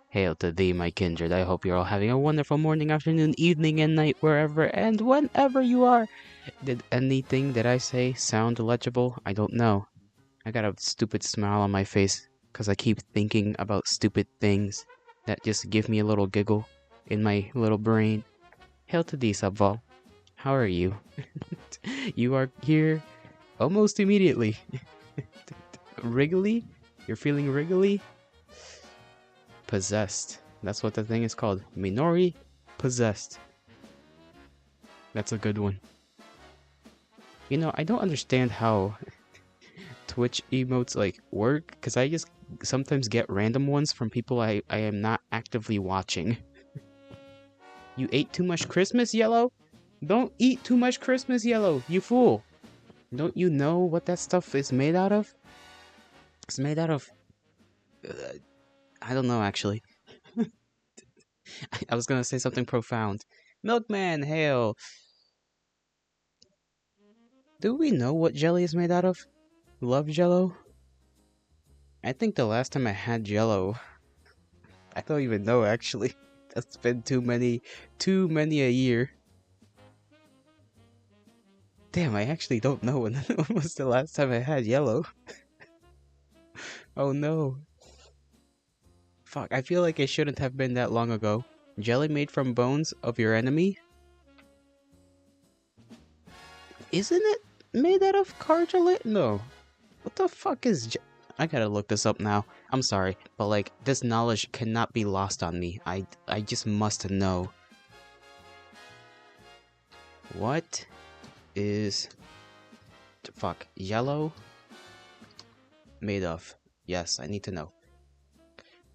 Hail to thee, my kindred. I hope you're all having a wonderful morning, afternoon, evening, and night, wherever and whenever you are. Did anything that I say sound legible? I don't know. I got a stupid smile on my face because I keep thinking about stupid things that just give me a little giggle in my little brain. Hail to thee, Subval. How are you? You are here almost immediately. Wriggly? You're feeling wriggly? Possessed. That's what the thing is called. Minori possessed. That's a good one. You know, I don't understand how Twitch emotes like work, because I just sometimes get random ones from people I am not actively watching. You ate too much Christmas yellow? Don't eat too much Christmas yellow, you fool! Don't you know what that stuff is made out of? It's made out of... I don't know, actually. I was gonna say something profound. Milkman, hail! Do we know what jelly is made out of? Love Jello? I think the last time I had Jello, I don't even know actually. That's been too many a year. Damn, I actually don't know when was the last time I had yellow. Oh no. Fuck, I feel like it shouldn't have been that long ago. Jelly made from bones of your enemy? Isn't it made out of cartilage? No. What the fuck is I gotta look this up now. I'm sorry, but like, this knowledge cannot be lost on me. I just must know. What is... fuck, yellow made of? Yes, I need to know.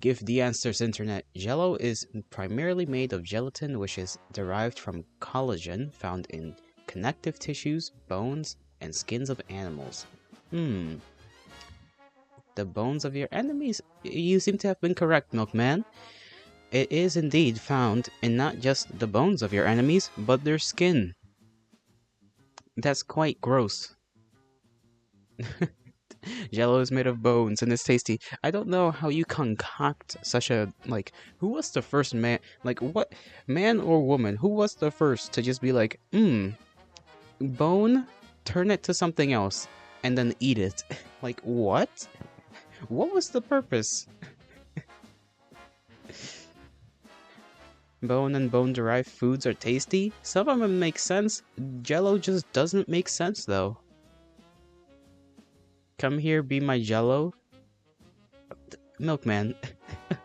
Give the answers, internet. Jello is primarily made of gelatin, which is derived from collagen found in connective tissues, bones, and skins of animals. The bones of your enemies? You seem to have been correct, Milkman. It is indeed found in not just the bones of your enemies, but their skin. That's quite gross. Jello is made of bones and it's tasty. I don't know how you concoct such a, like, who was the first man, like, what, man or woman, who was the first to just be like, bone, turn it to something else, and then eat it? Like, what? What was the purpose? Bone and bone-derived foods are tasty? Some of them make sense. Jello just doesn't make sense, though. Come here, be my Jello. Milkman.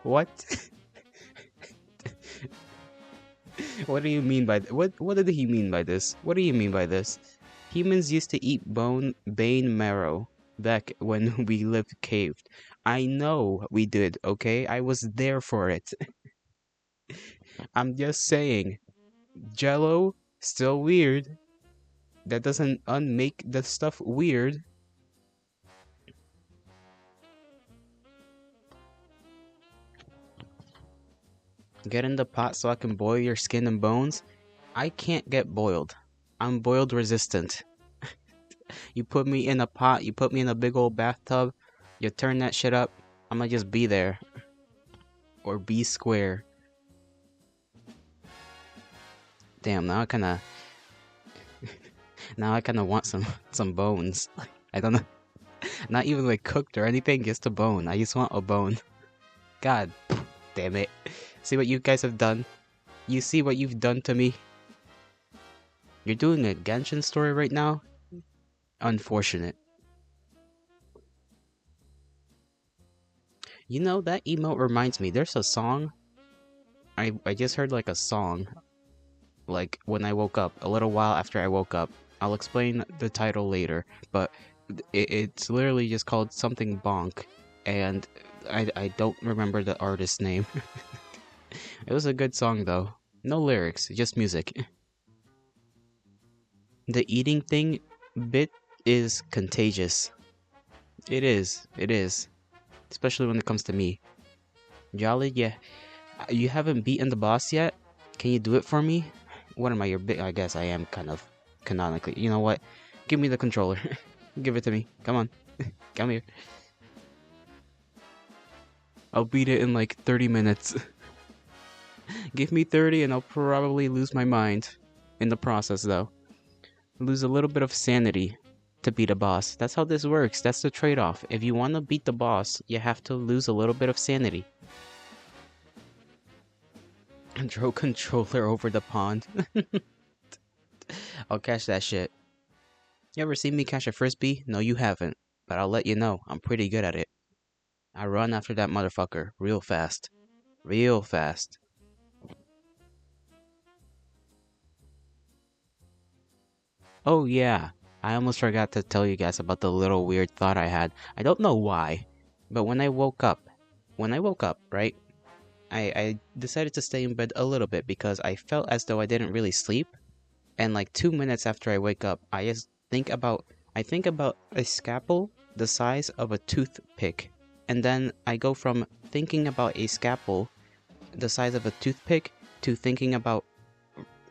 What? What do you mean by what did he mean by this? What do you mean by this? Humans used to eat bone marrow back when we lived caved. I know we did, okay? I was there for it. I'm just saying, Jello, still weird. That doesn't unmake the stuff weird. Get in the pot so I can boil your skin and bones? I can't get boiled. I'm boiled resistant. You put me in a pot, you put me in a big old bathtub, you turn that shit up, I'ma just be there. Or be square. Damn, now I kinda want some bones. I don't know. Not even like cooked or anything, just a bone. I just want a bone. God damn it. See what you guys have done? You see what you've done to me? You're doing a Genshin story right now? Unfortunate. You know, that emote reminds me, there's a song. I just heard like a song. Like when I woke up, a little while after I woke up. I'll explain the title later, but it's literally just called something bonk, and I don't remember the artist's name. It was a good song though. No lyrics, just music. The eating thing bit is contagious. It is. Especially when it comes to me. Jolly, yeah. You haven't beaten the boss yet? Can you do it for me? What am I, your big? I guess I am kind of canonically. You know what? Give me the controller. Give it to me. Come on. Come here. I'll beat it in like 30 minutes. Give me 30 and I'll probably lose my mind. In the process, though. Lose a little bit of sanity to beat a boss. That's how this works. That's the trade-off. If you want to beat the boss, you have to lose a little bit of sanity. And throw controller over the pond. I'll catch that shit. You ever seen me catch a frisbee? No, you haven't. But I'll let you know, I'm pretty good at it. I run after that motherfucker real fast. Real fast. Oh yeah, I almost forgot to tell you guys about the little weird thought I had. I don't know why, but when I woke up, right, I decided to stay in bed a little bit because I felt as though I didn't really sleep. And like 2 minutes after I wake up, I think about a scalpel the size of a toothpick. And then I go from thinking about a scalpel the size of a toothpick to thinking about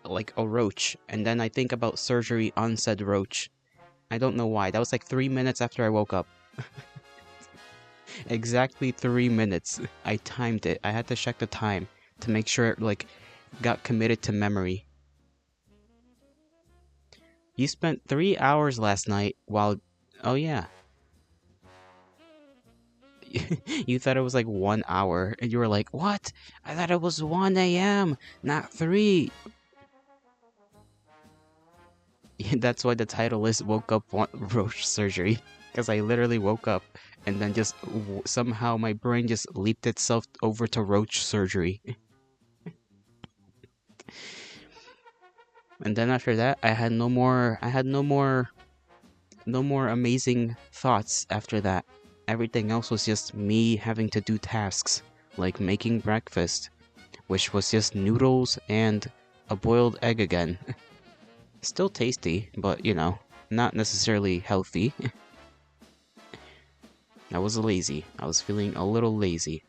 like a roach. And then I think about surgery on said roach. I don't know why. That was like 3 minutes after I woke up. Exactly 3 minutes. I timed it. I had to check the time to make sure it like got committed to memory. You spent 3 hours last night while... Oh yeah. You thought it was like 1 hour, and you were like, what? I thought it was 1 a.m., not 3. That's why the title is Woke Up Roach Surgery. Because I literally woke up, and then just somehow my brain just leaped itself over to roach surgery. And then after that, I had no more amazing thoughts after that. Everything else was just me having to do tasks, like making breakfast, which was just noodles and a boiled egg again. Still tasty, but you know, not necessarily healthy. I was lazy. I was feeling a little lazy.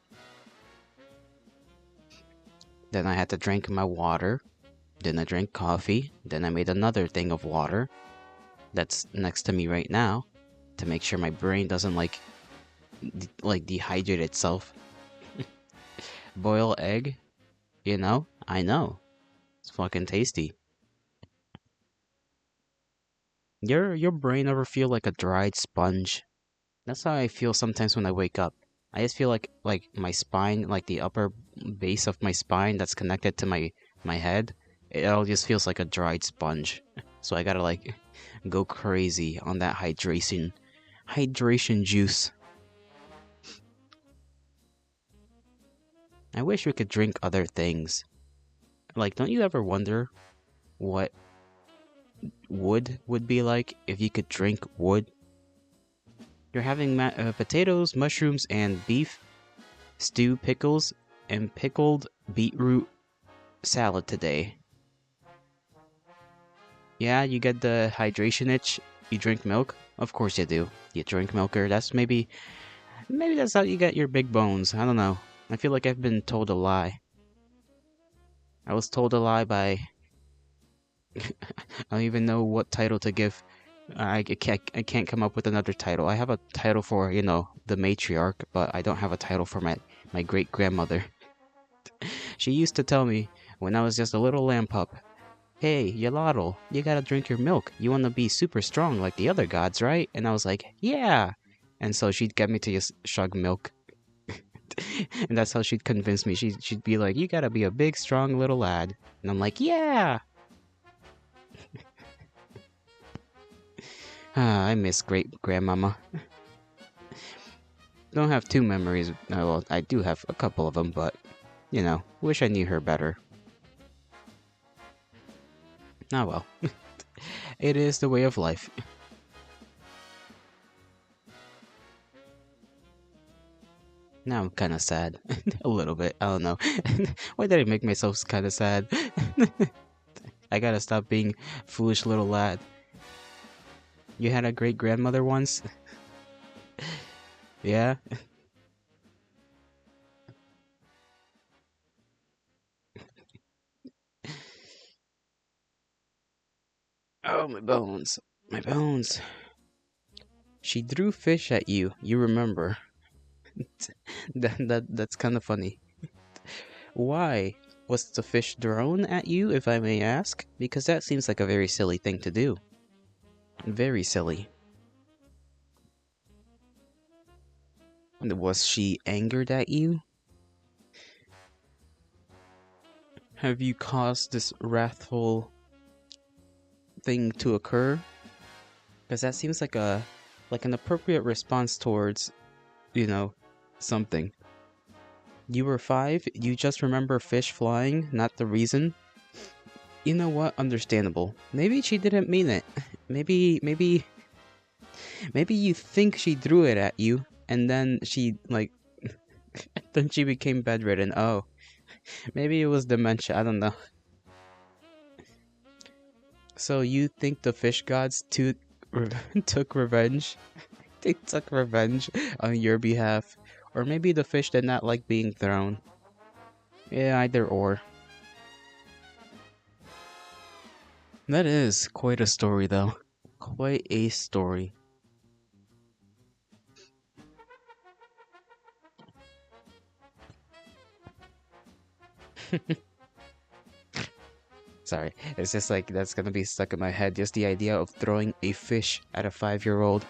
Then I had to drink my water. Then I drank coffee. Then I made another thing of water that's next to me right now to make sure my brain doesn't like dehydrate itself. Boil egg, you know? I know. It's fucking tasty. Your brain ever feel like a dried sponge? That's how I feel sometimes when I wake up. I just feel like my spine, like the upper base of my spine that's connected to my head, it all just feels like a dried sponge. So I gotta like go crazy on that hydration juice. I wish we could drink other things. Like, don't you ever wonder what wood would be like if you could drink wood? You're having potatoes, mushrooms, and beef stew, pickles, and pickled beetroot salad today. Yeah, you get the hydration itch. You drink milk? Of course you do. You drink milker. That's maybe that's how you get your big bones. I don't know. I feel like I've been told a lie. I was told a lie by... I don't even know what title to give. I can't come up with another title. I have a title for, you know, the matriarch, but I don't have a title for my great-grandmother. She used to tell me, when I was just a little lamb pup, hey, Yaladdle, you gotta drink your milk. You wanna be super strong like the other gods, right? And I was like, yeah! And so she'd get me to just chug milk. And that's how she'd convince me. She'd be like, you gotta be a big, strong little lad. And I'm like, yeah! Ah, I miss great-grandmama. Don't have two memories. Well, I do have a couple of them, but, you know, wish I knew her better. Ah well. It is the way of life. Now I'm kinda sad. A little bit. I don't know. Why did I make myself kinda sad? I gotta stop being foolish little lad. You had a great grandmother once? Yeah? Oh, my bones. My bones. She threw fish at you. You remember. That's kind of funny. Why was the fish thrown at you, if I may ask? Because that seems like a very silly thing to do. Very silly. Was she angered at you? Have you caused this wrathful thing to occur? Because that seems like an appropriate response towards, you know, something. You were 5, you just remember fish flying, not the reason. You know what? Understandable. Maybe she didn't mean it. Maybe you think she threw it at you, and then she, like, then she became bedridden. Oh, maybe it was dementia, I don't know. So you think the fish gods took revenge? They took revenge on your behalf. Or maybe the fish did not like being thrown. Yeah, either or. That is quite a story, though. Quite a story. Sorry, it's just like that's gonna be stuck in my head. Just the idea of throwing a fish at a 5-year-old.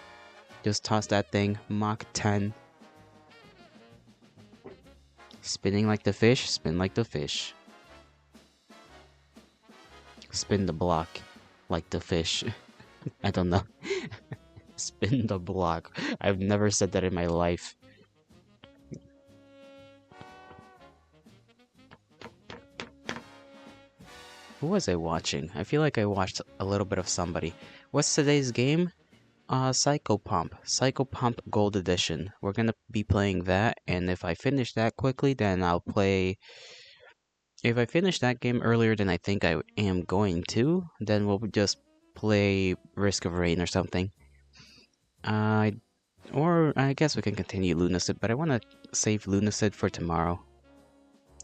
Just toss that thing, Mach 10. Spinning like the fish, spin like the fish. Spin the block like the fish. I don't know. Spin the block. I've never said that in my life. Who was I watching? I feel like I watched a little bit of somebody. What's today's game? Psychopomp Gold Edition. We're gonna be playing that, and if I finish that quickly, then I'll play... If I finish that game earlier than I think I am going to, then we'll just play Risk of Rain or something. Or I guess we can continue Lunacid, but I want to save Lunacid for tomorrow.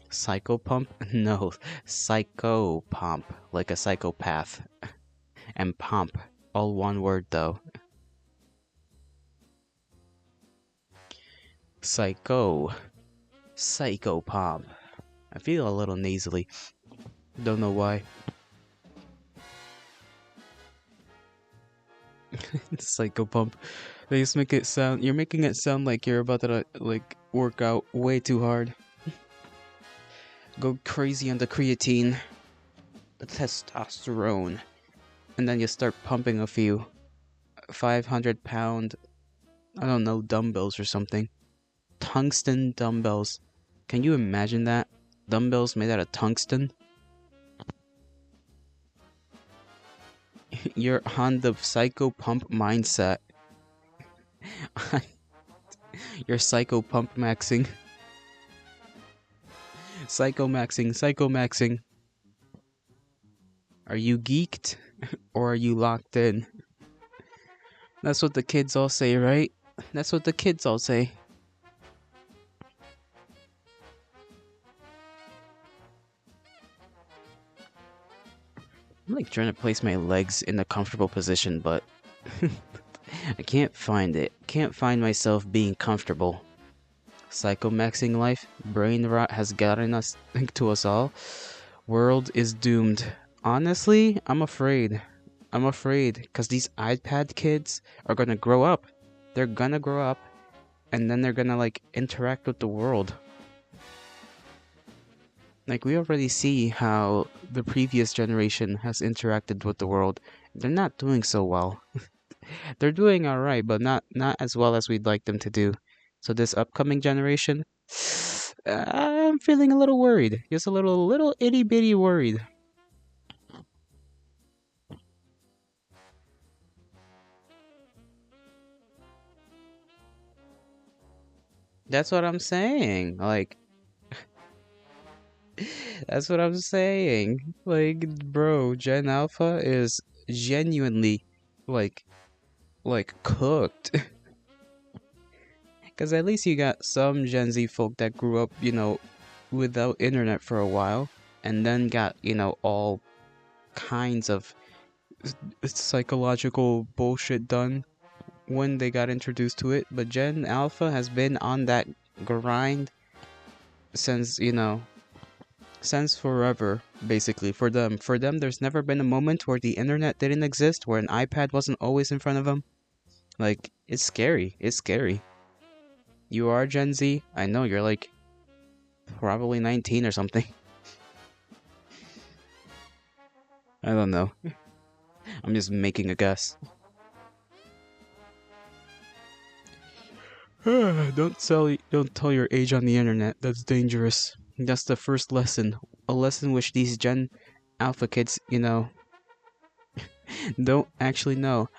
Psychopomp? No, Psychopomp, like a psychopath. And pomp, all one word though. Psychopomp. I feel a little nasally. Don't know why. Psychopomp. They just make it sound. You're making it sound like you're about to like work out way too hard. Go crazy on the creatine, the testosterone, and then you start pumping a few 500-pound, I don't know, dumbbells or something. Tungsten dumbbells. Can you imagine that? Dumbbells made out of tungsten? You're on the psycho pump mindset. You're psycho pump maxing. Psycho maxing. Are you geeked? Or are you locked in? That's what the kids all say, right? That's what the kids all say. I'm like trying to place my legs in a comfortable position, but I can't find it. Can't find myself being comfortable. Psychomaxing life, brain rot has gotten us to us all. World is doomed. Honestly, I'm afraid. I'm afraid because these iPad kids are gonna grow up. They're gonna grow up, and then they're gonna like interact with the world. Like, we already see how the previous generation has interacted with the world. They're not doing so well. They're doing alright, but not as well as we'd like them to do. So this upcoming generation, I'm feeling a little worried. Just a little itty bitty worried. That's what I'm saying. Like, that's what I'm saying. Like, bro, Gen Alpha is genuinely, like cooked. Because at least you got some Gen Z folk that grew up, you know, without internet for a while, and then got, you know, all kinds of psychological bullshit done when they got introduced to it. But Gen Alpha has been on that grind since, since forever, basically, for them. For them, there's never been a moment where the internet didn't exist, where an iPad wasn't always in front of them. Like, it's scary. It's scary. You are Gen Z. I know, you're like probably 19 or something. I don't know. I'm just making a guess. Don't tell your age on the internet. That's dangerous. That's the first lesson. A lesson which these Gen Alpha kids, don't actually know.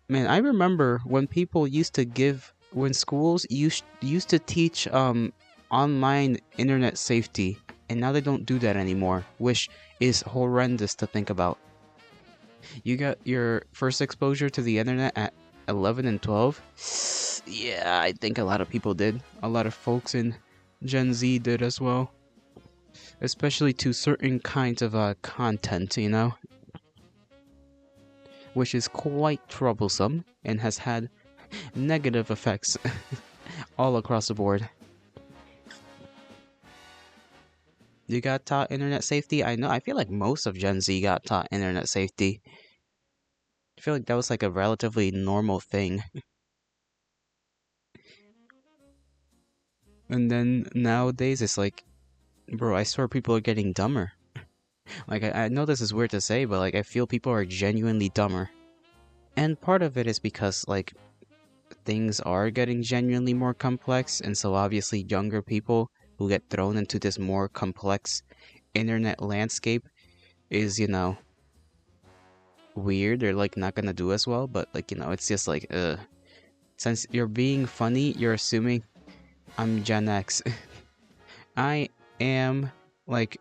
Man, I remember when people used to when schools used to teach online internet safety, and now they don't do that anymore, which is horrendous to think about. You got your first exposure to the internet at 11 and 12? Yeah, I think a lot of people did. A lot of folks in Gen Z did as well. Especially to certain kinds of content, which is quite troublesome and has had negative effects all across the board. You got taught internet safety? I know. I feel like most of Gen Z got taught internet safety. I feel like that was like a relatively normal thing. And then nowadays it's like, bro, I swear people are getting dumber. Like, I know this is weird to say, but like, I feel people are genuinely dumber. And part of it is because, like, things are getting genuinely more complex, and so obviously younger people who get thrown into this more complex internet landscape is, weird. They're like not gonna do as well, but like, it's just like, since you're being funny, you're assuming I'm Gen X. I am like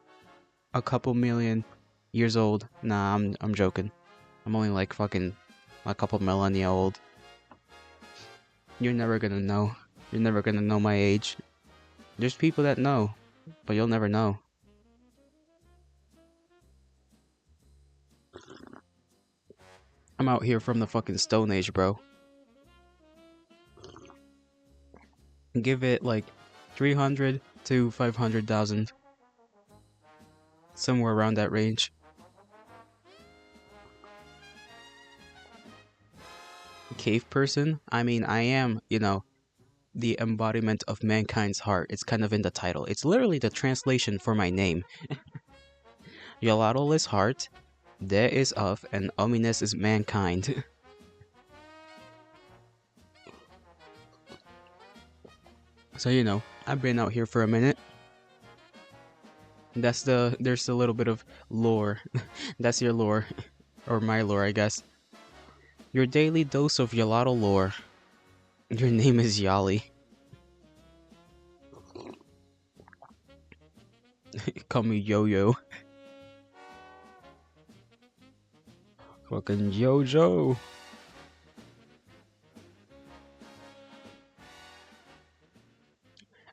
a couple million years old. Nah, I'm joking. I'm only like fucking a couple millennia old. You're never gonna know. You're never gonna know my age. There's people that know, but you'll never know. I'm out here from the fucking Stone Age, bro. Give it like 300 to 500,000. Somewhere around that range. Cave person? I mean, I am, the embodiment of mankind's heart. It's kind of in the title. It's literally the translation for my name. Yolotl is heart, De is of, and Omines is mankind. So, I've been out here for a minute. There's a little bit of lore. That's your lore. Or my lore, I guess. Your daily dose of Yolotl lore. Your name is Yali. Call me Yo-Yo. Fucking Jojo.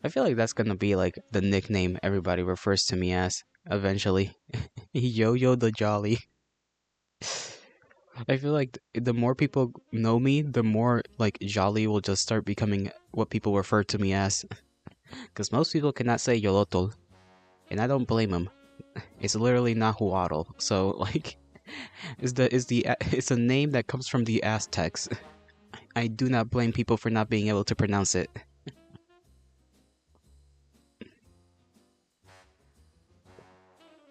I feel like that's gonna be like the nickname everybody refers to me as eventually. Yo-Yo the Jolly. I feel like the more people know me, the more like Jolly will just start becoming what people refer to me as. Because most people cannot say Yolotl, and I don't blame them. It's literally Nahuatl, so like, it's a name that comes from the Aztecs. I do not blame people for not being able to pronounce it.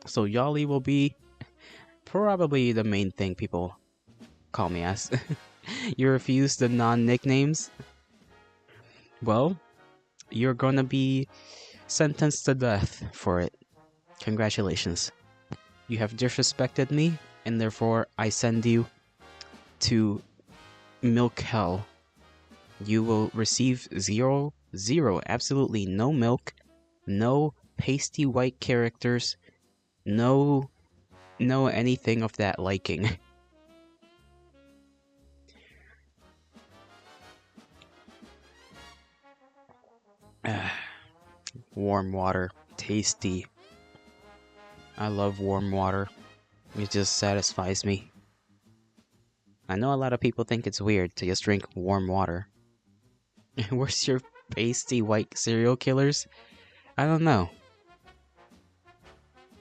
So Yali will be probably the main thing people call me as. You refuse the non-nicknames? Well, you're gonna be sentenced to death for it. Congratulations. You have disrespected me, and therefore I send you to milk hell. You will receive zero, absolutely no milk, no pasty white characters, no anything of that liking. Warm water, tasty. I love warm water. It just satisfies me. I know a lot of people think it's weird to just drink warm water. Where's your Pasty white serial killers? I don't know.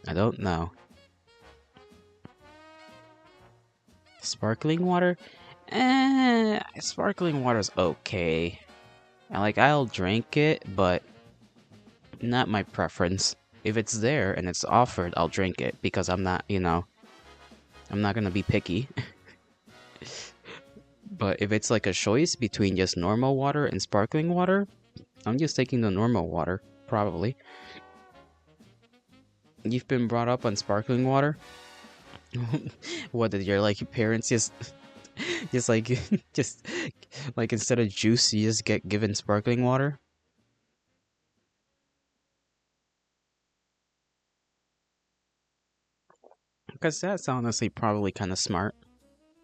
I don't know. Sparkling water? Sparkling water's okay. I'll drink it, but not my preference. If it's there and it's offered, I'll drink it because I'm not, I'm not gonna be picky. But if it's like a choice between just normal water and sparkling water, I'm just taking the normal water, probably. You've been brought up on sparkling water? What did your parents just like just like instead of juice you just get given sparkling water? Because that's honestly probably kind of smart.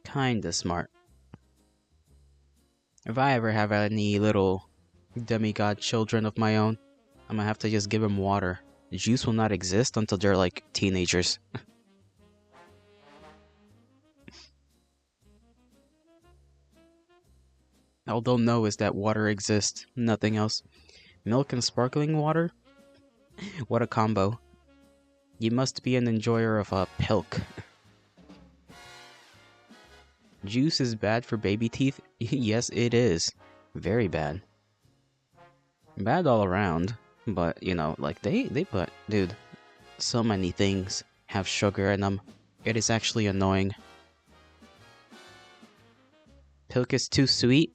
Kinda smart. If I ever have any little demigod children of my own, I'm gonna have to just give them water. Juice will not exist until they're like teenagers. All they'll know is that water exists, nothing else. Milk and sparkling water? What a combo. You must be an enjoyer of pilk. Juice is bad for baby teeth? Yes, it is. Very bad. Bad all around. But, they put... Dude, so many things have sugar in them. It is actually annoying. Pilk is too sweet?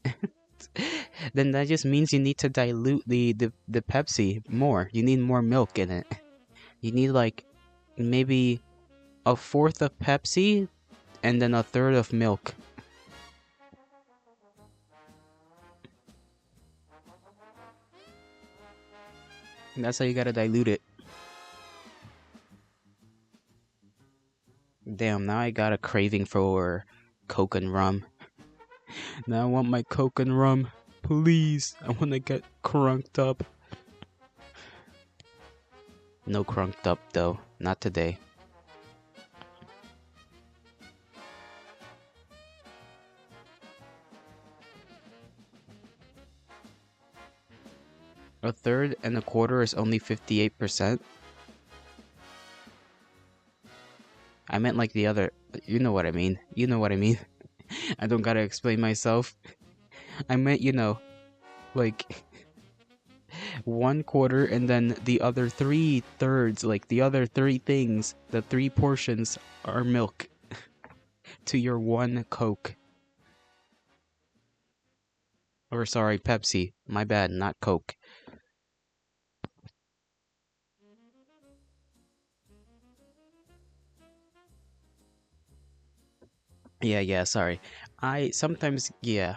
Then that just means you need to dilute the Pepsi more. You need more milk in it. You need, maybe a fourth of Pepsi and then a third of milk. That's how you gotta dilute it. Damn, now I got a craving for Coke and rum. Now I want my Coke and rum. Please, I wanna get crunked up. No crunked up though, not today. A third and a quarter is only 58%. I meant like the other... You know what I mean. You know what I mean. I don't gotta explain myself. I meant, like... 1/4 and then the other 3/3, like the other 3 things, the 3 portions are milk. To your 1 Coke. Or sorry, Pepsi. My bad, not Coke. Yeah, sorry. I sometimes, yeah.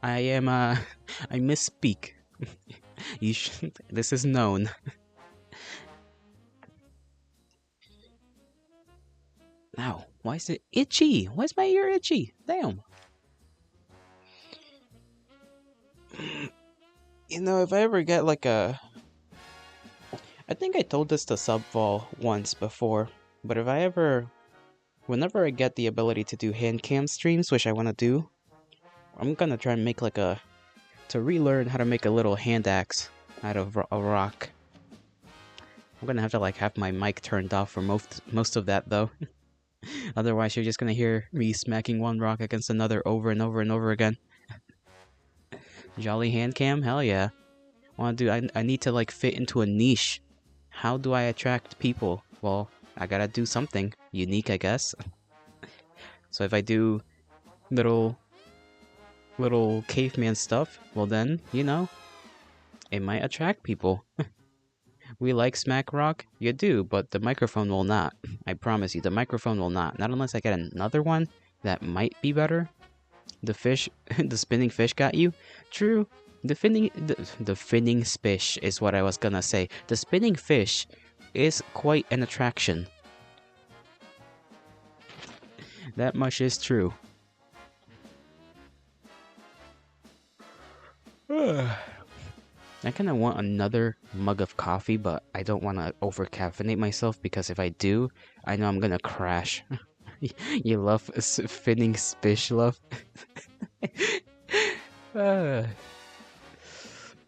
I am, I misspeak. This is known. Ow, why is it itchy? Why is my ear itchy? Damn. If I ever get I think I told this to Subvol once before, but whenever I get the ability to do hand cam streams, which I want to do, I'm gonna try and make to relearn how to make a little hand axe out of a rock. I'm gonna have to have my mic turned off for most of that though. Otherwise you're just gonna hear me smacking one rock against another over and over and over again. Jolly hand cam? Hell yeah. I need to fit into a niche. How do I attract people? Well, I gotta do something unique, I guess. So if I do little caveman stuff, well then, it might attract people. We like smack rock? You do, but the microphone will not. I promise you, the microphone will not. Not unless I get another one that might be better. The fish, the spinning fish got you? True. The finning fish is what I was gonna say. The spinning fish is quite an attraction. That much is true. I kind of want another mug of coffee, but I don't want to over-caffeinate myself because if I do, I know I'm gonna crash. You love finning fish, love?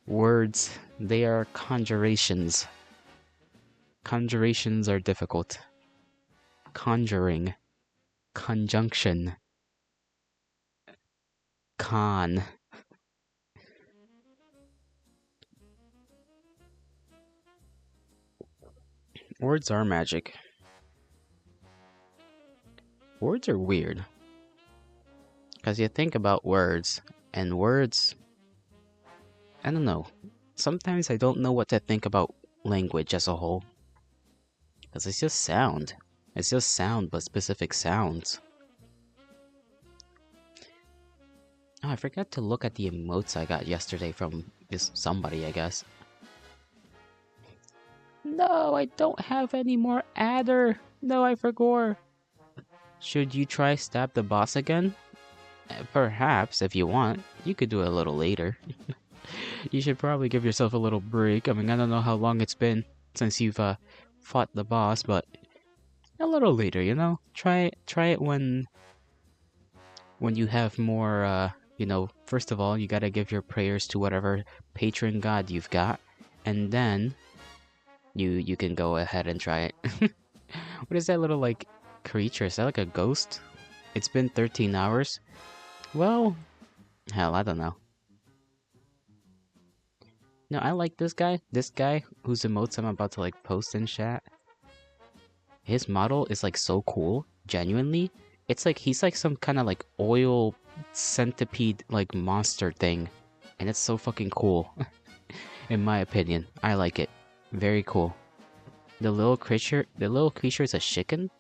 Words, they are conjurations. Conjurations are difficult. Conjuring. Conjunction. Con. Words are magic. Words are weird. Because you think about words, and words, I don't know. Sometimes I don't know what to think about language as a whole. Because it's just sound. It's just sound, but specific sounds. Oh, I forgot to look at the emotes I got yesterday from somebody, I guess. No, I don't have any more adder. No, I forgot. Should you try stab the boss again? Perhaps, if you want. You could do it a little later. You should probably give yourself a little break. I mean, I don't know how long it's been since you've fought the boss, but a little later, you know? Try it when you have more, first of all, you gotta give your prayers to whatever patron god you've got, and then you can go ahead and try it. What is that little, like, creature? Is that like a ghost? It's been 13 hours? Well, hell, I don't know. No, I like this guy. This guy whose emotes I'm about to, like, post in chat. His model is, like, so cool. Genuinely. It's like he's like some kind of, like, oil centipede, like, monster thing. And it's so fucking cool. In my opinion. I like it. Very cool. The little creature is a chicken?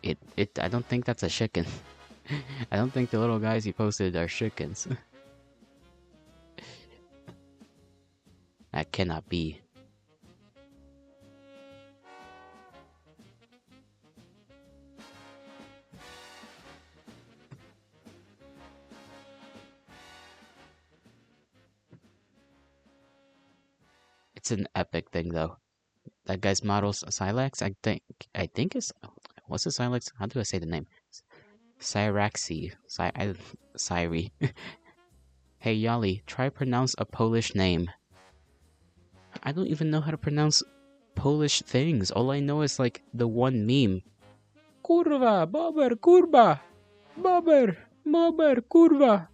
I don't think that's a chicken. I don't think the little guys he posted are chickens. That cannot be. It's an epic thing though. That guy's model's Silex, I think is what's the Silex? How do I say the name? Cyraxi. Syri. Hey Yali, try pronounce a Polish name. I don't even know how to pronounce Polish things. All I know is like the one meme. Kurwa, bober, kurwa. Bober, kurwa.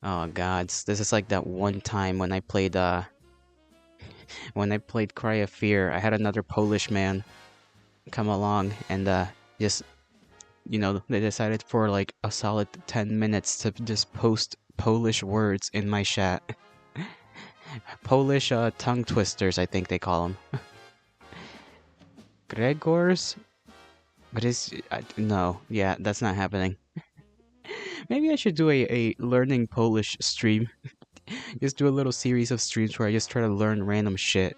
Oh god, this is like that one time when I played Cry of Fear. I had another Polish man come along and just, you know, they decided for like a solid 10 minutes to just post Polish words in my chat. Polish tongue twisters, I think they call them. Gregors? No, yeah, that's not happening. Maybe I should do a learning Polish stream. Just do a little series of streams where I just try to learn random shit.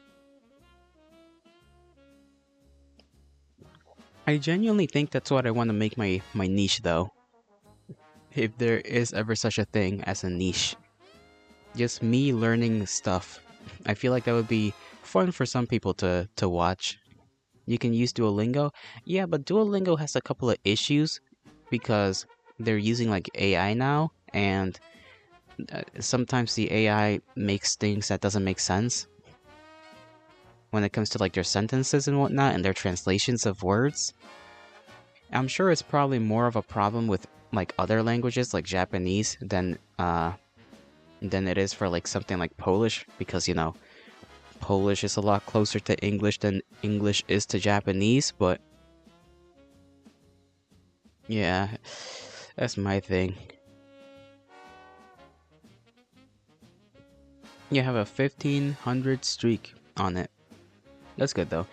I genuinely think that's what I want to make my niche though. If there is ever such a thing as a niche. Just me learning stuff. I feel like that would be fun for some people to watch. You can use Duolingo. Yeah, but Duolingo has a couple of issues because they're using like AI now, and sometimes the AI makes things that doesn't make sense when it comes to like their sentences and whatnot and their translations of words. I'm sure it's probably more of a problem with like other languages like Japanese than it is for like something like Polish, because you know Polish is a lot closer to English than English is to Japanese, but yeah, that's my thing. You have a 1500 streak on it. That's good though.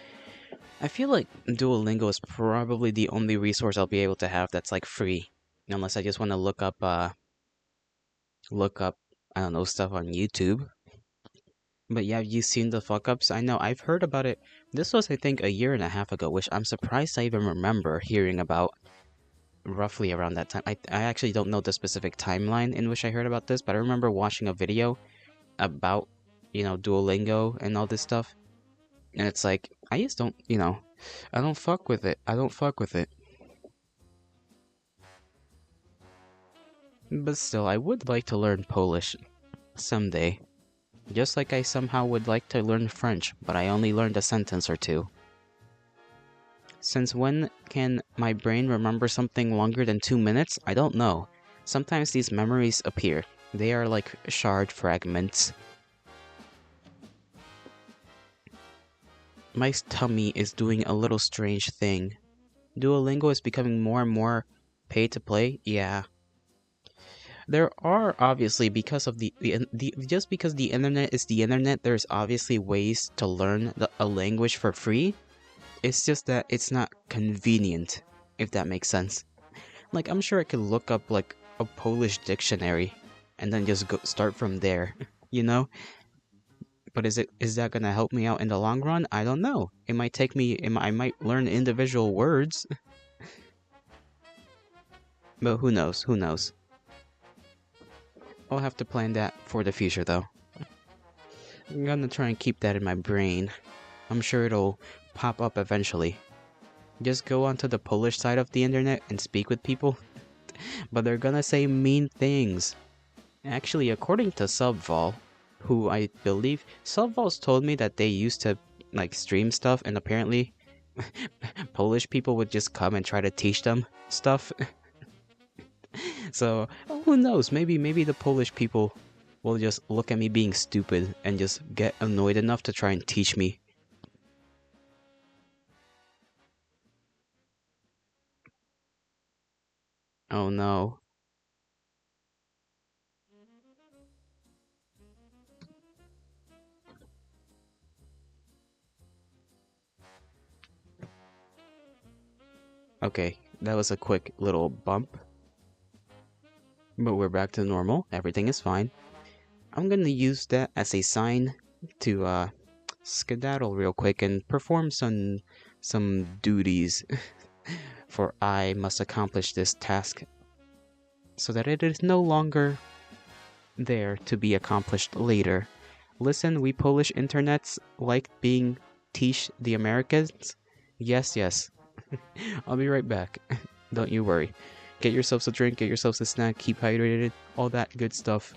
I feel like Duolingo is probably the only resource I'll be able to have that's like free, unless I just want to look up I don't know, stuff on YouTube. But yeah, you've seen the fuck ups. I know, I've heard about it. This was, I think, a year and a half ago, which I'm surprised I even remember hearing about roughly around that time. I actually don't know the specific timeline in which I heard about this, but I remember watching a video about, you know, Duolingo and all this stuff. And it's like, I just don't, you know, I don't fuck with it. I don't fuck with it. But still, I would like to learn Polish someday. Just like I somehow would like to learn French, but I only learned a sentence or two. Since when can my brain remember something longer than 2 minutes? I don't know. Sometimes these memories appear. They are like shard fragments. My tummy is doing a little strange thing. Duolingo is becoming more and more pay to play? Yeah. There are obviously, because of just because the internet is the internet, there's obviously ways to learn a language for free. It's just that it's not convenient, if that makes sense. Like, I'm sure I could look up like a Polish dictionary and then just start from there, you know? But is that gonna help me out in the long run? I don't know. It might take me I might learn individual words, but who knows? Who knows? I'll have to plan that for the future though. I'm gonna try and keep that in my brain. I'm sure it'll pop up eventually. Just go onto the Polish side of the internet and speak with people, but they're gonna say mean things. Actually, according to Subvol, who I believe Subvol's told me that they used to like stream stuff, and apparently Polish people would just come and try to teach them stuff. So who knows? Maybe the Polish people will just look at me being stupid and just get annoyed enough to try and teach me. Oh no. Okay, that was a quick little bump. But we're back to normal. Everything is fine. I'm gonna use that as a sign to skedaddle real quick and perform some duties. For I must accomplish this task so that it is no longer there to be accomplished later. Listen, we Polish internets like being teach the Americans. Yes, yes. I'll be right back. Don't you worry. Get yourselves a drink, get yourselves a snack, keep hydrated, all that good stuff.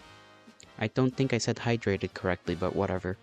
I don't think I said hydrated correctly, but whatever.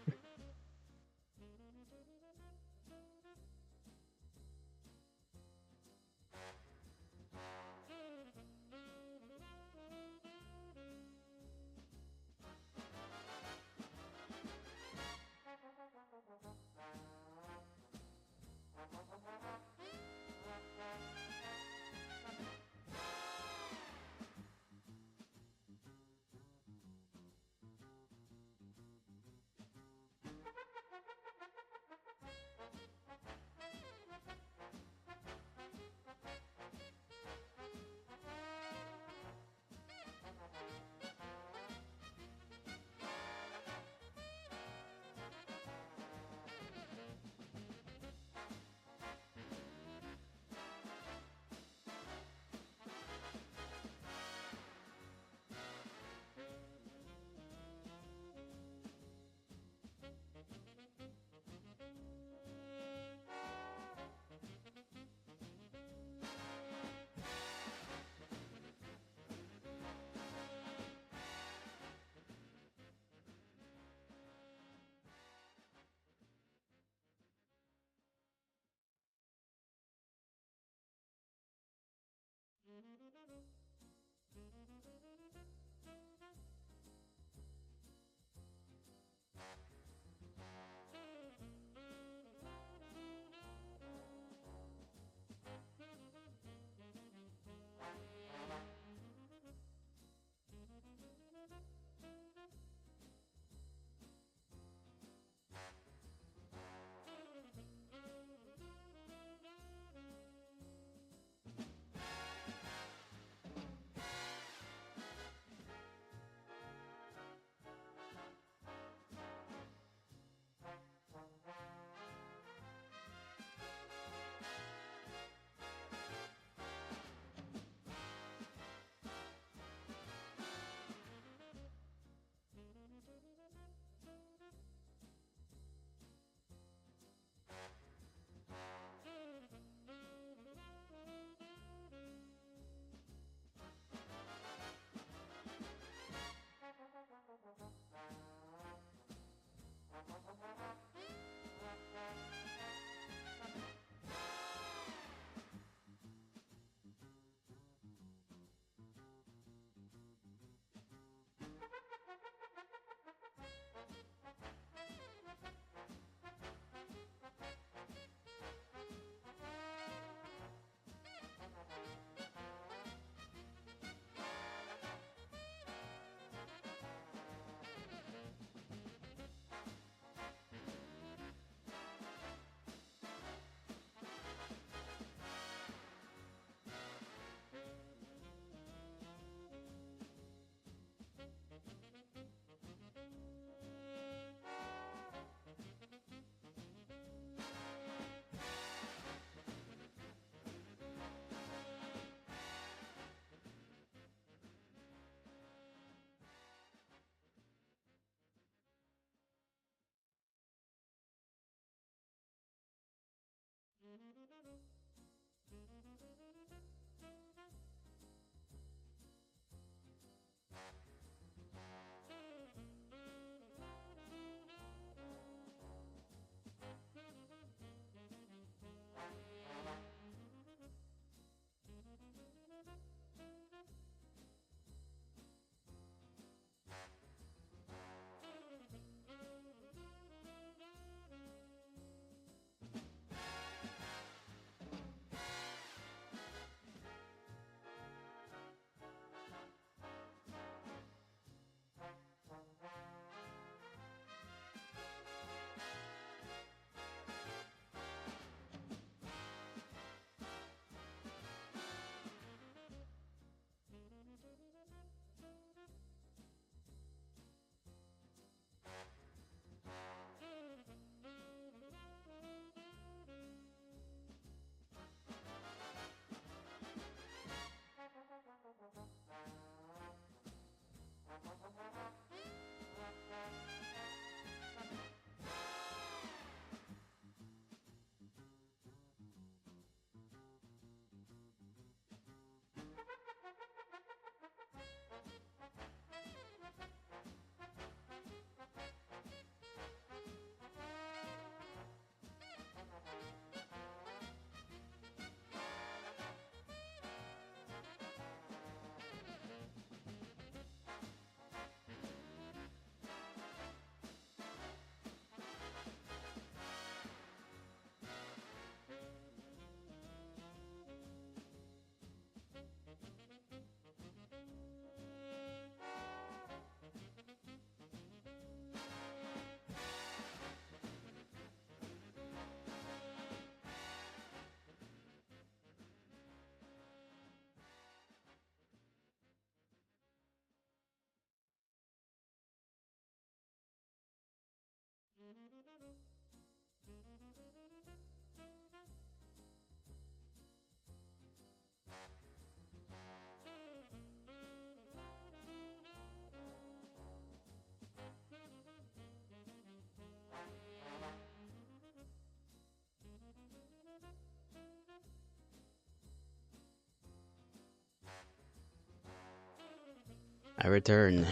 I returned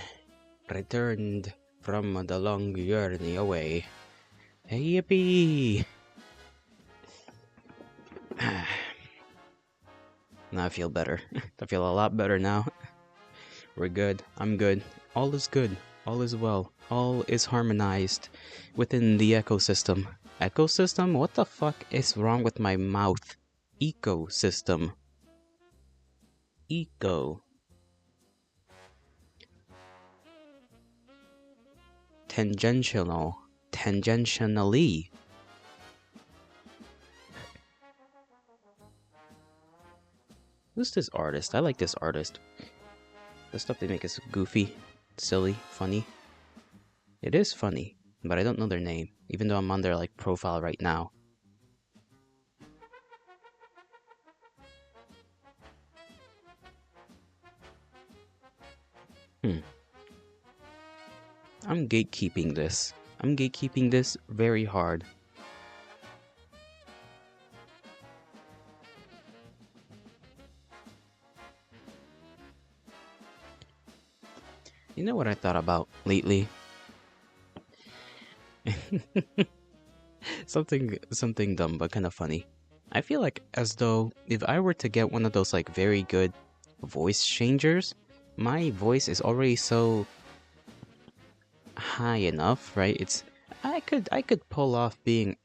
from the long journey away. Hey, yippee! Now I feel better. I feel a lot better now. We're good. I'm good. All is good. All is well. All is harmonized within the ecosystem. Ecosystem? What the fuck is wrong with my mouth? Ecosystem. Eco. Tangential. Tangentially. Who's this artist? I like this artist. The stuff they make is goofy, silly, funny. It is funny, but I don't know their name, even though I'm on their like profile right now. I'm gatekeeping this. I'm gatekeeping this very hard. You know what I thought about lately? something dumb but kind of funny. I feel like as though if I were to get one of those like very good voice changers, my voice is already so high enough, right? I could pull off being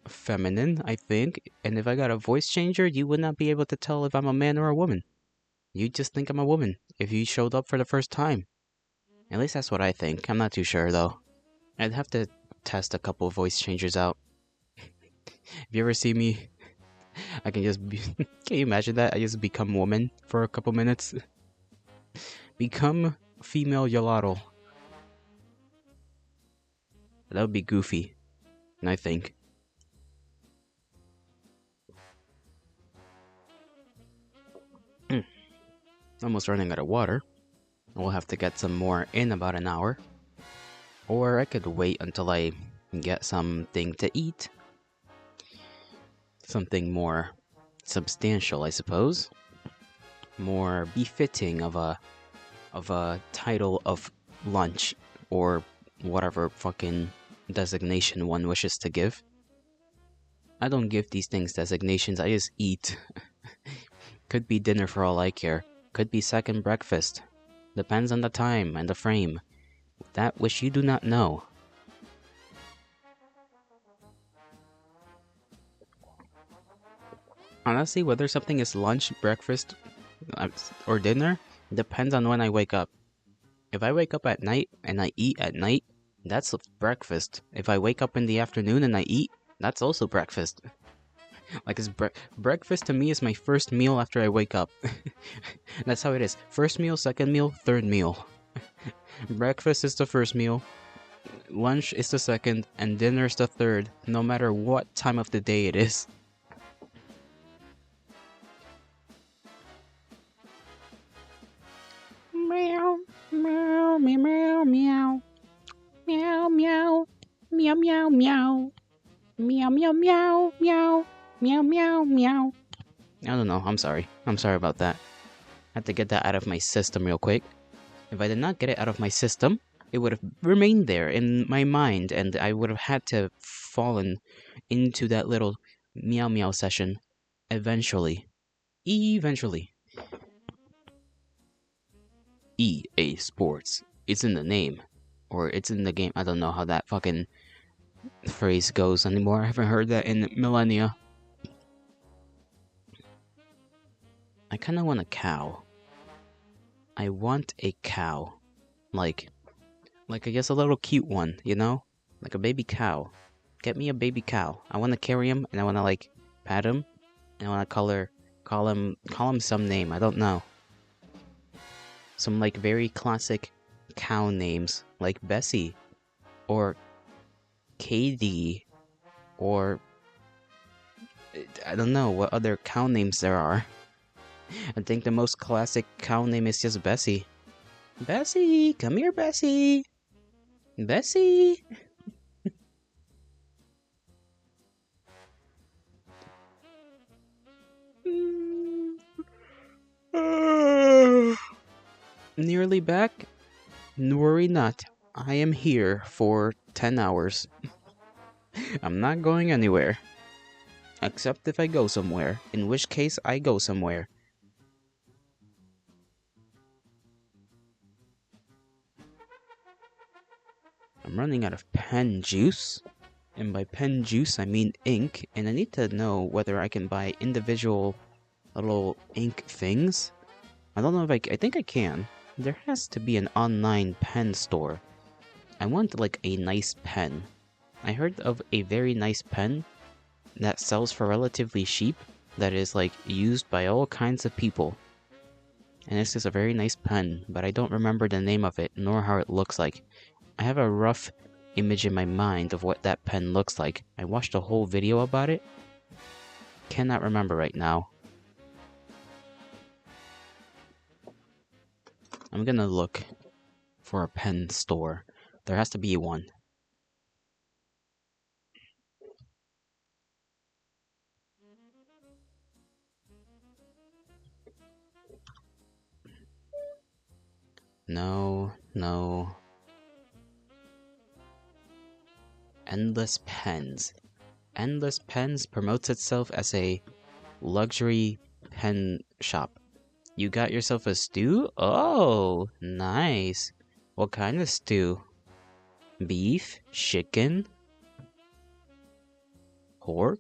feminine, I think, and if I got a voice changer, you would not be able to tell if I'm a man or a woman. You'd just think I'm a woman if you showed up for the first time. At least that's what I think. I'm not too sure though. I'd have to test a couple of voice changers out. If you ever see me, I can just be. Can you imagine that? I just become woman for a couple minutes. Become female Yolotl. That would be goofy, I think. Almost running out of water. We'll have to get some more in about an hour. Or I could wait until I get something to eat. Something more substantial, I suppose. More befitting of a title of lunch or whatever fucking designation one wishes to give. I don't give these things designations, I just eat. Could be dinner for all I care. Could be second breakfast. Depends on the time and the frame. That which you do not know. Honestly, whether something is lunch, breakfast, or dinner depends on when I wake up. If I wake up at night and I eat at night, that's breakfast. If I wake up in the afternoon and I eat, that's also breakfast. Like breakfast to me is my first meal after I wake up. That's how it is. First meal, second meal, third meal. Breakfast is the first meal, lunch is the second, and dinner is the third, no matter what time of the day it is. Meow, meow, meow, meow, meow, meow, meow, meow, meow, meow, meow, meow, meow, meow, meow, meow. I don't know. I'm sorry. I'm sorry about that. I had to get that out of my system real quick. If I did not get it out of my system, it would have remained there in my mind, and I would have had to fallen into that little meow meow session eventually. Eventually. EA Sports. It's in the name. Or it's in the game. I don't know how that fucking phrase goes anymore. I haven't heard that in millennia. I kind of want a cow. I want a cow. Like I guess a little cute one, you know? Like a baby cow. Get me a baby cow. I want to carry him and I want to like pat him. And I want to call him some name. I don't know. Some like very classic cow names like Bessie or Katie or I don't know what other cow names there are. I think the most classic cow name is just Bessie. Bessie, come here, Bessie. Bessie. Nearly back? Worry not. I am here for 10 hours. I'm not going anywhere. Except if I go somewhere, in which case I go somewhere. I'm running out of pen juice. And by pen juice, I mean ink. And I need to know whether I can buy individual little ink things. I don't know if I think I can. There has to be an online pen store. I want like a nice pen. I heard of a very nice pen that sells for relatively cheap, that is like used by all kinds of people. And this is a very nice pen, but I don't remember the name of it nor how it looks like. I have a rough image in my mind of what that pen looks like. I watched a whole video about it. Cannot remember right now. I'm gonna look for a pen store. There has to be one. No. Endless Pens. Endless Pens promotes itself as a luxury pen shop. You got yourself a stew? Oh, nice. What kind of stew? Beef? Chicken? Pork?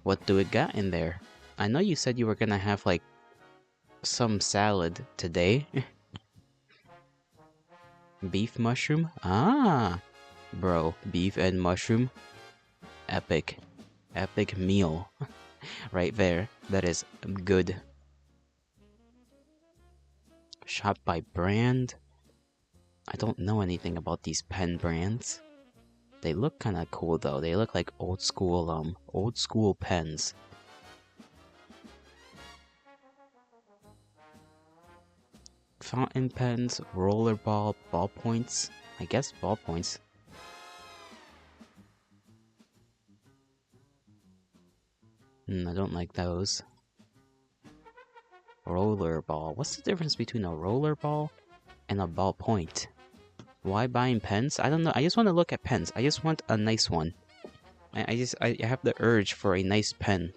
What do it got in there? I know you said you were gonna have like some salad today. Beef mushroom? Ah, bro, beef and mushroom. Epic. Epic meal. Right there. That is good. Shop by brand. I don't know anything about these pen brands. They look kind of cool though. They look like old school pens. Fountain pens, rollerball, ballpoints. I guess ballpoints. I don't like those. Rollerball. What's the difference between a rollerball and a ballpoint? Why buying pens? I don't know. I just want to look at pens. I just want a nice one. I have the urge for a nice pen.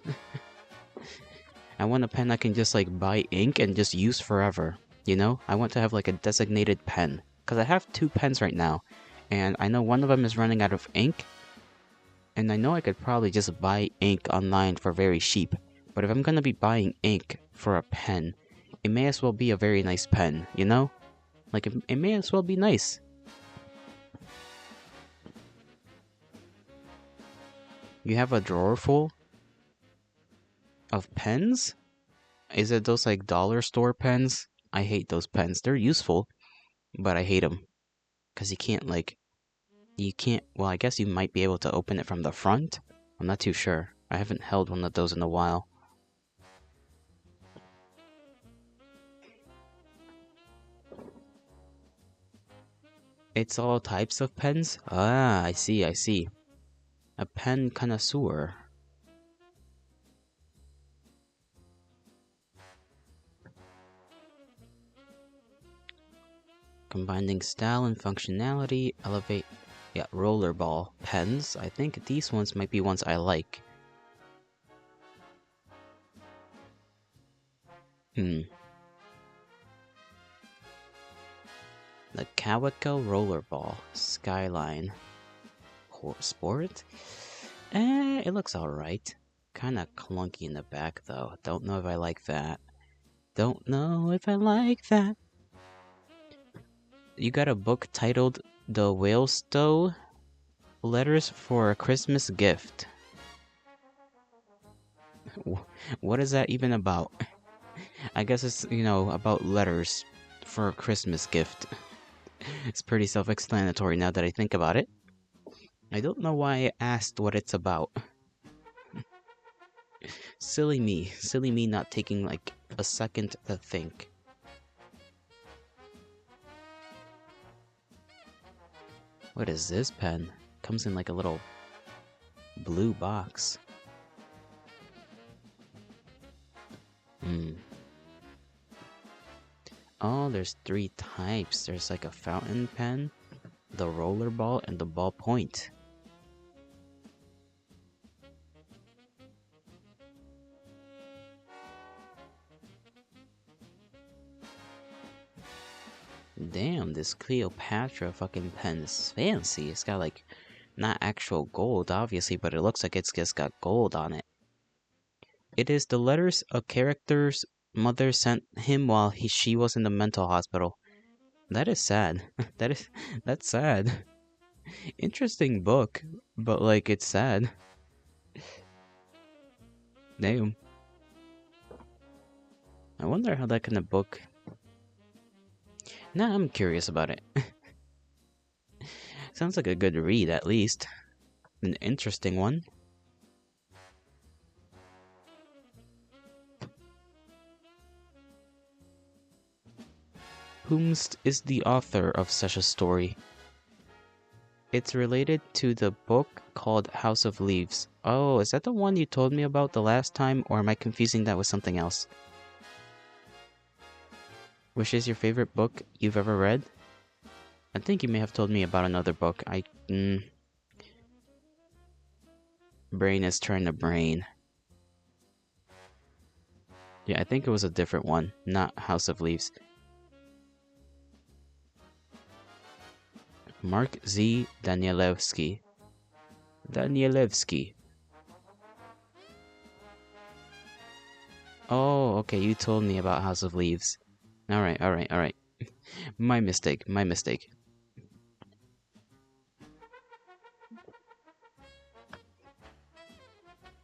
I want a pen I can just like buy ink and just use forever. You know? I want to have like a designated pen. Because I have 2 pens right now. And I know one of them is running out of ink. And I know I could probably just buy ink online for very cheap. But if I'm gonna be buying ink for a pen, it may as well be a very nice pen, you know? Like, it may as well be nice. You have a drawer full of pens? Is it those like dollar store pens? I hate those pens. They're useful, but I hate them. Because you can't well, I guess you might be able to open it from the front. I'm not too sure. I haven't held one of those in a while. It's all types of pens? Ah, I see. A pen connoisseur. Combining style and functionality, elevate... Yeah, rollerball pens. I think these ones might be ones I like. The Calico Rollerball Skyline Sport? It looks alright. Kinda clunky in the back though. Don't know if I like that. You got a book titled The Whalestow Letters for a Christmas Gift. What is that even about? I guess it's, about letters for a Christmas gift. It's pretty self-explanatory now that I think about it. I don't know why I asked what it's about. Silly me not taking like a second to think. What is this pen? Comes in like a little blue box. Oh, there's three types. There's like a fountain pen, the roller ball, and the ballpoint. Damn, this Cleopatra fucking pen is fancy. It's got like, not actual gold, obviously, but it looks like it's just got gold on it. It is the letters a character's mother sent him while she was in the mental hospital. That is sad. That's sad. Interesting book, but like it's sad. Damn. I wonder how that kind of book. Nah, I'm curious about it. Sounds like a good read, at least. An interesting one. Whomst is the author of such a story? It's related to the book called House of Leaves. Oh, is that the one you told me about the last time, or am I confusing that with something else? Which is your favorite book you've ever read? I think you may have told me about another book. Brain is trying to brain. Yeah, I think it was a different one, not House of Leaves. Mark Z. Danielewski. Oh, okay, you told me about House of Leaves. Alright. My mistake.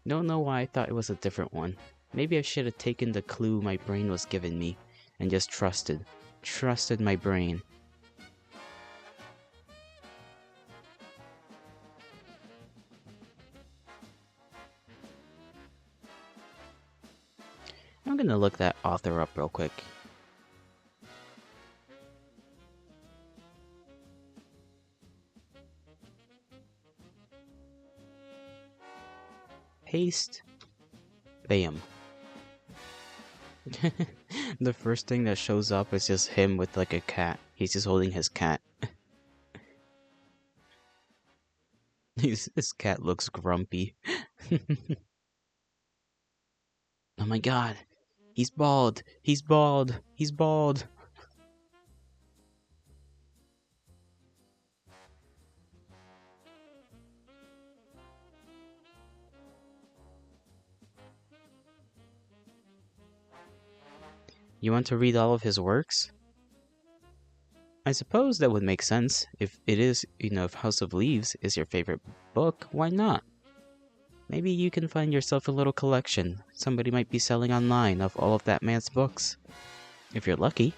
Don't know why I thought it was a different one. Maybe I should have taken the clue my brain was giving me and just trusted. Trusted my brain. I'm gonna look that author up real quick. Paste. Bam. The first thing that shows up is just him with like a cat. He's just holding his cat. His cat looks grumpy. Oh my god. He's bald. You want to read all of his works? I suppose that would make sense. If it is, if House of Leaves is your favorite book, why not? Maybe you can find yourself a little collection somebody might be selling online of all of that man's books. If you're lucky.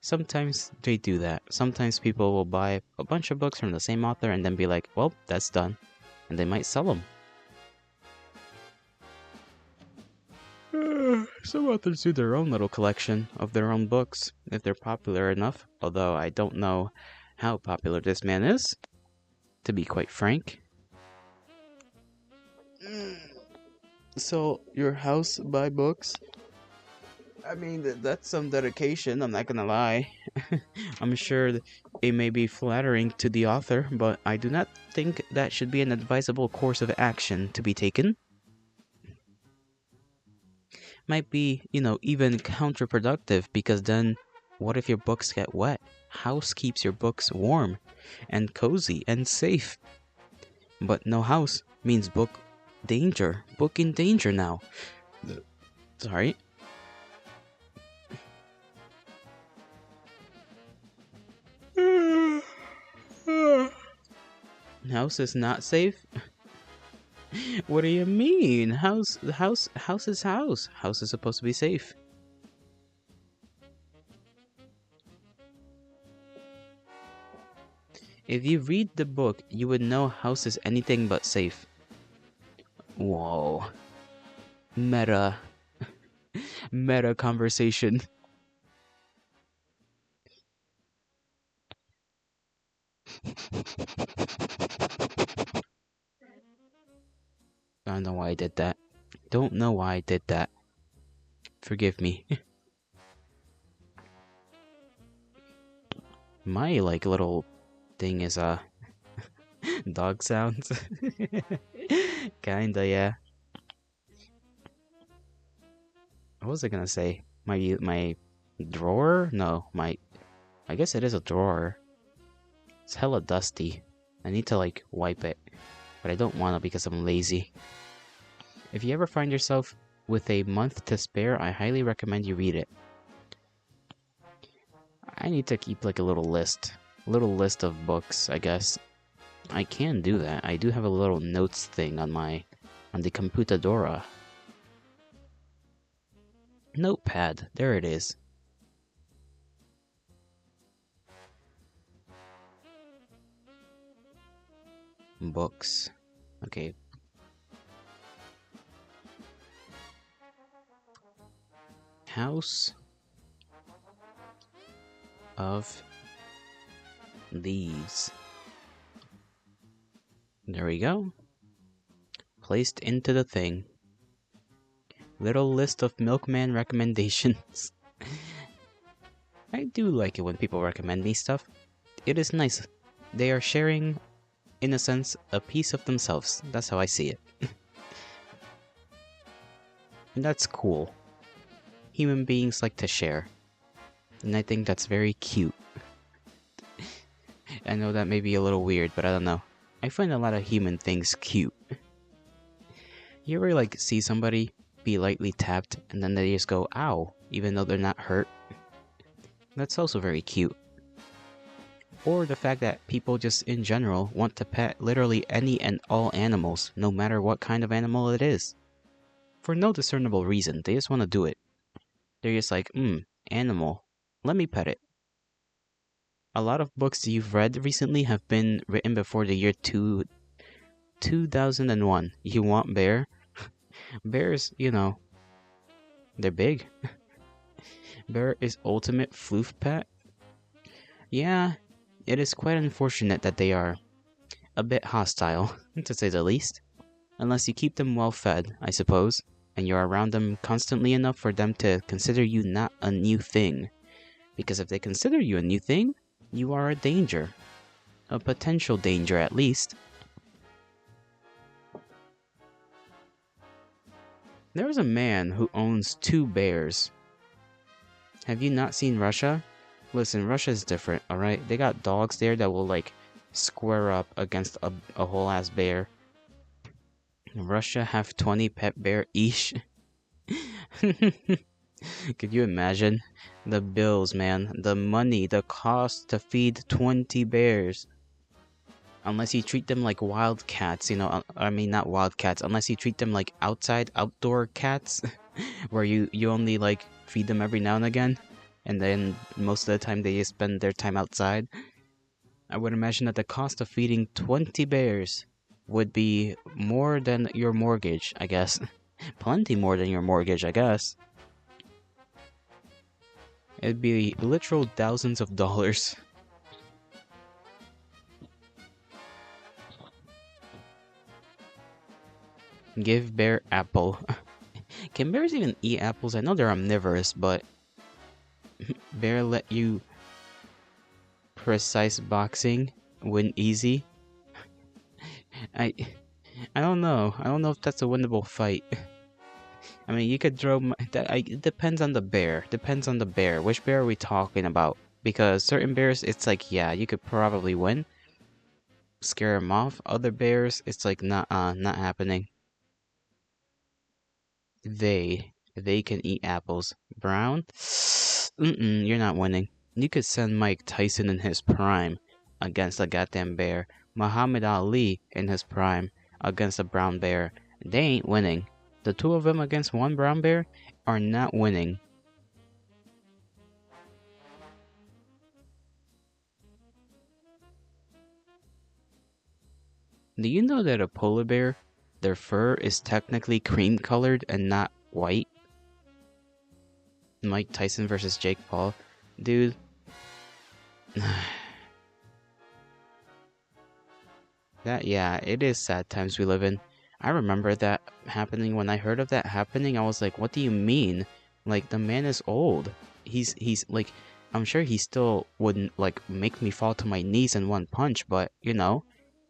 Sometimes they do that. Sometimes people will buy a bunch of books from the same author and then be like, well, that's done. And they might sell them. Some authors do their own little collection of their own books, if they're popular enough. Although I don't know how popular this man is, to be quite frank. So, your house buy books? I mean, that's some dedication, I'm not gonna lie. I'm sure it may be flattering to the author, but I do not think that should be an advisable course of action to be taken. Might be, even counterproductive, because then what if your books get wet? House keeps your books warm and cozy and safe. But no house means book danger. Book in danger now. Sorry. House is not safe? What do you mean? House is house. House is supposed to be safe. If you read the book, you would know house is anything but safe. Whoa. Meta conversation. I don't know why I did that. Don't know why I did that. Forgive me. My like little thing is dog sounds. Kinda, yeah. What was I gonna say? My drawer? No, my I guess it is a drawer. It's hella dusty. I need to like wipe it, but I don't wanna because I'm lazy. If you ever find yourself with a month to spare, I highly recommend you read it. I need to keep like a little list of books, I guess. I can do that. I do have a little notes thing on the computadora. Notepad, there it is. Books. Okay. House of Leaves. There we go. Placed into the thing. Little list of milkman recommendations. I do like it when people recommend me stuff. It is nice. They are sharing, in a sense, a piece of themselves. That's how I see it. And that's cool. Human beings like to share. And I think that's very cute. I know that may be a little weird, but I don't know. I find a lot of human things cute. You ever like see somebody be lightly tapped and then they just go ow, even though they're not hurt? That's also very cute. Or the fact that people just in general want to pet literally any and all animals, no matter what kind of animal it is. For no discernible reason, they just want to do it. They're just like, animal, let me pet it. A lot of books you've read recently have been written before the year 2001. You want bear? Bears, they're big. Bear is ultimate floof pet. Yeah, it is quite unfortunate that they are a bit hostile, to say the least. Unless you keep them well fed, I suppose, and you're around them constantly enough for them to consider you not a new thing. Because if they consider you a new thing, you are a danger. A potential danger, at least. There is a man who owns 2 bears. Have you not seen Russia? Listen, Russia is different, alright? They got dogs there that will, like, square up against a whole ass bear. Russia have 20 pet bear each. Could you imagine? The bills, man. The money, the cost to feed 20 bears. Unless you treat them like wild cats, I mean, not wild cats. Unless you treat them like outdoor cats. Where you only, like, feed them every now and again. And then most of the time they just spend their time outside. I would imagine that the cost of feeding 20 bears would be more than your mortgage, I guess. Plenty more than your mortgage, I guess. It'd be literal thousands of dollars. Give bear apple. Can bears even eat apples? I know they're omnivorous, but bear let you precise boxing win easy. I don't know. I don't know if that's a winnable fight. I mean, you could throw it depends on the bear. Depends on the bear. Which bear are we talking about? Because certain bears, it's like, yeah, you could probably win. Scare them off. Other bears, it's like, not happening. They can eat apples. Brown? You're not winning. You could send Mike Tyson in his prime against a goddamn bear. Muhammad Ali in his prime against a brown bear. They ain't winning. The 2 of them against 1 brown bear are not winning. Do you know that a polar bear, their fur is technically cream colored and not white? Mike Tyson versus Jake Paul. Dude. Yeah, it is sad times we live in. I remember that happening. When I heard of that happening, I was like, what do you mean? Like, the man is old. He's like, I'm sure he still wouldn't like make me fall to my knees in one punch, but you know,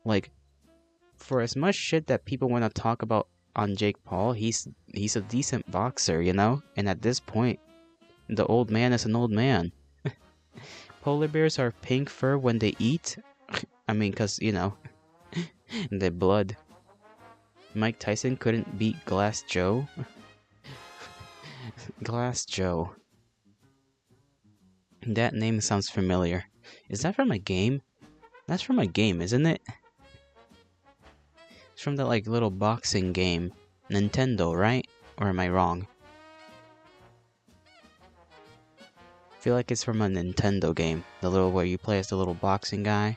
like for as much shit that people want to talk about on Jake Paul, he's a decent boxer, you know? And at this point, the old man is an old man. Polar bears are pink fur when they eat. I mean, cause you know, the blood. Mike Tyson couldn't beat Glass Joe. Glass Joe. That name sounds familiar. Is that from a game? That's from a game, isn't it? It's from that like little boxing game. Nintendo, right? Or am I wrong? I feel like it's from a Nintendo game. The little where you play as the little boxing guy.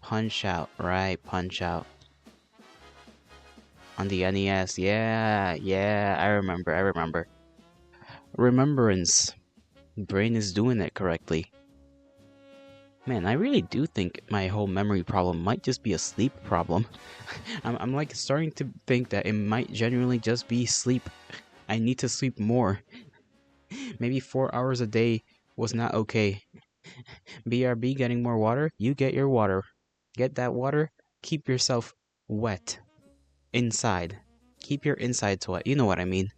Punch Out, right, Punch Out. On the NES, yeah, I remember. Remembrance. Brain is doing it correctly. Man, I really do think my whole memory problem might just be a sleep problem. I'm like starting to think that it might genuinely just be sleep. I need to sleep more. Maybe 4 hours a day was not okay. BRB, getting more water? You get your water. Get that water, keep yourself wet. Inside. Keep your insides wet. You know what I mean.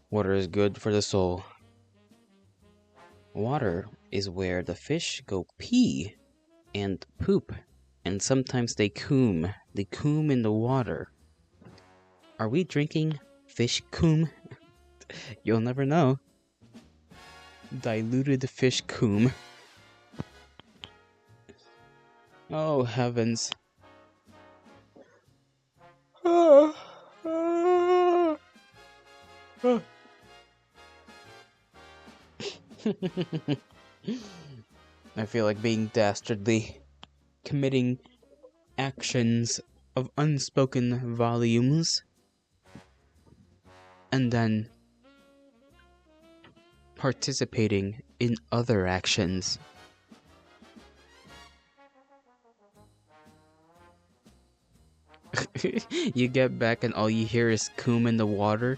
Water is good for the soul. Water is where the fish go pee and poop, and sometimes they coom. They coom in the water. Are we drinking fish coom? You'll never know. Diluted fish coom. Oh heavens. I feel like being dastardly, committing actions of unspoken volumes, and then participating in other actions. You get back and all you hear is coom in the water.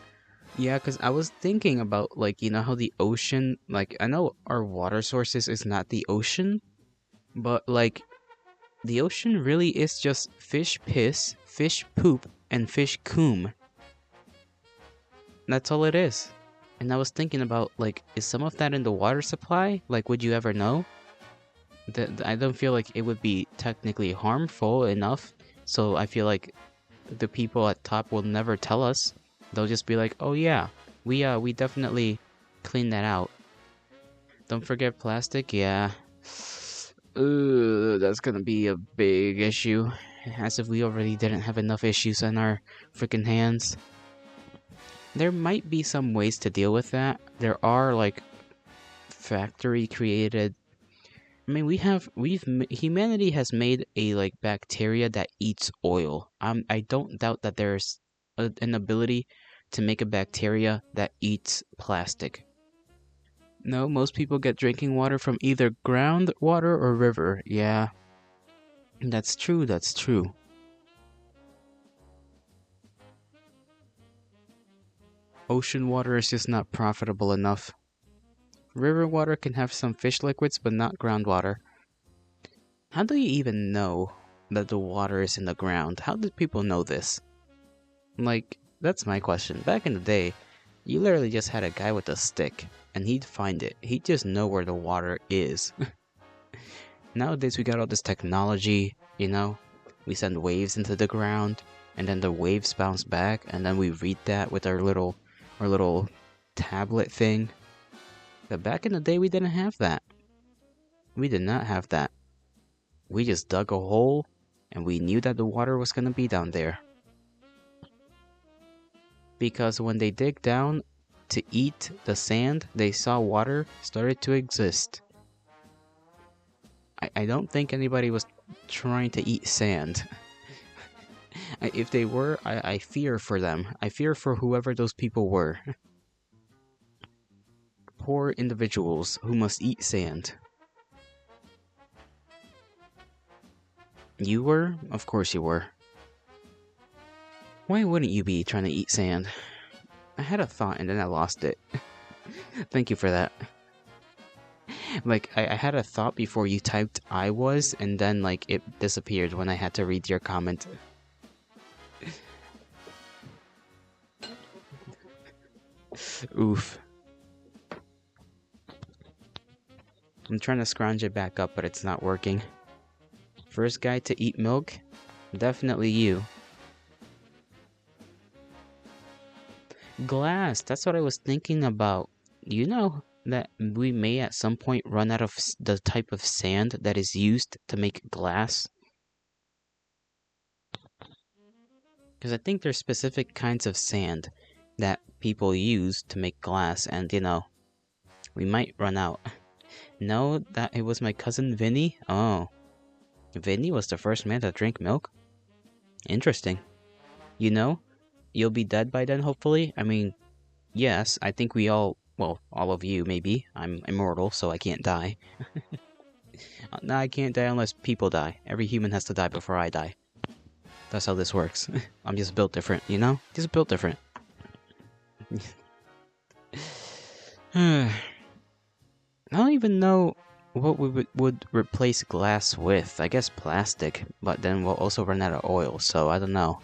Yeah, because I was thinking about, like, you know how the ocean, like, I know our water sources is not the ocean, but, like, the ocean really is just fish piss, fish poop, and fish coom. That's all it is. And I was thinking about, like, is some of that in the water supply? Like, would you ever know? I don't feel like it would be technically harmful enough, so I feel like the people at top will never tell us. They'll just be like, "Oh yeah, we definitely clean that out." Don't forget plastic. Yeah. That's gonna be a big issue. As if we already didn't have enough issues on our freaking hands. There might be some ways to deal with that. There are like factory created. I mean, humanity has made a like bacteria that eats oil. I don't doubt that there's an ability to make a bacteria that eats plastic. No, most people get drinking water from either groundwater or river. Yeah, that's true, that's true. Ocean water is just not profitable enough. River water can have some fish liquids, but not groundwater. How do you even know that the water is in the ground? How did people know this? Like, that's my question. Back in the day, you literally just had a guy with a stick, and he'd find it. He'd just know where the water is. Nowadays, we got all this technology, you know? We send waves into the ground, and then the waves bounce back, and then we read that with our little tablet thing. But back in the day, we didn't have that. We did not have that. We just dug a hole, and we knew that the water was gonna be down there. Because when they dig down to eat the sand, they saw water started to exist. I don't think anybody was trying to eat sand. If they were, I fear for them. I fear for whoever those people were. Poor individuals who must eat sand. You were? Of course you were. Why wouldn't you be trying to eat sand? I had a thought and then I lost it. Thank you for that. Like, I had a thought before you typed I was, and then, like, it disappeared when I had to read your comment. Oof. I'm trying to scrounge it back up, but it's not working. First guy to eat milk? Definitely you. Glass, that's what I was thinking about. You know that we may at some point run out of the type of sand that is used to make glass? Because I think there's specific kinds of sand that people use to make glass, and you know, we might run out. No, that it was my cousin Vinny? Oh. Vinny was the first man to drink milk? Interesting. You know, you'll be dead by then, hopefully. I mean, yes, I think we all, well, all of you, maybe. I'm immortal, so I can't die. No, I can't die unless people die. Every human has to die before I die. That's how this works. I'm just built different, you know? Just built different. I don't even know what we would replace glass with. I guess plastic, but then we'll also run out of oil, so I don't know.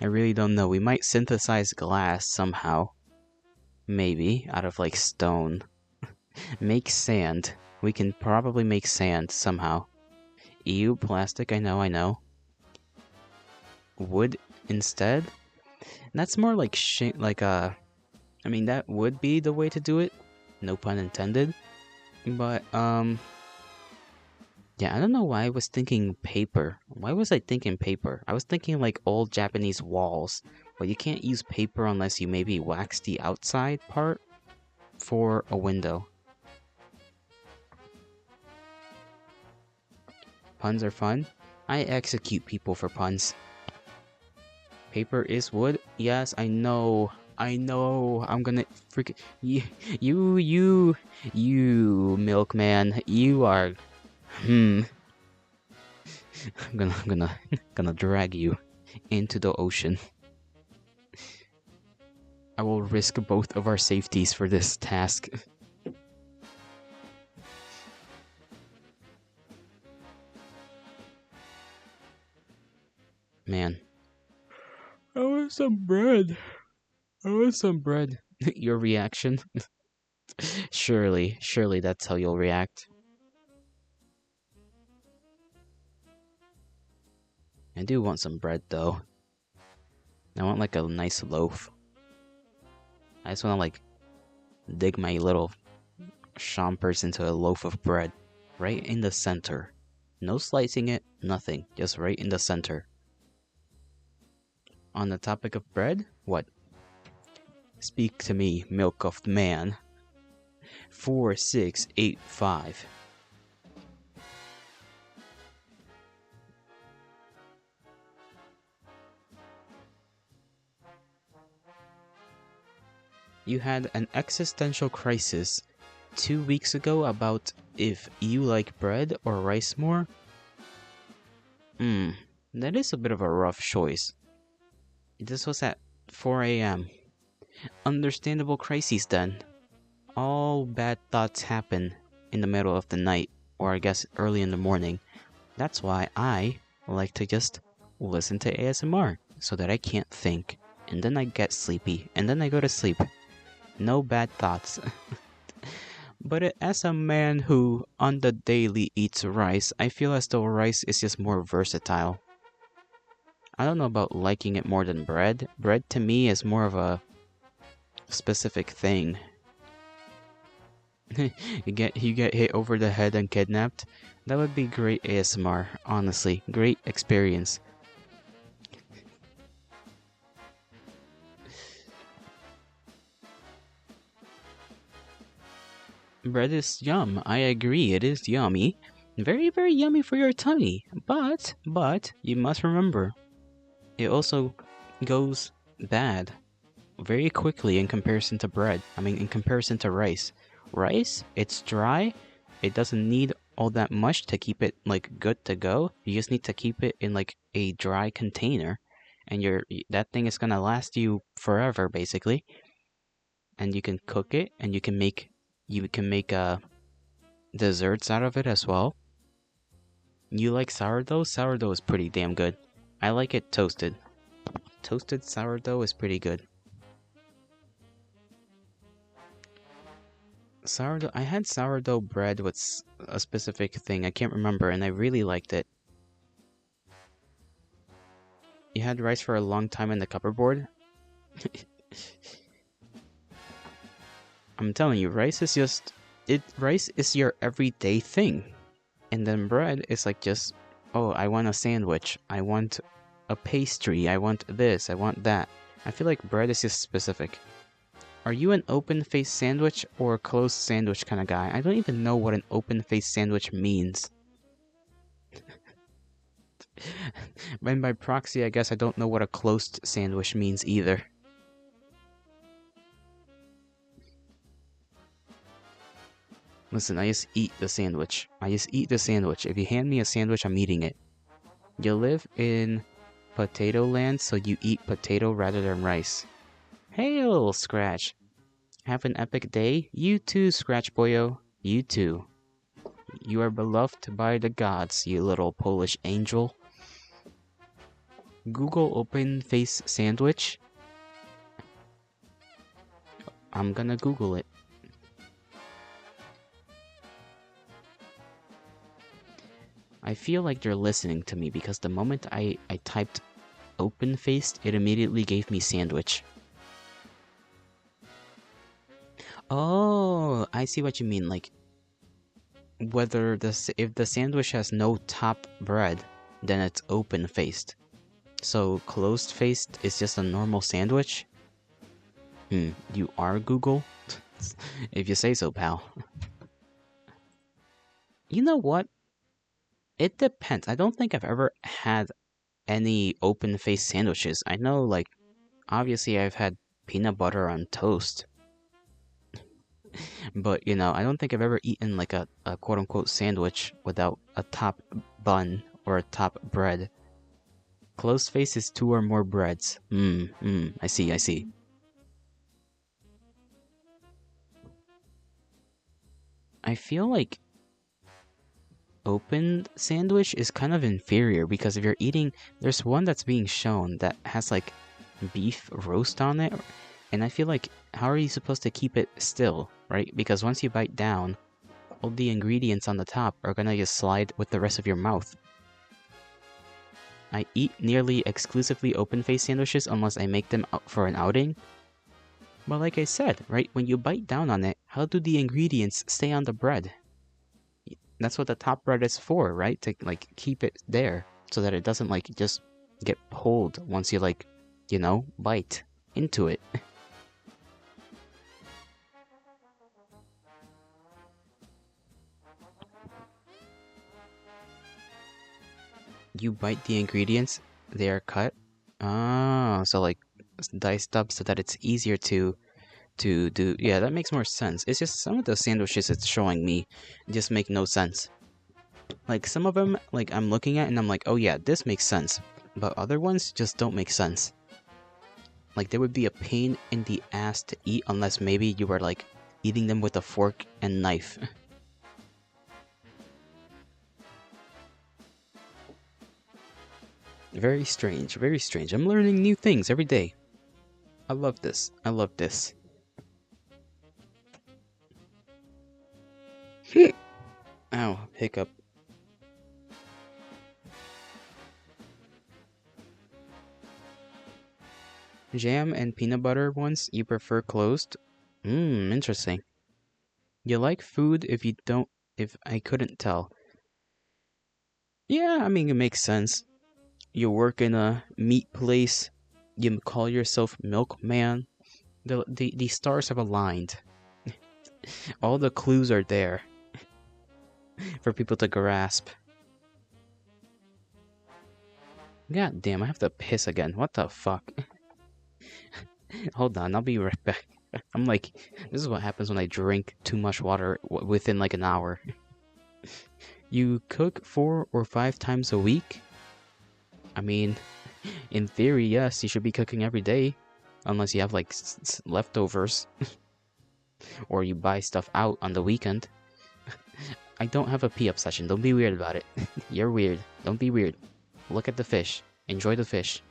I really don't know. We might synthesize glass somehow. Maybe, out of like stone. Make sand. We can probably make sand somehow. Ew, plastic, I know. Wood instead? That's more like I mean, that would be the way to do it. No pun intended. But, yeah, I don't know why I was thinking paper. Why was I thinking paper? I was thinking like old Japanese walls. But you can't use paper unless you maybe wax the outside part for a window. Puns are fun. I execute people for puns. Paper is wood? Yes, I know. I'm gonna freaking you milkman. You are I'm gonna drag you into the ocean. I will risk both of our safeties for this task. Man. I want some bread. Your reaction? Surely that's how you'll react. I do want some bread though. I want like a nice loaf. I just wanna like dig my little chompers into a loaf of bread. Right in the center. No slicing it, nothing. Just right in the center. On the topic of bread, what? Speak to me, milk of man. 4685. You had an existential crisis 2 weeks ago about if you like bread or rice more? That is a bit of a rough choice. This was at 4 a.m. Understandable crises then. All bad thoughts happen in the middle of the night, or I guess early in the morning. That's why I like to just listen to ASMR, so that I can't think. And then I get sleepy, and then I go to sleep. No bad thoughts. But as a man who on the daily eats rice, I feel as though rice is just more versatile. I don't know about liking it more than bread. Bread to me is more of a specific thing. you get hit over the head and kidnapped. That would be great ASMR, honestly. Great experience. Bread is yum. I agree, it is yummy. Very, very yummy for your tummy. But, you must remember, it also goes bad very quickly in comparison to bread. I mean, in comparison to rice. Rice, it's dry. It doesn't need all that much to keep it like good to go. You just need to keep it in like a dry container, and that thing is gonna last you forever basically. And you can cook it, and you can make desserts out of it as well. You like sourdough? Sourdough is pretty damn good. I like it toasted. Toasted sourdough is pretty good. Sourdough. I had sourdough bread with a specific thing. I can't remember, and I really liked it. You had rice for a long time in the cupboard? I'm telling you, rice is just rice is your everyday thing. And then bread is like just, oh, I want a sandwich. I want a pastry. I want this. I want that. I feel like bread is just specific. Are you an open-faced sandwich or a closed sandwich kind of guy? I don't even know what an open-faced sandwich means. And by proxy, I guess I don't know what a closed sandwich means either. Listen, I just eat the sandwich. I just eat the sandwich. If you hand me a sandwich, I'm eating it. You live in potato land, so you eat potato rather than rice. Hey, little Scratch. Have an epic day? You too, Scratch Boyo. You too. You are beloved by the gods, you little Polish angel. Google open face sandwich. I'm gonna Google it. I feel like you're listening to me because the moment I typed open faced, it immediately gave me sandwich. Oh, I see what you mean. Like, if the sandwich has no top bread, then it's open faced. So closed faced is just a normal sandwich? You are Google? If you say so, pal. You know what? It depends. I don't think I've ever had any open faced sandwiches. I know, like, obviously I've had peanut butter on toast. But, I don't think I've ever eaten like a quote unquote sandwich without a top bun or a top bread. Closed face is 2 or more breads. I see. I feel like open sandwich is kind of inferior because if you're eating, there's one that's being shown that has like beef roast on it, and I feel like how are you supposed to keep it still, right? Because once you bite down, all the ingredients on the top are gonna just slide with the rest of your mouth. I eat nearly exclusively open-faced sandwiches unless I make them out for an outing. But like I said, right, when you bite down on it, how do the ingredients stay on the bread? That's what the top bread is for, right? To like keep it there so that it doesn't like just get pulled once you like, bite into it. You bite the ingredients, they are cut. Ah, so like diced up so that it's easier to do. Yeah, that makes more sense. It's just some of the sandwiches it's showing me just make no sense. Like some of them, like I'm looking at and I'm like, oh yeah, this makes sense. But other ones just don't make sense. Like they would be a pain in the ass to eat unless maybe you were like eating them with a fork and knife. Very strange, very strange. I'm learning new things every day. I love this. I love this. Ow, hiccup. Jam and peanut butter ones you prefer closed? Interesting. You like food if I couldn't tell. Yeah, I mean, it makes sense. You work in a meat place, you call yourself milkman. The stars have aligned. All the clues are there for people to grasp. God damn, I have to piss again. What the fuck? Hold on, I'll be right back. I'm like, this is what happens when I drink too much water within like an hour. You cook 4 or 5 times a week? I mean, in theory, yes, you should be cooking every day. Unless you have like leftovers. Or you buy stuff out on the weekend. I don't have a pee obsession. Don't be weird about it. You're weird. Don't be weird. Look at the fish. Enjoy the fish.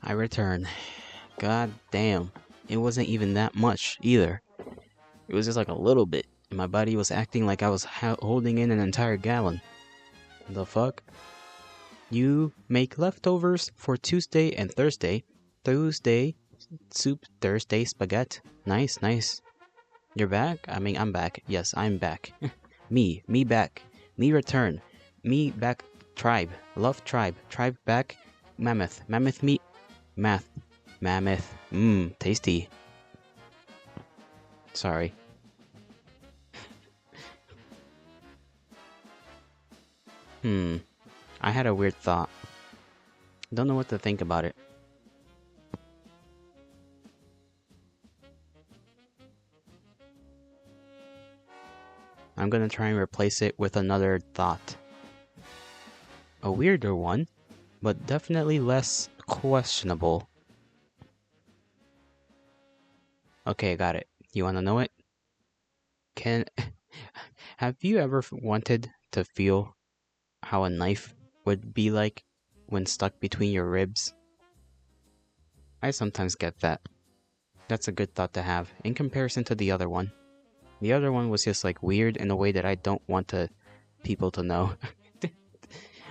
I return. God damn. It wasn't even that much either. It was just like a little bit, and my body was acting like I was holding in an entire gallon. The fuck? You make leftovers for Tuesday and Thursday. Tuesday soup, Thursday spaghetti. Nice, nice. You're back? I mean, I'm back. Yes, I'm back. Me back. Me return. Me back. Tribe. Love tribe. Tribe back. Mammoth. Mammoth meat. Mammoth. Mmm, tasty. Sorry. I had a weird thought. Don't know what to think about it. I'm gonna try and replace it with another thought. A weirder one, but definitely less questionable. Okay, I got it. You wanna know it? Have you ever wanted to feel how a knife would be like when stuck between your ribs? I sometimes get that. That's a good thought to have, in comparison to the other one. The other one was just like weird in a way that I don't want people to know.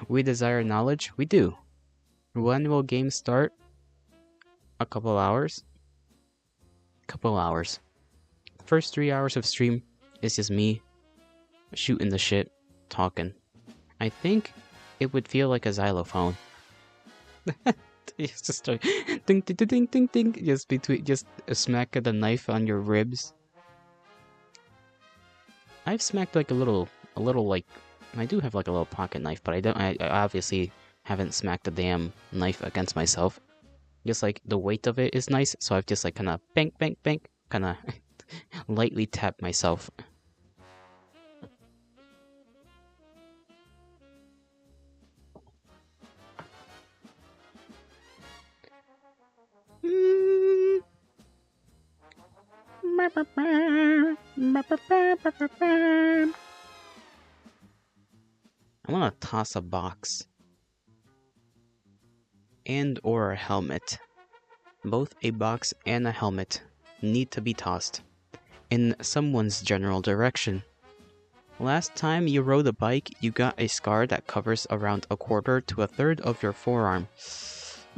We desire knowledge? We do. When will games start? A couple hours? Couple hours. First 3 hours of stream is just me shooting the shit, talking. I think it would feel like a xylophone. Just start ding ding ding ding ding, just a smack of the knife on your ribs. I've smacked like a little like, I do have like a little pocket knife, but I obviously haven't smacked a damn knife against myself. Just like the weight of it is nice, so I've just like kind of bang bang bang, kind of lightly tapped myself. I want to toss a box and or a helmet. Both a box and a helmet need to be tossed in someone's general direction. Last time you rode a bike, you got a scar that covers around a quarter to a third of your forearm.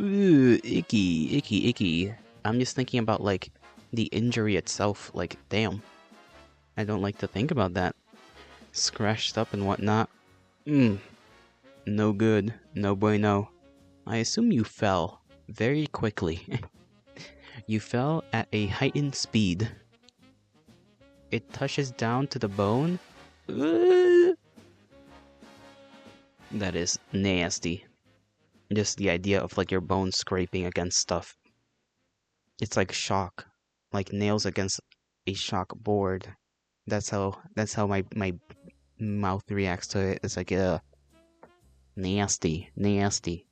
Ooh, icky, icky, icky. I'm just thinking about like the injury itself, like damn. I don't like to think about that. Scratched up and whatnot. No good, no bueno. I assume you fell very quickly. You fell at a heightened speed. It touches down to the bone. That is nasty. Just the idea of like your bones scraping against stuff. It's like shock, like nails against a shock board. That's how my mouth reacts to it. It's like nasty, nasty.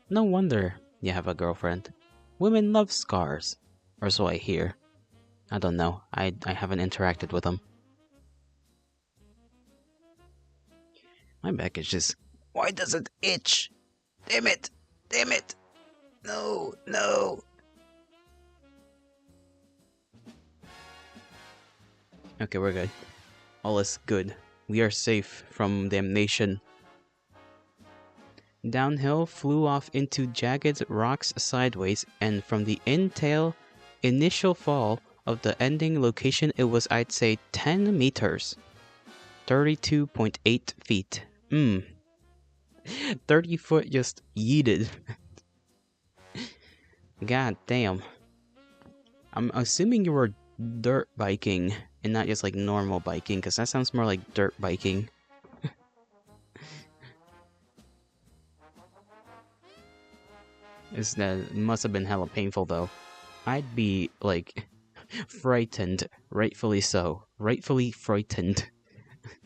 No wonder you have a girlfriend. Women love scars, or so I hear. I don't know. I haven't interacted with them. My back is just... Why does it itch? Damn it! Damn it! No, no! Okay, we're good. All is good. We are safe from damnation. Downhill, flew off into jagged rocks sideways, and from the initial fall of the ending location, it was, I'd say, 10 meters. 32.8 feet. 30 foot just yeeted. God damn. I'm assuming you were dirt biking and not just like normal biking, because that sounds more like dirt biking. That must have been hella painful though. I'd be like frightened, rightfully so. Rightfully frightened.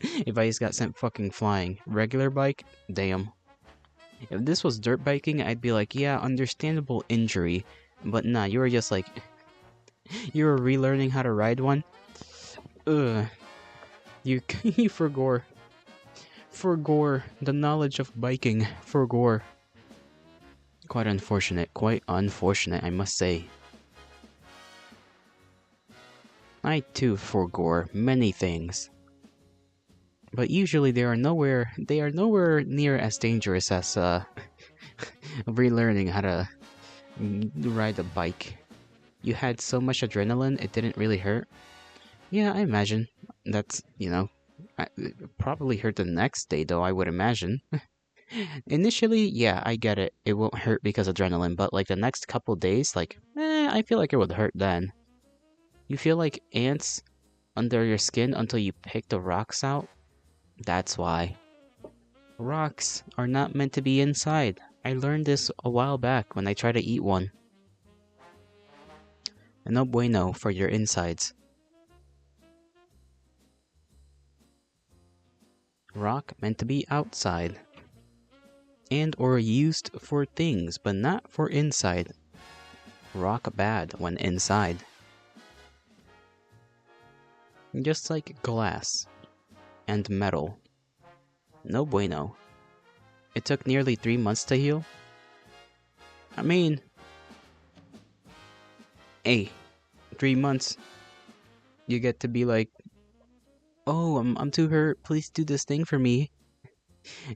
If I just got sent fucking flying. Regular bike? Damn. If this was dirt biking, I'd be like, yeah, understandable injury. But nah, you were just like... you were relearning how to ride one? Ugh. You forgore the knowledge of biking. Forgore. Quite unfortunate, I must say. I too forgore many things, but usually they are nowhere near as dangerous as relearning how to ride a bike. You had so much adrenaline, it didn't really hurt. Yeah, I imagine. That's, it probably hurt the next day, though, I would imagine. Initially, yeah, I get it. It won't hurt because adrenaline, but like the next couple days, like, I feel like it would hurt then. You feel like ants under your skin until you pick the rocks out? That's why. Rocks are not meant to be inside. I learned this a while back when I tried to eat one. No bueno for your insides. Rock meant to be outside. And or used for things, but not for inside. Rock bad when inside. Just like glass and metal. No bueno. It took nearly 3 months to heal. I mean, hey, 3 months. You get to be like, oh, I'm too hurt. Please do this thing for me.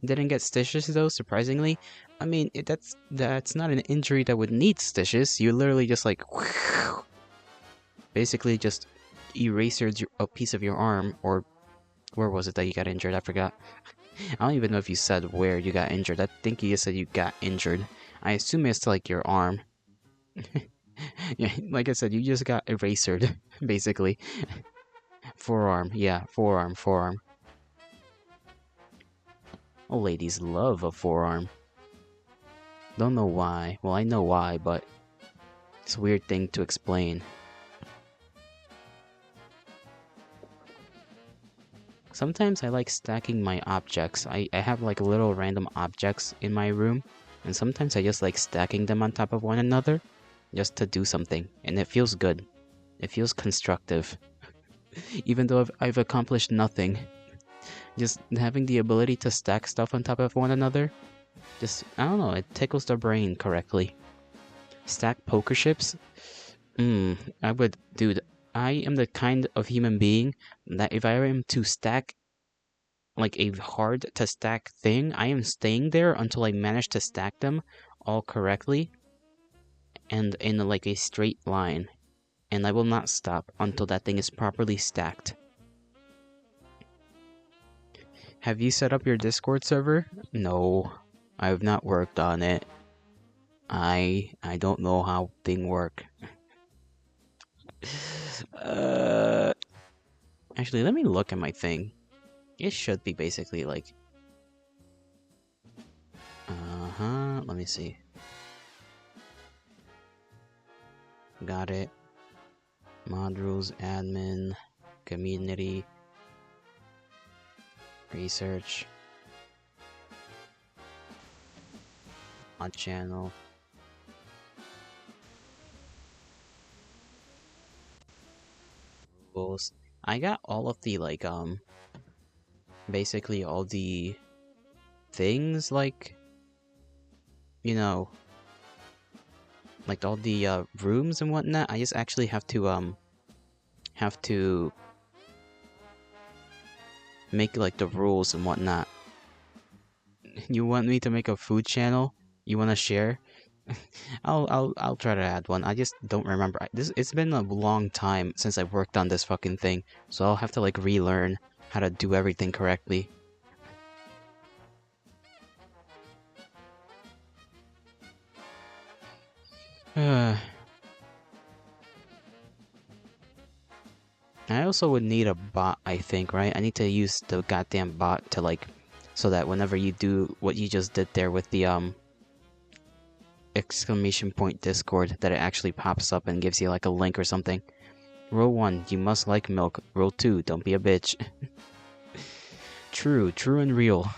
Didn't get stitches though, surprisingly. I mean, that's not an injury that would need stitches. You literally just like, basically just erased a piece of your arm, or where was it that you got injured? I forgot. I don't even know if you said where you got injured. I think you just said you got injured. I assume it's like your arm. Yeah, like I said, you just got erased, basically. Forearm, yeah, forearm. Oh, ladies love a forearm. Don't know why. Well, I know why, but it's a weird thing to explain. Sometimes I like stacking my objects. I have like little random objects in my room, and sometimes I just like stacking them on top of one another just to do something, and it feels good. It feels constructive. Even though I've accomplished nothing. Just having the ability to stack stuff on top of one another, just, I don't know, it tickles the brain correctly. Stack poker chips? Dude, I am the kind of human being that if I am to stack like a hard to stack thing, I am staying there until I manage to stack them all correctly and in like a straight line, and I will not stop until that thing is properly stacked. Have you set up your Discord server? No, I have not worked on it. I don't know how things work. Actually, let me look at my thing. It should be basically like... let me see. Got it. Mod rules, admin, community, research, mod channel. Rules. I got all of the like basically all the things, like, you know, like all the rooms and whatnot. I just actually have to make like the rules and whatnot. You want me to make a food channel? You want to share? I'll try to add one. I just don't remember. It's been a long time since I worked on this fucking thing, so I'll have to like relearn how to do everything correctly. I also would need a bot, I think, right? I need to use the goddamn bot to like, so that whenever you do what you just did there with the exclamation point Discord, that it actually pops up and gives you like a link or something. Rule 1, you must like milk. Rule 2, don't be a bitch. True and real.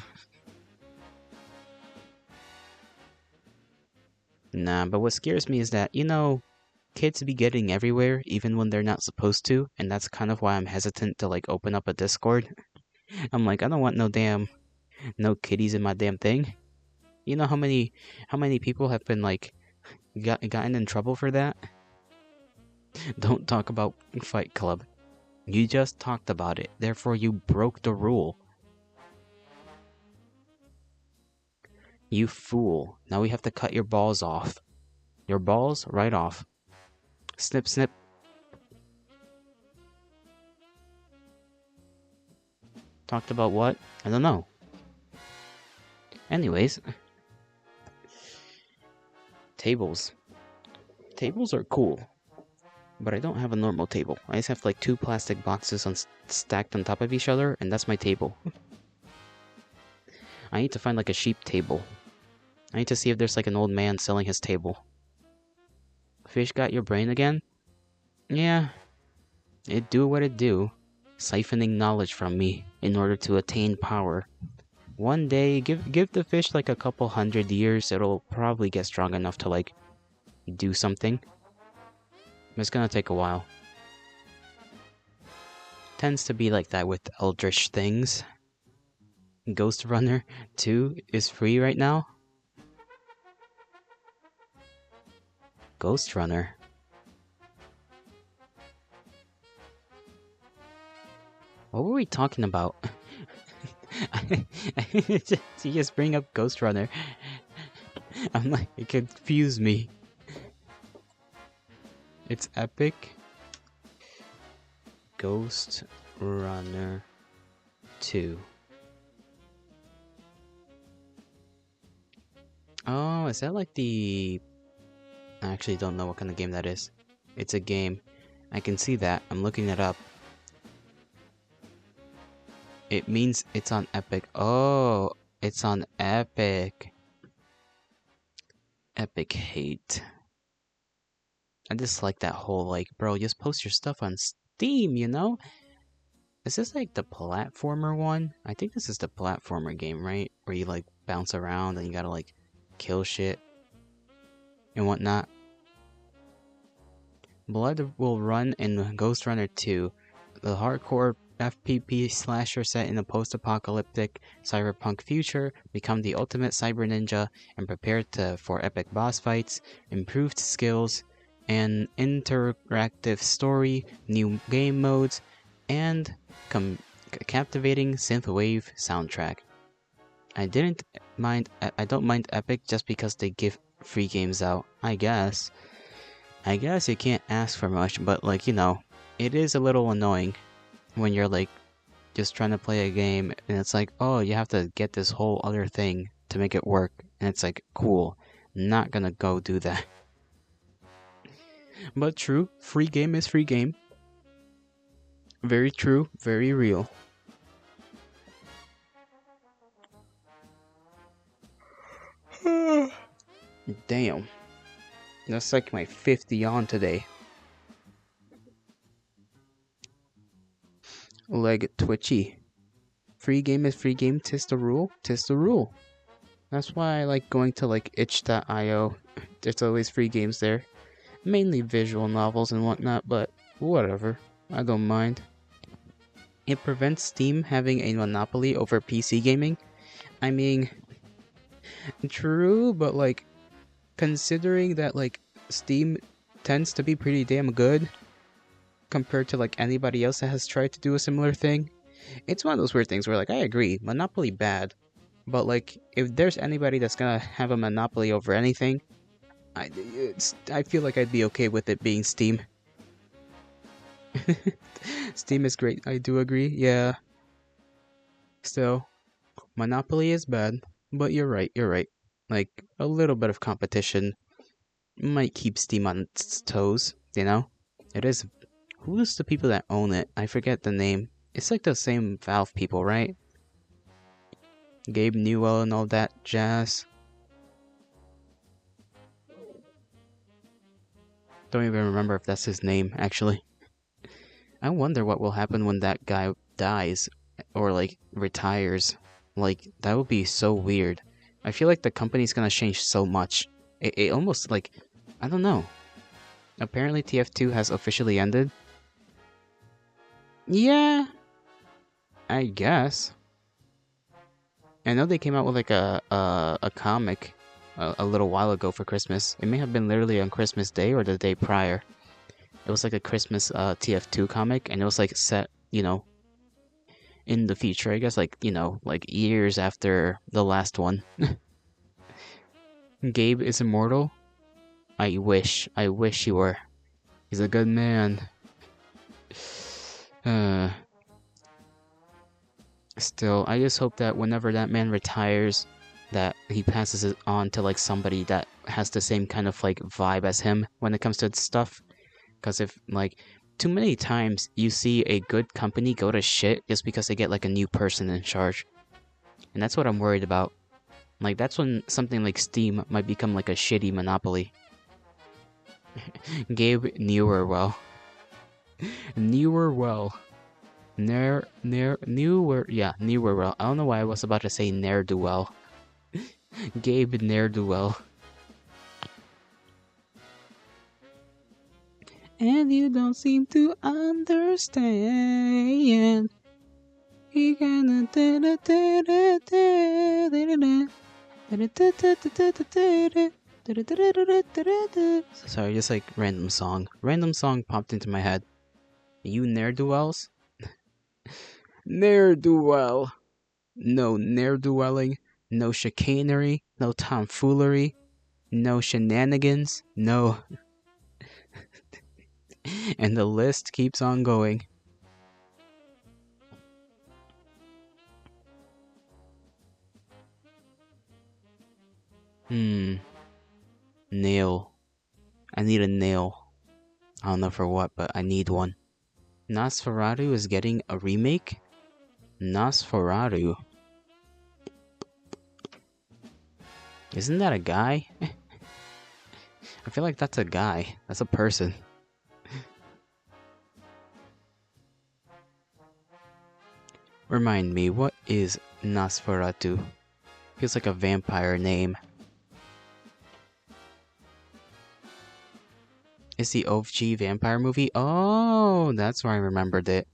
Nah, but what scares me is that, you know, kids be getting everywhere even when they're not supposed to, and that's kind of why I'm hesitant to like open up a Discord. I'm like, I don't want no kitties in my damn thing. You know how many people have been like gotten in trouble for that? Don't talk about Fight Club. You just talked about it, therefore you broke the rule. You fool. Now we have to cut your balls off. Your balls right off. Snip, snip. Talked about what? I don't know. Anyways. Tables. Tables are cool. But I don't have a normal table. I just have like 2 plastic boxes stacked on top of each other, and that's my table. I need to find like a sheep table. I need to see if there's like an old man selling his table. Fish got your brain again? Yeah. It do what it do. Siphoning knowledge from me in order to attain power. One day, give the fish like a couple 100 years, it'll probably get strong enough to like do something. It's gonna take a while. Tends to be like that with eldritch things. Ghost Runner 2 is free right now. Ghost Runner. What were we talking about? You just bring up Ghost Runner. I'm like, it confused me. It's epic. Ghost Runner 2. Oh, is that like the... I actually don't know what kind of game that is. It's a game. I can see that. I'm looking it up. It means it's on Epic. Oh, it's on Epic. Epic hate. I just like that whole, like, bro, just post your stuff on Steam, you know? Is this like the platformer one? I think this is the platformer game, right? Where you, like, bounce around and you gotta, like, kill shit and whatnot. Blood will run in Ghost Runner 2, the hardcore FPP slasher set in a post-apocalyptic cyberpunk future. Become the ultimate cyber ninja and prepare for epic boss fights, improved skills, an interactive story, new game modes, and captivating synthwave soundtrack. I don't mind Epic just because they give free games out. I guess you can't ask for much, but like, you know, it is a little annoying when you're like just trying to play a game and it's like, oh, you have to get this whole other thing to make it work, and it's like, cool, not gonna go do that. But true, free game is free game. Very true, very real. Damn. That's like my 50 on today. Leg twitchy. Free game is free game, tis the rule, tis the rule. That's why I like going to like itch.io. There's always free games there. Mainly visual novels and whatnot, but whatever. I don't mind. It prevents Steam having a monopoly over PC gaming. I mean, true, but like, considering that like Steam tends to be pretty damn good compared to like anybody else that has tried to do a similar thing, it's one of those weird things where like, I agree, monopoly bad, but like, if there's anybody that's gonna have a monopoly over anything, I feel like I'd be okay with it being Steam. Steam is great, I do agree, yeah. Still, monopoly is bad, but you're right. Like, a little bit of competition might keep Steam on its toes, you know? It is... Who's the people that own it? I forget the name. It's like the same Valve people, right? Gabe Newell and all that jazz. Don't even remember if that's his name, actually. I wonder what will happen when that guy dies, or like, retires. Like, that would be so weird. I feel like the company's gonna change so much. It almost like... I don't know. Apparently TF2 has officially ended. Yeah, I guess. I know they came out with like a comic a little while ago for Christmas. It may have been literally on Christmas Day or the day prior. It was like a Christmas TF2 comic, and it was like set, in the future. I guess like like years after the last one. Gabe is immortal. I wish he were. He's a good man. Still, I just hope that whenever that man retires, that he passes it on to like somebody that has the same kind of like vibe as him when it comes to stuff. Because if like too many times you see a good company go to shit just because they get like a new person in charge, and that's what I'm worried about. Like that's when something like Steam might become like a shitty monopoly. Gabe newer well. Newer well. Newer well. I don't know why I was about to say ne'er-do-well. Gabe ne'er-do-well. And you don't seem to understand. He gonna sorry, just like random song. Random song popped into my head. You ne'er-do-wells? Ne'er-do-well. No ne'er-do-welling, no chicanery, no tomfoolery, no shenanigans, no. And the list keeps on going. Nail. I need a nail. I don't know for what, but I need one. Nosferatu is getting a remake? Nosferatu. Isn't that a guy? I feel like that's a guy. That's a person. Remind me, what is Nosferatu? Feels like a vampire name. It's the OG vampire movie? Oh, that's where I remembered it.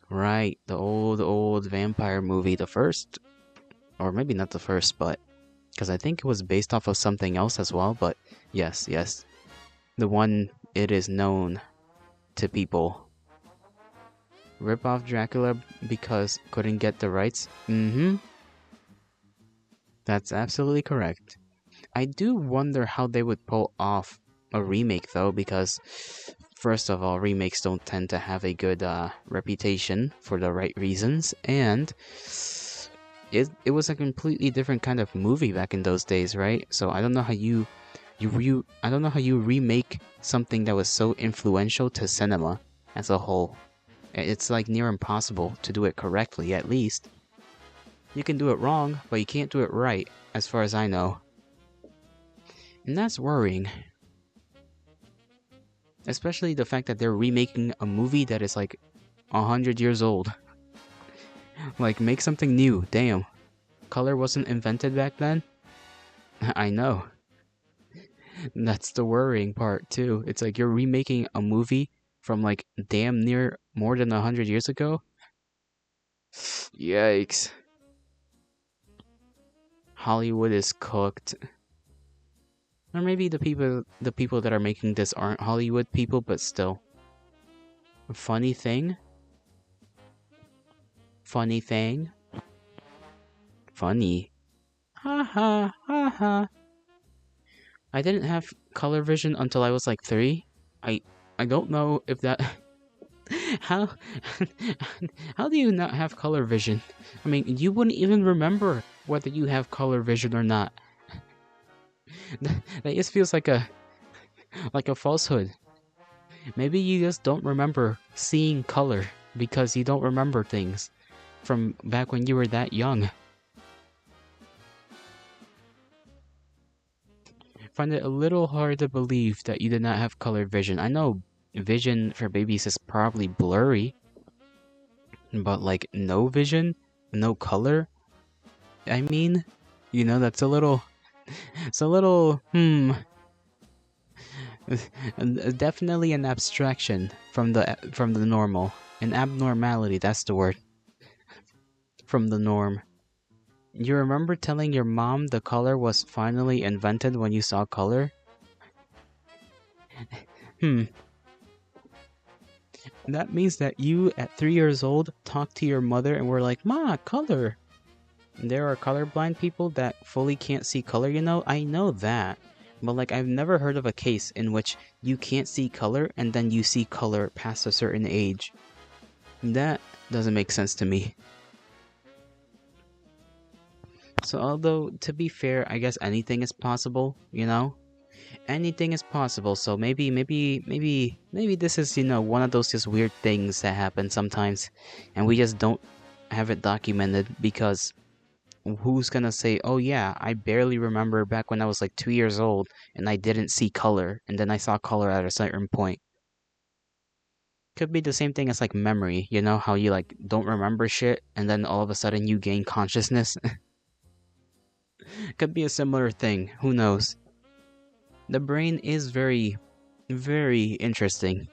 Right, the old vampire movie. The first, or maybe not the first, but because I think it was based off of something else as well, but yes. The one it is known to people. Rip off Dracula because couldn't get the rights? That's absolutely correct. I do wonder how they would pull off a remake though, because first of all, remakes don't tend to have a good reputation for the right reasons, and it was a completely different kind of movie back in those days, right? So I don't know how you remake something that was so influential to cinema as a whole. It's like near impossible to do it correctly, at least. You can do it wrong, but you can't do it right, as far as I know. And that's worrying. Especially the fact that they're remaking a movie that is like 100 years old. Like, make something new, damn. Color wasn't invented back then? I know. That's the worrying part, too. It's like you're remaking a movie from like damn near more than 100 years ago? Yikes. Hollywood is cooked. Or maybe the people that are making this aren't Hollywood people, but still. Funny thing. Funny. Ha ha ha ha. I didn't have color vision until I was like 3. I don't know if that how do you not have color vision? I mean, you wouldn't even remember whether you have color vision or not. That just feels like a falsehood. Maybe you just don't remember seeing color because you don't remember things from back when you were that young. I find it a little hard to believe that you did not have color vision. I know vision for babies is probably blurry, but like no vision, no color? I mean, that's a little... It's a little, definitely an abstraction from the normal. An abnormality, that's the word. From the norm. You remember telling your mom the color was finally invented when you saw color? That means that you, at 3 years old, talked to your mother and were like, "Ma, color." There are colorblind people that fully can't see color, you know? I know that. But like, I've never heard of a case in which you can't see color and then you see color past a certain age. That doesn't make sense to me. So although, to be fair, I guess anything is possible, you know? Anything is possible, so maybe this is, one of those just weird things that happen sometimes, and we just don't have it documented because who's gonna say, oh yeah, I barely remember back when I was like 2 years old and I didn't see color, and then I saw color at a certain point. Could be the same thing as like memory, you know, how you like don't remember shit and then all of a sudden you gain consciousness. Could be a similar thing, who knows? The brain is very, very interesting.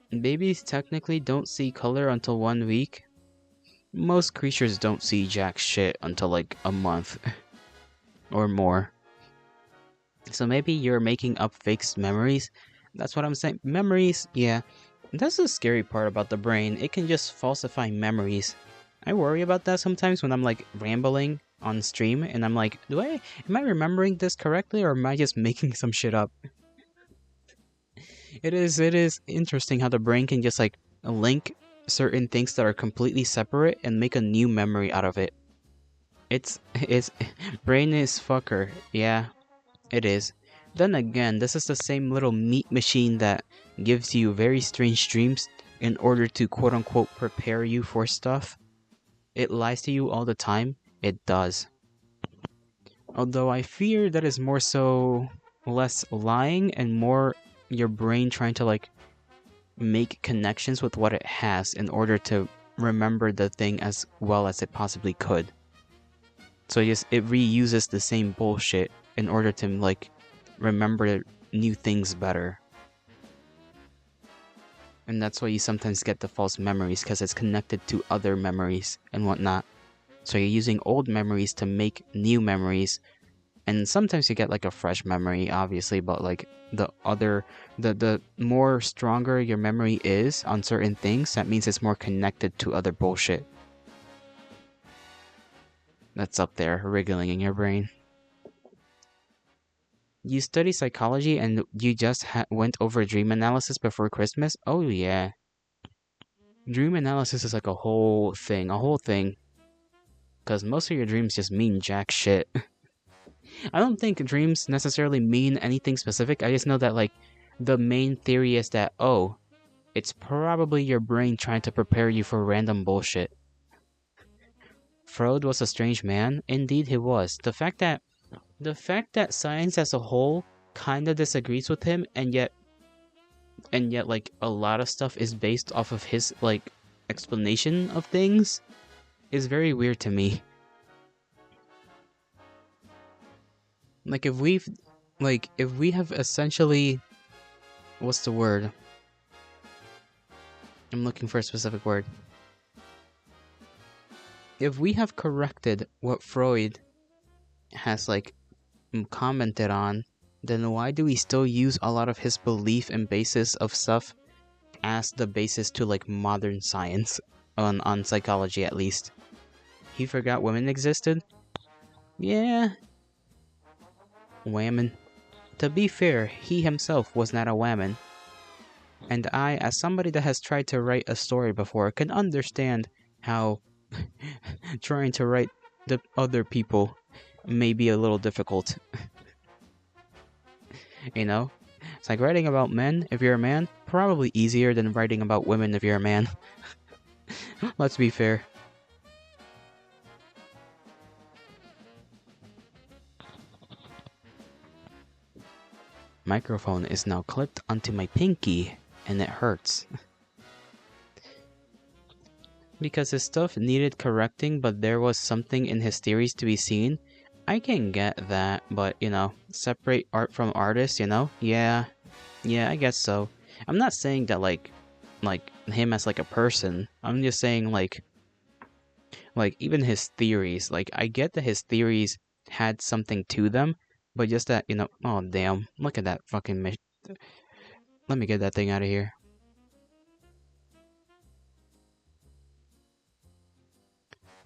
Babies technically don't see color until 1 week. Most creatures don't see jack shit until like a month or more. So maybe you're making up fake memories. That's what I'm saying. Memories, yeah. That's the scary part about the brain. It can just falsify memories. I worry about that sometimes when I'm like rambling on stream and I'm like, am I remembering this correctly or am I just making some shit up? It is interesting how the brain can just like link certain things that are completely separate and make a new memory out of it. It's brain is fucker. Yeah, it is. Then again, this is the same little meat machine that gives you very strange dreams in order to quote unquote prepare you for stuff. It lies to you all the time. It does. Although I fear that is more so less lying and more your brain trying to like make connections with what it has in order to remember the thing as well as it possibly could. So it reuses the same bullshit in order to like remember new things better. And that's why you sometimes get the false memories, because it's connected to other memories and whatnot. So you're using old memories to make new memories, and sometimes you get like a fresh memory, obviously, but like the more stronger your memory is on certain things, that means it's more connected to other bullshit that's up there wriggling in your brain. You study psychology and you just went over dream analysis before Christmas? Oh yeah. Dream analysis is like a whole thing. Because most of your dreams just mean jack shit. I don't think dreams necessarily mean anything specific. I just know that like the main theory is that, oh, it's probably your brain trying to prepare you for random bullshit. Freud was a strange man. Indeed he was. The fact that science as a whole kind of disagrees with him, and yet like a lot of stuff is based off of his like explanation of things is very weird to me. Like if we have essentially, what's the word? I'm looking for a specific word. If we have corrected what Freud has like commented on, then why do we still use a lot of his belief and basis of stuff as the basis to like modern science on psychology at least? He forgot women existed? Yeah. Whammon. To be fair, he himself was not a whammon. And I, as somebody that has tried to write a story before, can understand how trying to write the other people may be a little difficult. You know? It's like writing about men, if you're a man, probably easier than writing about women if you're a man. Let's be fair. Microphone is now clipped onto my pinky, and it hurts. Because his stuff needed correcting, but there was something in his theories to be seen. I can get that, but separate art from artist, Yeah, I guess so. I'm not saying that like him as like a person. I'm just saying like Like, even his theories. Like, I get that his theories had something to them, but just that, oh, damn. Look at that fucking mission. Let me get that thing out of here.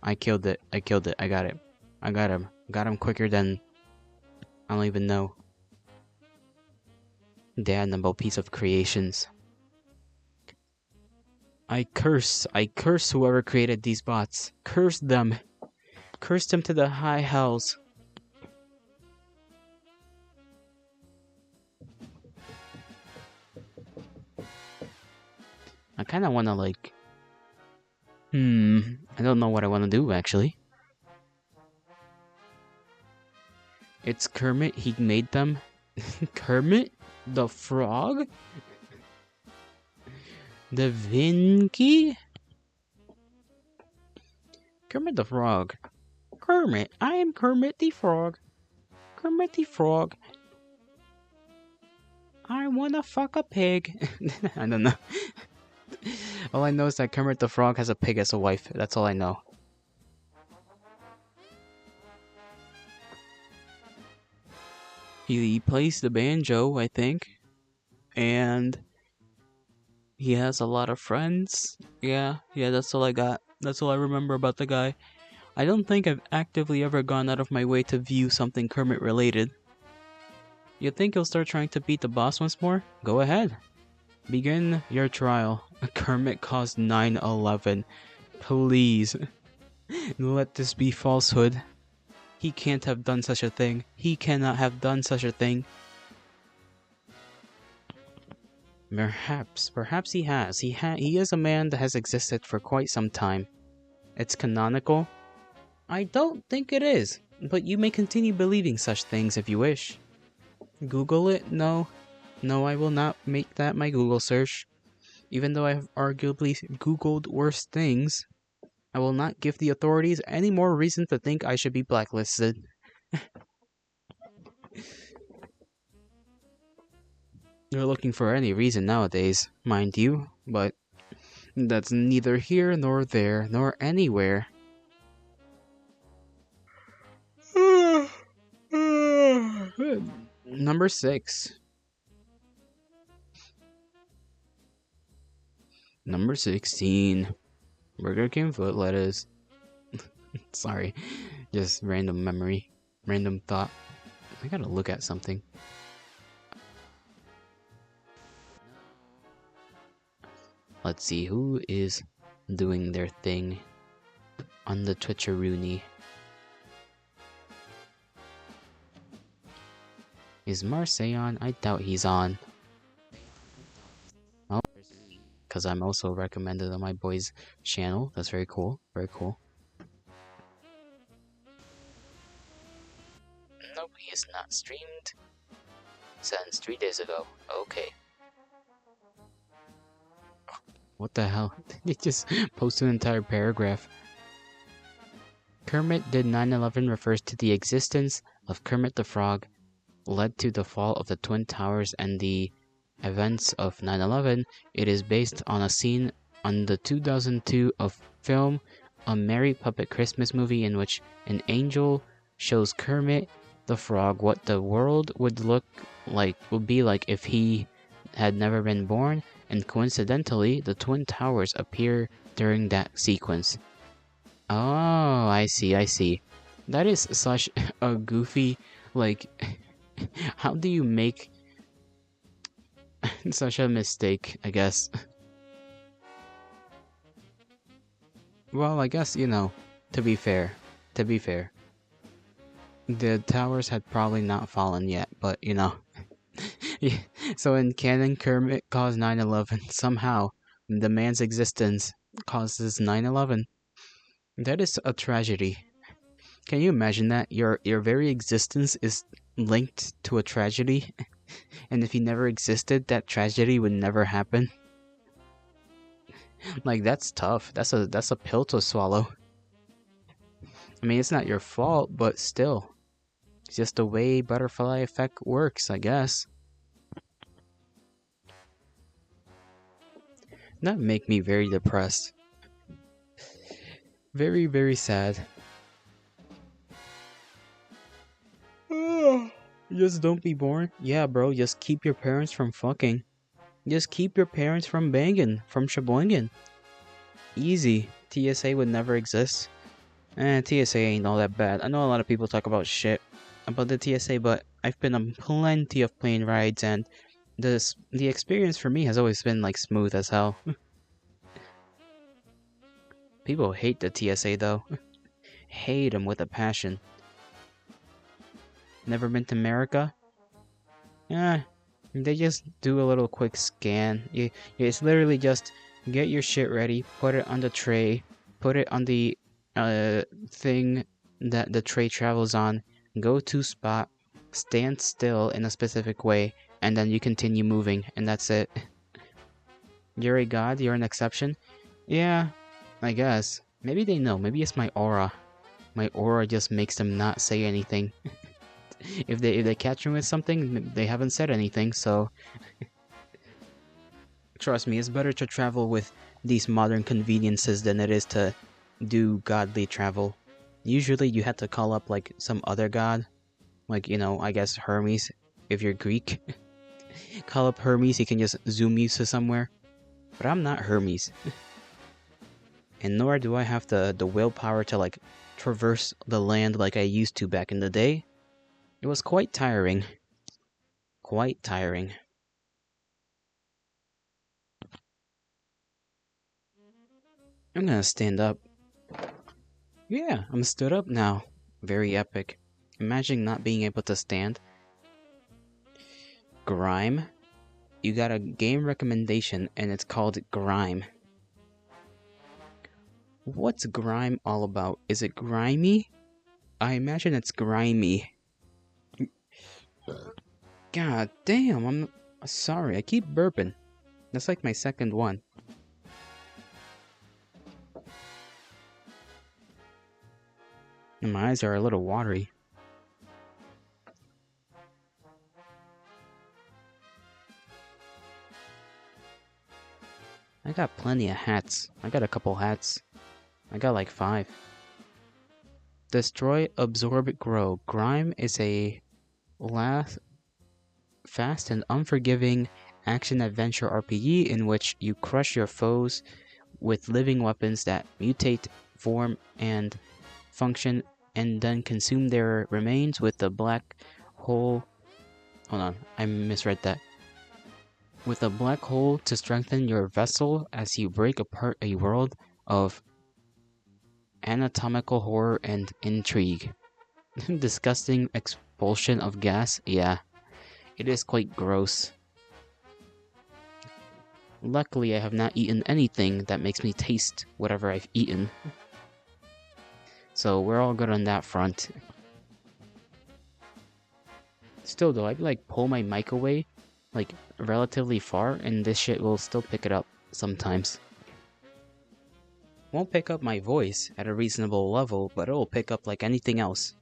I killed it. I killed it. I got it. I got him. Got him quicker than... I don't even know. Damnable piece of creations. I curse whoever created these bots. Curse them. Curse them to the high hells. I kind of want to like... I don't know what I want to do, actually. It's Kermit. He made them. Kermit? The frog? The Vinky? Kermit the Frog. Kermit, I am Kermit the Frog. Kermit the Frog. I wanna fuck a pig. I don't know. All I know is that Kermit the Frog has a pig as a wife. That's all I know. He plays the banjo, I think. And he has a lot of friends. Yeah, that's all I got. That's all I remember about the guy. I don't think I've actively ever gone out of my way to view something Kermit related. You think he'll start trying to beat the boss once more? Go ahead. Begin your trial. Kermit caused 9/11. Please. Let this be falsehood. He can't have done such a thing. He cannot have done such a thing. Perhaps he has. He is a man that has existed for quite some time. It's canonical. I don't think it is, but you may continue believing such things if you wish. Google it? No, I will not make that my Google search. Even though I have arguably Googled worse things, I will not give the authorities any more reason to think I should be blacklisted. You're looking for any reason nowadays, mind you, but that's neither here nor there nor anywhere. Number 6. Number 16. Burger King foot lettuce. Sorry, just random memory, random thought. I gotta look at something. Let's see who is doing their thing on the Twitcheroony. Is Marseille on? I doubt he's on. Oh, because I'm also recommended on my boy's channel. That's very cool. Very cool. Nope, he is not streamed since 3 days ago. Okay. What the hell? They just posted an entire paragraph. Kermit did 9/11 refers to the existence of Kermit the Frog, led to the fall of the Twin Towers and the events of 9/11. It is based on a scene on the 2002 of film A Merry Puppet Christmas Movie in which an angel shows Kermit the Frog what the world would be like if he had never been born, and coincidentally the Twin Towers appear during that sequence. Oh, I see. That is such a goofy, how do you make such a mistake, I guess? Well, I guess, to be fair, the towers had probably not fallen yet, but, yeah. So in canon, Kermit caused 9/11. Somehow, the man's existence causes 9/11. That is a tragedy. Can you imagine that? Your very existence is linked to a tragedy, and if he never existed, that tragedy would never happen. That's tough. That's a pill to swallow. I mean, it's not your fault, but still. It's just the way butterfly effect works, I guess. That make me very depressed. Very, very sad. Just don't be born. Yeah, bro, just keep your parents from fucking. Just keep your parents from banging, from shaboinging. Easy. TSA would never exist. TSA ain't all that bad. I know a lot of people talk about shit about the TSA, but I've been on plenty of plane rides, and the experience for me has always been like smooth as hell. People hate the TSA though. Hate them with a passion. Never been to America? Yeah, they just do a little quick scan. It's literally just get your shit ready, put it on the tray, put it on the thing that the tray travels on, go to spot, stand still in a specific way, and then you continue moving, and that's it. You're a god, you're an exception? Yeah, I guess. Maybe they know, maybe it's my aura. My aura just makes them not say anything. If they catch me with something, they haven't said anything, so trust me, it's better to travel with these modern conveniences than it is to do godly travel. Usually you have to call up like some other god, like, you know, I guess Hermes, if you're Greek. Call up Hermes, he can just zoom you to somewhere. But I'm not Hermes. And nor do I have the willpower to like traverse the land like I used to back in the day. It was quite tiring. Quite tiring. I'm gonna stand up. Yeah, I'm stood up now. Very epic. Imagine not being able to stand. Grime. You got a game recommendation and it's called Grime. What's Grime all about? Is it grimy? I imagine it's grimy. God damn, I'm sorry, I keep burping. That's like my second one. And my eyes are a little watery. I got plenty of hats. I got a couple hats. I got like 5. Destroy, absorb, grow. Grime is a fast and unforgiving action-adventure RPG in which you crush your foes with living weapons that mutate, form, and function, and then consume their remains with the black hole. Hold on, I misread that. With a black hole to strengthen your vessel as you break apart a world of anatomical horror and intrigue. Disgusting expulsion of gas? Yeah, it is quite gross. Luckily, I have not eaten anything that makes me taste whatever I've eaten. So we're all good on that front. Still though, I'd like pull my mic away, like relatively far, and this shit will still pick it up sometimes. Won't pick up my voice at a reasonable level, but it'll pick up like anything else.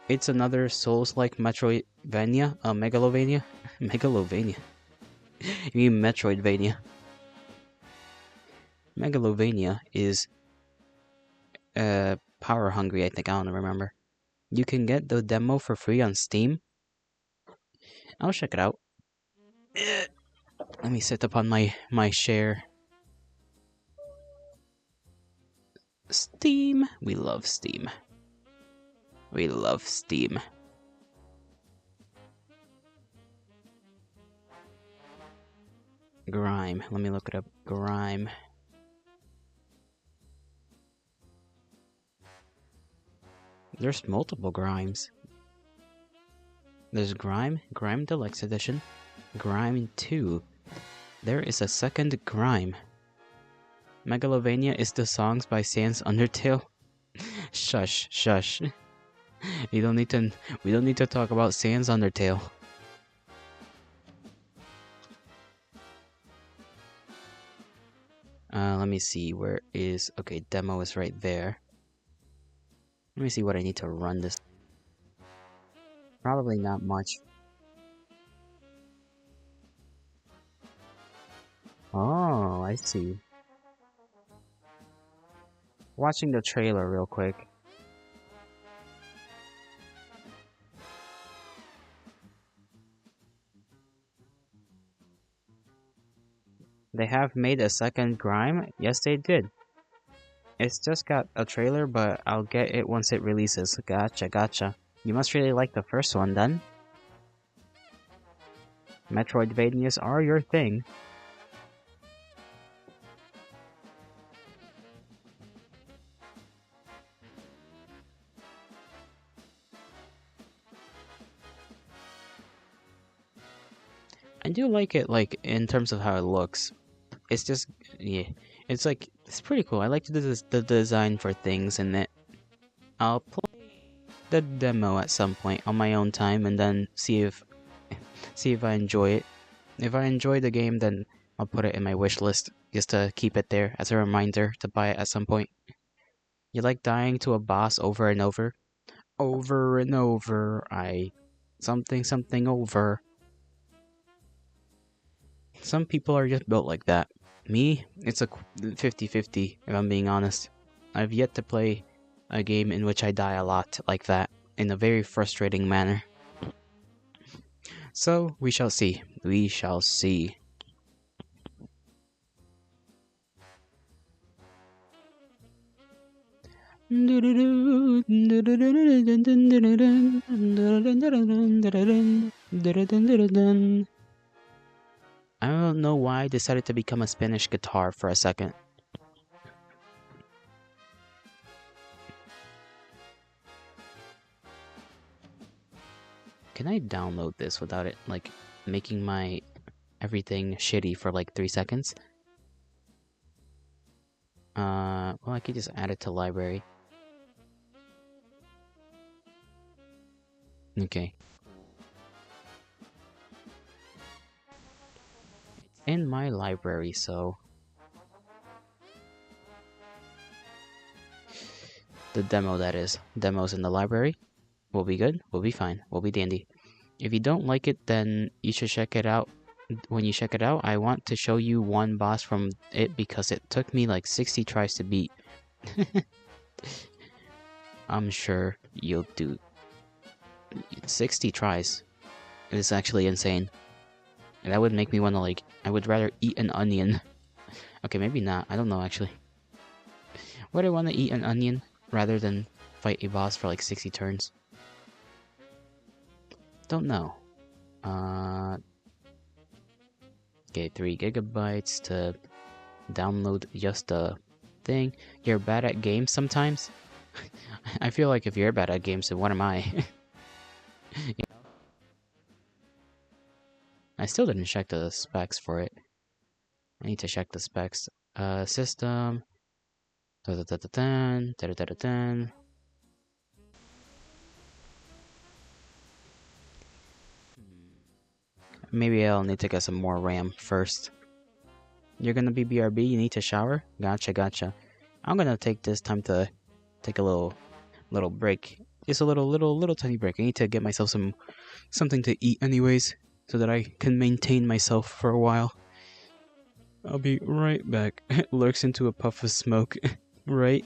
It's another Souls-like Metroidvania, Megalovania? Megalovania? You mean Metroidvania. Megalovania is power hungry, I think. I don't remember. You can get the demo for free on Steam. I'll check it out. Let me sit up on my chair. Steam. We love Steam. We love Steam. Grime. Let me look it up. Grime. There's multiple Grimes. There's Grime, Grime Deluxe Edition, Grime 2. There is a second Grime. Megalovania is the songs by Sans Undertale. Shush, shush. We don't need to talk about Sans Undertale. Let me see, where is... Okay, demo is right there. Let me see what I need to run this. Probably not much. Oh, I see. watching the trailer real quick. They have made a second Grime? Yes, they did. It's just got a trailer, but I'll get it once it releases. Gotcha, gotcha. You must really like the first one, then. Metroidvanias are your thing. I do like it, like, in terms of how it looks. It's just, yeah. It's like, it's pretty cool. I like the design for things in it. I'll play the demo at some point on my own time and then see if I enjoy it. If I enjoy the game, then I'll put it in my wish list just to keep it there as a reminder to buy it at some point. You like dying to a boss over and over? Over and over, something over. Some people are just built like that. Me, it's a 50-50 if I'm being honest. I've yet to play a game in which I die a lot like that, in a very frustrating manner. So, we shall see. We shall see. I don't know why I decided to become a Spanish guitar for a second. Can I download this without it, like, making my everything shitty for like 3 seconds? Well, I could just add it to library. Okay. It's in my library, so... The demo, that is. Demo's in the library. We'll be good. We'll be fine. We'll be dandy. If you don't like it, then you should check it out. When you check it out, I want to show you one boss from it because it took me like 60 tries to beat. I'm sure you'll do 60 tries. It's actually insane. And that would make me want to, like, I would rather eat an onion. Okay, maybe not. I don't know, actually. Would I want to eat an onion rather than fight a boss for like 60 turns? Don't know. Okay, 3 gigabytes to download just a thing. You're bad at games sometimes? I feel like if you're bad at games, then what am I? You know? I still didn't check the specs for it. I need to check the specs. System. Maybe I'll need to get some more RAM first. You're gonna be BRB, you need to shower? Gotcha, gotcha. I'm gonna take this time to take a little break. Just a little tiny break. I need to get myself something to eat anyways, so that I can maintain myself for a while. I'll be right back. Lurks into a puff of smoke. Right?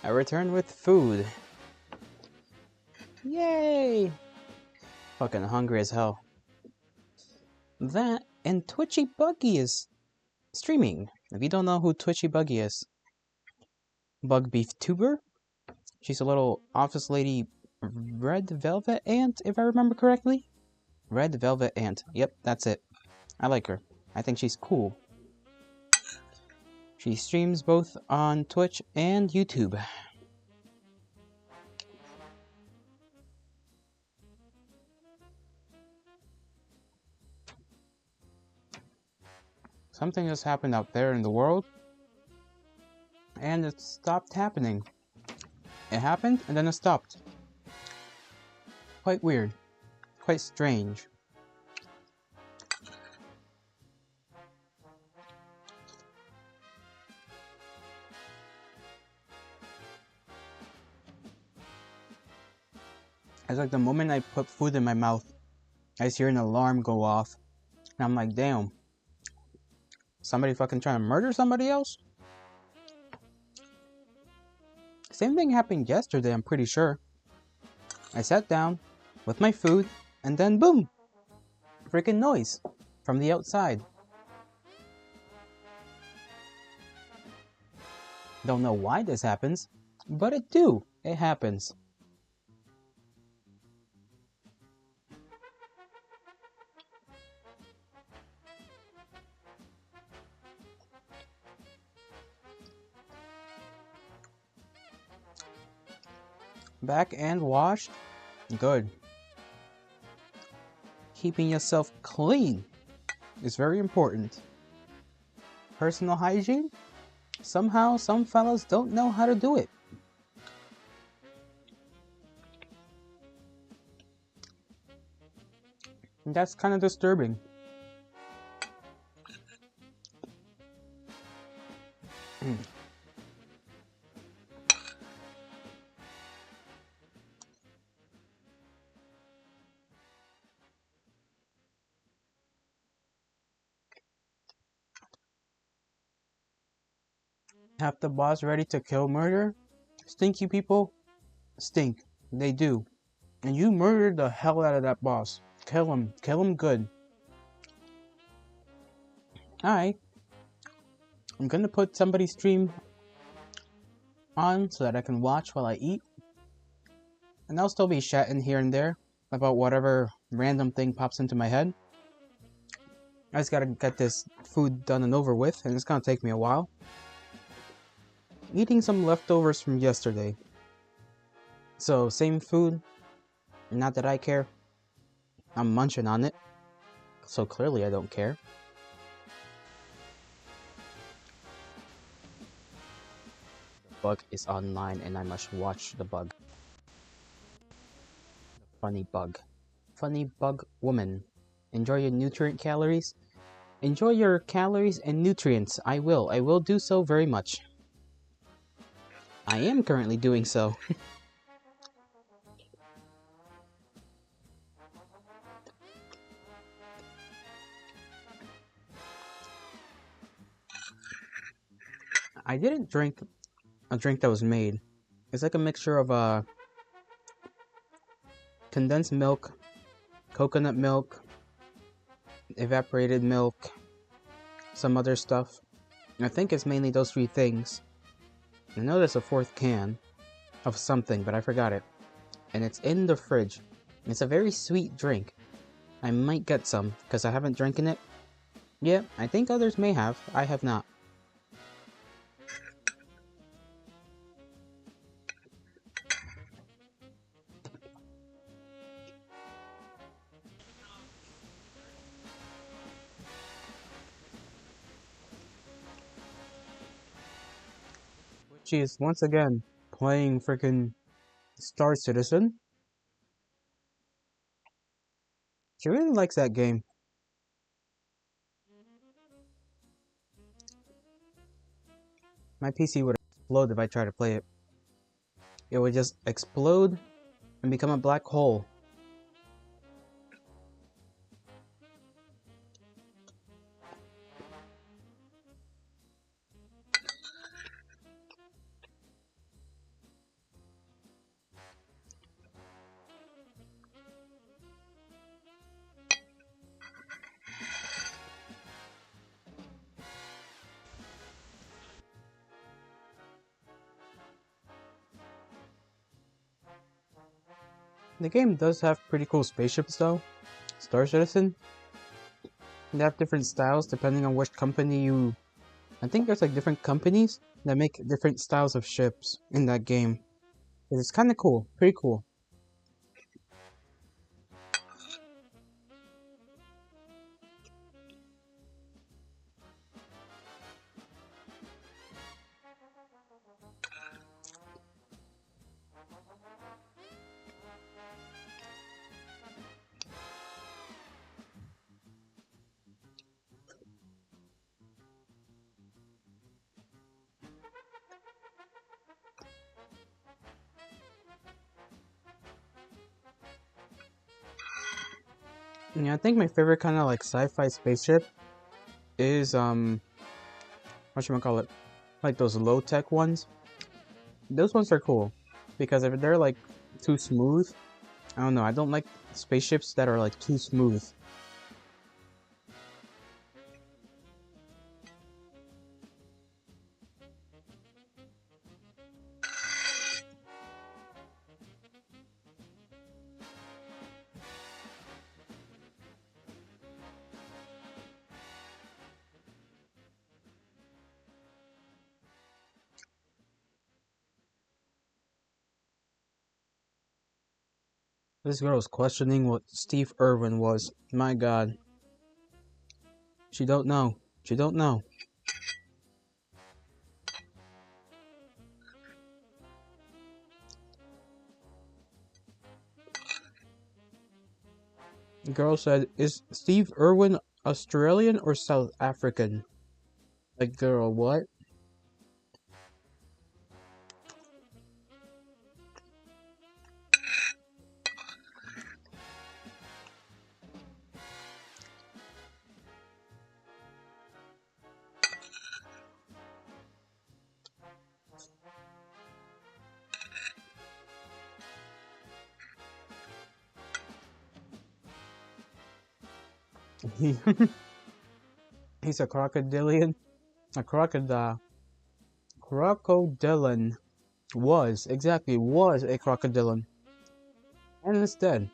I returned with food. Yay! Fucking hungry as hell. That and Twitchy Buggy is streaming. If you don't know who Twitchy Buggy is, Bug Beef Tuber. She's a little office lady red velvet ant, if I remember correctly. Red velvet ant. Yep, that's it. I like her. I think she's cool. She streams both on Twitch and YouTube. Something just happened out there in the world, and it stopped happening. It happened, and then it stopped. Quite weird. Quite strange. It's like the moment I put food in my mouth, I just hear an alarm go off. And I'm like, damn. Somebody fucking trying to murder somebody else? Same thing happened yesterday, I'm pretty sure. I sat down with my food, and then boom! Freaking noise from the outside. Don't know why this happens, but it happens. Back and washed? Good. Keeping yourself clean is very important. Personal hygiene? Somehow, some fellas don't know how to do it. And that's kind of disturbing. Have the boss ready to kill murder? Stinky people stink. They do. And you murdered the hell out of that boss. Kill him. Kill him good. Alright. I'm gonna put somebody's stream on so that I can watch while I eat. And I'll still be chatting here and there about whatever random thing pops into my head. I just gotta get this food done and over with, and it's gonna take me a while. Eating some leftovers from yesterday. So, same food. Not that I care. I'm munching on it. So clearly I don't care. The bug is online and I must watch the bug. Funny bug. Funny bug woman. Enjoy your nutrient calories. Enjoy your calories and nutrients. I will do so very much. I am currently doing so. I didn't drink a drink that was made. It's like a mixture of condensed milk, coconut milk, evaporated milk, some other stuff. I think it's mainly those three things. I know there's a fourth can of something, but I forgot it. And it's in the fridge. It's a very sweet drink. I might get some, because I haven't drinking it. Yeah, I think others may have. I have not. Which is, once again, playing freaking Star Citizen. She really likes that game. My PC would explode if I tried to play it. It would just explode and become a black hole. The game does have pretty cool spaceships though. Star Citizen. They have different styles depending on which company you... I think there's like different companies that make different styles of ships in that game. It's kind of cool. Pretty cool. Yeah, I think my favorite kind of like sci-fi spaceship is what should I call it? Like those low-tech ones. Those ones are cool because if they're like too smooth, I don't know. I don't like spaceships that are like too smooth. This girl is questioning what Steve Irwin was. My God, she don't know. She don't know. The girl said, "Is Steve Irwin Australian or South African?" Like, girl, what? He, he's a crocodilian. A crocodile. Crocodilian. Was a crocodilian. And instead,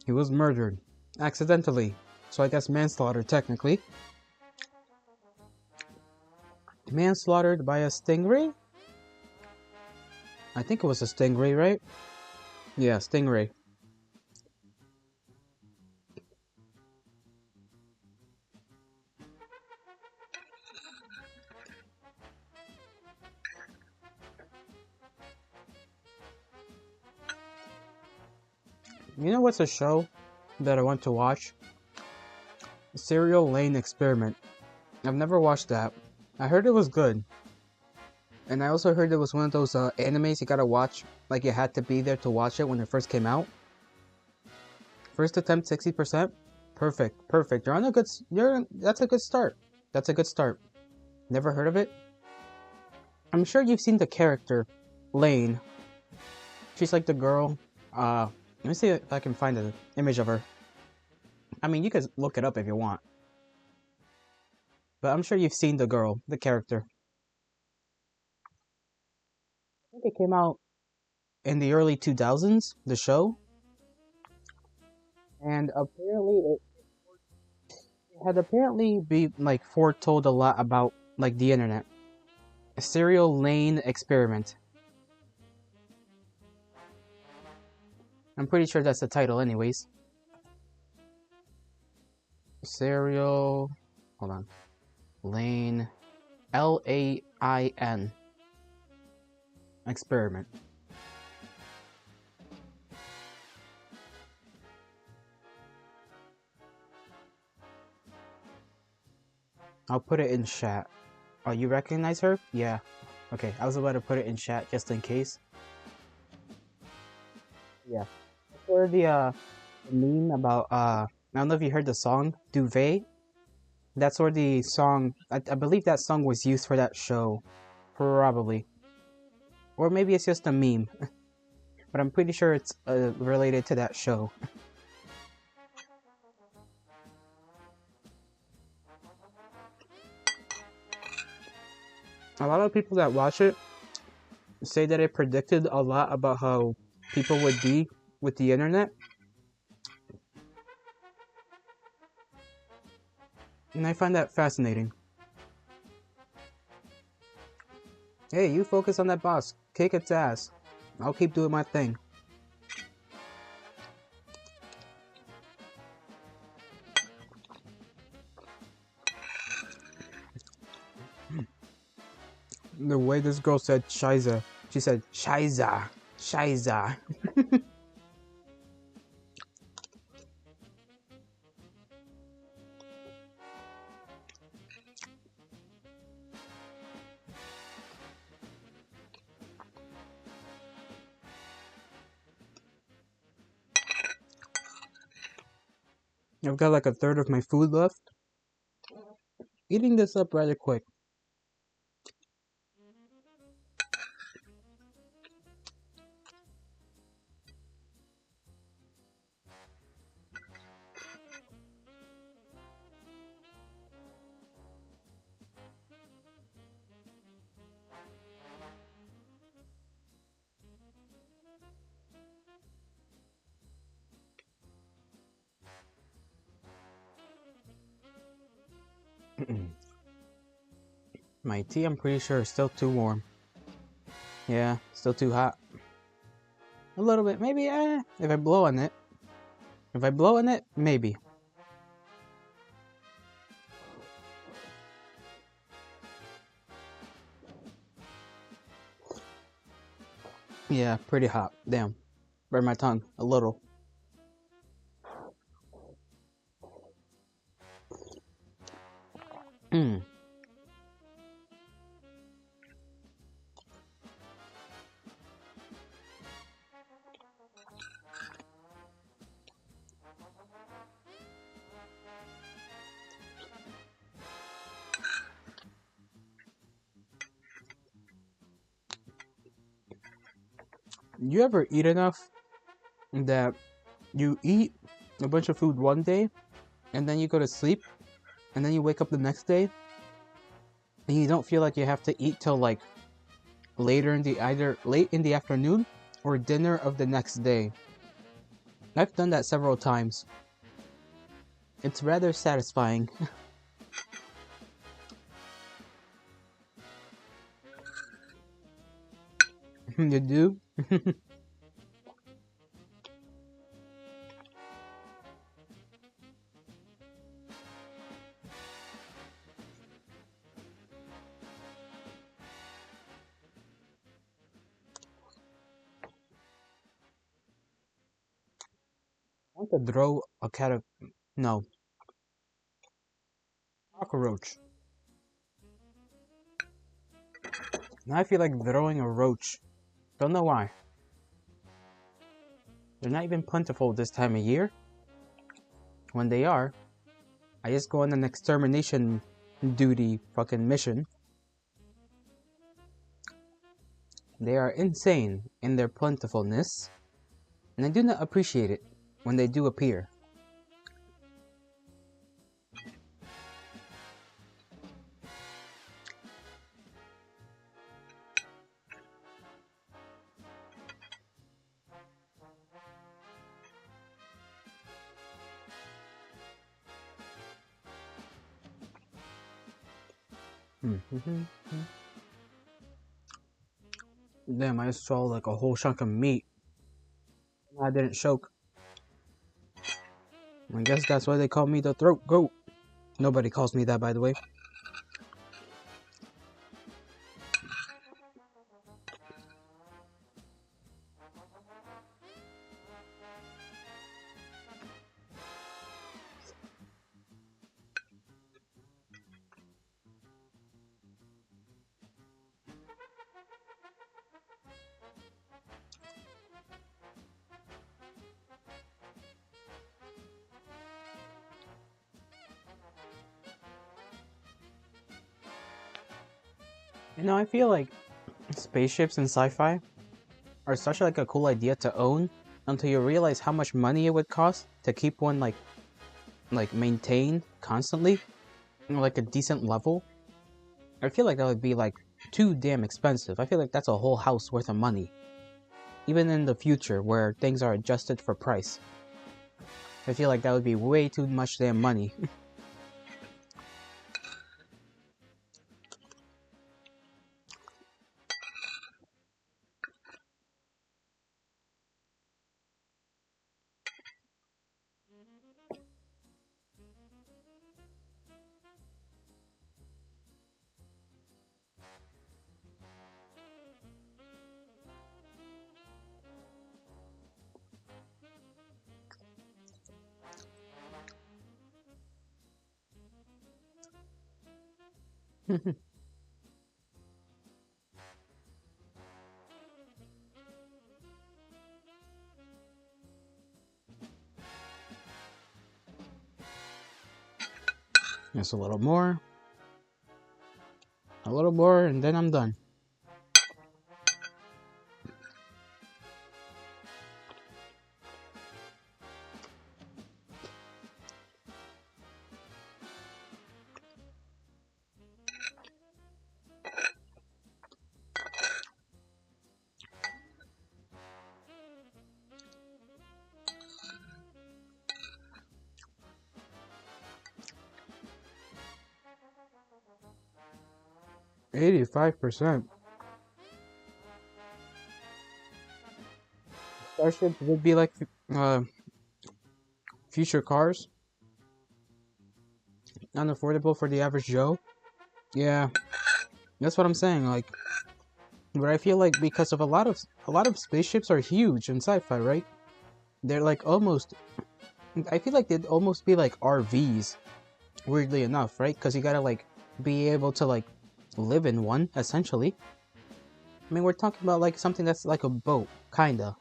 he was murdered. Accidentally. So I guess manslaughter, technically. Manslaughtered by a stingray? I think it was a stingray, right? Yeah, stingray. You know what's a show that I want to watch? Serial Lane Experiment. I've never watched that. I heard it was good. And I also heard it was one of those animes you gotta watch, like you had to be there to watch it when it first came out. First attempt, 60%. Perfect, perfect. You're on a good. That's a good start. That's a good start. Never heard of it? I'm sure you've seen the character, Lane. She's like the girl. Let me see if I can find an image of her. I mean, you could look it up if you want. But I'm sure you've seen the girl, the character. I think it came out in the early 2000s, the show. And apparently it had apparently be like foretold a lot about like the internet. A serial lane experiment. I'm pretty sure that's the title anyways. Serial hold on. Lane Lain experiment. I'll put it in chat. Oh, you recognize her? Yeah. Okay, I was about to put it in chat just in case. Yeah. For the meme about I don't know if you heard the song Duvet. That's where the song I believe that song was used for that show. Probably. Or maybe it's just a meme. But I'm pretty sure it's related to that show. A lot of people that watch it say that it predicted a lot about how people would be with the internet. And I find that fascinating. Hey, you focus on that boss. Kick its ass. I'll keep doing my thing. The way this girl said Shiza. She said Shiza. Shiza. I've got like a third of my food left. Eating this up rather quick. My tea, I'm pretty sure, is still too warm. Yeah, still too hot. A little bit, maybe, if I blow on it. If I blow on it, maybe. Yeah, pretty hot. Damn. Burn my tongue a little. Mm. You ever eat enough that you eat a bunch of food one day and then you go to sleep and then you wake up the next day and you don't feel like you have to eat till like either late in the afternoon or dinner of the next day? I've done that several times. It's rather satisfying. You do? I want to throw a no, cockroach. Now I feel like throwing a roach. Don't know why. They're not even plentiful this time of year. When they are, I just go on an extermination duty fucking mission. They are insane in their plentifulness, and I do not appreciate it when they do appear. Damn, I just swallowed like a whole chunk of meat. I didn't choke. I guess that's why they call me the throat goat. Nobody calls me that, by the way. You know, I feel like spaceships in sci-fi are such like a cool idea to own until you realize how much money it would cost to keep one like maintained constantly, like a decent level. I feel like that would be like too damn expensive. I feel like that's a whole house worth of money. Even in the future where things are adjusted for price. I feel like that would be way too much damn money. Just a little more. A little more, and then I'm done. %. Starships would be like future cars, unaffordable for the average Joe. Yeah, that's what I'm saying. Like, but I feel like because of a lot of spaceships are huge in sci-fi, right? They're like almost. I feel like they'd almost be like RVs, weirdly enough, right? Because you gotta like be able to like live in one essentially. I mean, we're talking about like something that's like a boat, kinda.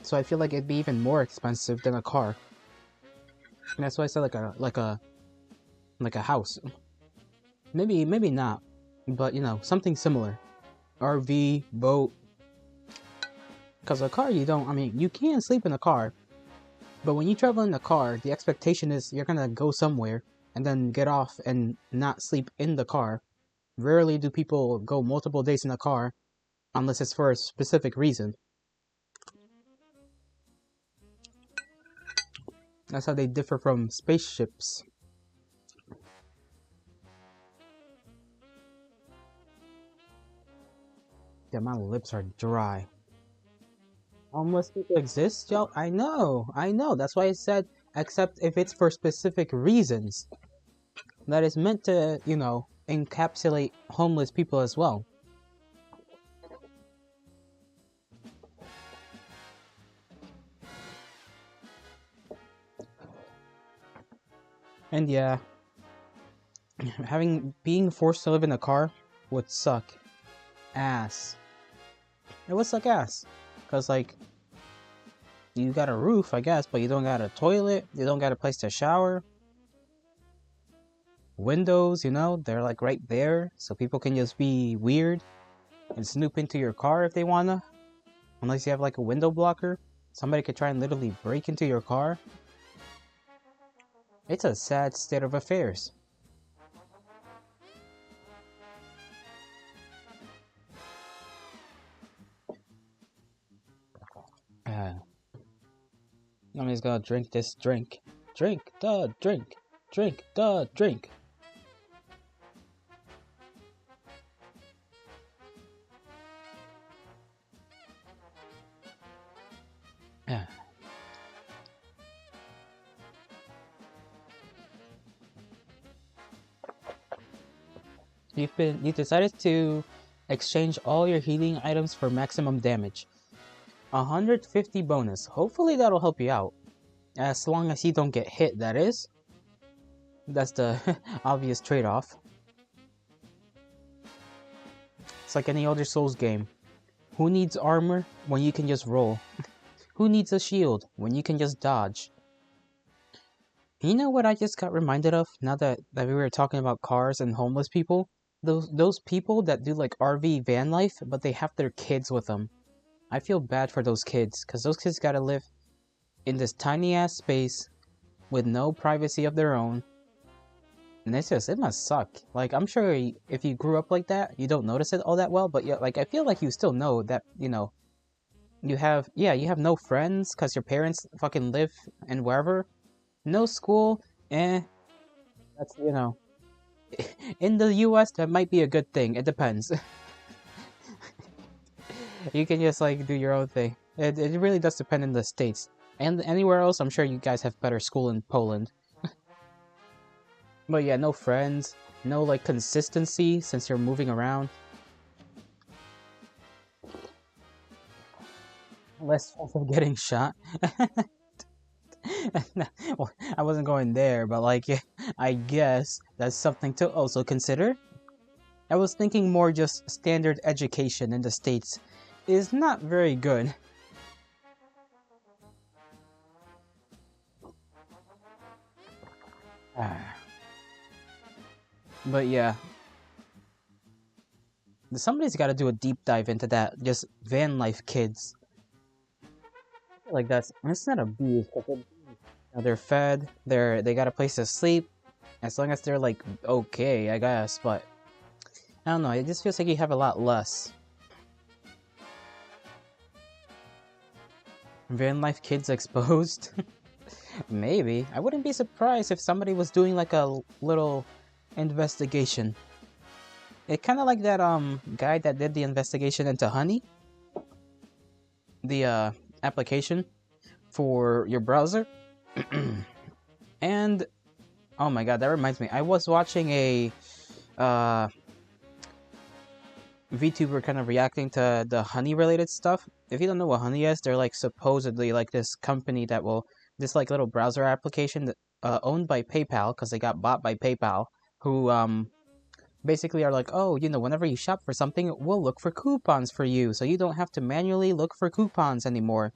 So I feel like it'd be even more expensive than a car. And that's why I said like a house. Maybe not, but you know, something similar. RV, boat. Because a car, you don't. I mean, you can sleep in a car, but when you travel in a car, the expectation is you're gonna go somewhere and then get off and not sleep in the car. Rarely do people go multiple days in a car unless it's for a specific reason. That's how they differ from spaceships. Yeah, my lips are dry. Homeless people exist, yo. I know. That's why I said, except if it's for specific reasons. That is meant to, you know, encapsulate homeless people as well. And yeah, being forced to live in a car would suck ass. It would suck ass. Cause like, you got a roof, I guess, but you don't got a toilet, you don't got a place to shower. Windows, you know, they're like right there, so people can just be weird and snoop into your car if they wanna. Unless you have like a window blocker, somebody could try and literally break into your car. It's a sad state of affairs. I'm just gonna drink this drink. Drink the drink. Drink the drink. You decided to exchange all your healing items for maximum damage. 150 bonus. Hopefully that'll help you out. As long as you don't get hit, that is. That's the obvious trade-off. It's like any other Souls game. Who needs armor when you can just roll? Who needs a shield when you can just dodge? You know what I just got reminded of now that we were talking about cars and homeless people? Those people that do like RV van life, but they have their kids with them. I feel bad for those kids, because those kids gotta live in this tiny ass space with no privacy of their own. And it must suck. Like, I'm sure if you grew up like that, you don't notice it all that well, but yeah, like, I feel like you still know that, you know, you have no friends because your parents fucking live in wherever. No school, that's, you know, in the US, that might be a good thing. It depends. You can just, like, do your own thing. It really does depend on the states. And anywhere else, I'm sure you guys have better school in Poland. But yeah, no friends, no, like, consistency since you're moving around. Less chance of getting shot. Well, I wasn't going there, but like, I guess that's something to also consider. I was thinking more just standard education in the States is not very good. But yeah, somebody's got to do a deep dive into that. Just van life kids. Like it's not abuse. They're fed. They got a place to sleep. As long as they're like okay, I guess. But I don't know. It just feels like you have a lot less. Van life kids exposed. Maybe. I wouldn't be surprised if somebody was doing like a little investigation. It kind of like that guy that did the investigation into Honey, the application for your browser. And oh my god, that reminds me. I was watching a VTuber kind of reacting to the Honey related stuff. If you don't know what Honey is, they're like supposedly like this company that will this like little browser application that owned by PayPal because they got bought by PayPal, who basically are like, oh, you know, whenever you shop for something, we'll look for coupons for you, so you don't have to manually look for coupons anymore.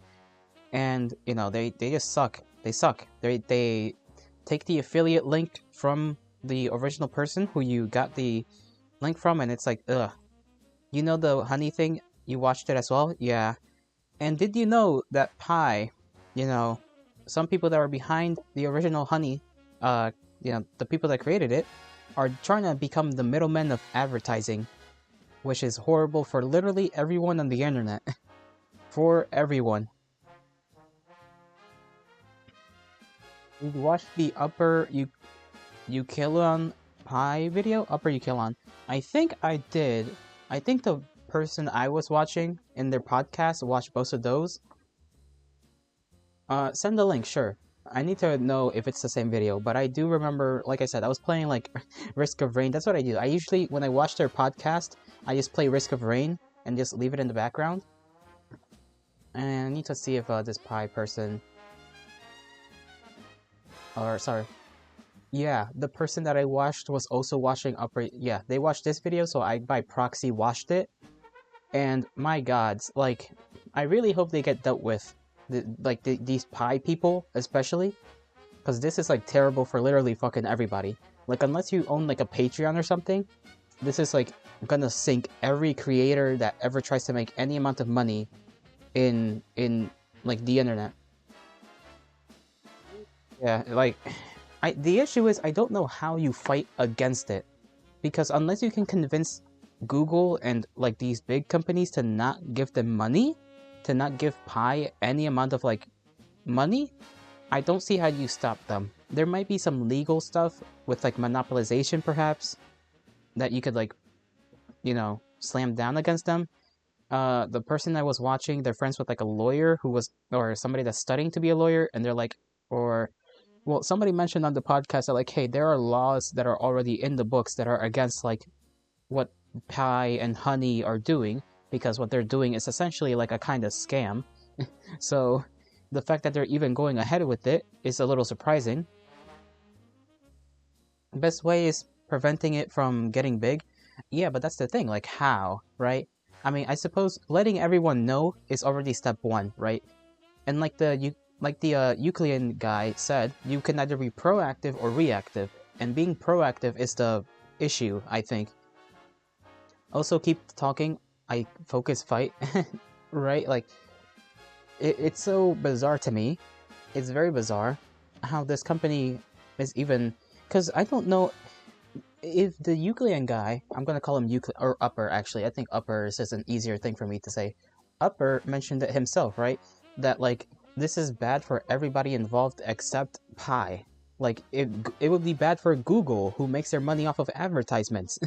And you know, they just suck. They suck. They take the affiliate link from the original person who you got the link from, and it's like, ugh. You know the Honey thing? You watched it as well? Yeah. And did you know that Pi, you know, some people that are behind the original Honey, you know, the people that created it, are trying to become the middlemen of advertising, which is horrible for literally everyone on the internet. For everyone. Did you watch the Upper Ukelon Pi video? Upper Ukelon. I think I did. I think the person I was watching in their podcast watched both of those. Send the link, sure. I need to know if it's the same video, but I do remember, like I said, I was playing like Risk of Rain. That's what I do. I usually, when I watch their podcast, I just play Risk of Rain and just leave it in the background. And I need to see if this Pi person, or sorry, yeah, the person that I watched was also watching Upper. Yeah, they watched this video, so I by proxy watched it. And my gods, like, I really hope they get dealt with. These Pi people, especially. Because this is, like, terrible for literally fucking everybody. Like, unless you own, like, a Patreon or something, this is, like, gonna sink every creator that ever tries to make any amount of money in like, the internet. Yeah, like, the issue is, I don't know how you fight against it. Because unless you can convince Google and like these big companies to not give them money, to not give Pi any amount of like money, I don't see how you stop them. There might be some legal stuff with like monopolization perhaps that you could like, you know, slam down against them. The person I was watching, they're friends with like a lawyer who was, or somebody that's studying to be a lawyer, and they're like, or well, somebody mentioned on the podcast that like, hey, there are laws that are already in the books that are against like what Pi and Honey are doing, because what they're doing is essentially like a kind of scam. So the fact that they're even going ahead with it is a little surprising. Best way is preventing it from getting big. Yeah, but that's the thing, like how, right? I mean, I suppose letting everyone know is already step one, right? And like the Euclidean guy said, you can either be proactive or reactive, and being proactive is the issue, I think. Also, keep talking. I focus fight, right? Like, it's so bizarre to me. It's very bizarre how this company is even, because I don't know if the Euclidean guy, I'm gonna call him Euclid or Upper. Actually, I think Upper is just an easier thing for me to say. Upper mentioned it himself, right? That like this is bad for everybody involved except Pi. Like it would be bad for Google, who makes their money off of advertisements.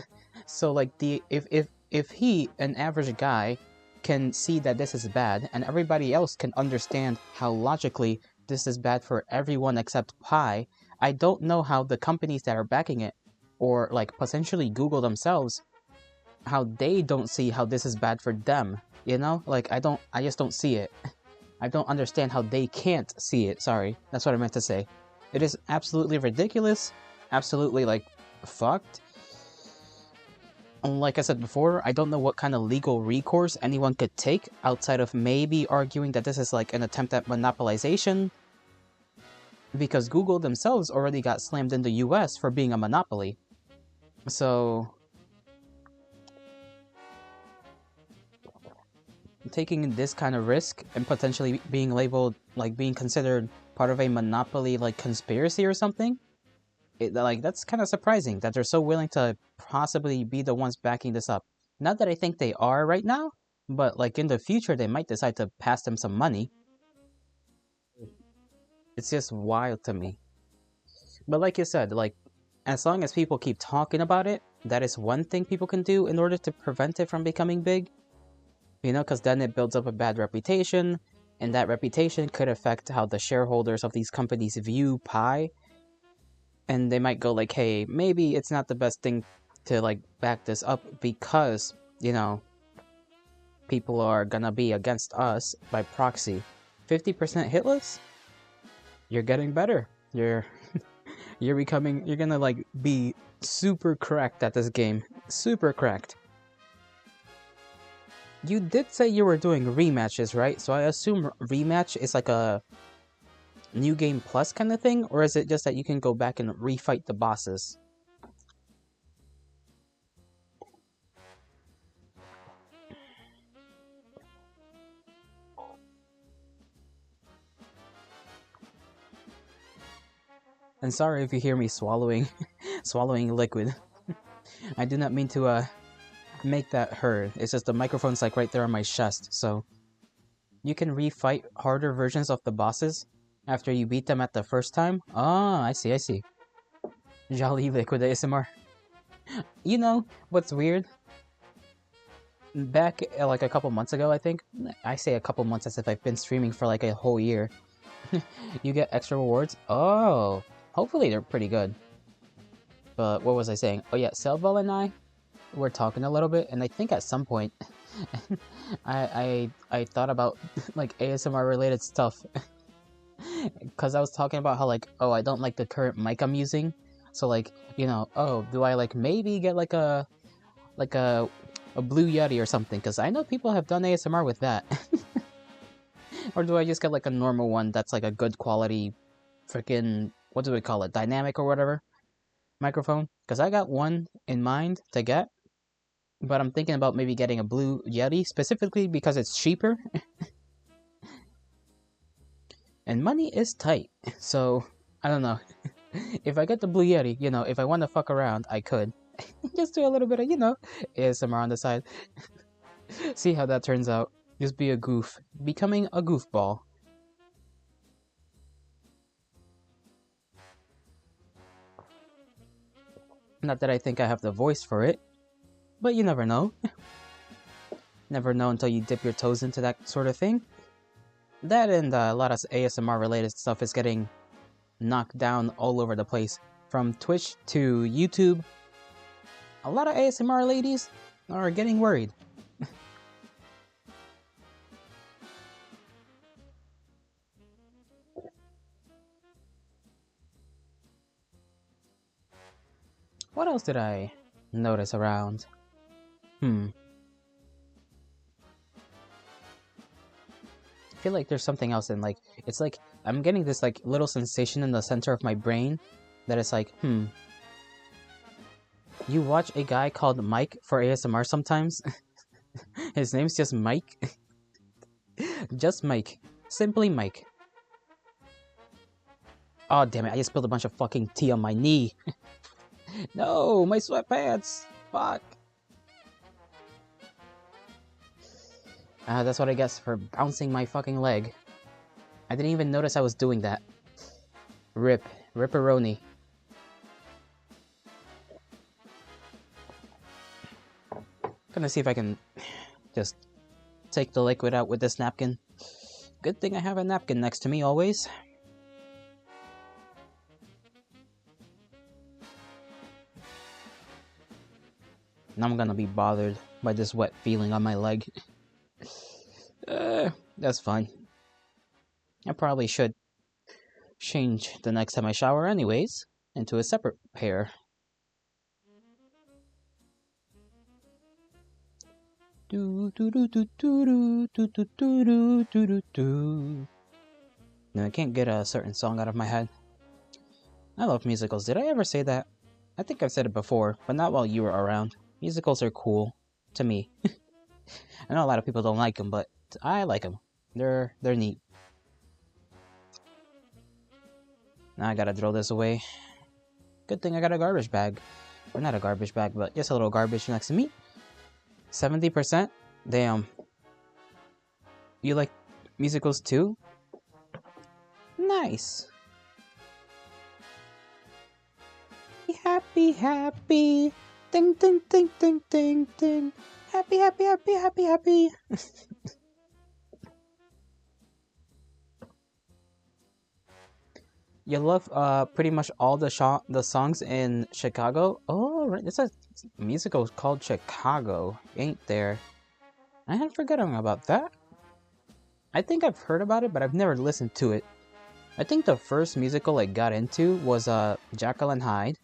So like if he, an average guy, can see that this is bad, and everybody else can understand how logically this is bad for everyone except Pi, I don't know how the companies that are backing it, or like potentially Google themselves, how they don't see how this is bad for them. You know, like I just don't see it. I don't understand how they can't see it. Sorry, that's what I meant to say. It is absolutely ridiculous, absolutely like fucked. Like I said before, I don't know what kind of legal recourse anyone could take outside of maybe arguing that this is like an attempt at monopolization, because Google themselves already got slammed in the US for being a monopoly. So taking this kind of risk and potentially being labeled, like being considered part of a monopoly, like conspiracy or something, like that's kind of surprising that they're so willing to possibly be the ones backing this up. Not that I think they are right now, but like in the future they might decide to pass them some money. It's just wild to me. But like you said, like as long as people keep talking about it, that is one thing people can do in order to prevent it from becoming big. You know, because then it builds up a bad reputation, and that reputation could affect how the shareholders of these companies view Pi. And they might go like, hey, maybe it's not the best thing to like back this up because, you know, people are gonna be against us by proxy. 50% hitless? You're getting better. You're becoming, you're gonna like be super cracked at this game. Super cracked. You did say you were doing rematches, right? So I assume rematch is like a new game plus kind of thing, or is it just that you can go back and refight the bosses? And sorry if you hear me swallowing swallowing liquid. I do not mean to make that heard. It's just the microphone's like right there on my chest, so you can refight harder versions of the bosses after you beat them at the first time. Ah, I see, I see. Jolly liquid ASMR. You know what's weird? Back like a couple months ago, I think. I say a couple months as if I've been streaming for like a whole year. You get extra rewards. Oh, hopefully they're pretty good. But what was I saying? Oh yeah, Selvol and I were talking a little bit, and I think at some point I thought about like ASMR related stuff because I was talking about how like, oh, I don't like the current mic I'm using, so like, you know, oh, do I like maybe get like a Blue Yeti or something, because I know people have done ASMR with that. Or do I just get like a normal one that's like a good quality freaking, what do we call it, dynamic or whatever microphone? Because I got one in mind to get, but I'm thinking about maybe getting a Blue Yeti specifically because it's cheaper. And money is tight, so I don't know. If I get the Blue Yeti, you know, if I want to fuck around, I could. Just do a little bit of, you know, ASMR on the side. See how that turns out. Just be a goof. Becoming a goofball. Not that I think I have the voice for it, but you never know. Never know until you dip your toes into that sort of thing. That and a lot of ASMR related stuff is getting knocked down all over the place. From Twitch to YouTube. A lot of ASMR ladies are getting worried. What else did I notice around? I feel like there's something else in, like, it's like I'm getting this like little sensation in the center of my brain that it's like, you watch a guy called Mike for ASMR sometimes? His name's just Mike. Just Mike. Simply Mike. Oh damn it, I just spilled a bunch of fucking tea on my knee. No, my sweatpants! Fuck. That's what I guess for bouncing my fucking leg. I didn't even notice I was doing that. Ripperoni. Gonna see if I can just take the liquid out with this napkin. Good thing I have a napkin next to me always. Now I'm gonna be bothered by this wet feeling on my leg. That's fine. I probably should change the next time I shower anyways, into a separate pair. No, I can't get a certain song out of my head. I love musicals. Did I ever say that? I think I've said it before, but not while you were around. Musicals are cool to me. I know a lot of people don't like them, but I like them. They're neat. Now I gotta throw this away. Good thing I got a garbage bag. Or not a garbage bag, but just a little garbage next to me. 70%? Damn. You like musicals too? Nice. Happy, happy. Ding, ding, ding, ding, ding, ding. Happy, happy, happy, happy, happy. You love pretty much all the songs in Chicago? Oh, right. There's a musical called Chicago, ain't there? I had forgotten about that. I think I've heard about it, but I've never listened to it. I think the first musical I got into was Jekyll and Hyde.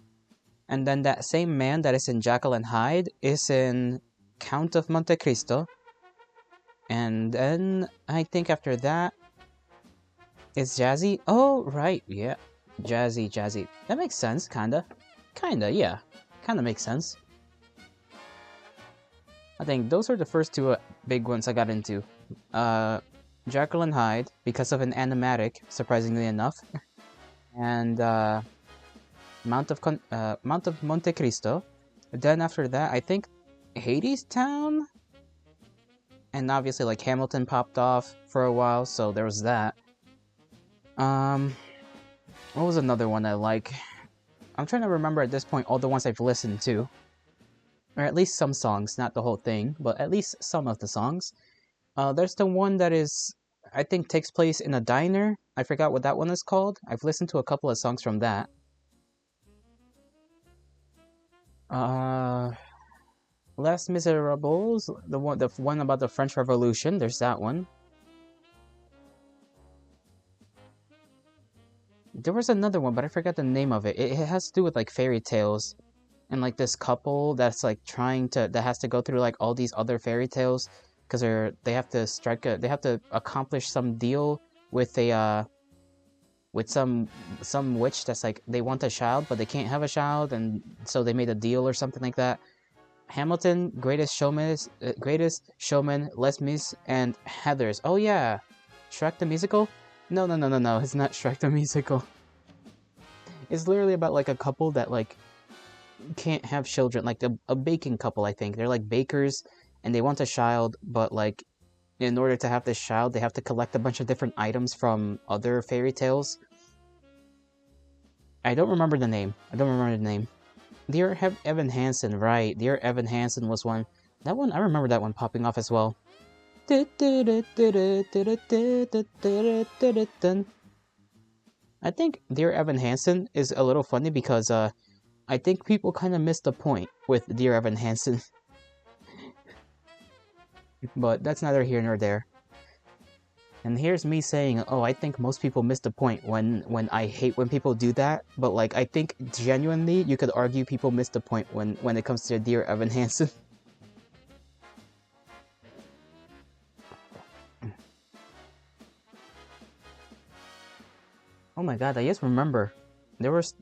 And then that same man that is in Jekyll and Hyde is in Count of Monte Cristo. And then I think after that is Jazzy. Oh, right, yeah. Jazzy. That makes sense, kinda. Kinda, yeah. Kinda makes sense. I think those are the first two big ones I got into. Jekyll and Hyde, because of an animatic, surprisingly enough. And Mount of Monte Cristo. Then after that, I think Hades Town? And obviously, like, Hamilton popped off for a while, so there was that. What was another one I like? I'm trying to remember at this point all the ones I've listened to. Or at least some songs, not the whole thing, but at least some of the songs. There's the one that is, I think, takes place in a diner. I forgot what that one is called. I've listened to a couple of songs from that. Les Miserables, the one about the French Revolution. There's that one. There was another one, but I forgot the name of it. It has to do with like fairy tales, and like this couple that's like that has to go through like all these other fairy tales because they have to accomplish some deal with a with some witch that's like they want a child but they can't have a child, and so they made a deal or something like that. Hamilton, Greatest Showman, Les Mis, and Heathers. Oh yeah, Shrek the Musical? No, it's not Shrek the Musical. It's literally about like a couple that like can't have children, like a baking couple, I think. They're like bakers and they want a child, but like in order to have this child, they have to collect a bunch of different items from other fairy tales. I don't remember the name. Dear Evan Hansen, right. Dear Evan Hansen was one. That one, I remember that one popping off as well. I think Dear Evan Hansen is a little funny because I think people kind of missed the point with Dear Evan Hansen. But that's neither here nor there. And here's me saying, oh, I think most people miss the point when I hate when people do that. But like, I think genuinely you could argue people miss the point when it comes to Dear Evan Hansen. Oh my god, I just remember. There was...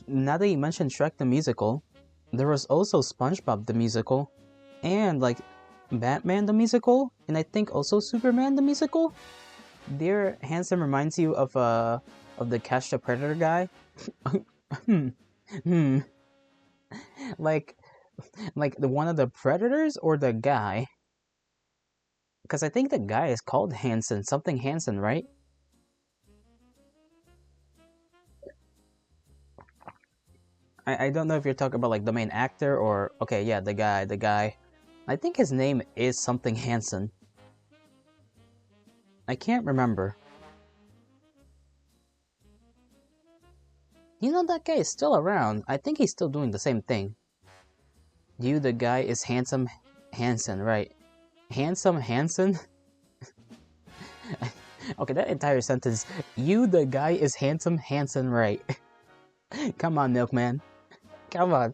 Now that you mentioned Shrek the Musical, there was also SpongeBob the Musical, and like Batman the Musical, and I think also Superman the Musical. Dear Handsome reminds you of the Catch the Predator guy. Like the one of the predators or the guy? Because I think the guy is called Hansen, something Hansen, right? I don't know if you're talking about like the main actor or okay, yeah, the guy. I think his name is something Hansen. I can't remember. You know, that guy is still around. I think he's still doing the same thing. You, the guy, is handsome Hansen, right? Handsome Hansen? Okay, that entire sentence. You, the guy, is handsome Hansen, right? Come on, Milkman. Come on.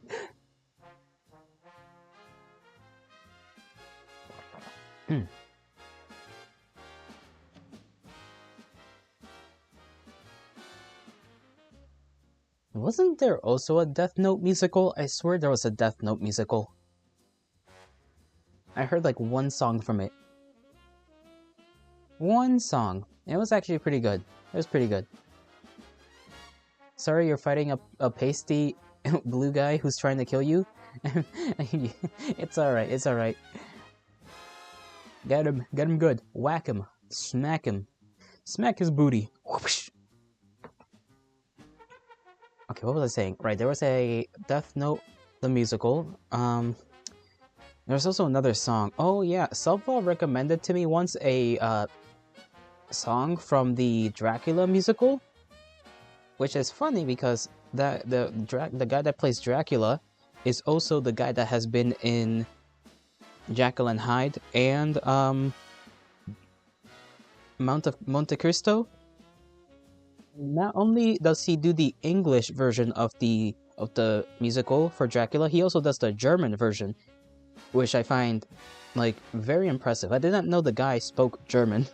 Wasn't there also a Death Note musical? I swear there was a Death Note musical. I heard like one song from it. One song. It was actually pretty good. It was pretty good. Sorry you're fighting a pasty blue guy who's trying to kill you. It's alright, it's alright. Get him good. Whack him. Smack him. Smack his booty. Whoosh. Okay, what was I saying? Right, there was a Death Note, the musical. There's also another song. Oh yeah, Selva recommended to me once a song from the Dracula musical, which is funny because the guy that plays Dracula is also the guy that has been in Jekyll and Hyde and Monte Cristo. Not only does he do the English version of the musical for Dracula, he also does the German version, which I find like very impressive. I didn't know the guy spoke German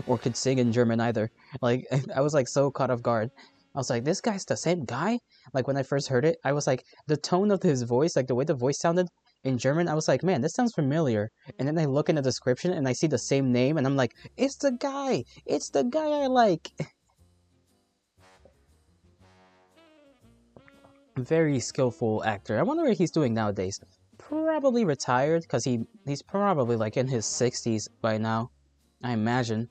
or could sing in German either. Like I was like so caught off guard. I was like, this guy's the same guy? Like when I first heard it, I was like, the tone of his voice, like the way the voice sounded in German, I was like, man, this sounds familiar. And then I look in the description and I see the same name and I'm like, it's the guy! It's the guy I like! Very skillful actor. I wonder what he's doing nowadays. Probably retired, because he's probably like in his 60s by now, I imagine.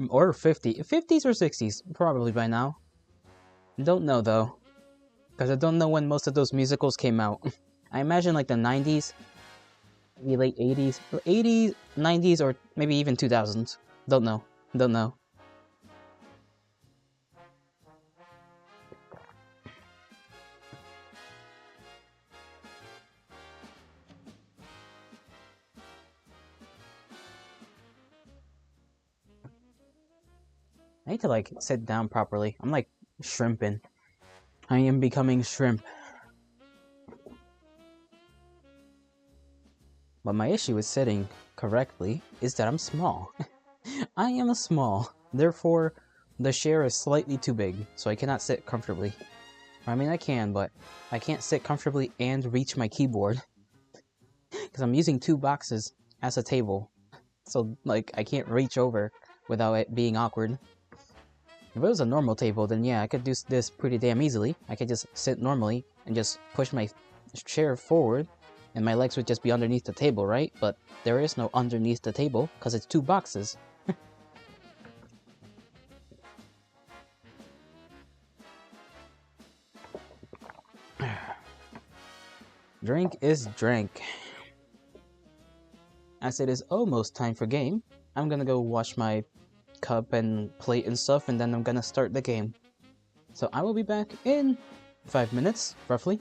Or 50s or 60s, probably by now. Don't know though, because I don't know when most of those musicals came out. I imagine like the 90s, maybe late 80s, or 80s, 90s, or maybe even 2000s. Don't know. Don't know. I need to like sit down properly. I'm like shrimping. I am becoming shrimp. But my issue with sitting correctly is that I'm small. I am small. Therefore, the chair is slightly too big, so I cannot sit comfortably. I mean, I can, but I can't sit comfortably and reach my keyboard. Because I'm using two boxes as a table. So, like, I can't reach over without it being awkward. If it was a normal table, then yeah, I could do this pretty damn easily. I could just sit normally and just push my chair forward, and my legs would just be underneath the table, right? But there is no underneath the table, because it's two boxes. Drink is drank. As it is almost time for game, I'm gonna go wash my cup and plate and stuff, and then I'm gonna start the game. So I will be back in 5 minutes, roughly.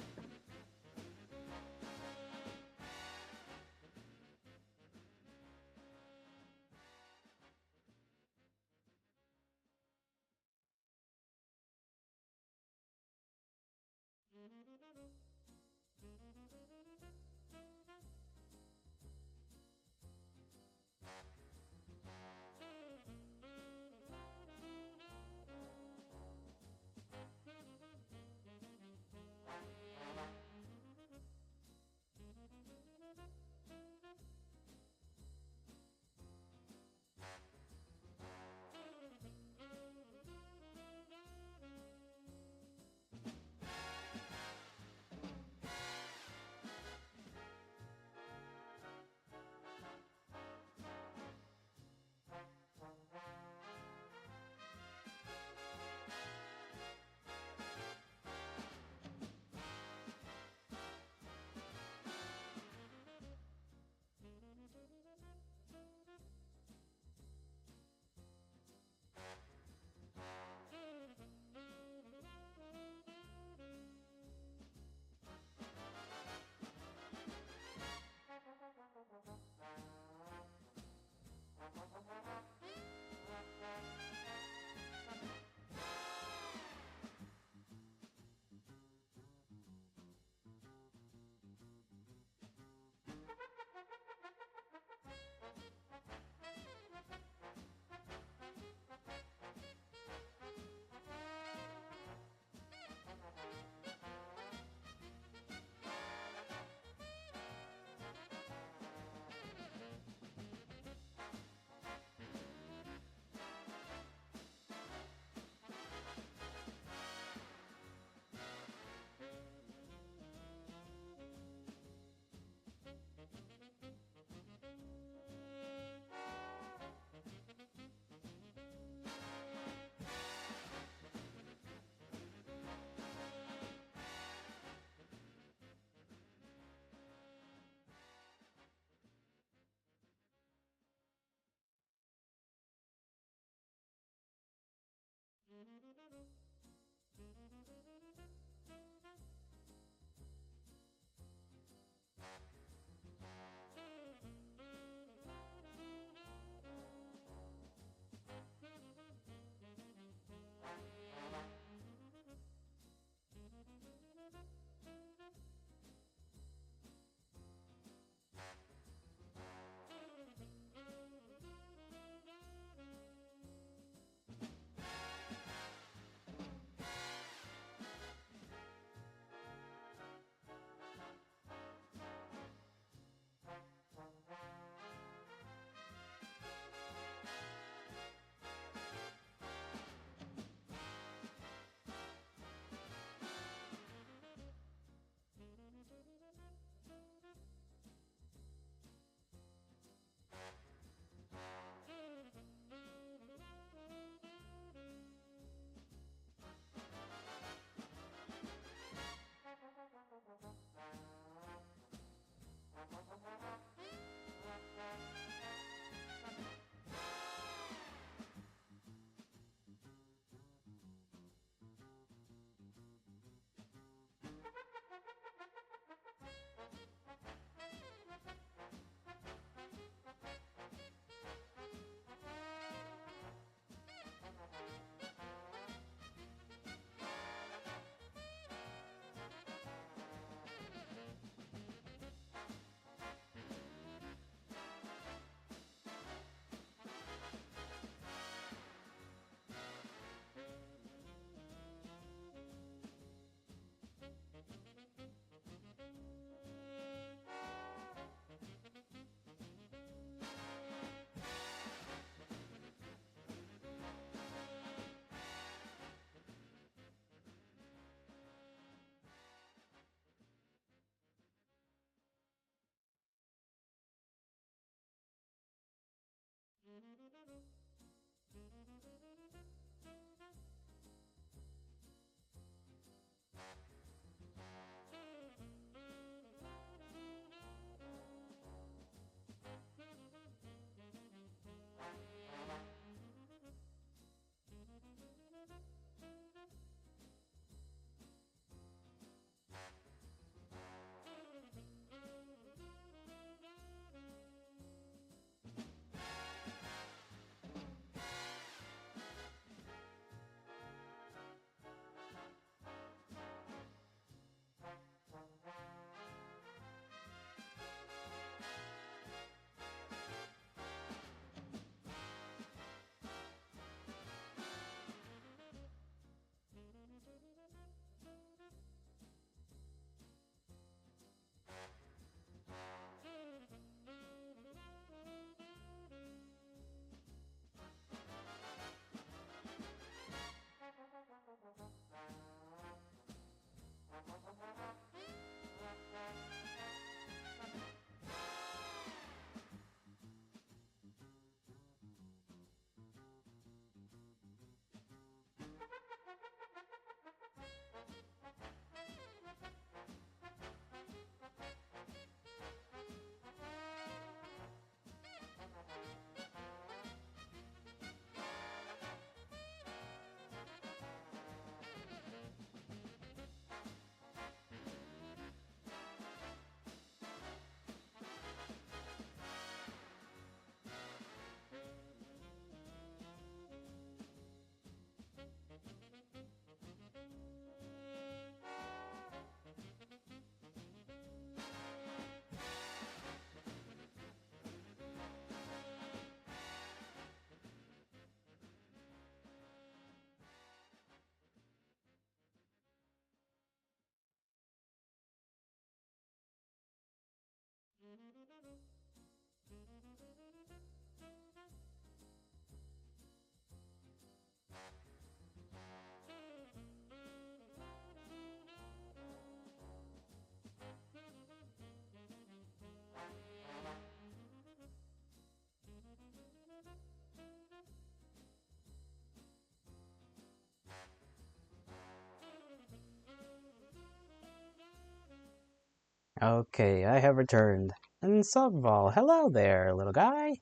Okay, I have returned. And Subball, hello there, little guy.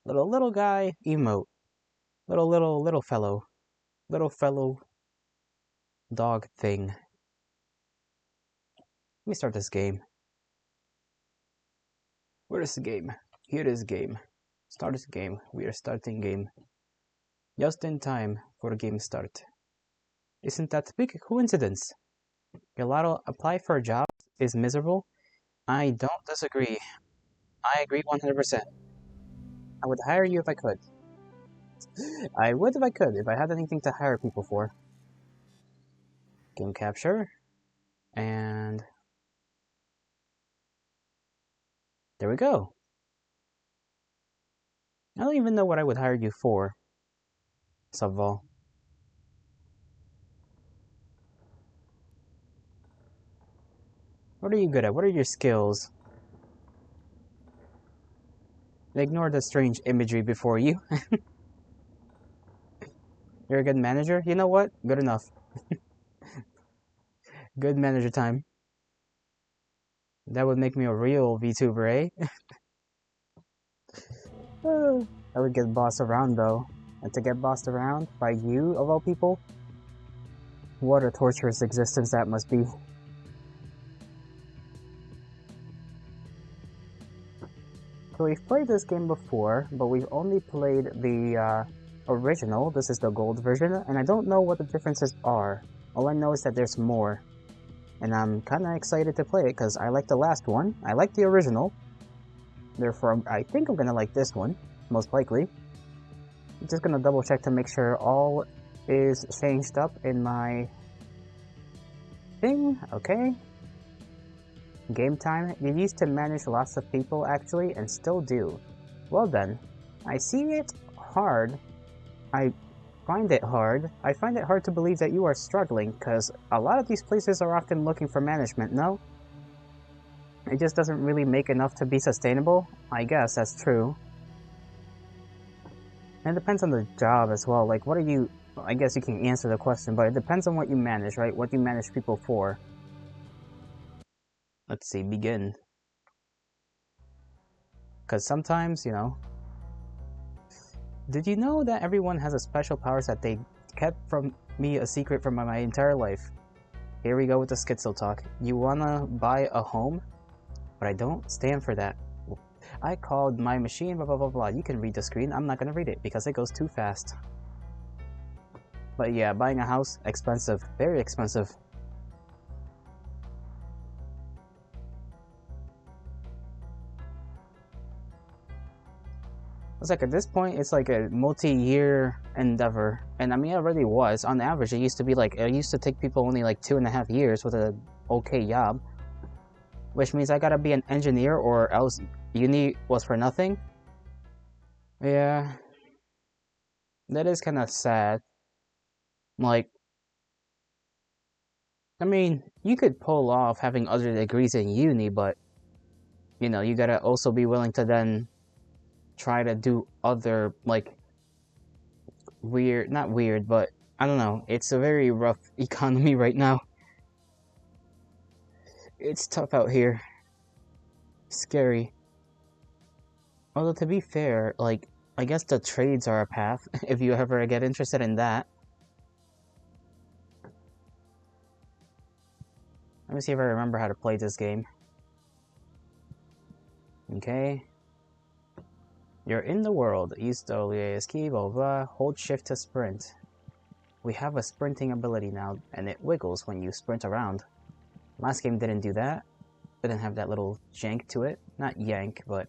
Little guy, emote. Little fellow. Little fellow. dog thing. Let me start this game. Where is the game? Here is game. Start this game. We are starting game. Just in time for game start. Isn't that a big coincidence? Gelato apply for a job is miserable? I don't disagree. I agree 100%. I would hire you if I could. I would if I could, if I had anything to hire people for. Game capture. And there we go. I don't even know what I would hire you for, Subval. What are you good at? What are your skills? Ignore the strange imagery before you. You're a good manager? You know what? Good enough. Good manager time. That would make me a real VTuber, eh? I would get bossed around though. And to get bossed around by you, of all people? What a torturous existence that must be. So we've played this game before, but we've only played the original. This is the gold version, and I don't know what the differences are. All I know is that there's more. And I'm kinda excited to play it, because I like the last one. I like the original. Therefore, I think I'm gonna like this one, most likely. I'm just gonna double check to make sure all is changed up in my thing. Okay. Game time. You used to manage lots of people, actually, and still do. Well then, I see it hard. I find it hard. I find it hard to believe that you are struggling, because a lot of these places are often looking for management, no? It just doesn't really make enough to be sustainable? I guess that's true. And it depends on the job as well. Like, what are you... I guess you can answer the question, but it depends on what you manage, right? What you manage people for. Let's see, begin. Because sometimes, you know... Did you know that everyone has a special powers that they kept from me a secret for my entire life? Here we go with the schizo talk. You wanna buy a home? But I don't stand for that. I called my machine, blah blah blah blah. You can read the screen. I'm not gonna read it because it goes too fast. But yeah, buying a house, expensive. Very expensive. It's like at this point, it's like a multi-year endeavor. And I mean, it already was. On average, it used to be like, it used to take people only like 2.5 years with a okay job. Which means I gotta be an engineer or else uni was for nothing. Yeah. That is kind of sad. Like, I mean, you could pull off having other degrees in uni, but, you know, you gotta also be willing to then try to do other, like, weird, not weird, but, I don't know, it's a very rough economy right now. It's tough out here. Scary. Although, to be fair, like, I guess the trades are a path, if you ever get interested in that. Let me see if I remember how to play this game. Okay. You're in the world. Use the escape, blah blah. Hold shift to sprint. We have a sprinting ability now, and it wiggles when you sprint around. Last game didn't do that. Didn't have that little jank to it. Not yank, but...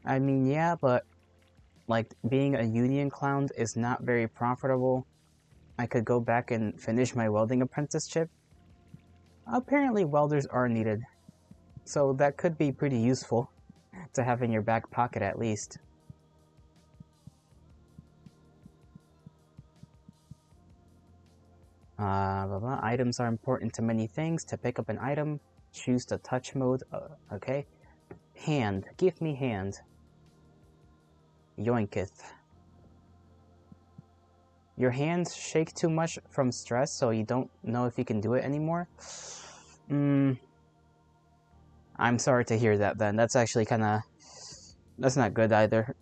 I mean, yeah, but... Like, being a union clown is not very profitable. I could go back and finish my welding apprenticeship. Apparently welders are needed. So that could be pretty useful to have in your back pocket at least. Blah, blah. Items are important to many things. To pick up an item, choose the touch mode. Okay. Hand. Give me hand. Yoinketh. Your hands shake too much from stress, so you don't know if you can do it anymore? I'm sorry to hear that then. That's actually kinda... That's not good either.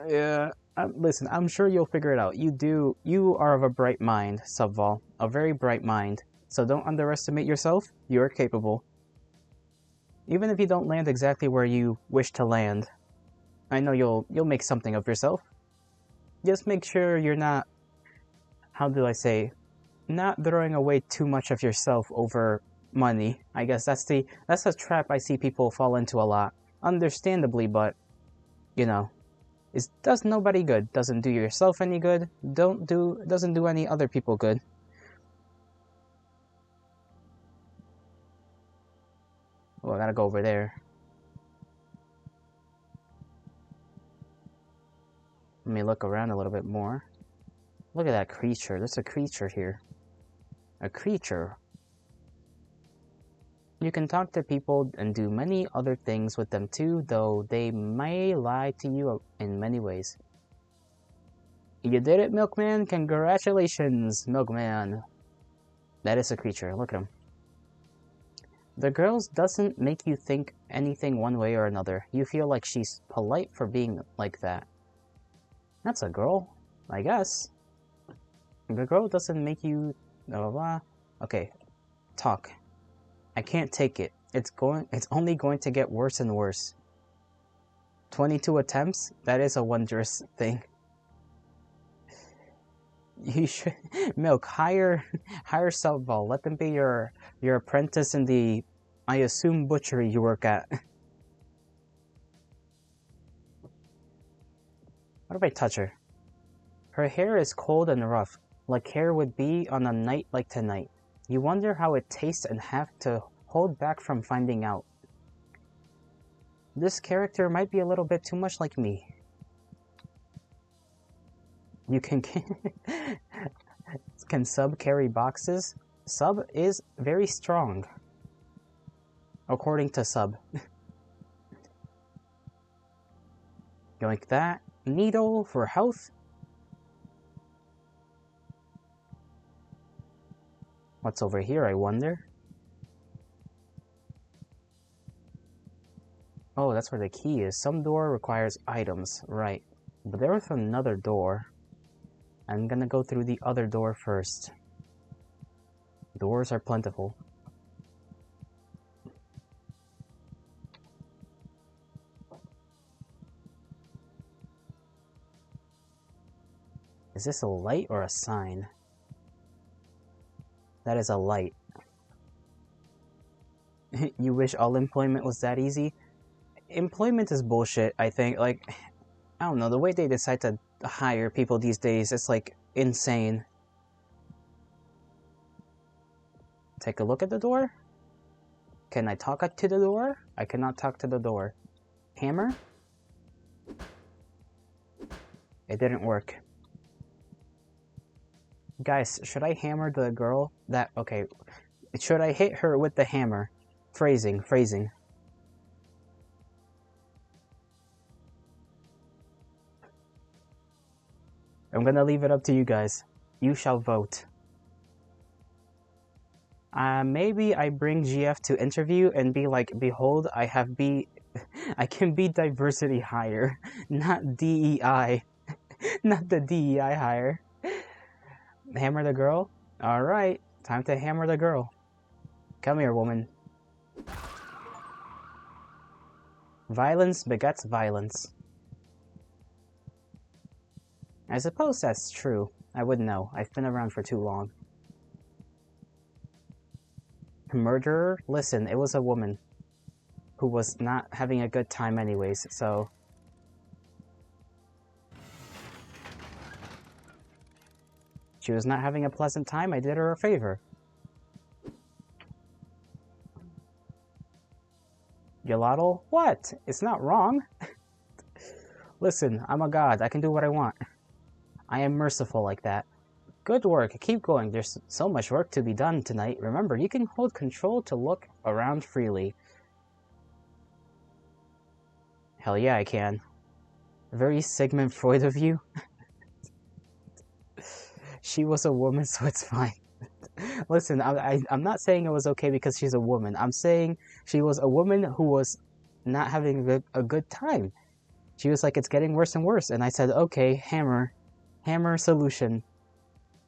Yeah. Listen, I'm sure you'll figure it out. You are of a bright mind, Subval. A very bright mind. So don't underestimate yourself. You are capable. Even if you don't land exactly where you wish to land, I know you'll make something of yourself. Just make sure you're not, how do I say, not throwing away too much of yourself over money. I guess that's a trap I see people fall into a lot. Understandably, but you know, it does nobody good. Doesn't do yourself any good. Doesn't do any other people good. Oh, I gotta go over there. Let me look around a little bit more. Look at that creature. There's a creature here. A creature. You can talk to people and do many other things with them too, though they may lie to you in many ways. You did it, Milkman! Congratulations, Milkman! That is a creature. Look at him. The girls doesn't make you think anything one way or another. You feel like she's polite for being like that. That's a girl, I guess. The girl doesn't make you... blah blah blah. Okay, talk. I can't take it. It's only going to get worse and worse. 22 attempts? That is a wondrous thing. You should... Milk, hire Subval. Let them be your apprentice in the, I assume, butchery you work at. What if I touch her? Her hair is cold and rough, like hair would be on a night like tonight. You wonder how it tastes and have to hold back from finding out. This character might be a little bit too much like me. You can Sub carry boxes? Sub is very strong, according to Sub. Like that. Needle for health. What's over here, I wonder? Oh, that's where the key is. Some door requires items, right. But there was another door. I'm gonna go through the other door first. Doors are plentiful. Is this a light or a sign? That is a light. You wish all employment was that easy? Employment is bullshit, I think. Like, I don't know, the way they decide to hire people these days, it's like insane. Take a look at the door? Can I talk to the door? I cannot talk to the door. Hammer? It didn't work. Guys, should I hammer the girl? Okay. Should I hit her with the hammer? Phrasing. I'm gonna leave it up to you guys. You shall vote. Maybe I bring GF to interview and be like, behold, I can be diversity hire, not DEI. Not the DEI hire. Hammer the girl? Alright, time to hammer the girl. Come here, woman. Violence begets violence. I suppose that's true. I wouldn't know. I've been around for too long. Murderer? Listen, it was a woman who was not having a good time anyways, so... She was not having a pleasant time, I did her a favor. Gelato? What? It's not wrong. Listen, I'm a god, I can do what I want. I am merciful like that. Good work, keep going, there's so much work to be done tonight. Remember, you can hold control to look around freely. Hell yeah, I can. Very Sigmund Freud of you. She was a woman, so it's fine. Listen, I'm not saying it was okay because she's a woman. I'm saying she was a woman who was not having a good time. She was like, it's getting worse and worse. And I said, okay, hammer. Hammer solution.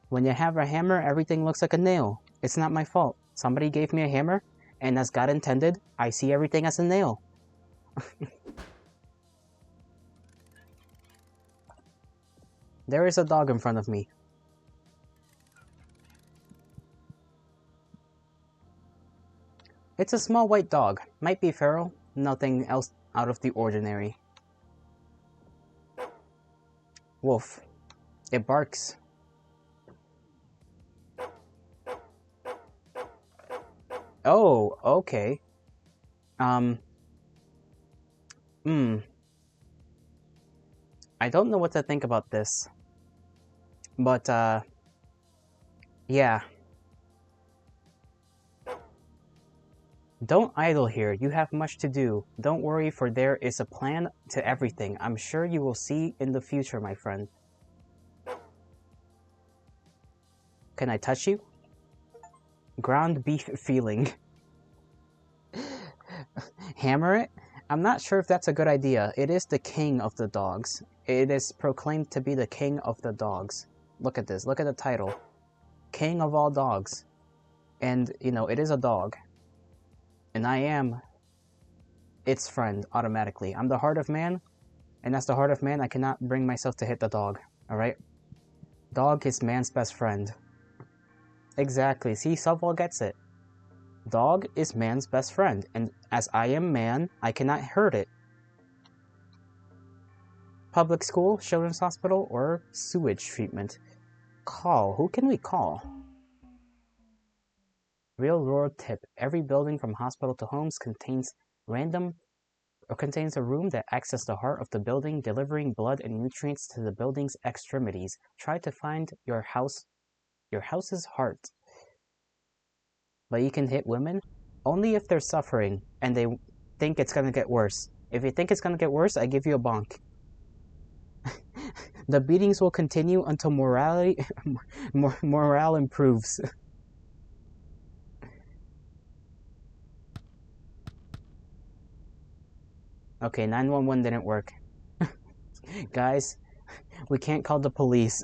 When you have a hammer, everything looks like a nail. It's not my fault. Somebody gave me a hammer, and as God intended, I see everything as a nail. There is a dog in front of me. It's a small white dog. Might be feral. Nothing else out of the ordinary. Wolf. It barks. Oh, okay. I don't know what to think about this. But, yeah. Don't idle here, you have much to do. Don't worry, for there is a plan to everything. I'm sure you will see in the future, my friend. Can I touch you? Ground beef feeling. Hammer it? I'm not sure if that's a good idea. It is the king of the dogs. It is proclaimed to be the king of the dogs. Look at this. Look at the title. King of all dogs. And, you know, it is a dog. And I am its friend automatically. I'm the heart of man, and as the heart of man, I cannot bring myself to hit the dog. Alright? Dog is man's best friend. Exactly. See, Subwall gets it. Dog is man's best friend, and as I am man, I cannot hurt it. Public school, children's hospital, or sewage treatment? Call. Who can we call? Real world tip. Every building from hospital to homes contains a room that acts as the heart of the building, delivering blood and nutrients to the building's extremities. Try to find your house's heart. But you can hit women only if they're suffering and they think it's gonna get worse. If you think it's gonna get worse, I give you a bonk. The beatings will continue until morale improves. Okay, 911 didn't work. Guys, we can't call the police.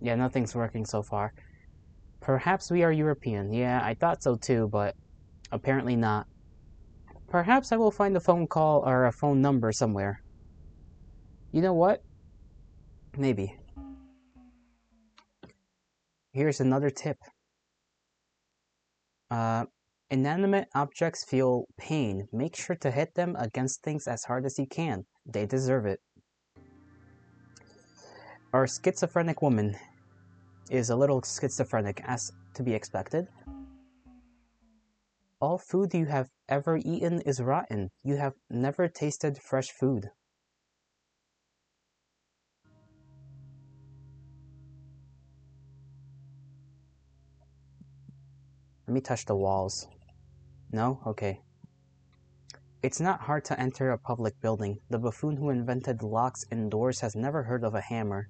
Yeah, nothing's working so far. Perhaps we are European. Yeah, I thought so too, but apparently not. Perhaps I will find a phone call or a phone number somewhere. You know what? Maybe. Here's another tip. Inanimate objects feel pain. Make sure to hit them against things as hard as you can. They deserve it. Our schizophrenic woman is a little schizophrenic, as to be expected. All food you have ever eaten is rotten. You have never tasted fresh food. Let me touch the walls. No? Okay. It's not hard to enter a public building. The buffoon who invented locks and doors has never heard of a hammer.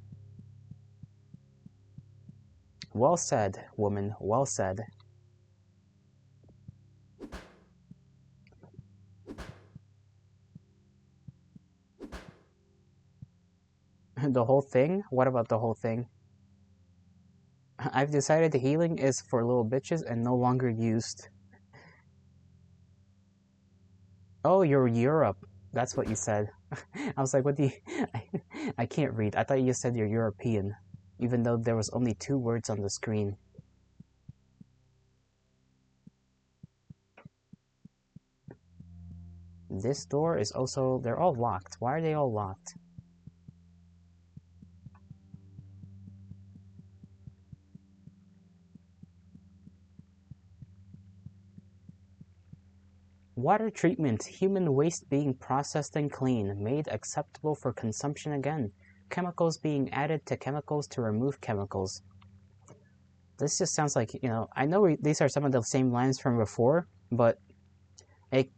Well said, woman, well said. The whole thing? What about the whole thing? I've decided the healing is for little bitches and no longer used. Oh, you're Europe. That's what you said. I was like, what do you... I can't read. I thought you said you're European, even though there was only 2 words on the screen. This door is also... They're all locked. Why are they all locked? Water treatment. Human waste being processed and clean. Made acceptable for consumption again. Chemicals being added to chemicals to remove chemicals. This just sounds like, you know, I know these are some of the same lines from before, but It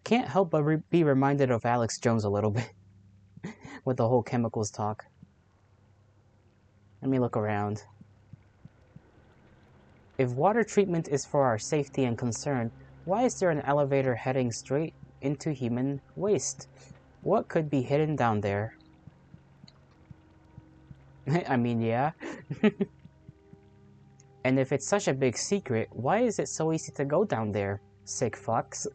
can't help but be reminded of Alex Jones a little bit with the whole chemicals talk. Let me look around. If water treatment is for our safety and concern, why is there an elevator heading straight into human waste? What could be hidden down there? I mean, yeah. And if it's such a big secret, why is it so easy to go down there? Sick fucks.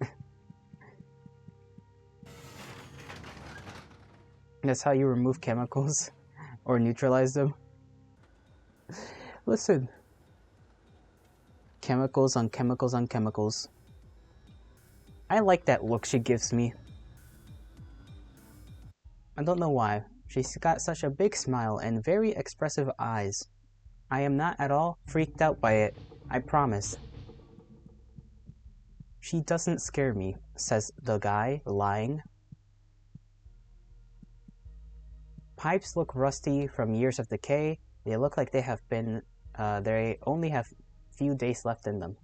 That's how you remove chemicals or neutralize them. Listen. Chemicals on chemicals on chemicals. I like that look she gives me. I don't know why. She's got such a big smile and very expressive eyes. I am not at all freaked out by it, I promise. She doesn't scare me, says the guy, lying. Pipes look rusty from years of decay. They look like they only have few days left in them.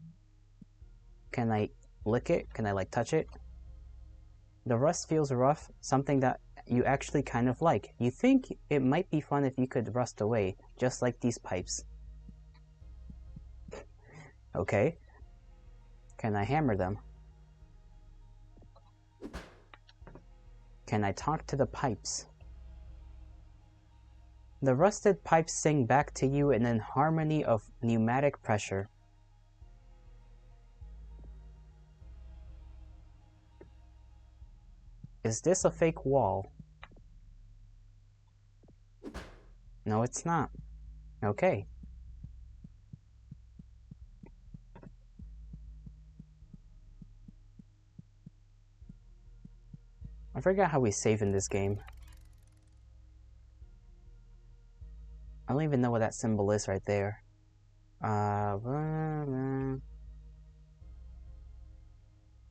Can I lick it? Can I touch it? The rust feels rough, something that you actually kind of like. You think it might be fun if you could rust away, just like these pipes. Okay. Can I hammer them? Can I talk to the pipes? The rusted pipes sing back to you in an harmony of pneumatic pressure. Is this a fake wall? No, it's not. Okay. I forgot how we save in this game. I don't even know what that symbol is right there.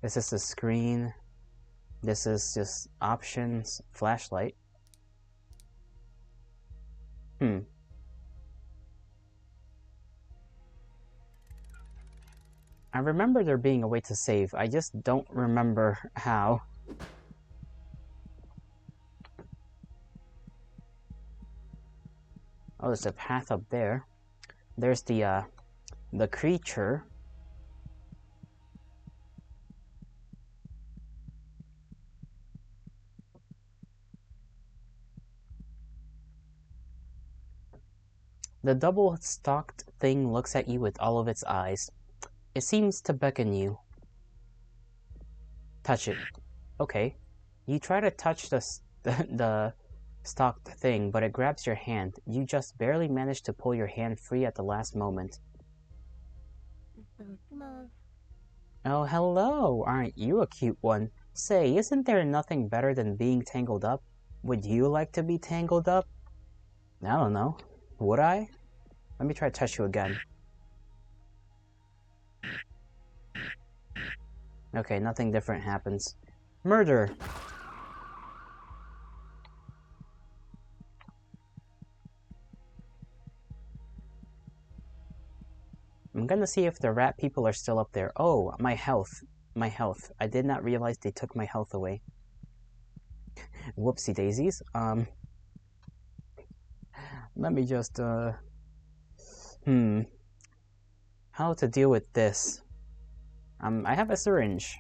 This is the screen. This is just options, flashlight. I remember there being a way to save. I just don't remember how. Oh, there's a path up there. There's the creature. The double-stalked thing looks at you with all of its eyes. It seems to beckon you. Touch it. Okay. You try to touch the stalked thing, but it grabs your hand. You just barely manage to pull your hand free at the last moment. Oh, hello! Aren't you a cute one? Say, isn't there nothing better than being tangled up? Would you like to be tangled up? I don't know. Would I? Let me try to touch you again. Okay, nothing different happens. Murder! I'm gonna see if the rat people are still up there. Oh, my health. My health. I did not realize they took my health away. Whoopsie daisies. Let me just, how to deal with this? I have a syringe.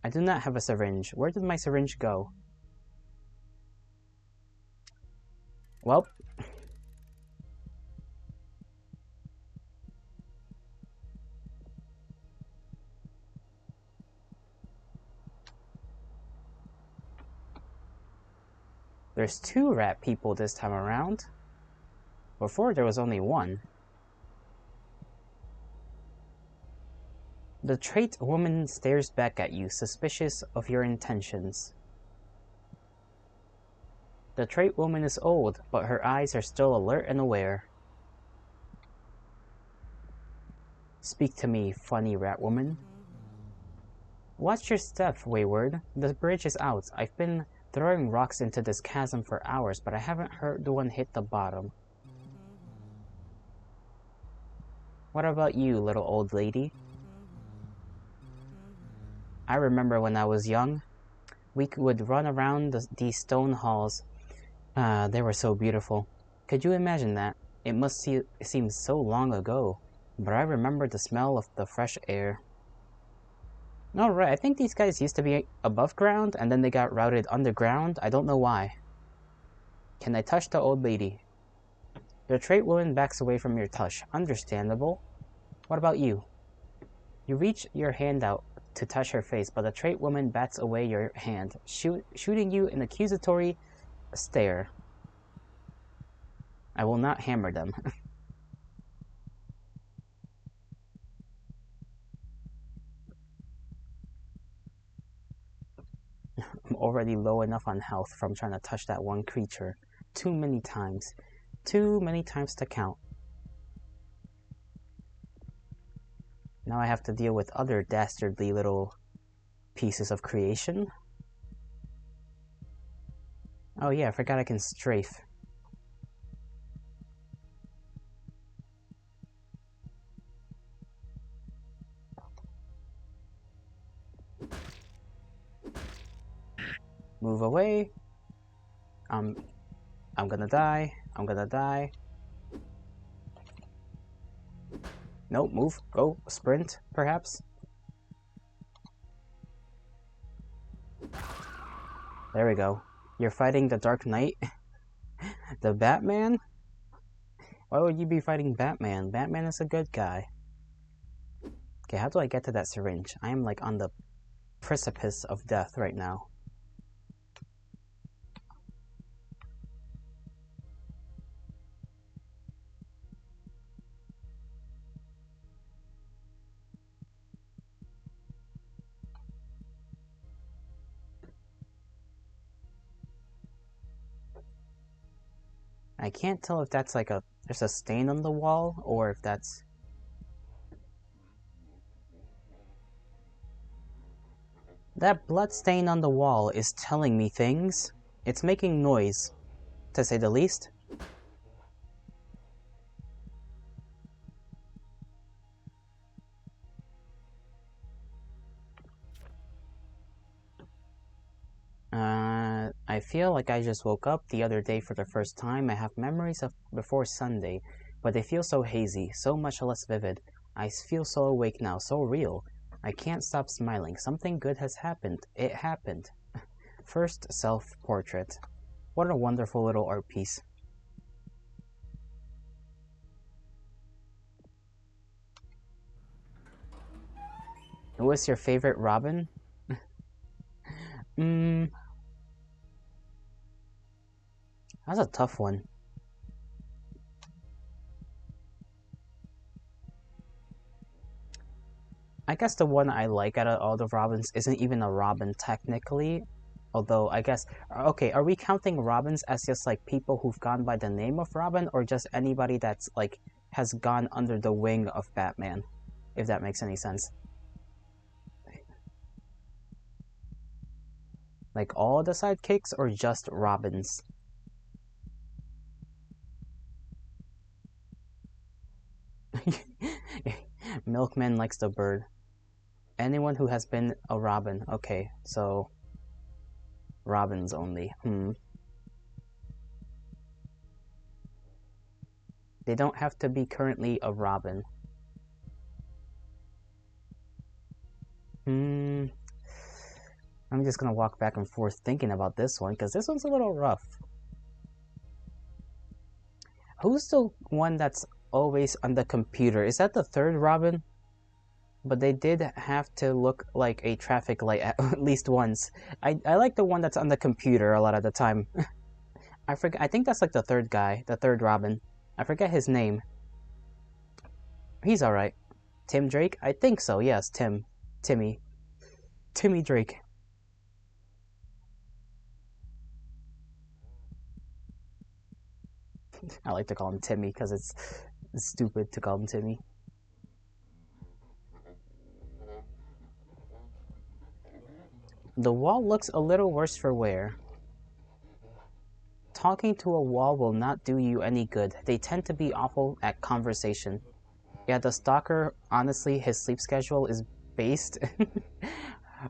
I do not have a syringe. Where did my syringe go? Well. There's 2 rat people this time around. Before there was only 1. The trait woman stares back at you, suspicious of your intentions. The trait woman is old, but her eyes are still alert and aware. Speak to me, funny rat woman. Watch your step, wayward. The bridge is out. I've been throwing rocks into this chasm for hours, but I haven't heard one hit the bottom. What about you, little old lady? I remember when I was young, we would run around these stone halls. They were so beautiful. Could you imagine that? It must seem so long ago, but I remember the smell of the fresh air. Alright, I think these guys used to be above ground, and then they got routed underground. I don't know why. Can I touch the old lady? The trait woman backs away from your touch. Understandable. What about you? You reach your hand out to touch her face, but the trait woman bats away your hand, shooting you an accusatory stare. I will not hammer them. I'm already low enough on health from trying to touch that one creature. Too many times. Too many times to count. Now I have to deal with other dastardly little pieces of creation. Oh yeah, I forgot I can strafe. Move away. I'm gonna die. I'm gonna die. Nope, move. Go. Sprint, perhaps. There we go. You're fighting the Dark Knight? The Batman? Why would you be fighting Batman? Batman is a good guy. Okay, how do I get to that syringe? I am like on the precipice of death right now. I can't tell if that's like there's a stain on the wall, or if that's... That blood stain on the wall is telling me things. It's making noise, to say the least. I feel like I just woke up the other day for the first time. I have memories of before Sunday, but they feel so hazy, so much less vivid. I feel so awake now, so real. I can't stop smiling. Something good has happened. It happened. First self-portrait. What a wonderful little art piece. Who is your favorite Robin? That's a tough one. I guess the one I like out of all the Robins isn't even a Robin technically. Although, I guess... Okay, are we counting Robins as just like people who've gone by the name of Robin, or just anybody that's like has gone under the wing of Batman? If that makes any sense. Like all the sidekicks, or just Robins? Milkman likes the bird. Anyone who has been a Robin. Okay, so... Robins only. They don't have to be currently a Robin. I'm just gonna walk back and forth thinking about this one, because this one's a little rough. Who's the one that's always on the computer? Is that the third Robin? But they did have to look like a traffic light at least once. I like the one that's on the computer a lot of the time. I think that's like the third guy, the third Robin. I forget his name. He's alright. Tim Drake? I think so, yes, Timmy Drake. I like to call him Timmy because it's stupid to call him Timmy. The wall looks a little worse for wear. Talking to a wall will not do you any good. They tend to be awful at conversation. Yeah, the stalker, honestly, his sleep schedule is based...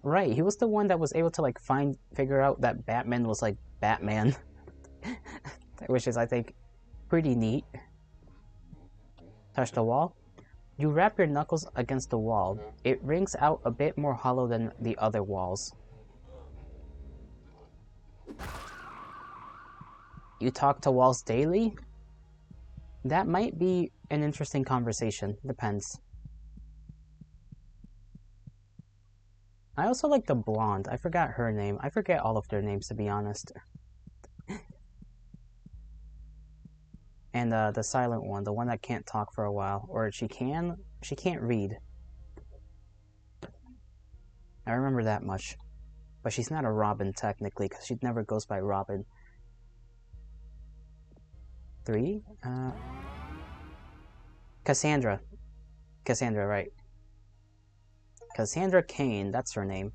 Right, he was the one that was able to like figure out that Batman was like Batman, which is I think pretty neat. Touch the wall. You wrap your knuckles against the wall. It rings out a bit more hollow than the other walls. You talk to walls daily? That might be an interesting conversation. Depends. I also like the blonde. I forgot her name. I forget all of their names, to be honest. And the silent one, the one that can't talk for a while. Or she can't read. I remember that much. But she's not a Robin, technically, because she never goes by Robin. 3? Cassandra. Cassandra, right. Cassandra Cain, that's her name.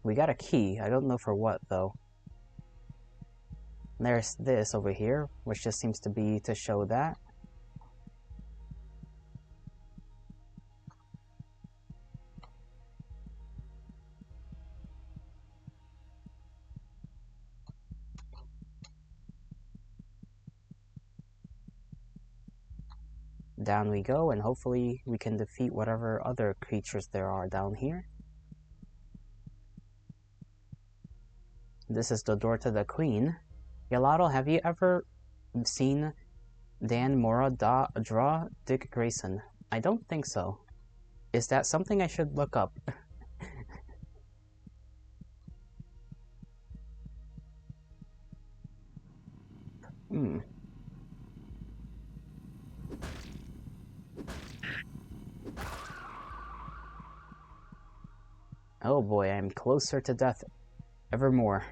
We got a key. I don't know for what, though. There's this over here, which just seems to be to show that. Down we go, and hopefully we can defeat whatever other creatures there are down here. This is the door to the Queen. Yalato, have you ever seen Dan Mora draw Dick Grayson? I don't think so. Is that something I should look up? Hmm. Oh boy, I'm closer to death evermore.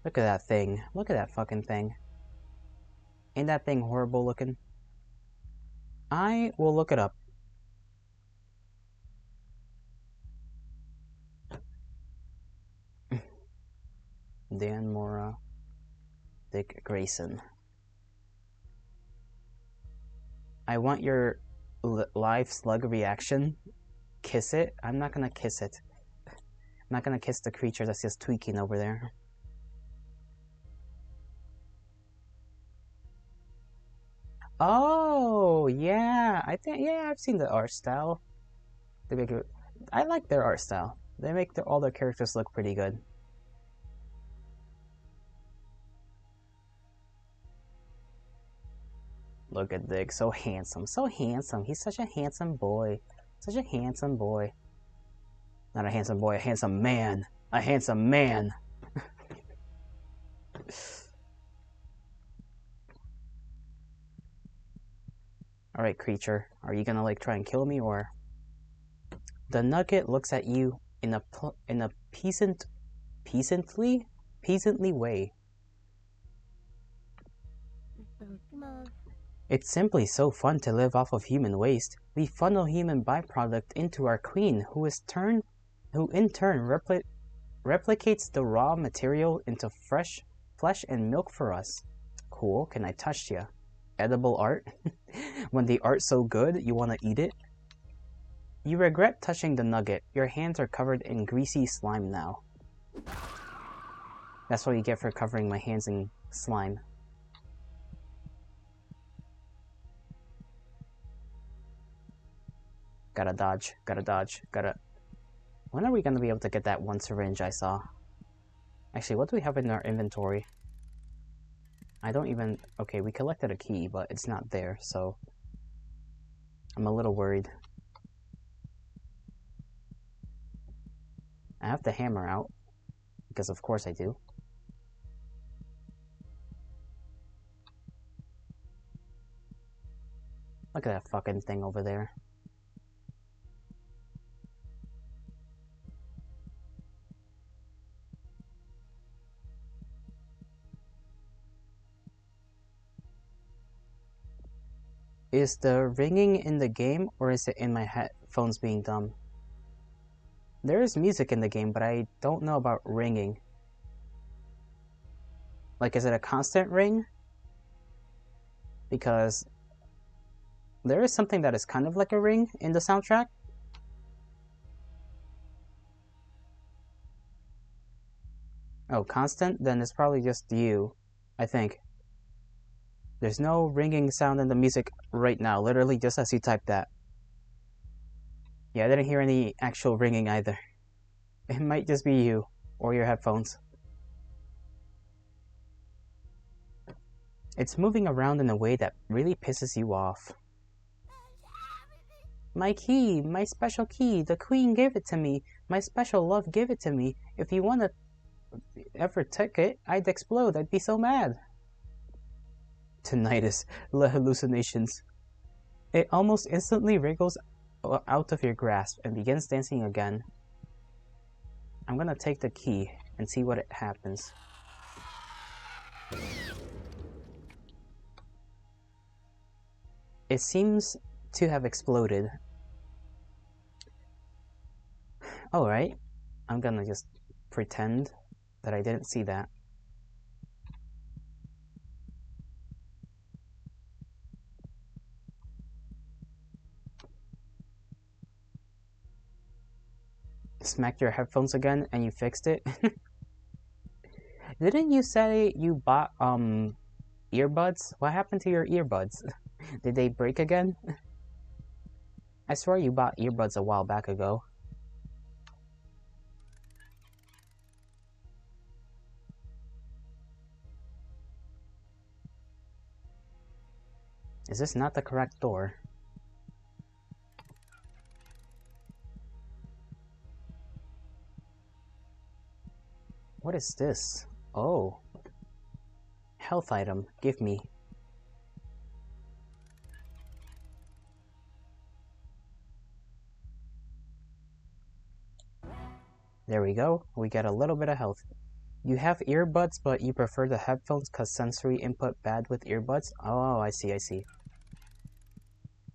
Look at that thing. Look at that fucking thing. Ain't that thing horrible looking? I will look it up. Dan Mora, Dick Grayson. I want your live slug reaction. Kiss it? I'm not gonna kiss it. I'm not gonna kiss the creature that's just tweaking over there. Oh, yeah. I've seen the art style. They make it, I like their art style. They make all their characters look pretty good. Look at Dick, so handsome, so handsome. He's such a handsome boy. Such a handsome boy. Not a handsome boy, a handsome man. A handsome man. Alright, creature. Are you gonna, like, try and kill me, or... The nugget looks at you in a peasantly way. It's simply so fun to live off of human waste. We funnel human byproduct into our queen, who in turn replicates the raw material into fresh flesh and milk for us. Cool, can I touch ya? Edible art? When the art's so good, you want to eat it? You regret touching the nugget. Your hands are covered in greasy slime now. That's what you get for covering my hands in slime. Gotta dodge, gotta... When are we gonna be able to get that one syringe I saw? Actually, what do we have in our inventory? I don't even... Okay, we collected a key, but it's not there, so... I'm a little worried. I have the hammer out, because of course I do. Look at that fucking thing over there. Is the ringing in the game, or is it in my headphones being dumb? There is music in the game, but I don't know about ringing. Like, is it a constant ring? Because there is something that is kind of like a ring in the soundtrack. Oh, constant? Then it's probably just you, I think. There's no ringing sound in the music right now, literally just as you typed that. Yeah, I didn't hear any actual ringing either. It might just be you, or your headphones. It's moving around in a way that really pisses you off. My key, my special key, the queen gave it to me. My special love gave it to me. If you want to ever take it, I'd explode. I'd be so mad. Tinnitus, hallucinations. It almost instantly wriggles out of your grasp and begins dancing again. I'm gonna take the key and see what happens. It seems to have exploded. Alright, I'm gonna just pretend that I didn't see that. Smacked your headphones again and you fixed it? Didn't you say you bought earbuds? What happened to your earbuds? Did they break again? I swear you bought earbuds a while back ago. Is this not the correct door? What is this? Oh. Health item. Give me. There we go. We get a little bit of health. You have earbuds, but you prefer the headphones because sensory input bad with earbuds? Oh, I see, I see.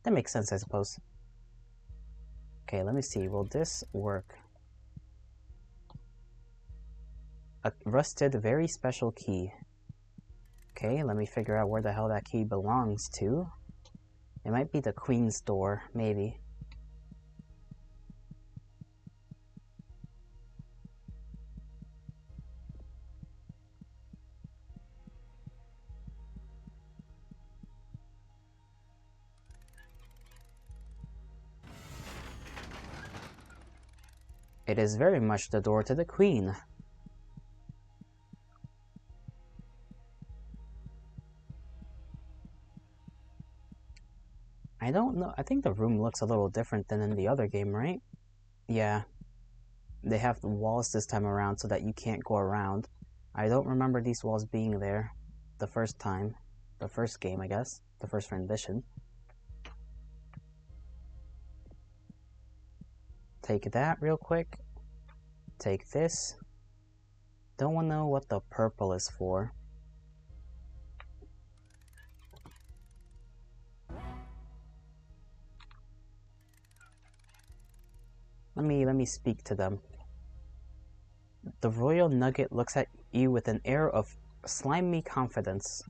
That makes sense, I suppose. Okay, let me see. Will this work? A rusted, very special key. Okay, let me figure out where the hell that key belongs to. It might be the queen's door, maybe. It is very much the door to the queen. I don't know. I think the room looks a little different than in the other game, right? Yeah. They have the walls this time around so that you can't go around. I don't remember these walls being there the first time. The first game, I guess. The first rendition. Take that real quick. Take this. Don't want to know what the purple is for. Let me speak to them. The royal nugget looks at you with an air of slimy confidence.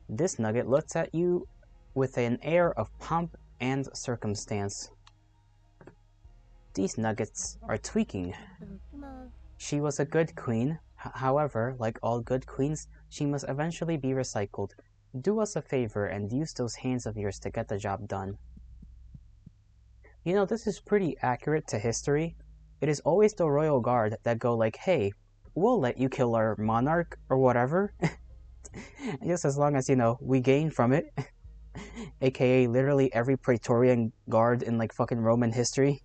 This nugget looks at you with an air of pomp and circumstance. These nuggets are tweaking. She was a good queen. However, like all good queens, she must eventually be recycled. Do us a favor and use those hands of yours to get the job done. You know, this is pretty accurate to history. It is always the royal guard that go like, hey, we'll let you kill our monarch or whatever. Just as long as, you know, we gain from it. AKA literally every Praetorian guard in like fucking Roman history.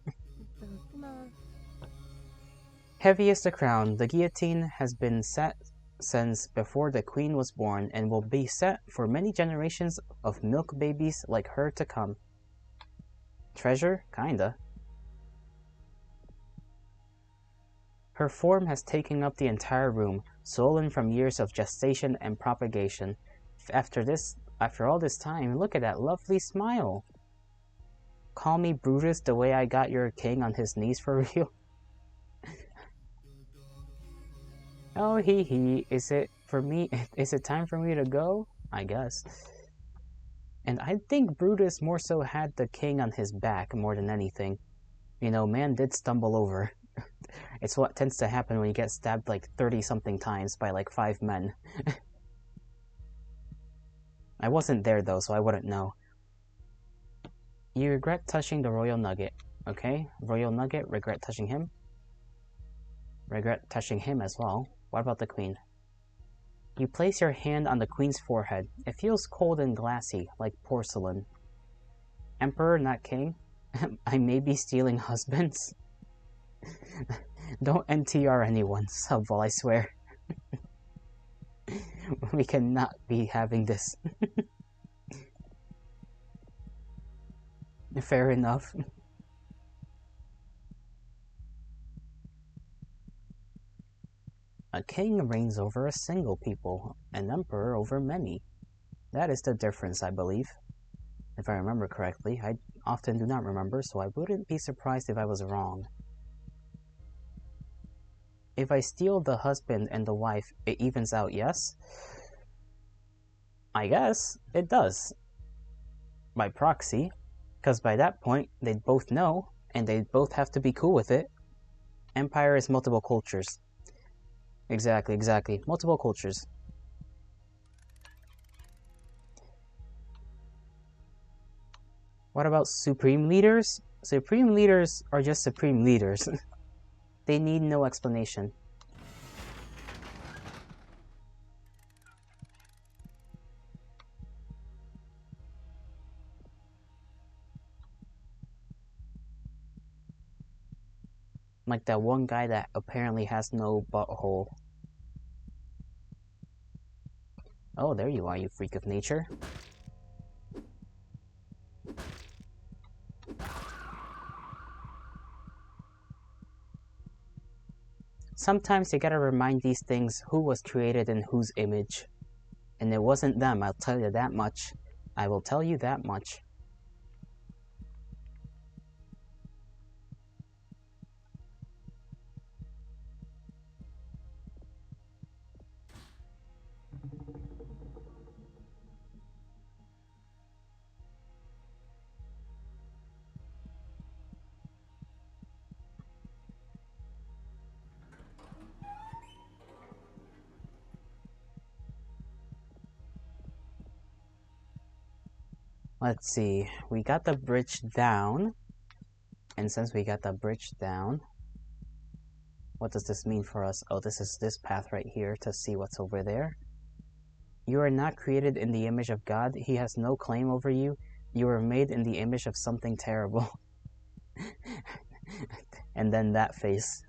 Heavy is the crown. The guillotine has been set since before the queen was born and will be set for many generations of milk babies like her to come. Treasure? Kinda. Her form has taken up the entire room, swollen from years of gestation and propagation. After all this time, look at that lovely smile. Call me Brutus the way I got your king on his knees for real? Oh, hee hee. Is it for me? Is it time for me to go? I guess. And I think Brutus more so had the king on his back more than anything. You know, man did stumble over. It's what tends to happen when you get stabbed like 30-something times by like 5 men. I wasn't there though, so I wouldn't know. You regret touching the royal nugget. Okay, royal nugget, regret touching him. Regret touching him as well. What about the queen? You place your hand on the queen's forehead. It feels cold and glassy, like porcelain. Emperor, not king? I may be stealing husbands. Don't NTR anyone, Subval, I swear. We cannot be having this. Fair enough. A king reigns over a single people, an emperor over many. That is the difference, I believe. If I remember correctly, I often do not remember, so I wouldn't be surprised if I was wrong. If I steal the husband and the wife, it evens out, yes? I guess it does. By proxy, because by that point, they'd both know, and they'd both have to be cool with it. Empire is multiple cultures. Exactly. Multiple cultures. What about supreme leaders? Supreme leaders are just supreme leaders. They need no explanation. Like that one guy that apparently has no butthole. Oh, there you are, you freak of nature. Sometimes you gotta remind these things who was created in whose image. And it wasn't them, I'll tell you that much. I will tell you that much. Let's see, we got the bridge down. And since we got the bridge down, what does this mean for us? Oh, this is this path right here to see what's over there. You are not created in the image of God. He has no claim over you. You are made in the image of something terrible. And then that face.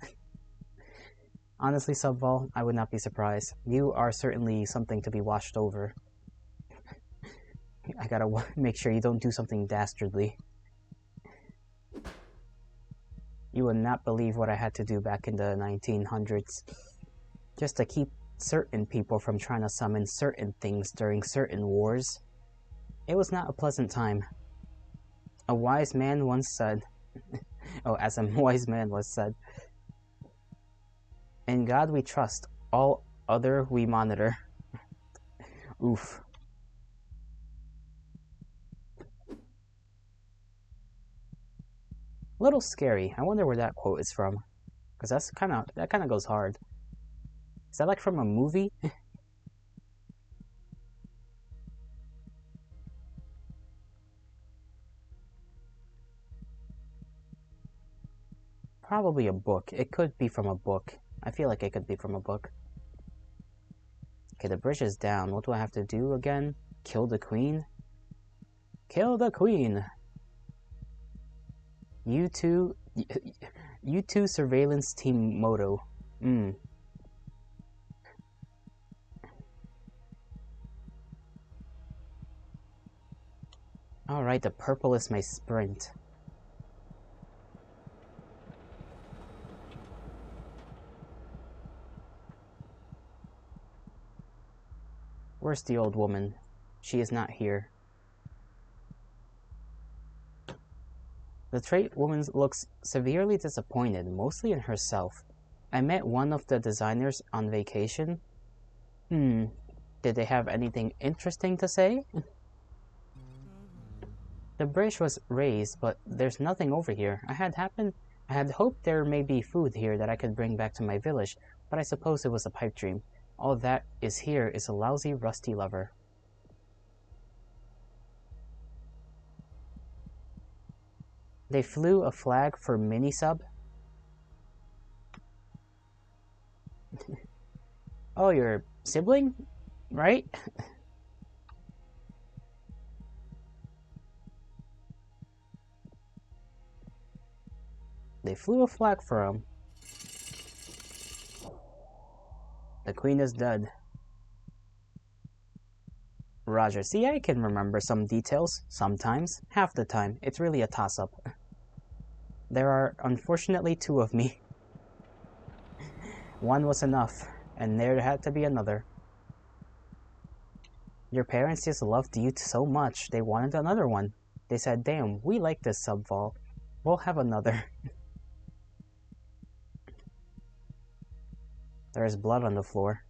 Honestly, Subval, I would not be surprised. You are certainly something to be watched over. I gotta make sure you don't do something dastardly. You would not believe what I had to do back in the 1900s just to keep certain people from trying to summon certain things during certain wars. It was not a pleasant time. A wise man once said, oh, as a wise man once said, in God we trust, all other we monitor. Oof. A little scary. I wonder where that quote is from. Because that kind of goes hard. Is that like from a movie? Probably a book. It could be from a book. I feel like it could be from a book. Okay, the bridge is down. What do I have to do again? Kill the queen? Kill the queen! U2 surveillance team motto. Alright, the purple is my sprint. Where's the old woman? She is not here. The trait woman looks severely disappointed, mostly in herself. I met one of the designers on vacation. Did they have anything interesting to say? The bridge was raised, but there's nothing over here. I had hoped there may be food here that I could bring back to my village, but I suppose it was a pipe dream. All that is here is a lousy, rusty lever. They flew a flag for mini-sub. Oh, your sibling? Right? They flew a flag for him. The queen is dead. Roger. See, I can remember some details, sometimes. Half the time. It's really a toss-up. There are, unfortunately, two of me. One was enough, and there had to be another. Your parents just loved you so much, they wanted another one. They said, damn, we like this subvol. We'll have another. There is blood on the floor.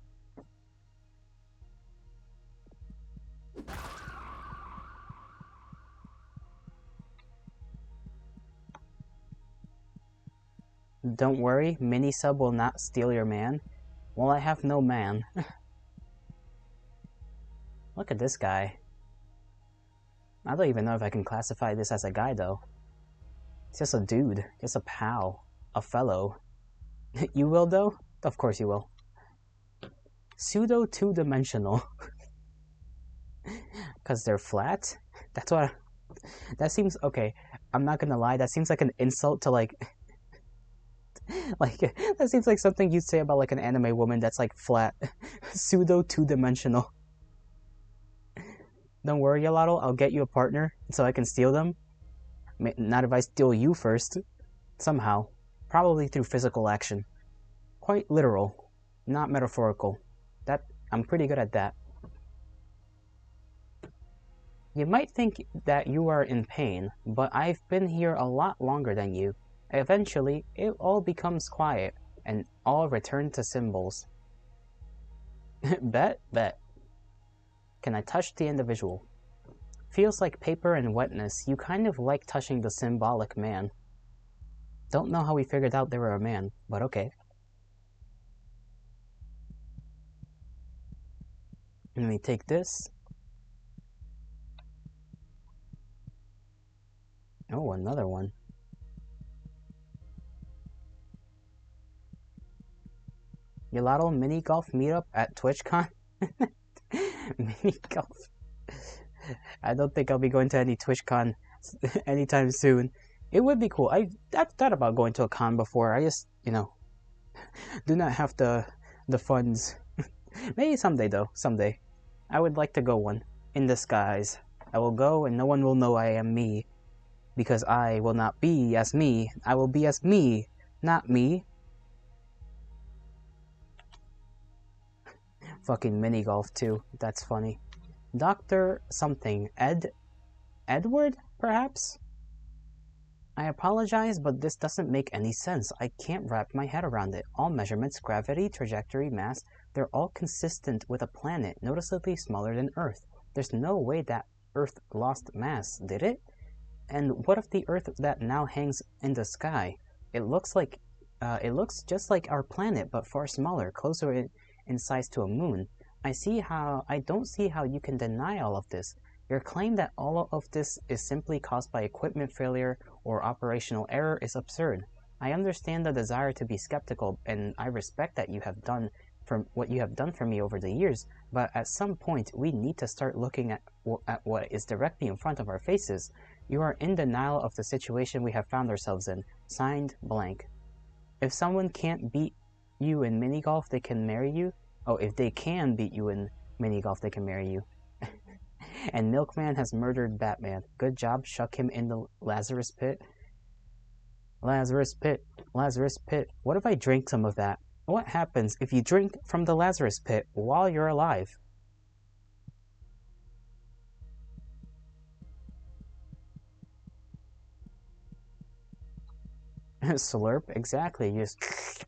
Don't worry, mini-sub will not steal your man. Well, I have no man. Look at this guy. I don't even know if I can classify this as a guy, though. It's just a dude. Just a pal. A fellow. You will, though? Of course you will. Pseudo two-dimensional. Because they're flat? That's what... That seems... Okay, I'm not gonna lie, that seems like an insult to, like... Like, that seems like something you'd say about, like, an anime woman that's, like, flat. Pseudo two-dimensional. Don't worry, Yalato, I'll get you a partner so I can steal them. Not if I steal you first. Somehow. Probably through physical action. Quite literal. Not metaphorical. I'm pretty good at that. You might think that you are in pain, but I've been here a lot longer than you. Eventually, it all becomes quiet, and all return to symbols. Bet? Bet. Can I touch the individual? Feels like paper and wetness. You kind of like touching the symbolic man. Don't know how we figured out they were a man, but okay. Let me take this. Oh, another one. Yalato mini golf meetup at TwitchCon? Mini golf. I don't think I'll be going to any TwitchCon anytime soon. It would be cool. I've thought about going to a con before. I just, do not have the funds. Maybe someday, though. Someday. I would like to go one. In disguise. I will go and no one will know I am me. Because I will not be as me. I will be as me, not me. Fucking mini golf, too. That's funny. Dr. something. Edward, perhaps? I apologize, but this doesn't make any sense. I can't wrap my head around it. All measurements, gravity, trajectory, mass, they're all consistent with a planet noticeably smaller than Earth. There's no way that Earth lost mass, did it? And what of the Earth that now hangs in the sky? It looks just like our planet, but far smaller, closer in size to a moon. I don't see how you can deny all of this. Your claim that all of this is simply caused by equipment failure or operational error is absurd. I understand the desire to be skeptical, and I respect that what you have done for me over the years, but at some point we need to start looking at what is directly in front of our faces. You are in denial of the situation we have found ourselves in. Signed, blank. If someone can't beat you in mini-golf, they can marry you? Oh, if they can beat you in mini-golf, they can marry you. And Milkman has murdered Batman. Good job, shuck him in the Lazarus pit. Lazarus pit. Lazarus pit. What if I drink some of that? What happens if you drink from the Lazarus pit while you're alive? Slurp, exactly. You just,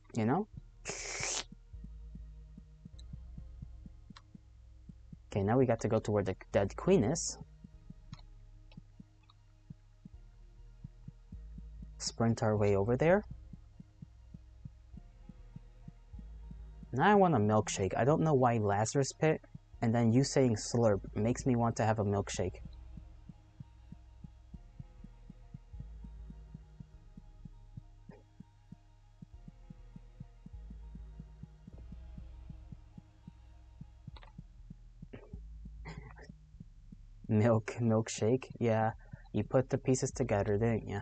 Okay, now we got to go to where the dead queen is. Sprint our way over there. Now I want a milkshake. I don't know why Lazarus Pit and then you saying slurp makes me want to have a milkshake. Milkshake? Yeah, you put the pieces together, didn't you?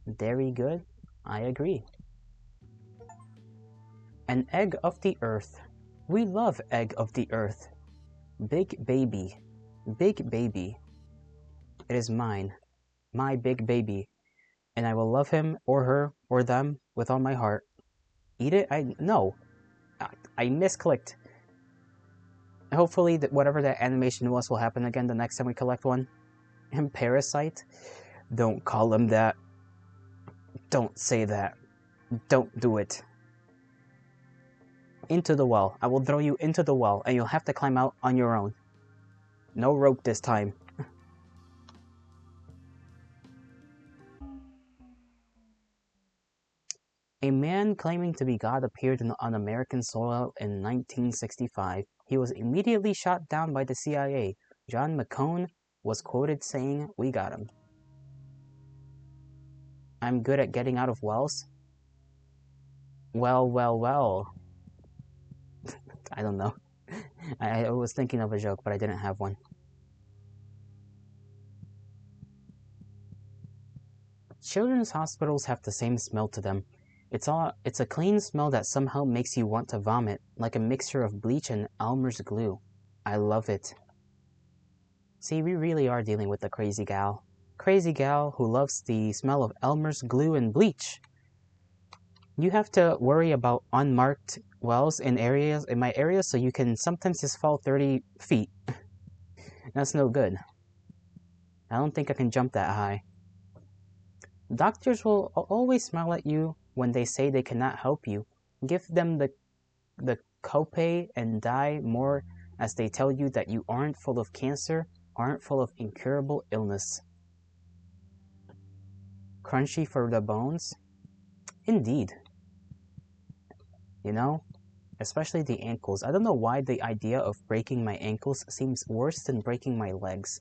Very good. I agree. An egg of the earth. We love egg of the earth. Big baby. Big baby. It is mine. My big baby. And I will love him or her or them with all my heart. Eat it? No. I misclicked. Hopefully, whatever that animation was will happen again the next time we collect one. And Parasite? Don't call him that. Don't say that. Don't do it. Into the well. I will throw you into the well, and you'll have to climb out on your own. No rope this time. A man claiming to be God appeared on American soil in 1965. He was immediately shot down by the CIA. John McCone was quoted saying, "We got him." I'm good at getting out of wells. Well. I don't know. I was thinking of a joke, but I didn't have one. Children's hospitals have the same smell to them. It's a clean smell that somehow makes you want to vomit, like a mixture of bleach and Elmer's glue. I love it. See, we really are dealing with a crazy gal. Crazy gal who loves the smell of Elmer's glue and bleach. You have to worry about unmarked wells in my area, so you can sometimes just fall 30 feet. That's no good. I don't think I can jump that high. Doctors will always smile at you when they say they cannot help you. Give them the copay and die more as they tell you that you aren't full of cancer, aren't full of incurable illness. Crunchy for the bones? Indeed. You know, especially the ankles. I don't know why the idea of breaking my ankles seems worse than breaking my legs.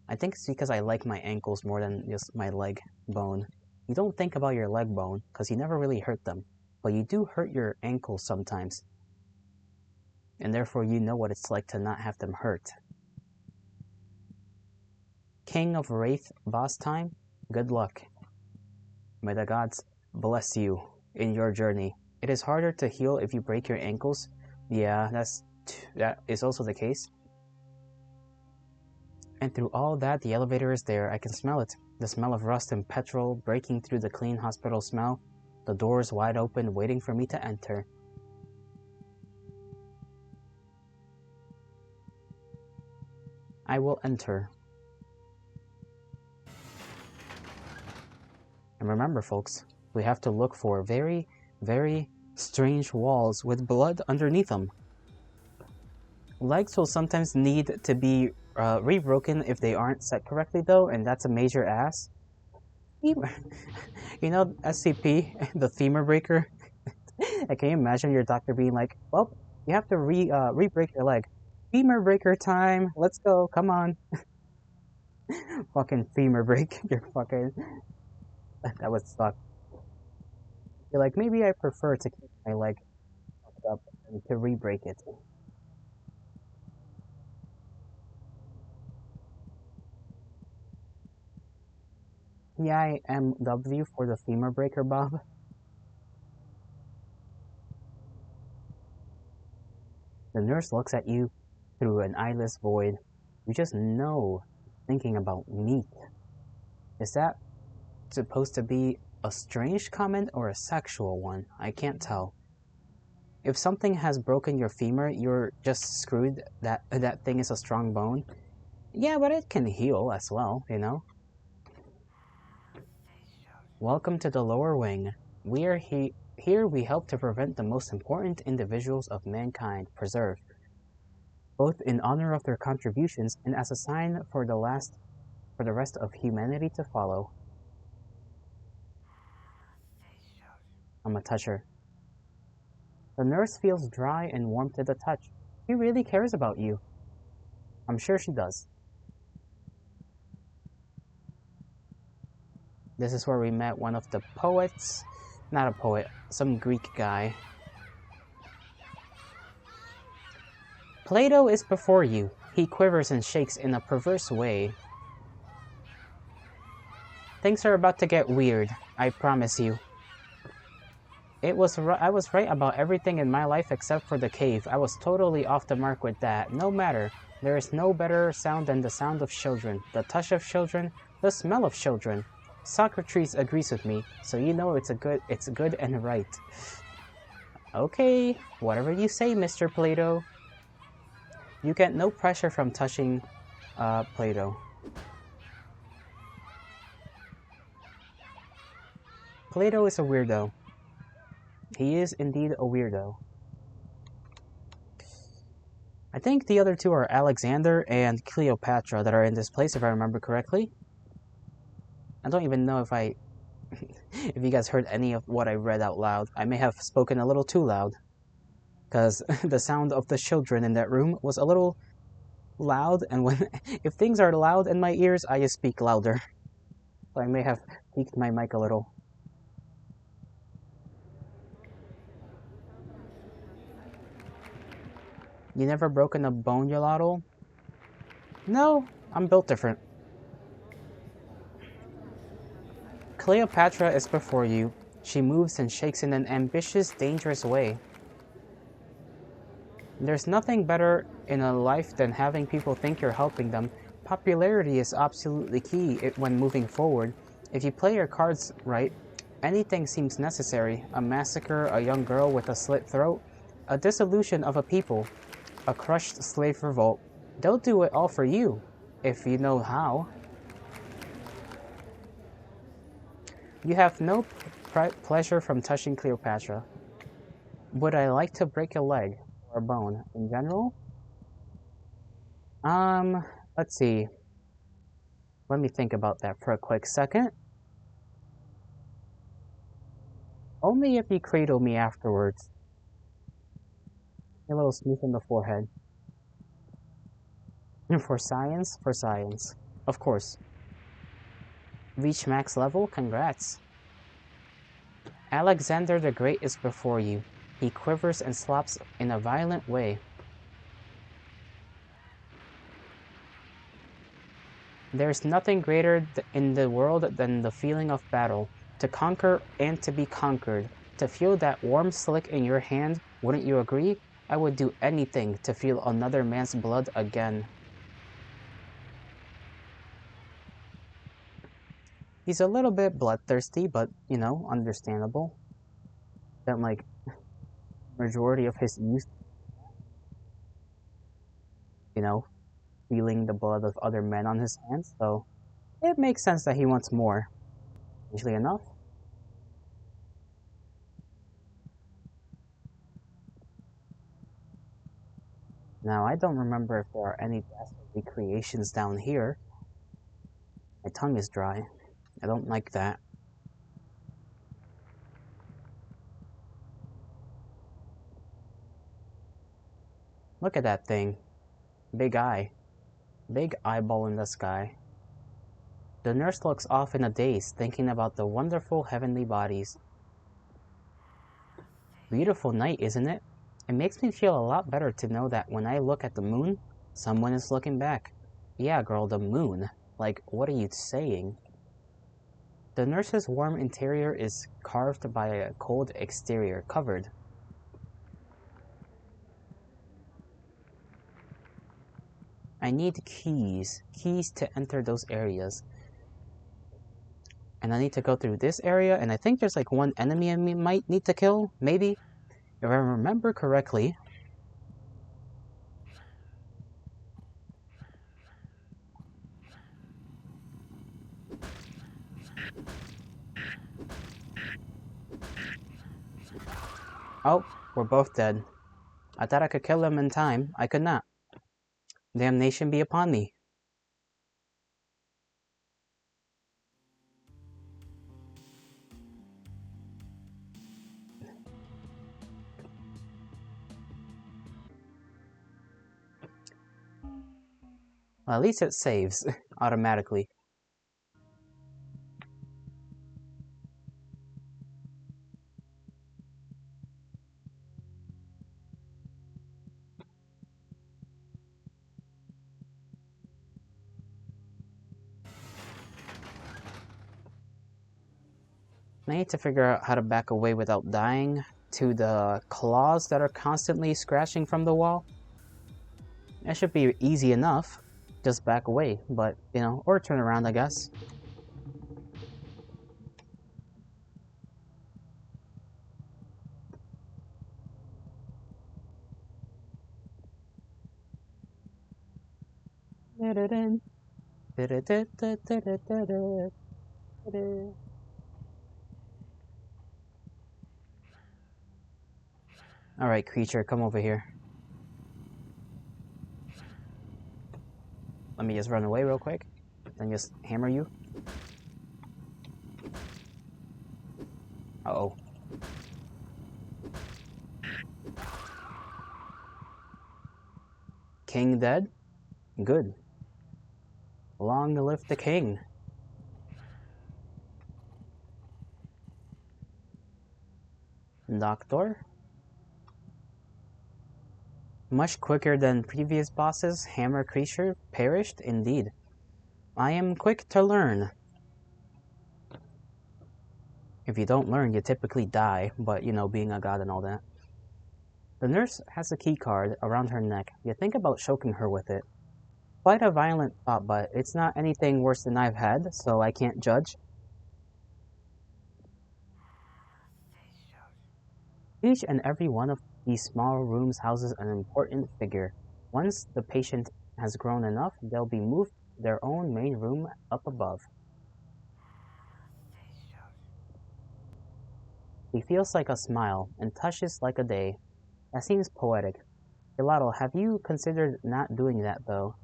I think it's because I like my ankles more than just my leg bone. You don't think about your leg bone because you never really hurt them, but you do hurt your ankles sometimes. And therefore you know what it's like to not have them hurt. King of Wraith boss time, good luck. May the gods bless you in your journey. It is harder to heal if you break your ankles. Yeah, that is also the case. And through all that, the elevator is there. I can smell it. The smell of rust and petrol breaking through the clean hospital smell. The doors wide open, waiting for me to enter. I will enter. And remember, folks, we have to look for very, very strange walls with blood underneath them. Legs will sometimes need to be rebroken if they aren't set correctly, though, and that's a major ass. You know, SCP, the femur breaker. Can you imagine your doctor being like, "Well, you have to re-break your leg. Femur breaker time. Let's go. Come on." Fucking femur break. You're fucking. That would suck. You're like, maybe I prefer to keep my leg fucked up than to re-break it. Yeah, IMW for the femur breaker, Bob. The nurse looks at you through an eyeless void. You just know thinking about meat. Is that supposed to be a strange comment or a sexual one? I can't tell. If something has broken your femur, you're just screwed. That thing is a strong bone. Yeah, but it can heal as well, you know? Welcome to the lower wing. We are Here we help to prevent the most important individuals of mankind preserved, both in honor of their contributions and as a sign for the rest of humanity to follow. I'm gonna touch her. The nurse feels dry and warm to the touch. She really cares about you. I'm sure she does. This is where we met one of the poets. Not a poet, some Greek guy. Plato is before you. He quivers and shakes in a perverse way. Things are about to get weird, I promise you. I was right about everything in my life except for the cave. I was totally off the mark with that. No matter. There is no better sound than the sound of children, the touch of children, the smell of children. Socrates agrees with me, so you know it's good and right. Okay, whatever you say, Mr. Plato. You get no pressure from touching Plato. Plato is a weirdo. He is indeed a weirdo. I think the other two are Alexander and Cleopatra that are in this place, if I remember correctly. I don't even know if if you guys heard any of what I read out loud. I may have spoken a little too loud, because the sound of the children in that room was a little loud, and if things are loud in my ears, I just speak louder. So I may have peaked my mic a little. You never broken a bone, Gelato? No, I'm built different. Cleopatra is before you. She moves and shakes in an ambitious, dangerous way. There's nothing better in a life than having people think you're helping them. Popularity is absolutely key when moving forward. If you play your cards right, anything seems necessary. A massacre, a young girl with a slit throat, a dissolution of a people, a crushed slave revolt. They'll do it all for you, if you know how. You have no pleasure from touching Cleopatra. Would I like to break a leg or a bone in general? Let's see. Let me think about that for a quick second. Only if you cradle me afterwards. A little smooth on the forehead. For science? For science. Of course. Reach max level? Congrats. Alexander the Great is before you. He quivers and slaps in a violent way. There's nothing greater in the world than the feeling of battle. To conquer and to be conquered. To feel that warm slick in your hand, wouldn't you agree? I would do anything to feel another man's blood again. He's a little bit bloodthirsty, but, you know, understandable. Spent, like, majority of his youth, you know, feeling the blood of other men on his hands, so it makes sense that he wants more. Usually enough. Now, I don't remember if there are any dastardly creations down here. My tongue is dry. I don't like that. Look at that thing. Big eye. Big eyeball in the sky. The nurse looks off in a daze, thinking about the wonderful heavenly bodies. Beautiful night, isn't it? It makes me feel a lot better to know that when I look at the moon, someone is looking back. Yeah, girl, the moon. Like, what are you saying? The nurse's warm interior is carved by a cold exterior, covered. I need keys to enter those areas. And I need to go through this area, and I think there's like one enemy I might need to kill, maybe? If I remember correctly. Oh, we're both dead. I thought I could kill him in time. I could not. Damnation be upon me. Well, at least it saves automatically. I need to figure out how to back away without dying to the claws that are constantly scratching from the wall. That should be easy enough. Just back away, but, you know, or turn around, I guess. Alright, creature, come over here. Let me just run away real quick, then just hammer you. Uh-oh. King dead? Good. Long live the king. Doctor? Much quicker than previous bosses, Hammer Creature perished indeed. I am quick to learn. If you don't learn, you typically die, but you know, being a god and all that. The nurse has a key card around her neck. You think about choking her with it. Quite a violent thought, but it's not anything worse than I've had, so I can't judge. Each and every one of these small rooms houses an important figure. Once the patient has grown enough, they'll be moved to their own main room up above. He feels like a smile and touches like a day. That seems poetic. Gelato, have you considered not doing that though?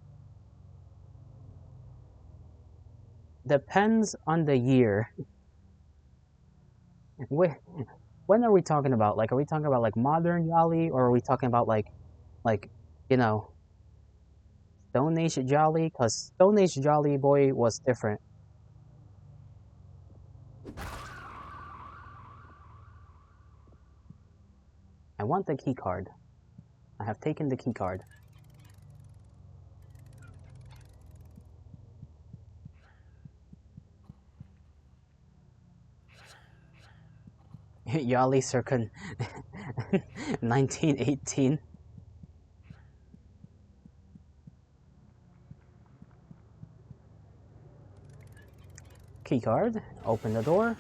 Depends on the year. When are we talking about? Like, are we talking about like modern Jolly, or are we talking about like, you know, Stone Age Jolly? Cause Stone Age Jolly Boy was different. I want the key card. I have taken the key card. Jolly circa 1918. Key card. Open the door.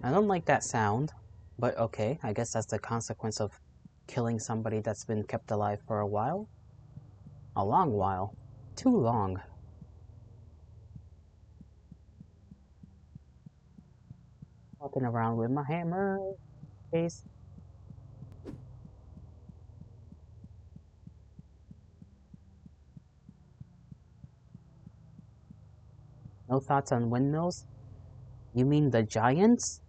I don't like that sound, but okay, I guess that's the consequence of killing somebody that's been kept alive for a while. A long while. Too long. Walking around with my hammer case. No thoughts on windmills? You mean the giants?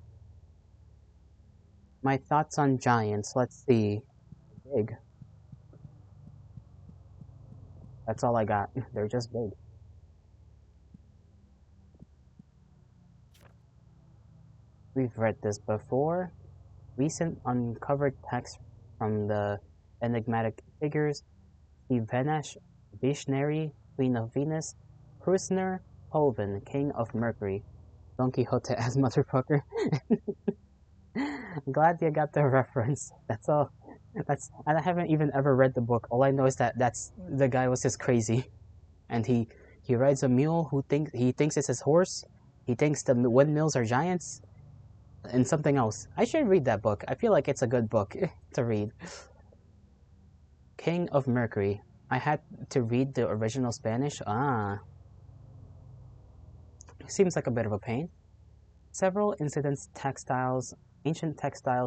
My thoughts on giants, let's see. Big. That's all I got. They're just big. We've read this before. Recent uncovered text from the enigmatic figures Ivenash, Visionary, Queen of Venus, Prisoner, Polvin, King of Mercury. Don Quixote as motherfucker. Glad you got the reference. That's all. I haven't even ever read the book. All I know is that that's the guy was just crazy, and he rides a mule who thinks it's his horse. He thinks the windmills are giants. in something else. I should read that book. I feel like it's a good book to read. King of Mercury. I had to read the original Spanish. Ah, seems like a bit of a pain. Several ancient textiles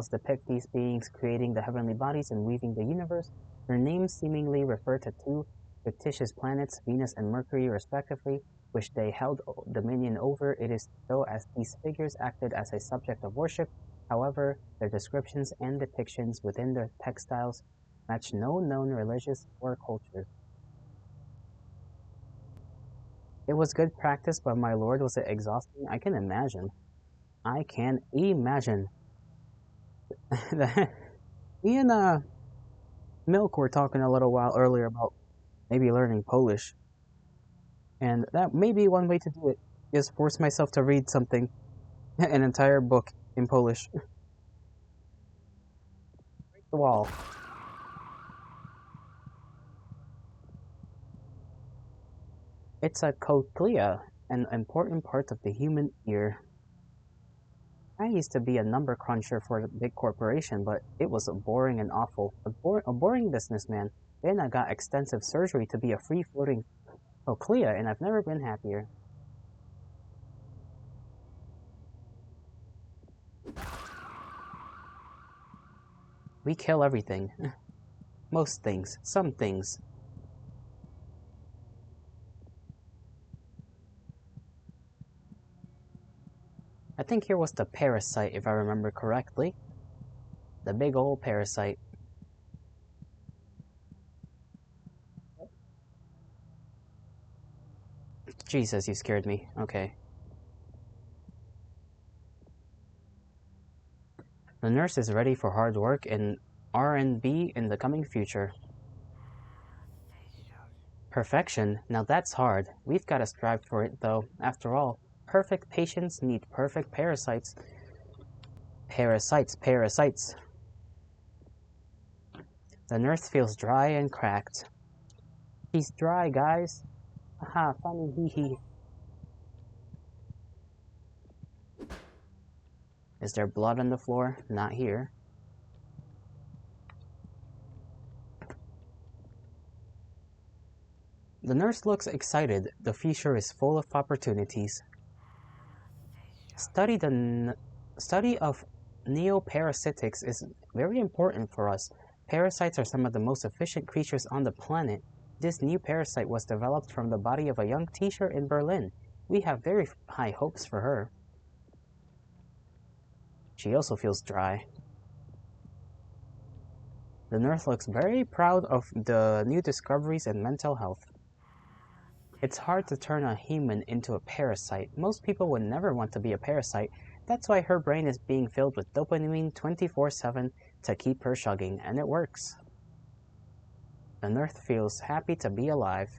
depict these beings creating the heavenly bodies and weaving the universe. Their names seemingly refer to two fictitious planets, Venus and Mercury, respectively, which they held dominion over. It is though as these figures acted as a subject of worship. However, their descriptions and depictions within the textiles match no known religious or culture. It was good practice, but my lord, was it exhausting? I can imagine. I can imagine. Me and Milk were talking a little while earlier about maybe learning Polish, and that may be one way to do it. Is force myself to read something, an entire book in Polish. Break the wall. It's a cochlea, an important part of the human ear. I used to be a number cruncher for a big corporation, but it was boring and awful. A boring businessman. Then I got extensive surgery to be a free-floating cochlea, and I've never been happier. We kill everything. Most things. Some things. I think here was the parasite, if I remember correctly. The big old parasite. Jesus, you scared me. Okay. The nurse is ready for hard work in R&B in the coming future. Perfection? Now that's hard. We've got to strive for it, though. After all, perfect patients need perfect parasites. Parasites, parasites. The nurse feels dry and cracked. He's dry, guys. Haha, funny hee hee. Is there blood on the floor? Not here. The nurse looks excited. The future is full of opportunities. Study of neoparasitics is very important for us. Parasites are some of the most efficient creatures on the planet. This new parasite was developed from the body of a young teacher in Berlin. We have very high hopes for her. She also feels dry. The nurse looks very proud of the new discoveries in mental health. It's hard to turn a human into a parasite. Most people would never want to be a parasite. That's why her brain is being filled with dopamine 24/7 to keep her chugging, and it works. The nurse feels happy to be alive.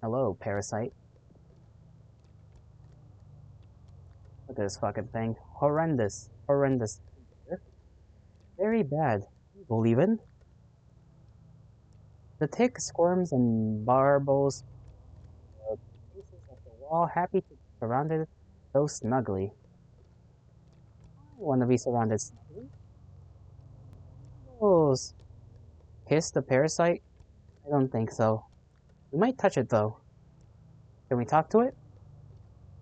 Hello, parasite. Look at this fucking thing. Horrendous. Horrendous. Very bad. Believe it? The tick squirms and barbles the faces of the wall, happy to be surrounded so snugly. I want to be surrounded snugly. Bubbles. Kiss the parasite? I don't think so. We might touch it though. Can we talk to it?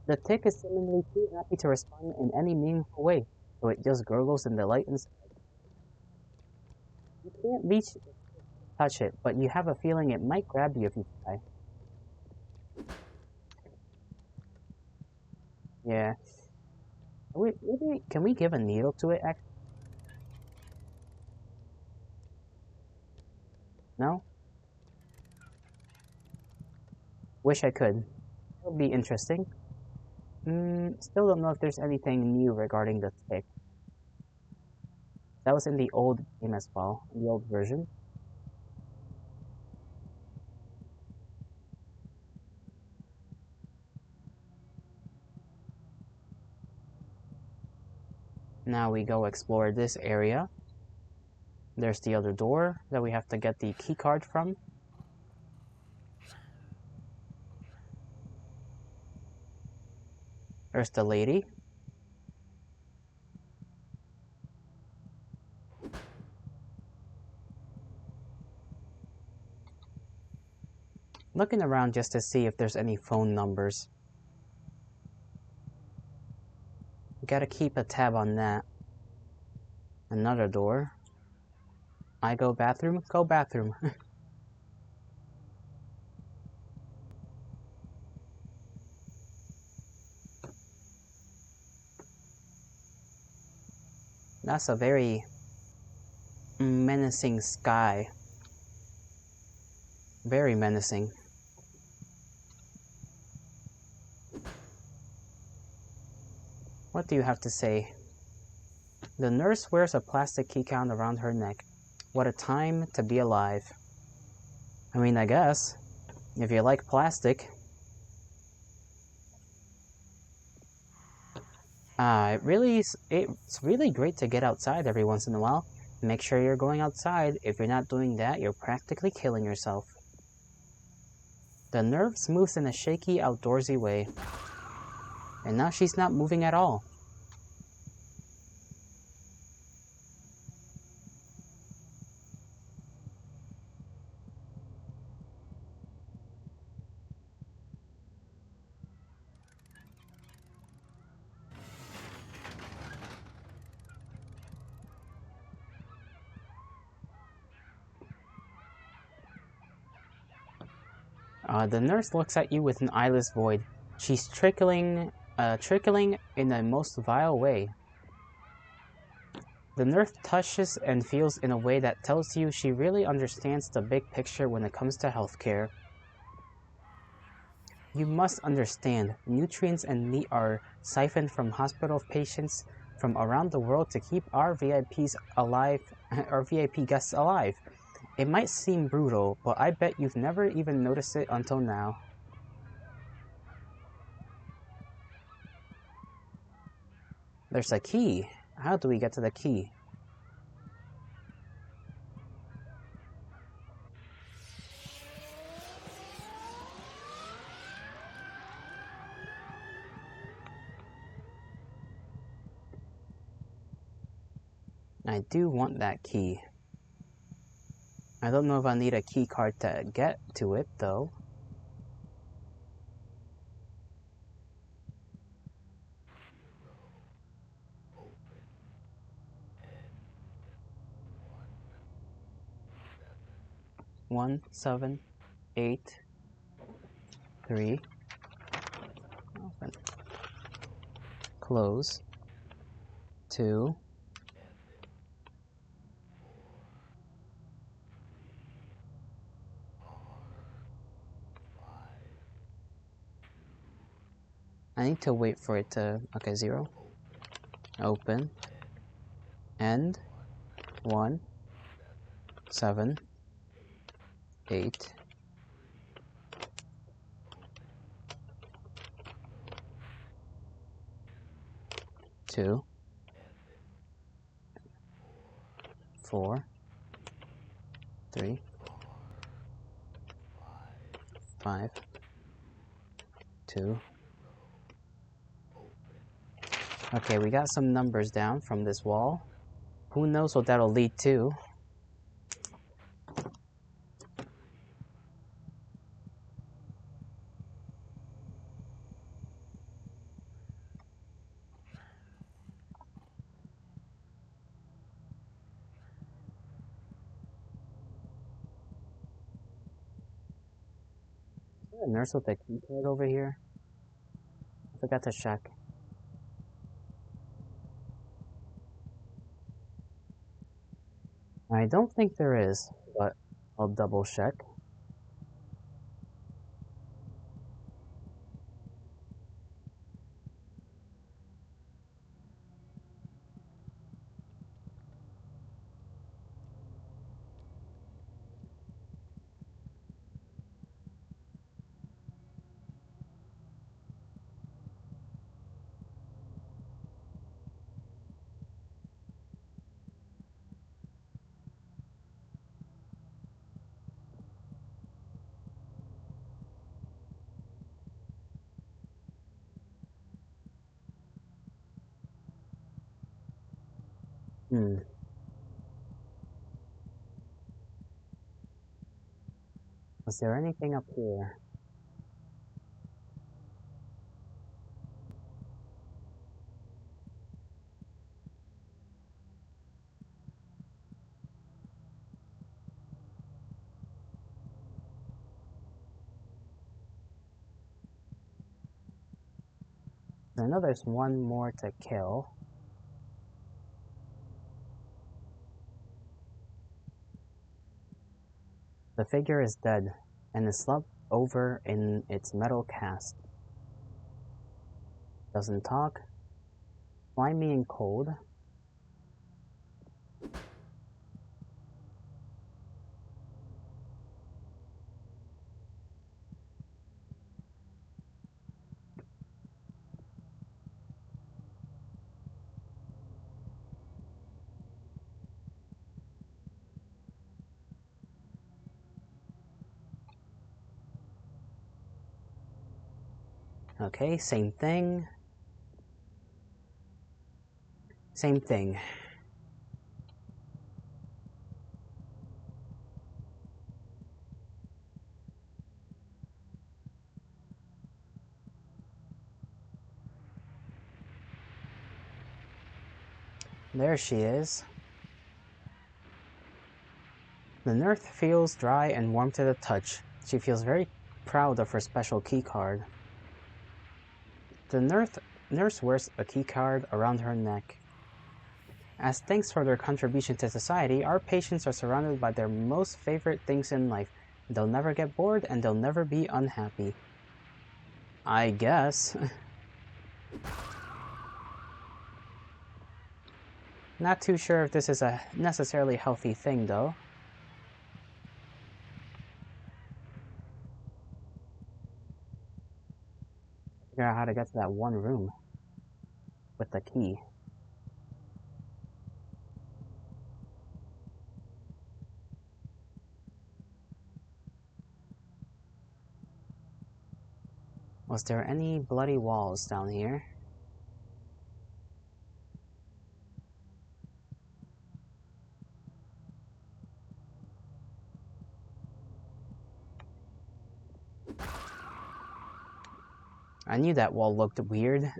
The tick is seemingly too happy to respond in any meaningful way, so it just gurgles in delight instead. You can't reach it to touch it, but you have a feeling it might grab you if you try. Yeah. Maybe, can we give a needle to it, actually? No? Wish I could. That would be interesting. Still don't know if there's anything new regarding the tick. That was in the old game as well, in the old version. Now we go explore this area. There's the other door that we have to get the key card from. There's the lady. Looking around just to see if there's any phone numbers. Gotta keep a tab on that. Another door. I go bathroom? Go bathroom. That's a very menacing sky. Very menacing. What do you have to say? The nurse wears a plastic key count around her neck. What a time to be alive. I mean, I guess. If you like plastic. It's really great to get outside every once in a while. Make sure you're going outside. If you're not doing that, you're practically killing yourself. The nurse moves in a shaky, outdoorsy way. And now she's not moving at all. The nurse looks at you with an eyeless void. She's trickling in a most vile way. The nurse touches and feels in a way that tells you she really understands the big picture when it comes to healthcare. You must understand, nutrients and meat are siphoned from hospital patients from around the world to keep our VIPs alive, our VIP guests alive. It might seem brutal, but I bet you've never even noticed it until now. There's a key. How do we get to the key? I do want that key. I don't know if I need a key card to get to it, though. One, 7, 8, 3. Open. Close. 2. I need to wait for it to... Okay, 0. Open. End. 1, 7, 8. Two, 4, 3, 5, 2. Okay, we got some numbers down from this wall. Who knows what that'll lead to? Is there a nurse with a key card over here? I forgot to check. I don't think there is, but I'll double check. Hmm. Was there anything up here? I know there's one more to kill. The figure is dead, and is slumped over in its metal cast. Doesn't talk, slimy and cold. Okay, same thing. Same thing. There she is. The nurse feels dry and warm to the touch. She feels very proud of her special keycard. The nurse wears a keycard around her neck. As thanks for their contribution to society, our patients are surrounded by their most favorite things in life. They'll never get bored and they'll never be unhappy. I guess. Not too sure if this is a necessarily healthy thing, though. Figure out how to get to that one room with the key. Was there any bloody walls down here? I knew that wall looked weird.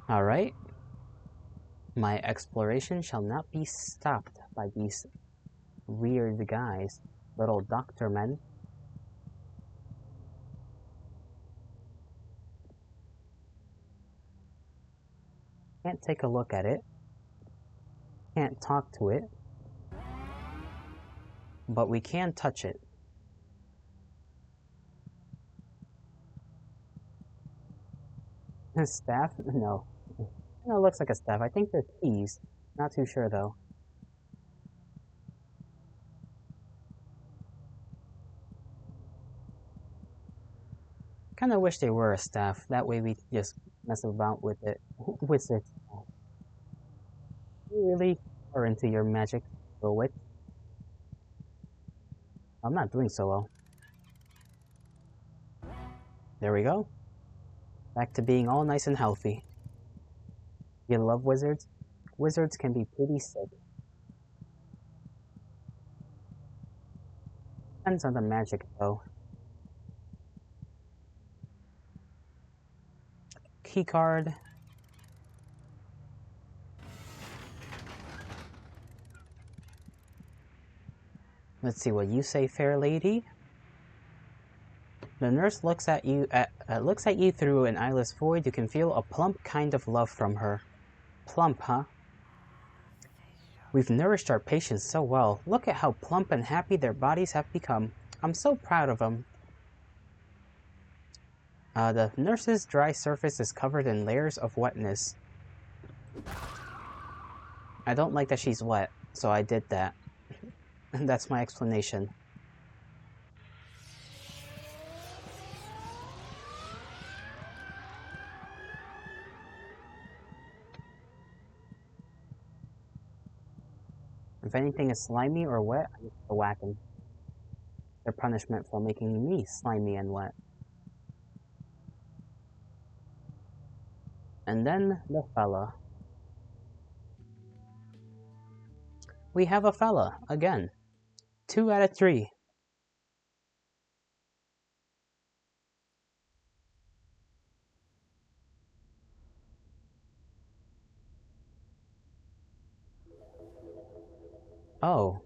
Alright. My exploration shall not be stopped by these weird guys. Little doctor men. Can't take a look at it. Can't talk to it. But we can touch it. A staff? No. No, it looks like a staff. I think they're keys. Not too sure though. Kinda wish they were a staff. That way we just mess about with it. Wizard. You really are into your magic, little witch. I'm not doing so well. There we go. Back to being all nice and healthy. You love wizards? Wizards can be pretty sick. Depends on the magic though. Keycard. Let's see what you say, fair lady. The nurse looks at you through an eyeless void. You can feel a plump kind of love from her. Plump, huh? We've nourished our patients so well. Look at how plump and happy their bodies have become. I'm so proud of them. The nurse's dry surface is covered in layers of wetness. I don't like that she's wet, so I did that. That's my explanation. anything is slimy or wet, I just whack them. Their punishment for making me slimy and wet. And then the fella. We have a fella, again. 2 out of 3. Oh.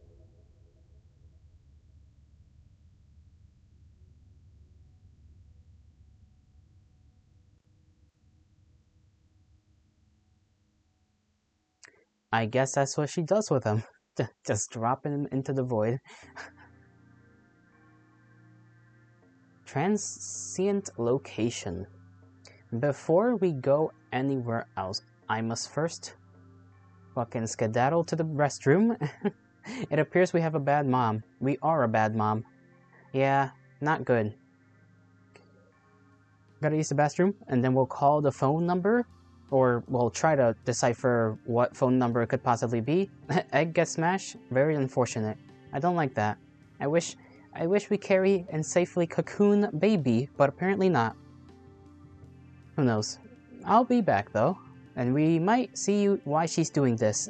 I guess that's what she does with him. Just dropping him into the void. Transient location. Before we go anywhere else, I must first fucking skedaddle to the restroom. It appears we have a bad mom. We are a bad mom. Yeah, not good. Gotta use the bathroom, and then we'll call the phone number, or we'll try to decipher what phone number it could possibly be. Egg gets smashed? Very unfortunate. I don't like that. I wish we carry and safely cocoon baby, but apparently not. Who knows? I'll be back though, and we might see why she's doing this.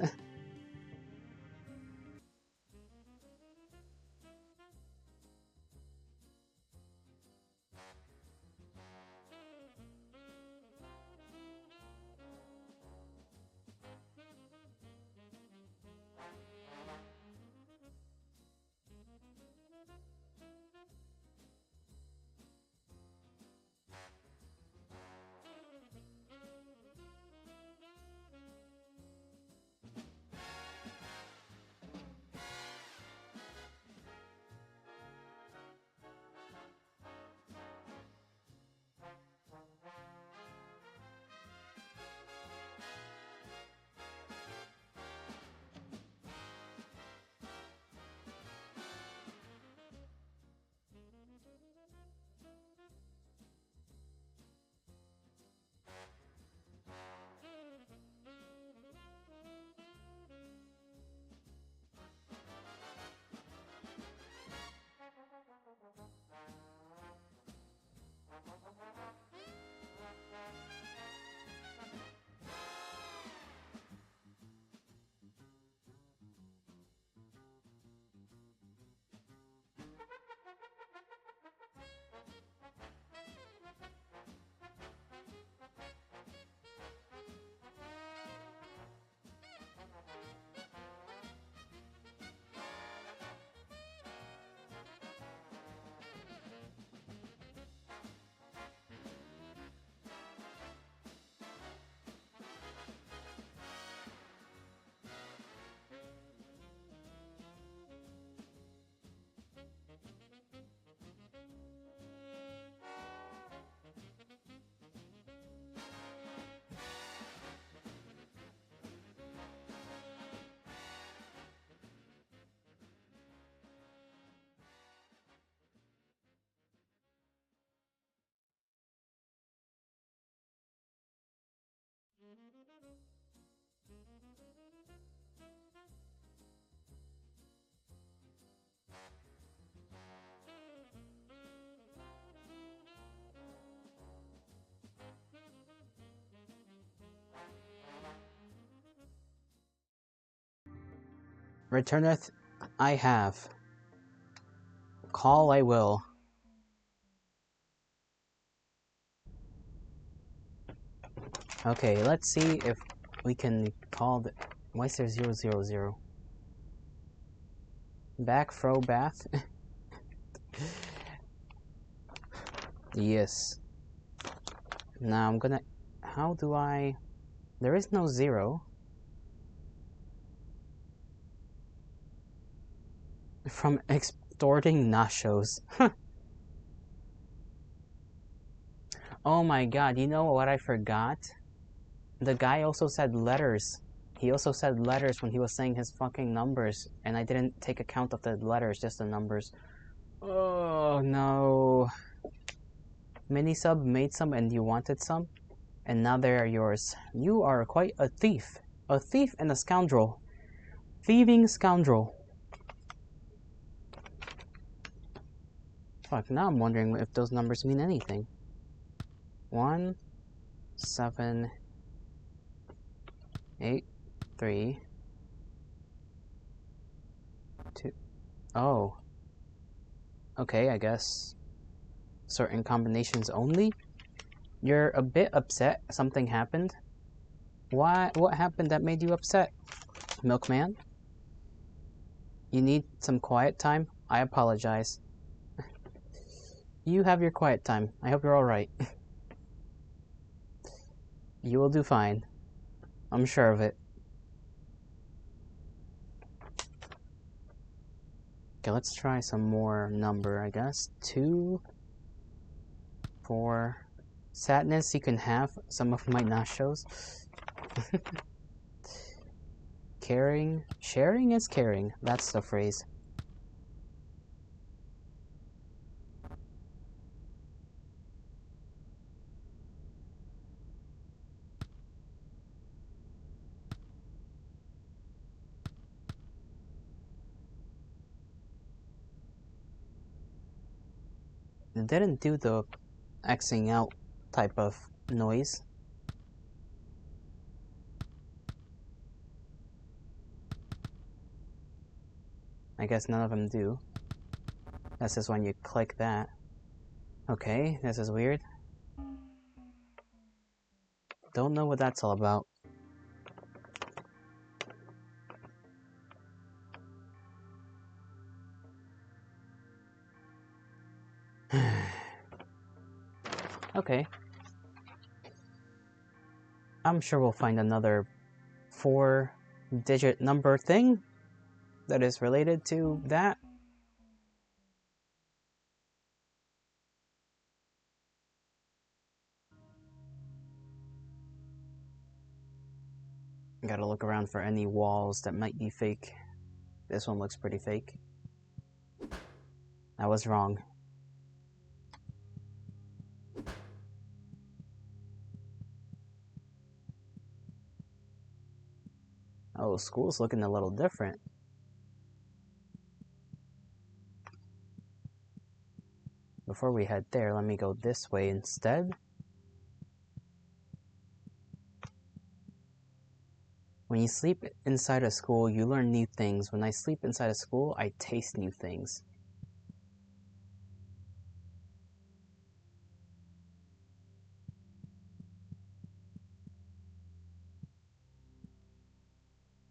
Returneth I have. Call I will. Okay, let's see if we can call the... Why is there 000? Back fro bath? Yes. Now I'm gonna... How do I... There is no 0. From extorting nachos. Oh my god, you know what I forgot? The guy also said letters. He also said letters when he was saying his fucking numbers, and I didn't take account of the letters, just the numbers. Oh no. Minisub made some and you wanted some, and now they are yours. You are quite a thief. A thief and a scoundrel. Thieving scoundrel. Fuck, now I'm wondering if those numbers mean anything. 1, 7, 8, 3, 2. Oh. Okay, I guess. Certain combinations only? You're a bit upset something happened. What happened that made you upset? Milkman? You need some quiet time? I apologize. You have your quiet time. I hope you're alright. You will do fine. I'm sure of it. Okay, let's try some more number, I guess. 2, 4. Sadness, you can have. Some of my nachos. Caring. Sharing is caring. That's the phrase. It didn't do the Xing out type of noise. I guess none of them do. This is when you click that. Okay, this is weird. Don't know what that's all about. Okay. I'm sure we'll find another 4-digit number thing that is related to that. Gotta look around for any walls that might be fake. This one looks pretty fake. I was wrong. Oh, school's looking a little different. Before we head there, let me go this way instead. When you sleep inside a school, you learn new things. When I sleep inside a school, I taste new things.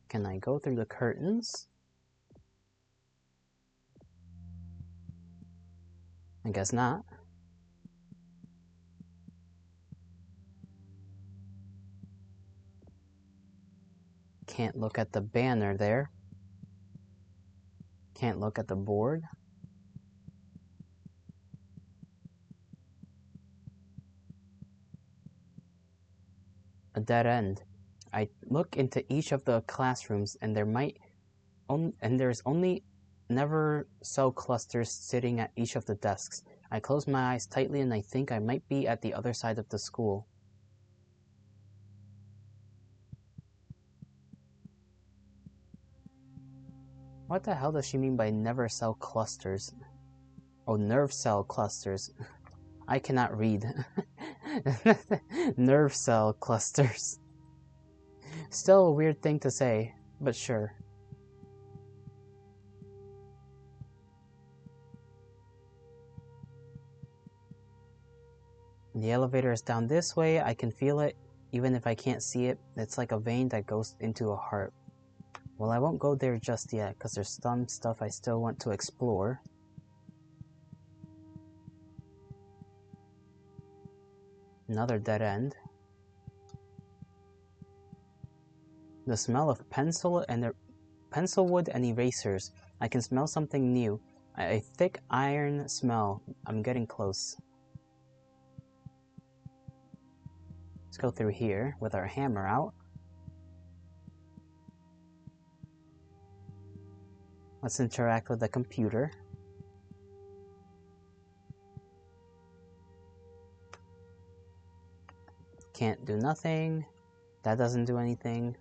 Can I go through the curtains? I guess not. Can't look at the banner there. Can't look at the board. A dead end. I look into each of the classrooms and there's only never cell clusters sitting at each of the desks. I close my eyes tightly and I think I might be at the other side of the school. What the hell does she mean by never cell clusters? Oh, nerve cell clusters. I cannot read. Nerve cell clusters. Still a weird thing to say, but sure. The elevator is down this way. I can feel it, even if I can't see it. It's like a vein that goes into a heart. Well, I won't go there just yet, because there's some stuff I still want to explore. Another dead end. The smell of pencil wood and erasers. I can smell something new. A thick iron smell. I'm getting close. Let's go through here with our hammer out. Let's interact with the computer. Can't do nothing. That doesn't do anything.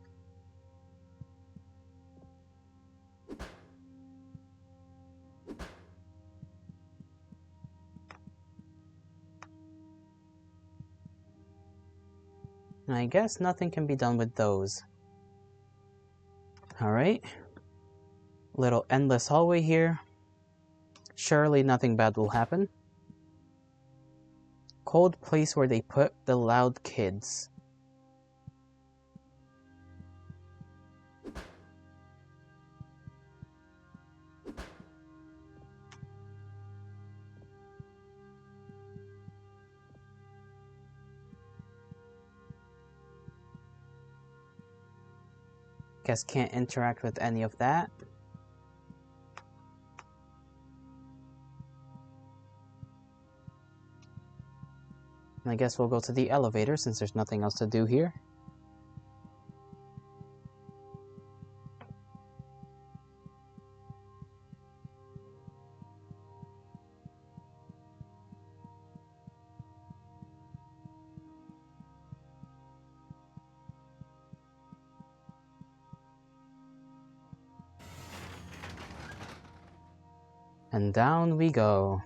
I guess nothing can be done with those. Alright. Little endless hallway here. Surely nothing bad will happen. Cold place where they put the loud kids. Guess can't interact with any of that. I guess we'll go to the elevator since there's nothing else to do here. And down we go.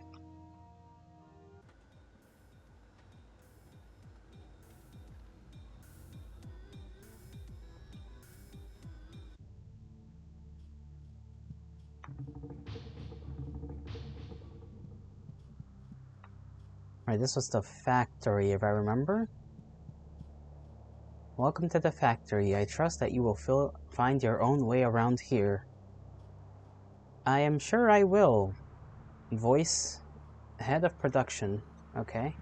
Alright, this was the factory, if I remember. Welcome to the factory. I trust that you will find your own way around here. I am sure I will. Voice, head of production. Okay.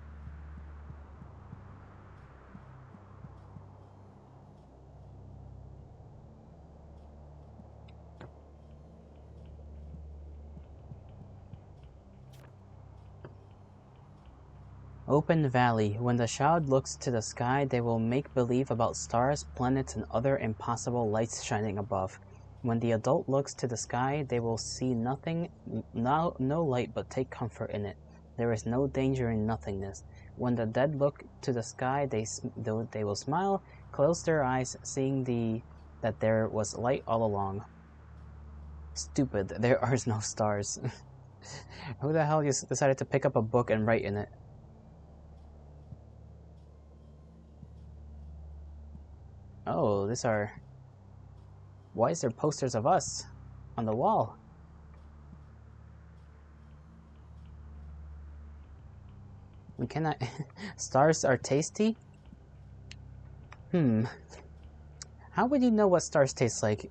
Open Valley. When the child looks to the sky, they will make believe about stars, planets, and other impossible lights shining above. When the adult looks to the sky, they will see nothing, no light, but take comfort in it. There is no danger in nothingness. When the dead look to the sky, they will smile, close their eyes, seeing that there was light all along. Stupid, there are no stars. Who the hell just decided to pick up a book and write in it? Oh, these are... Why is there posters of us on the wall? We cannot... Stars are tasty? How would you know what stars taste like?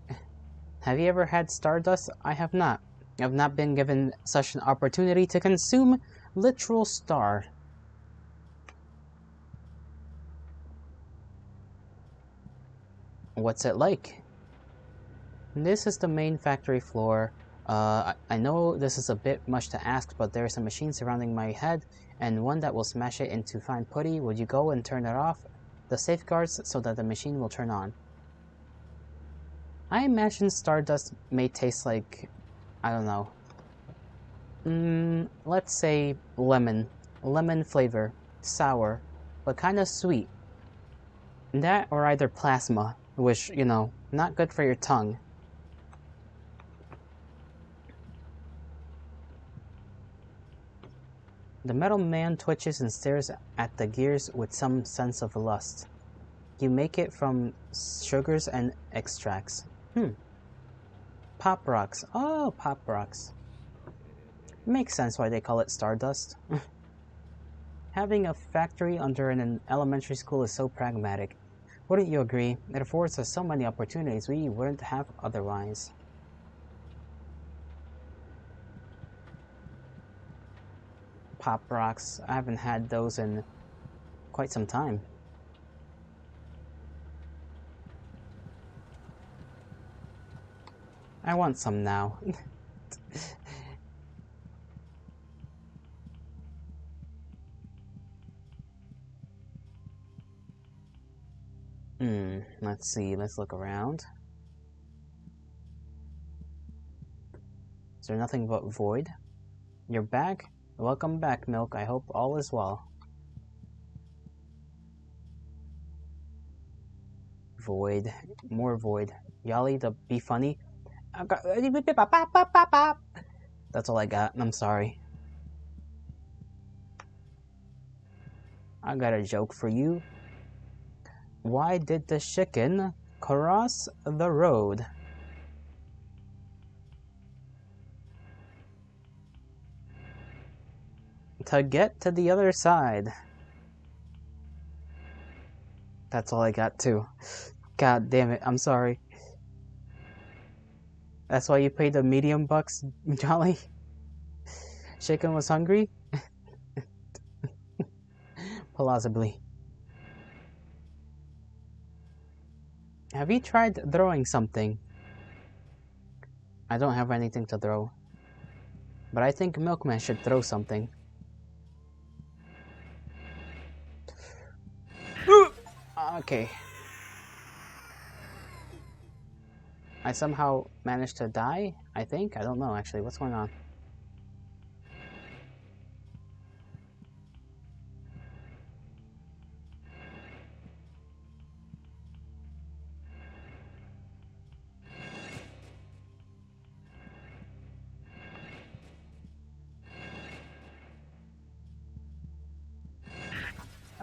Have you ever had stardust? I have not. I have not been given such an opportunity to consume literal star. What's it like? This is the main factory floor. I know this is a bit much to ask, but there is a machine surrounding my head, and one that will smash it into fine putty. Would you go and turn it off? The safeguards so that the machine will turn on. I imagine stardust may taste like, I don't know. Let's say lemon. Lemon flavor. Sour, but kind of sweet. That or either plasma, which, you know, not good for your tongue. The metal man twitches and stares at the gears with some sense of lust. You make it from sugars and extracts. Pop rocks. Oh, pop rocks. Makes sense why they call it stardust. Having a factory under an elementary school is so pragmatic. Wouldn't you agree? It affords us so many opportunities we wouldn't have otherwise. Pop rocks. I haven't had those in quite some time. I want some now. Let's see. Let's look around. Is there nothing but void? You're back? Welcome back, Milk. I hope all is well. Void. More void. Yali, the be funny. That's all I got. I'm sorry. I got a joke for you. Why did the chicken cross the road? To get to the other side. That's all I got too. God damn it, I'm sorry. That's why you paid the medium bucks, Jolly? Chicken was hungry? Plausibly. Have you tried throwing something? I don't have anything to throw. But I think Milkman should throw something. Okay. I somehow managed to die, I think? I don't know, actually. What's going on?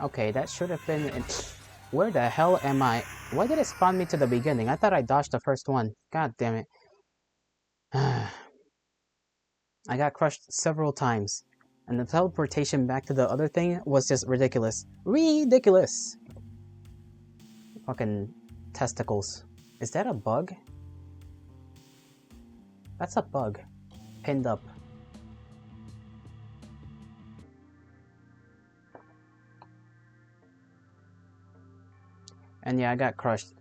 Okay, that should have been... Where the hell am I? Why did it spawn me to the beginning? I thought I dodged the first one. God damn it. I got crushed several times. And the teleportation back to the other thing was just ridiculous. Ridiculous! Fucking testicles. Is that a bug? That's a bug. Pinned up. And yeah, I got crushed.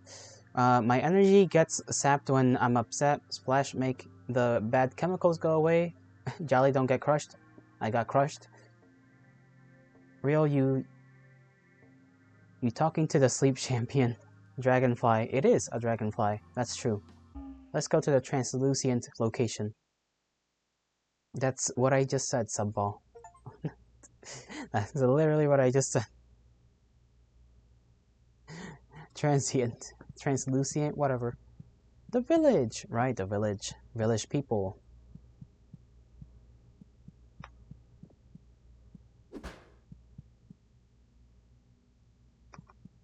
My energy gets sapped when I'm upset. Splash make the bad chemicals go away. Jolly don't get crushed. I got crushed. Real, you talking to the sleep champion. Dragonfly. It is a dragonfly. That's true. Let's go to the translucent location. That's what I just said, Subball. That's literally what I just said. Transient. Translucent, whatever. The village! Right, the village. Village people.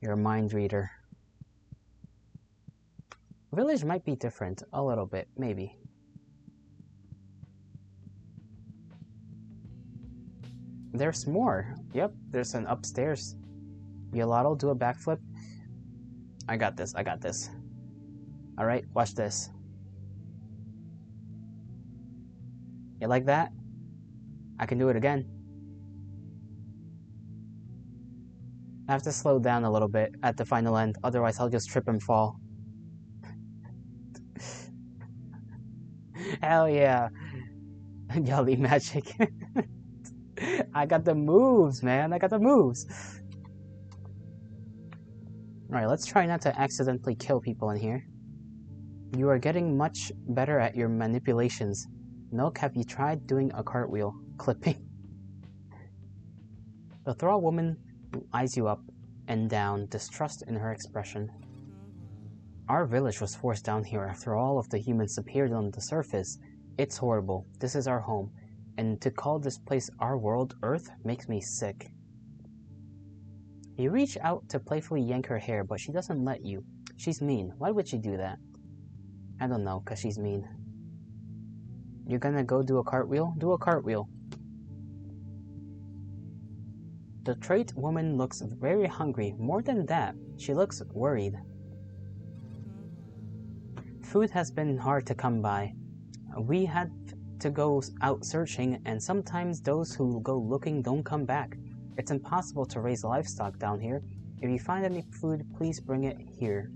You're a mind reader. Village might be different. A little bit, maybe. There's more. Yep, there's an upstairs. Yolotto, do a backflip. I got this, I got this. Alright, watch this. You like that? I can do it again. I have to slow down a little bit at the final end, otherwise I'll just trip and fall. Hell yeah. Jolly magic. I got the moves, man. I got the moves. Alright, let's try not to accidentally kill people in here. You are getting much better at your manipulations. Milk, have you tried doing a cartwheel? Clipping. The thrall woman eyes you up and down, distrust in her expression. Our village was forced down here after all of the humans appeared on the surface. It's horrible. This is our home. And to call this place our world, Earth, makes me sick. You reach out to playfully yank her hair, but she doesn't let you. She's mean. Why would she do that? I don't know, 'cause she's mean. You're gonna go do a cartwheel? Do a cartwheel. The trait woman looks very hungry. More than that, she looks worried. Food has been hard to come by. We had to go out searching, and sometimes those who go looking don't come back. It's impossible to raise livestock down here. If you find any food, please bring it here.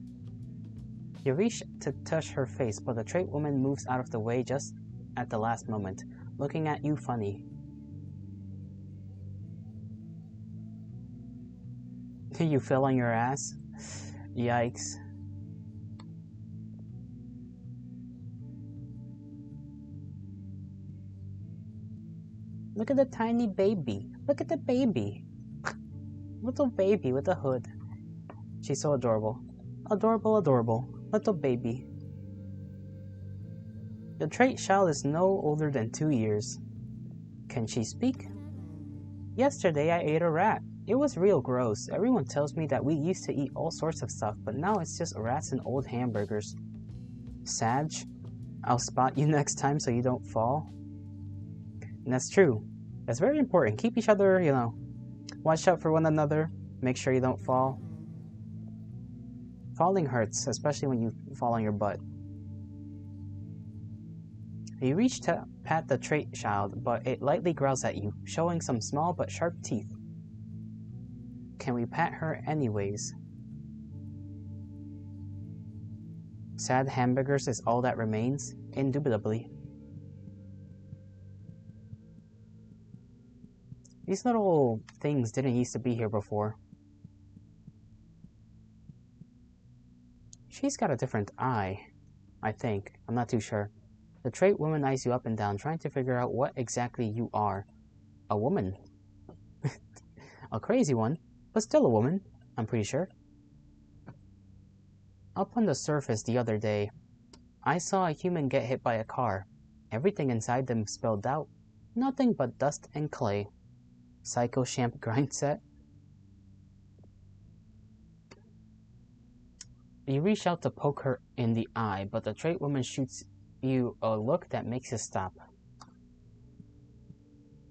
You reach to touch her face, but the trait woman moves out of the way just at the last moment, looking at you funny. You fell on your ass? Yikes. Look at the tiny baby. Look at the baby. Little baby with a hood. She's so adorable. Adorable, adorable. Little baby. The trait child is no older than 2 years. Can she speak? Yesterday I ate a rat. It was real gross. Everyone tells me that we used to eat all sorts of stuff, but now it's just rats and old hamburgers. Sag, I'll spot you next time so you don't fall. And that's true. That's very important. Keep each other, watch out for one another. Make sure you don't fall. Falling hurts, especially when you fall on your butt. You reach to pat the trait child, but it lightly growls at you, showing some small but sharp teeth. Can we pat her anyways? Sad hamburgers is all that remains? Indubitably. These little things didn't used to be here before. She's got a different eye, I think. I'm not too sure. The trait woman eyes you up and down, trying to figure out what exactly you are. A woman. A crazy one, but still a woman, I'm pretty sure. Up on the surface the other day, I saw a human get hit by a car. Everything inside them spilled out. Nothing but dust and clay. Psycho Champ grind set. You reach out to poke her in the eye, but the trait woman shoots you a look that makes you stop.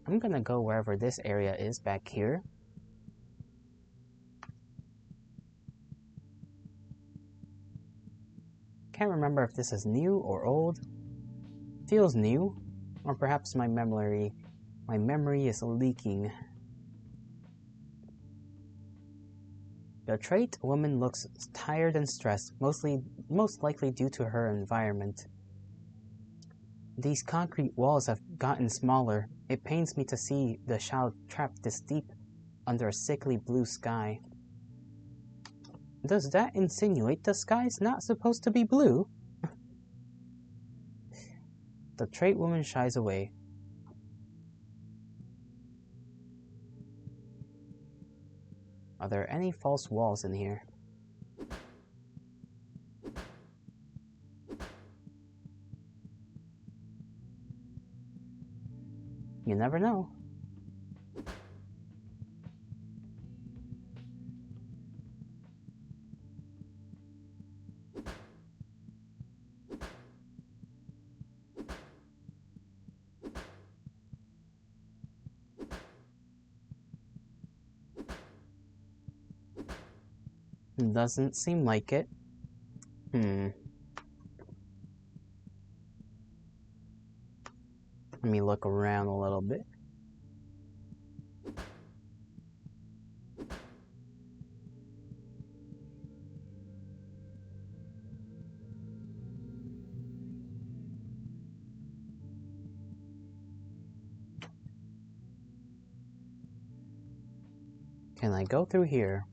I'm gonna go wherever this area is back here. Can't remember if this is new or old. Feels new, or perhaps my memory is leaking. The trait woman looks tired and stressed, most likely due to her environment. These concrete walls have gotten smaller. It pains me to see the child trapped this deep under a sickly blue sky. Does that insinuate the sky's not supposed to be blue? The trait woman shies away. Are there any false walls in here? You never know. Doesn't seem like it. Let me look around a little bit. Can I go through here?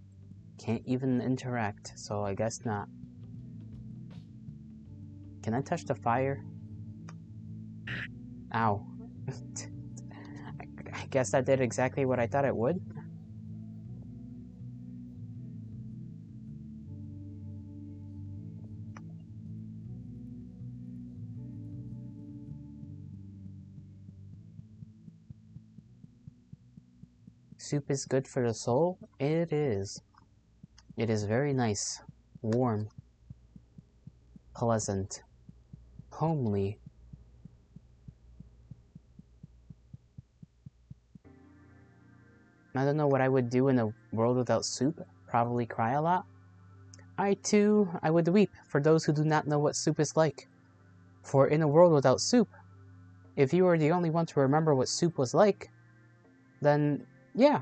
Can't even interact, so I guess not. Can I touch the fire? Ow. I guess that did exactly what I thought it would. Soup is good for the soul? It is. It is very nice, warm, pleasant, homely. I don't know what I would do in a world without soup. Probably cry a lot. I would weep for those who do not know what soup is like. For in a world without soup, if you were the only one to remember what soup was like, then yeah,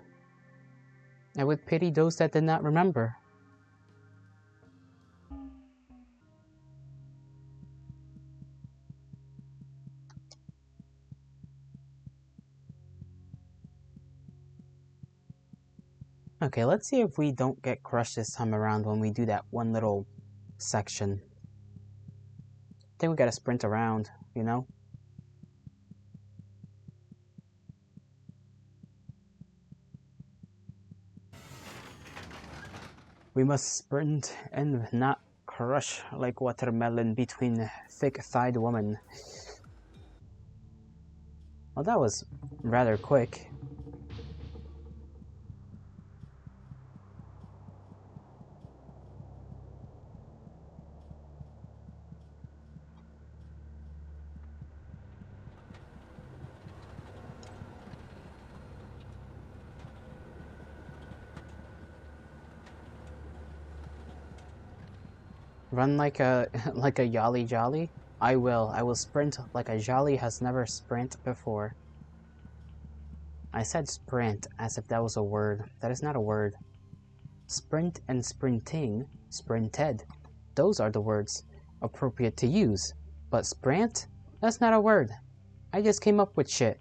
I would pity those that did not remember. Okay, let's see if we don't get crushed this time around when we do that one little section. I think we gotta sprint around, you know? We must sprint and not crush like watermelon between thick-thighed women. Well, that was rather quick. Run like a like a Yolly Jolly? I will. I will sprint like a Jolly has never sprint before. I said sprint as if that was a word. That is not a word. Sprint and sprinting, sprinted. Those are the words appropriate to use. But sprint? That's not a word. I just came up with shit.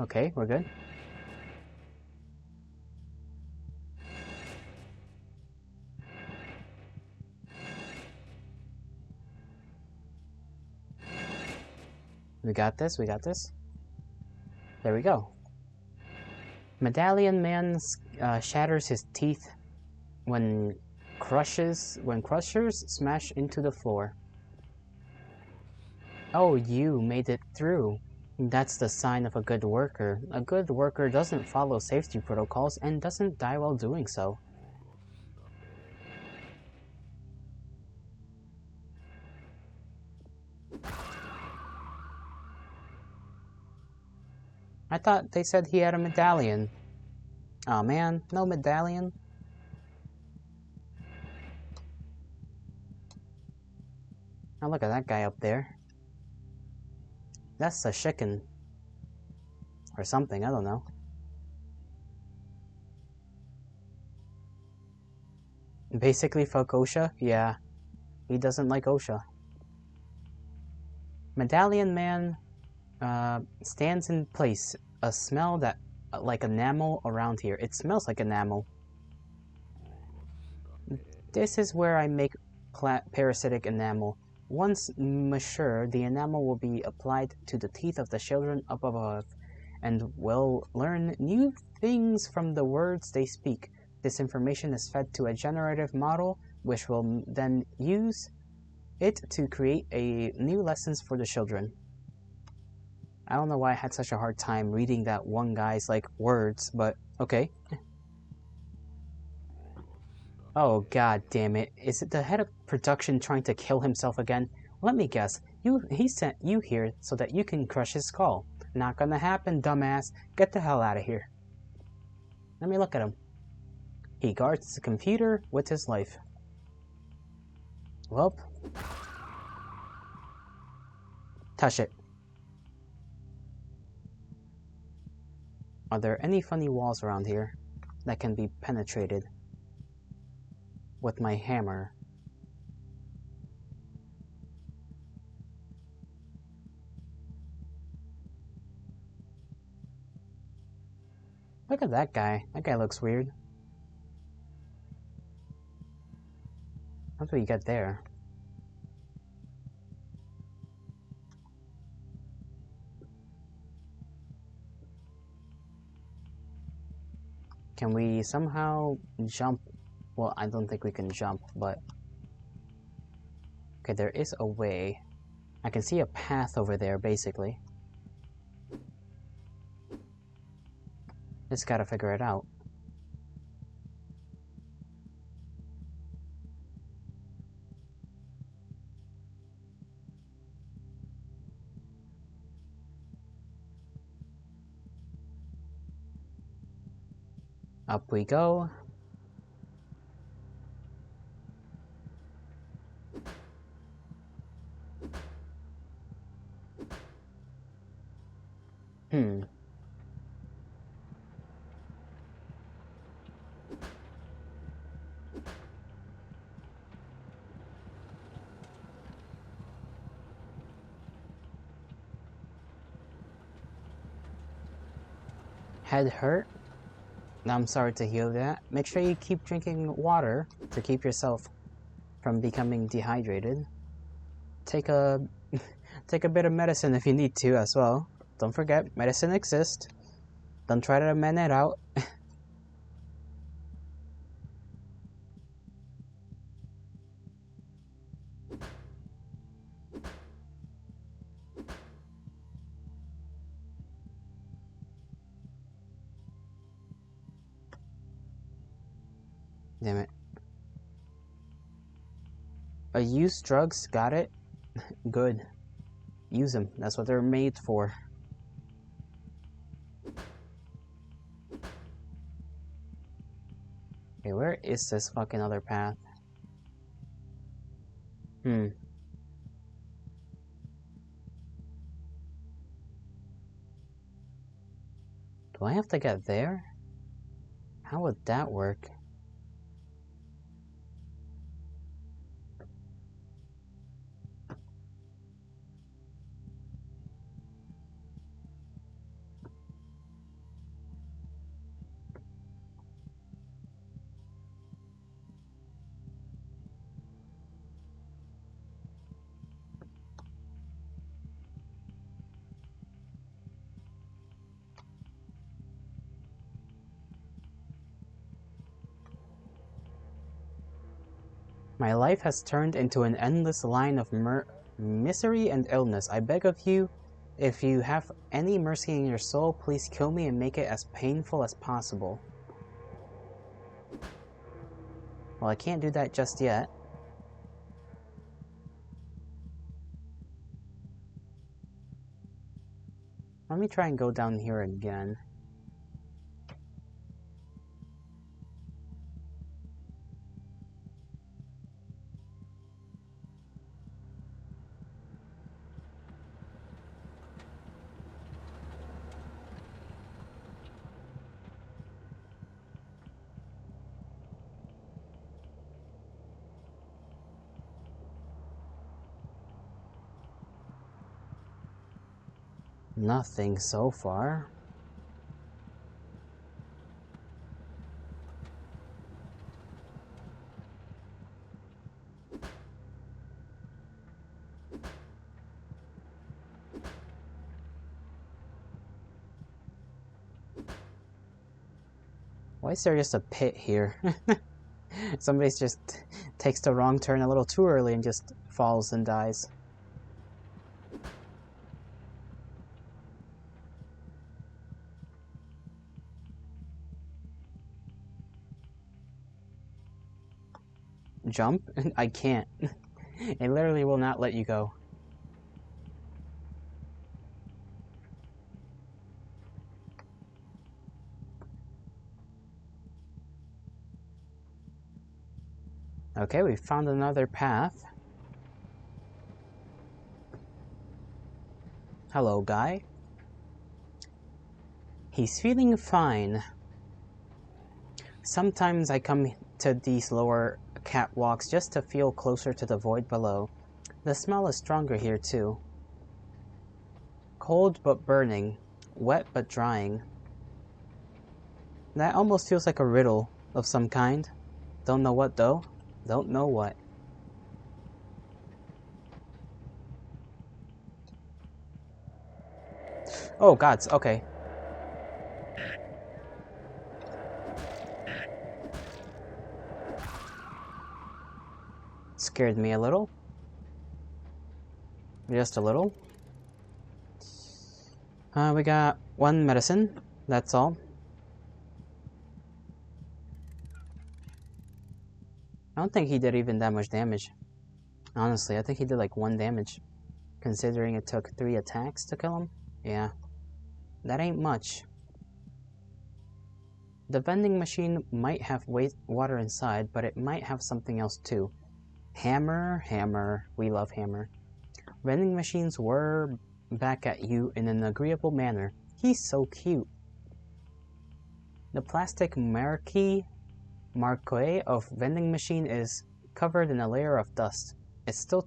Okay, we're good. We got this, we got this. There we go. Medallion Man shatters his teeth when crushers smash into the floor. Oh, you made it through. That's the sign of a good worker. A good worker doesn't follow safety protocols and doesn't die while doing so. I thought they said he had a medallion. Aw, man, no medallion? Now look at that guy up there. That's a chicken. Or something, I don't know. Basically fuck OSHA? Yeah, he doesn't like OSHA. Medallion Man stands in place. A smell that like enamel around here. It smells like enamel. This is where I make parasitic enamel. Once mature, the enamel will be applied to the teeth of the children up above, and will learn new things from the words they speak. This information is fed to a generative model, which will then use it to create new lessons for the children. I don't know why I had such a hard time reading that one guy's like words, but okay. Oh god damn it. Is it the head of production trying to kill himself again? Let me guess. He sent you here so that you can crush his skull. Not gonna happen, dumbass. Get the hell out of here. Let me look at him. He guards the computer with his life. Well, touch it. Are there any funny walls around here that can be penetrated with my hammer? Look at that guy. That guy looks weird. How do we get there? Can we somehow jump? Well, I don't think we can jump, but... Okay, there is a way. I can see a path over there, basically. Just gotta figure it out. Up we go. Head hurt? I'm sorry to hear that. Make sure you keep drinking water to keep yourself from becoming dehydrated. Take a take a bit of medicine if you need to as well. Don't forget, medicine exists. Don't try to man it out. Damn it. Used drugs, got it? Good. Use them. That's what they're made for. Okay, where is this fucking other path? Do I have to get there? How would that work? My life has turned into an endless line of misery and illness. I beg of you, if you have any mercy in your soul, please kill me and make it as painful as possible. Well, I can't do that just yet. Let me try and go down here again. Nothing so far. Why is there just a pit here? Somebody just takes the wrong turn a little too early and just falls and dies. Jump? I can't. It literally will not let you go. Okay, we found another path. Hello, guy. He's feeling fine. Sometimes I come to these lower catwalks just to feel closer to the void below. The smell is stronger here too. Cold but burning, wet but drying. That almost feels like a riddle of some kind. Don't know what though. Don't know what. Oh gods, okay. Scared me a little. Just a little. We got one medicine, that's all. I don't think he did even that much damage. Honestly, I think he did like 1 damage. Considering it took 3 attacks to kill him. Yeah. That ain't much. The vending machine might have water inside, but it might have something else too. Hammer, hammer. We love hammer. Vending machines whir back at you in an agreeable manner. He's so cute. The plastic marquee of vending machine is covered in a layer of dust. It's still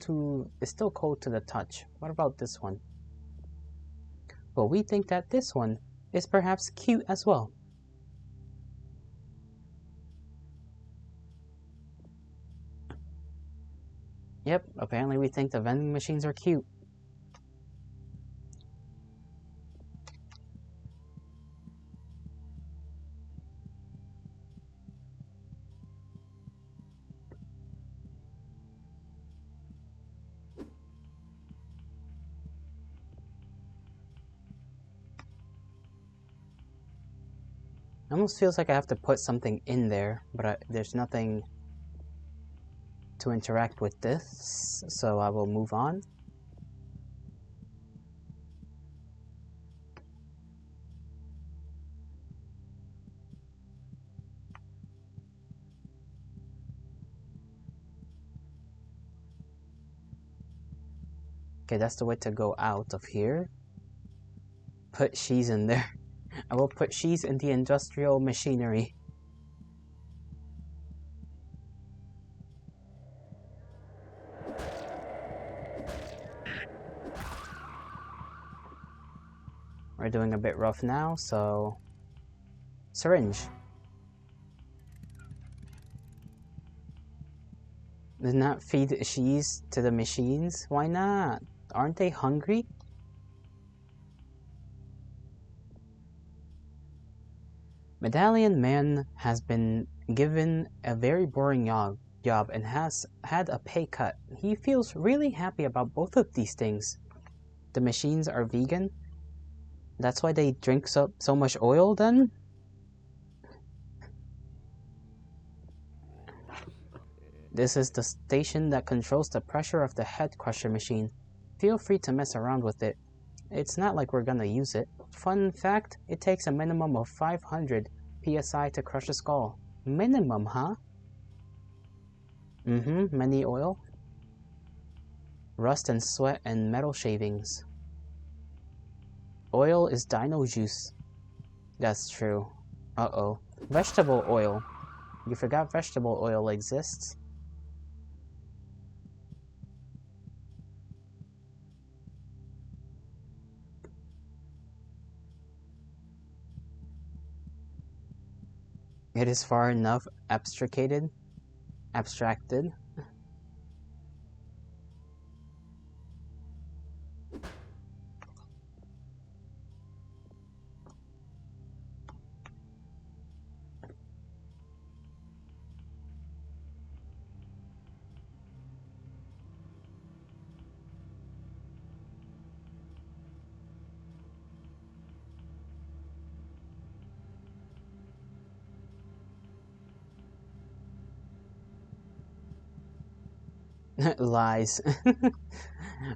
cold to the touch. What about this one? Well, we think that this one is perhaps cute as well. Yep, apparently we think the vending machines are cute. It almost feels like I have to put something in there, but there's nothing to interact with this, so I will move on. Okay, that's the way to go out of here. Put she's in there. I will put she's in the industrial machinery. We're doing a bit rough now, so... Syringe. Did not feed she's to the machines? Why not? Aren't they hungry? Medallion Man has been given a very boring job and has had a pay cut. He feels really happy about both of these things. The machines are vegan. That's why they drink so much oil then? This is the station that controls the pressure of the head crusher machine. Feel free to mess around with it. It's not like we're gonna use it. Fun fact, it takes a minimum of 500 psi to crush a skull. Minimum, huh? Many oil. Rust and sweat and metal shavings. Oil is dino juice. That's true. Uh-oh. Vegetable oil. You forgot vegetable oil exists. It is far enough abstracted. Lies.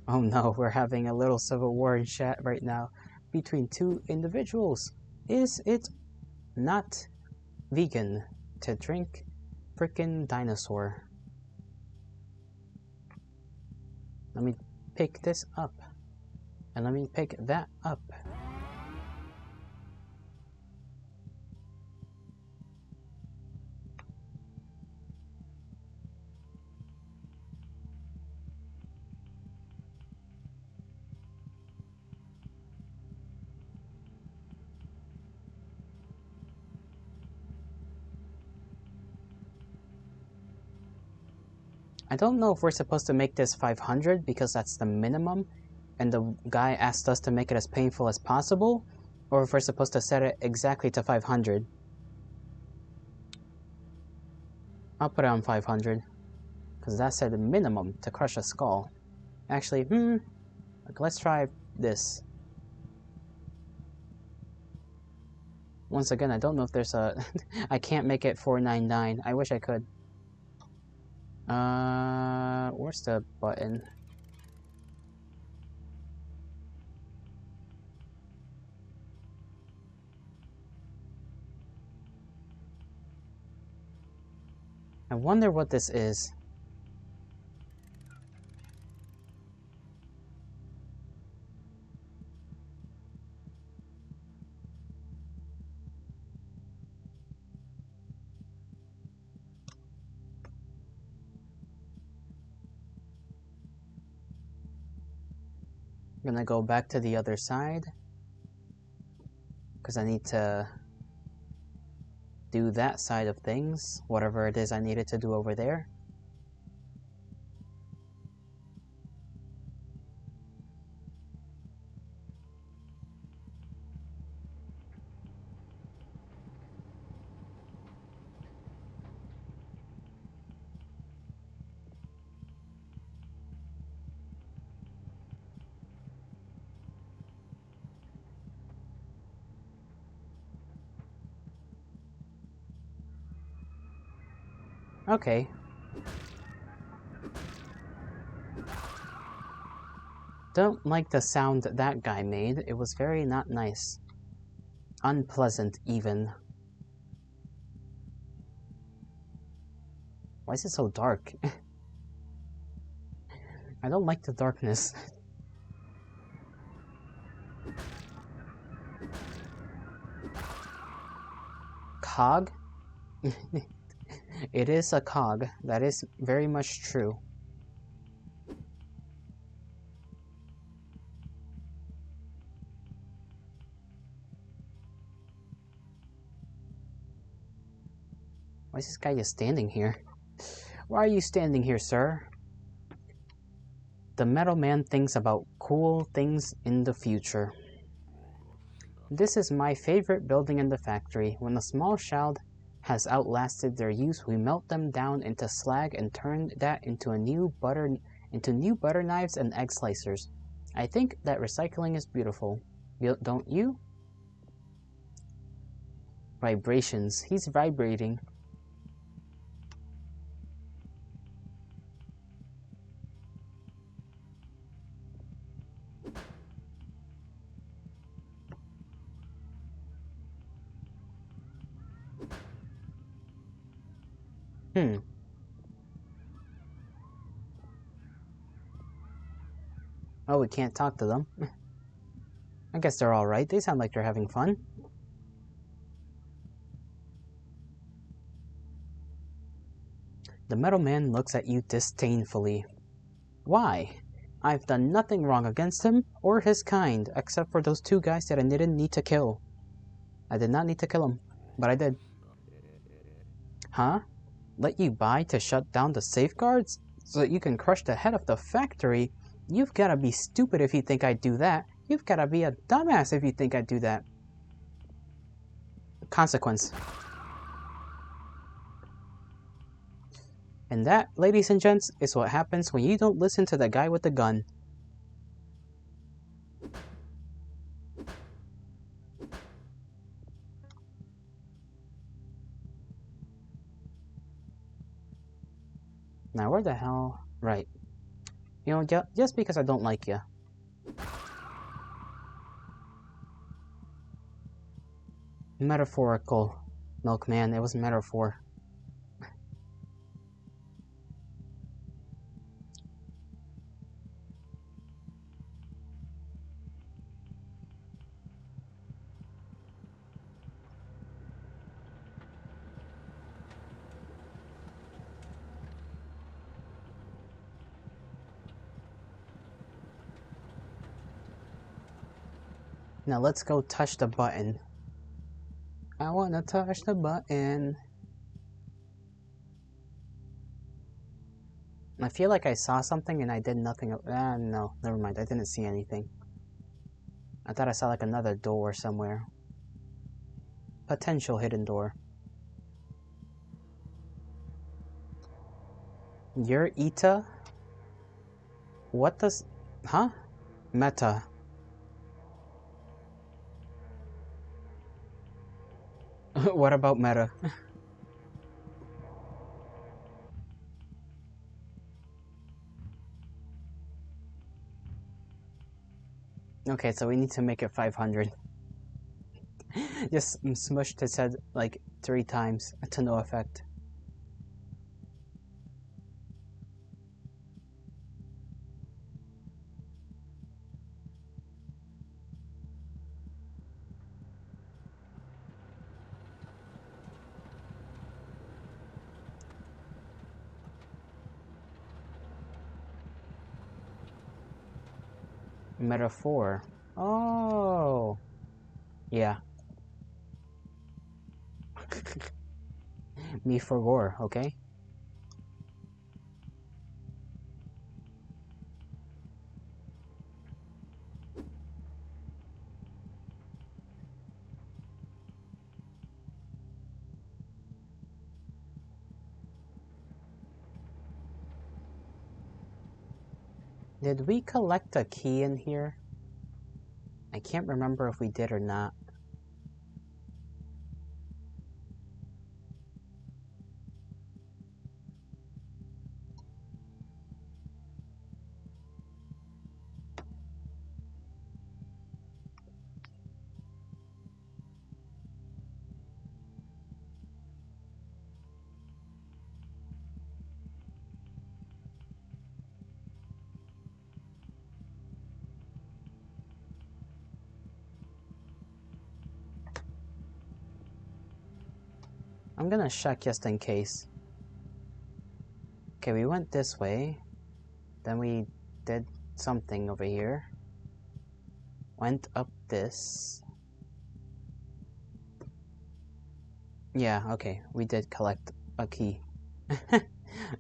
Oh no, we're having a little civil war in chat right now between two individuals. Is it not vegan to drink frickin' dinosaur? Let me pick this up. And let me pick that up. I don't know if we're supposed to make this 500 because that's the minimum and the guy asked us to make it as painful as possible, or if we're supposed to set it exactly to 500. I'll put it on 500 because that said the minimum to crush a skull. Actually, let's try this. Once again, I don't know if there's a... I can't make it 499. I wish I could. Where's the button? I wonder what this is. I'm gonna go back to the other side because I need to do that side of things, whatever it is I needed to do over there. Okay. Don't like the sound that guy made. It was very not nice. Unpleasant, even. Why is it so dark? I don't like the darkness. cog? It is a cog. That is very much true. Why is this guy just standing here? Why are you standing here, sir? The metal man thinks about cool things in the future. This is my favorite building in the factory. When a small child has outlasted their use, we melt them down into slag and turn that into new butter knives and egg slicers. I think that recycling is beautiful. Don't you? Vibrations. He's vibrating. Oh, we can't talk to them. I guess they're alright. They sound like they're having fun. The metal man looks at you disdainfully. Why? I've done nothing wrong against him or his kind, except for those two guys that I didn't need to kill. I did not need to kill them, but I did. Huh? Let you buy to shut down the safeguards? So that you can crush the head of the factory? You've gotta be stupid if you think I'd do that. You've gotta be a dumbass if you think I'd do that. Consequence. And that, ladies and gents, is what happens when you don't listen to the guy with the gun. Now, where the hell? Right. You know, just because I don't like you. Metaphorical. Milkman, it was metaphor. Now let's go touch the button. I wanna touch the button. I feel like I saw something and I did nothing. No, never mind. I didn't see anything. I thought I saw like another door somewhere. Potential hidden door. You're Ita? What does... Huh? Meta. What about meta? Okay, so we need to make it 500. Just smushed his head like 3 times to no effect. Metaphor. Oh. Yeah. Me for gore, okay? Did we collect a key in here? I can't remember if we did or not. I'm gonna check just in case. Okay, we went this way. Then we did something over here. Went up this. Yeah, okay, we did collect a key.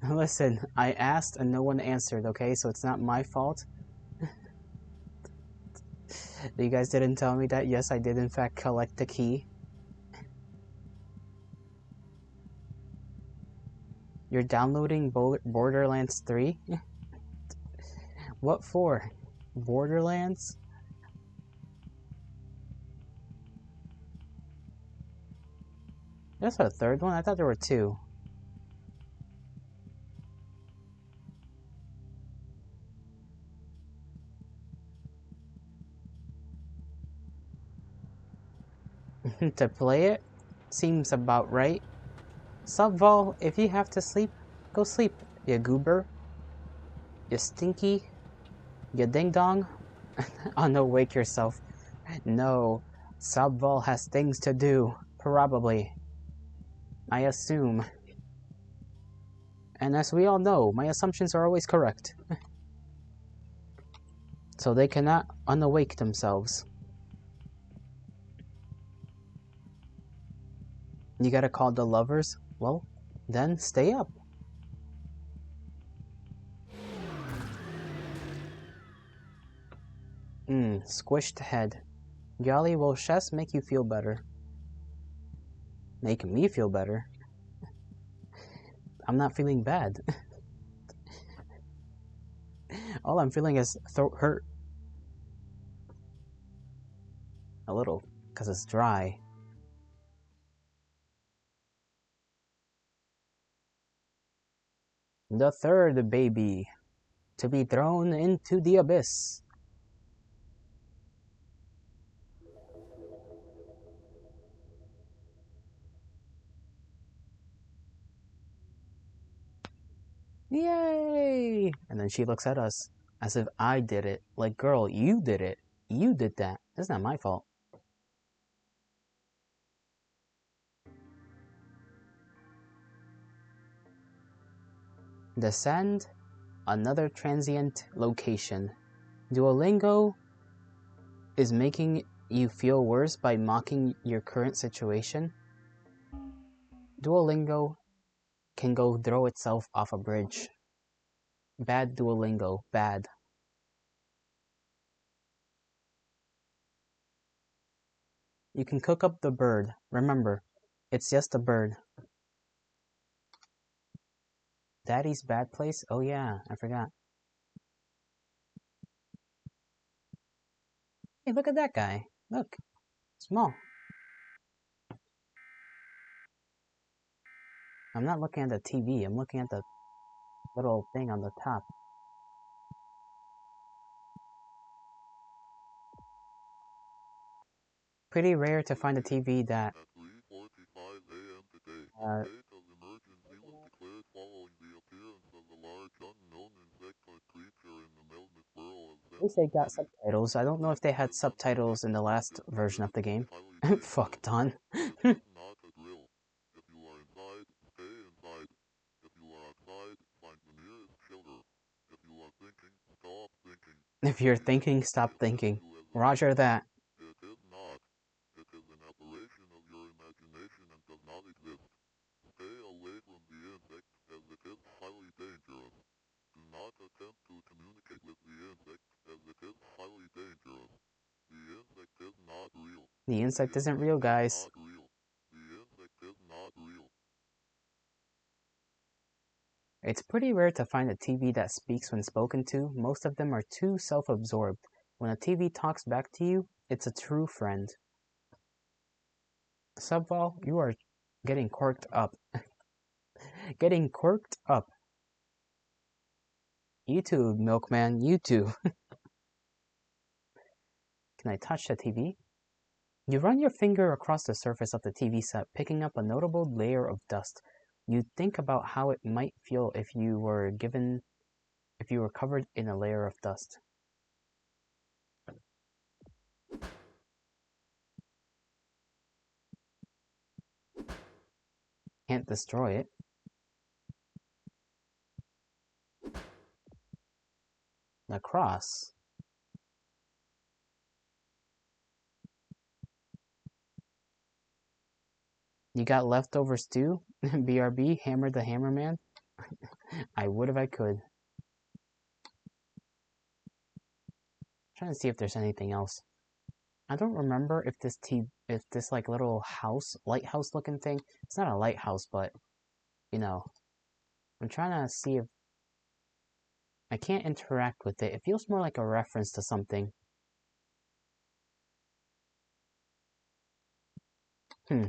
Listen, I asked and no one answered, okay? So it's not my fault. You guys didn't tell me that. Yes, I did in fact collect the key. You're downloading Borderlands 3? What for? Borderlands? There's a third one? I thought there were two. To play it? Seems about right. Subvol, if you have to sleep, go sleep, you goober. You stinky. You ding dong. Oh no, wake yourself. No, Subvol has things to do. Probably. I assume. And as we all know, my assumptions are always correct. So they cannot unawake themselves. You gotta call the lovers? Well, then stay up. Squished head. Golly, will chess make you feel better? Make me feel better? I'm not feeling bad. All I'm feeling is throat hurt. A little, because it's dry. The third baby, to be thrown into the abyss. Yay! And then she looks at us as if I did it. Like, girl, you did it. You did that. It's not my fault. Descend, another transient location. Duolingo is making you feel worse by mocking your current situation. Duolingo can go throw itself off a bridge. Bad Duolingo, bad. You can cook up the bird. Remember, it's just a bird. Daddy's bad place? Oh yeah, I forgot. Hey, look at that guy. Look, small. I'm not looking at the TV, I'm looking at the little thing on the top. Pretty rare to find a TV that at least they got subtitles. I don't know if they had subtitles in the last version of the game. Fuck, done. If you're thinking, stop thinking. Roger that. The insect isn't real, guys. It's pretty rare to find a TV that speaks when spoken to. Most of them are too self-absorbed. When a TV talks back to you, it's a true friend. Subvol, you are getting corked up. Getting corked up. You too, Milkman, you too. Can I touch the TV? You run your finger across the surface of the TV set, picking up a notable layer of dust. You think about how it might feel if you were covered in a layer of dust. Can't destroy it. The cross. You got leftovers too? BRB, Hammer the Hammerman? I would if I could. Trying to see if there's anything else. I don't remember if this like little house, lighthouse looking thing. It's not a lighthouse, but you know, I'm trying to see if I can't interact with it. It feels more like a reference to something. Hmm.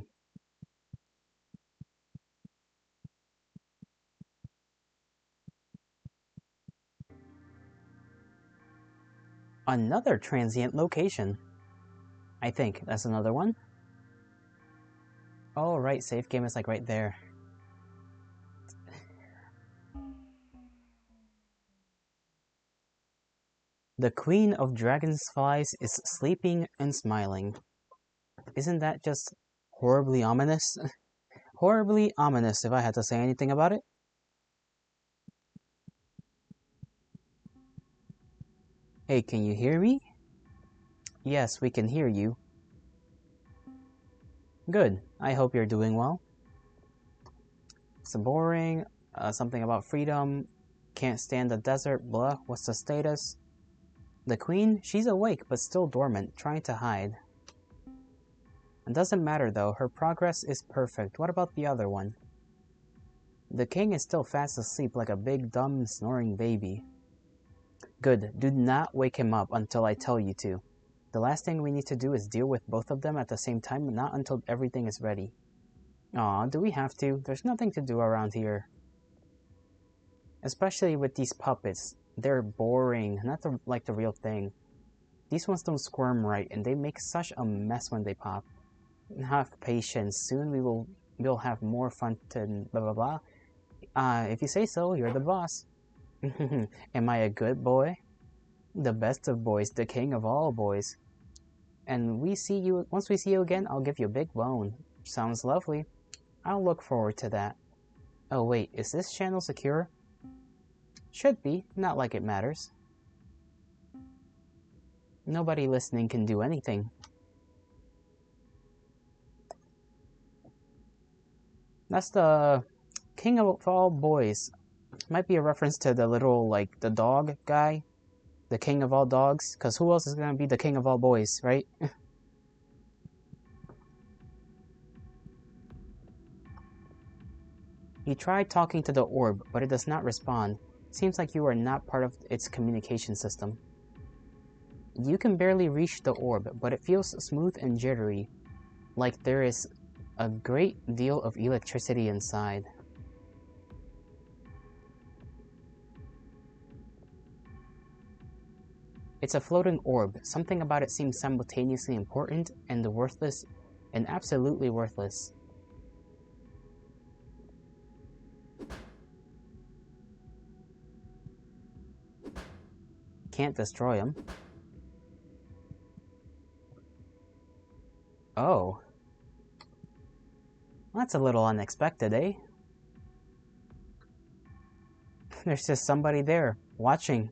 Another transient location. I think that's another one. Oh, right, safe game is like right there. The Queen of Dragonflies is sleeping and smiling. Isn't that just horribly ominous? Horribly ominous, if I had to say anything about it. Hey, can you hear me? Yes, we can hear you. Good. I hope you're doing well. Some boring. Something about freedom. Can't stand the desert. Blah. What's the status? The queen? She's awake, but still dormant, trying to hide. It doesn't matter though, her progress is perfect. What about the other one? The king is still fast asleep like a big, dumb, snoring baby. Good. Do not wake him up until I tell you to. The last thing we need to do is deal with both of them at the same time, not until everything is ready. Aw, do we have to? There's nothing to do around here. Especially with these puppets. They're boring, not like the real thing. These ones don't squirm right, and they make such a mess when they pop. Have patience. Soon we'll have more fun to blah blah blah. If you say so, you're the boss. Am I a good boy? The best of boys, the king of all boys. And once we see you again, I'll give you a big bone. Sounds lovely. I'll look forward to that. Oh wait, is this channel secure? Should be, not like it matters. Nobody listening can do anything. That's the king of all boys. Might be a reference to the little, like, the dog guy. The king of all dogs. Because who else is going to be the king of all boys, right? You tried talking to the orb, but it does not respond. Seems like you are not part of its communication system. You can barely reach the orb, but it feels smooth and jittery, like there is a great deal of electricity inside. It's a floating orb. Something about it seems simultaneously important and worthless, and absolutely worthless. Can't destroy them. Oh. That's a little unexpected, eh? There's just somebody there, watching.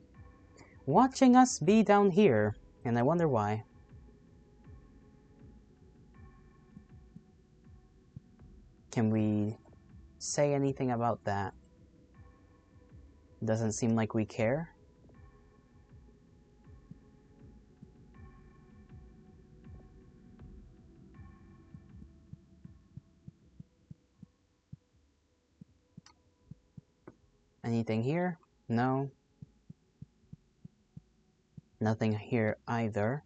Watching us be down here, and I wonder why. Can we say anything about that? Doesn't seem like we care. Anything here? No. Nothing here either.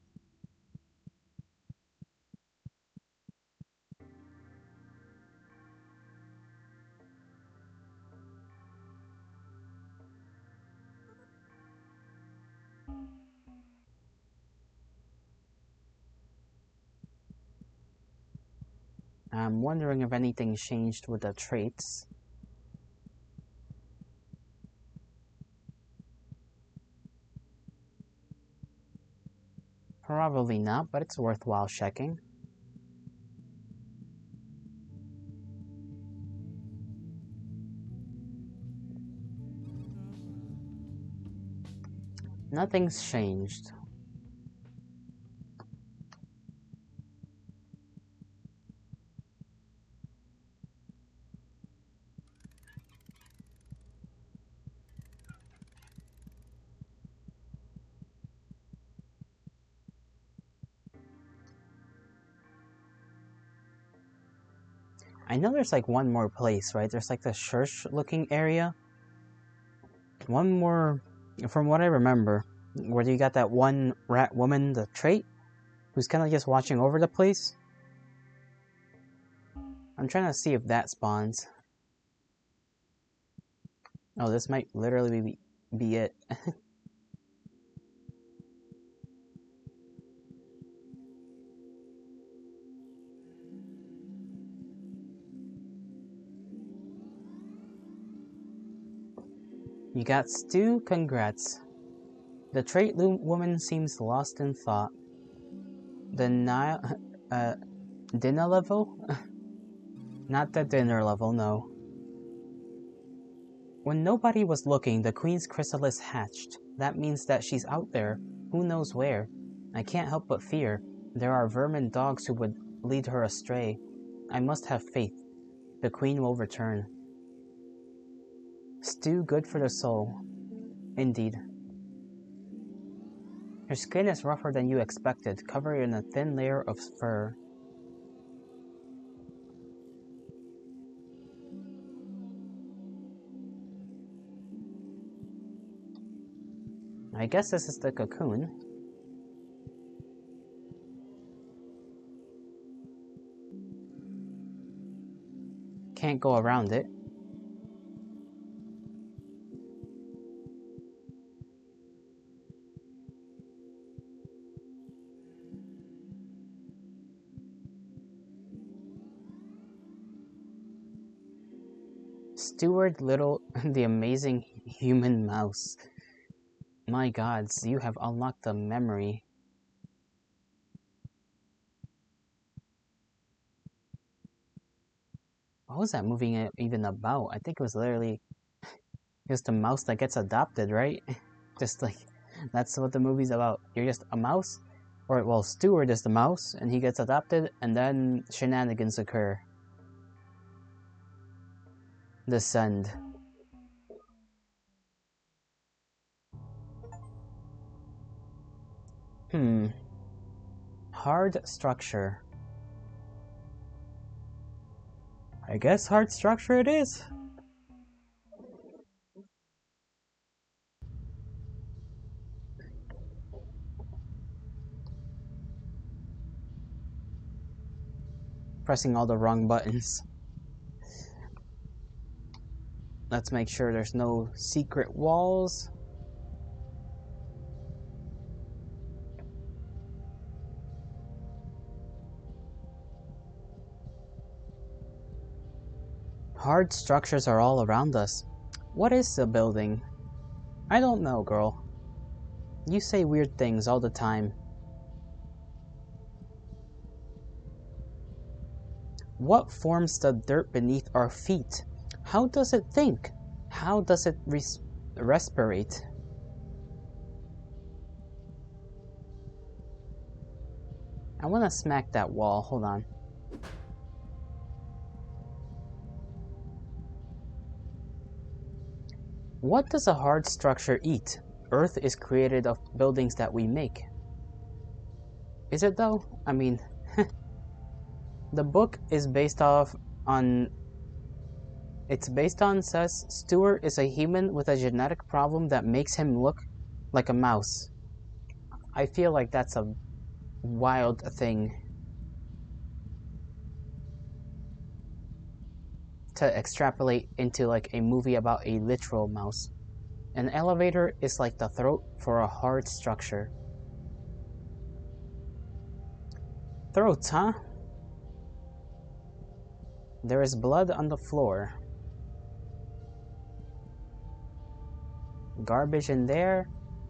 I'm wondering if anything changed with the traits. Probably not, but it's worthwhile checking. Nothing's changed. I know there's like one more place, right? There's like the church looking area. One more, from what I remember, where you got that one rat woman, the trait, who's kind of just watching over the place. I'm trying to see if that spawns. Oh, this might literally be it. You got Stu, congrats. The trait woman seems lost in thought. The dinner level? Not the dinner level, no. When nobody was looking, the Queen's chrysalis hatched. That means that she's out there, who knows where. I can't help but fear. There are vermin dogs who would lead her astray. I must have faith. The Queen will return. Stew good for the soul. Indeed. Her skin is rougher than you expected, covered in a thin layer of fur. I guess this is the cocoon. Can't go around it. Steward Little, the amazing human mouse. My gods, you have unlocked the memory. What was that movie even about? I think it was literally just a mouse that gets adopted, right? Just like, that's what the movie's about. You're just a mouse, or, well, Steward is the mouse, and he gets adopted, and then shenanigans occur. Descend. Hard structure. I guess hard structure it is. Pressing all the wrong buttons. Let's make sure there's no secret walls. Hard structures are all around us. What is the building? I don't know, girl. You say weird things all the time. What forms the dirt beneath our feet? How does it think? How does it respirate? I want to smack that wall. Hold on. What does a hard structure eat? Earth is created of buildings that we make. Is it though? I mean, the book is based on. It's based on says Stewart is a human with a genetic problem that makes him look like a mouse. I feel like that's a wild thing to extrapolate into like a movie about a literal mouse. An elevator is like the throat for a hard structure. Throats, huh? There is blood on the floor. Garbage in there,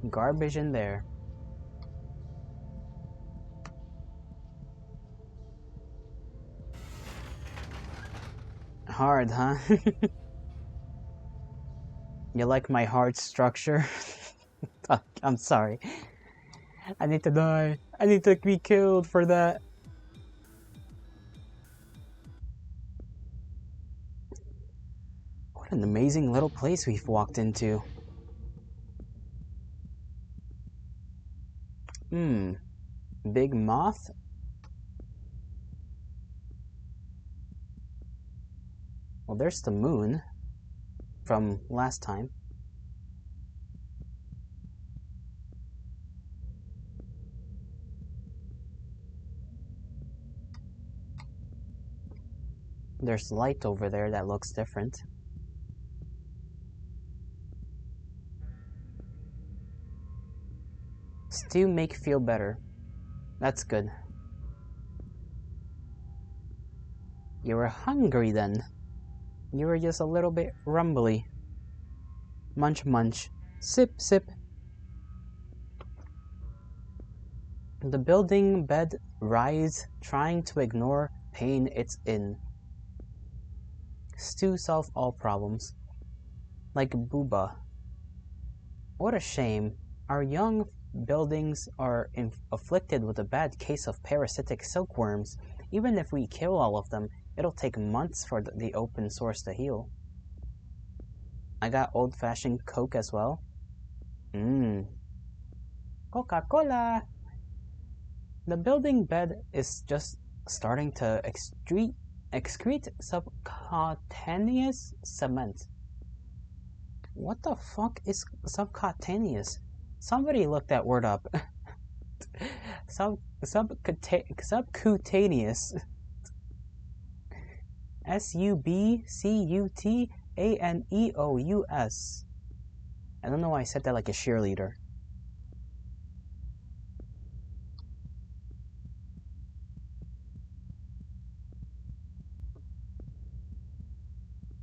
garbage in there. Hard, huh? You like my hard structure? Fuck, I'm sorry. I need to die. I need to be killed for that. What an amazing little place we've walked into. Big moth? Well, there's the moon from last time. There's light over there that looks different. Stew make feel better. That's good. You were hungry then. You were just a little bit rumbly. Munch munch. Sip sip. The building bed writhes, trying to ignore pain it's in. Stew solve all problems. Like Booba. What a shame. Our young buildings are afflicted with a bad case of parasitic silkworms. Even if we kill all of them, it'll take months for the open source to heal. I got old-fashioned Coke as well. Coca-Cola! The building bed is just starting to excrete subcutaneous cement. What the fuck is subcutaneous? Somebody look that word up. Subcutaneous. Subcutaneous. I don't know why I said that like a cheerleader.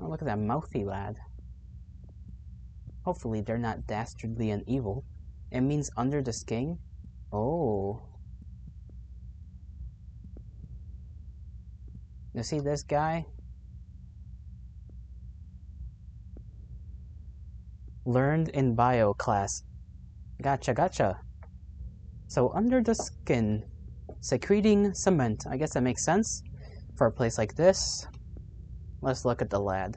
Oh, look at that mouthy lad. Hopefully they're not dastardly and evil. It means under the skin. Oh. You see this guy? Learned in bio class. Gotcha. So under the skin, secreting cement. I guess that makes sense for a place like this. Let's look at the lad.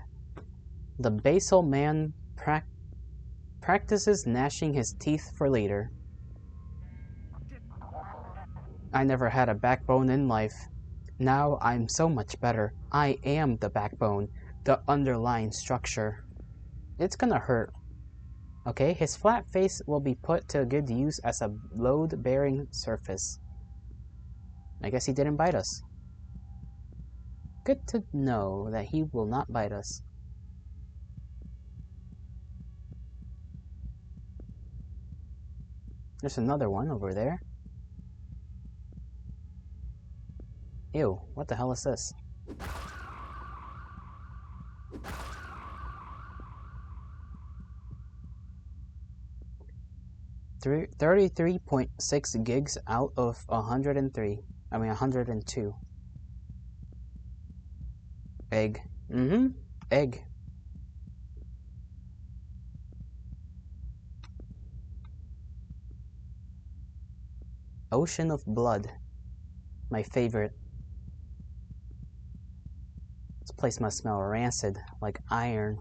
The basal man practices gnashing his teeth for later. I never had a backbone in life. Now I'm so much better. I am the backbone, the underlying structure. It's gonna hurt. Okay, his flat face will be put to good use as a load-bearing surface. I guess he didn't bite us. Good to know that he will not bite us. There's another one over there. Ew, what the hell is this? Three 33.6 gigs out of 103. 102. Egg. Egg. Ocean of blood. My favorite. This place must smell rancid, like iron.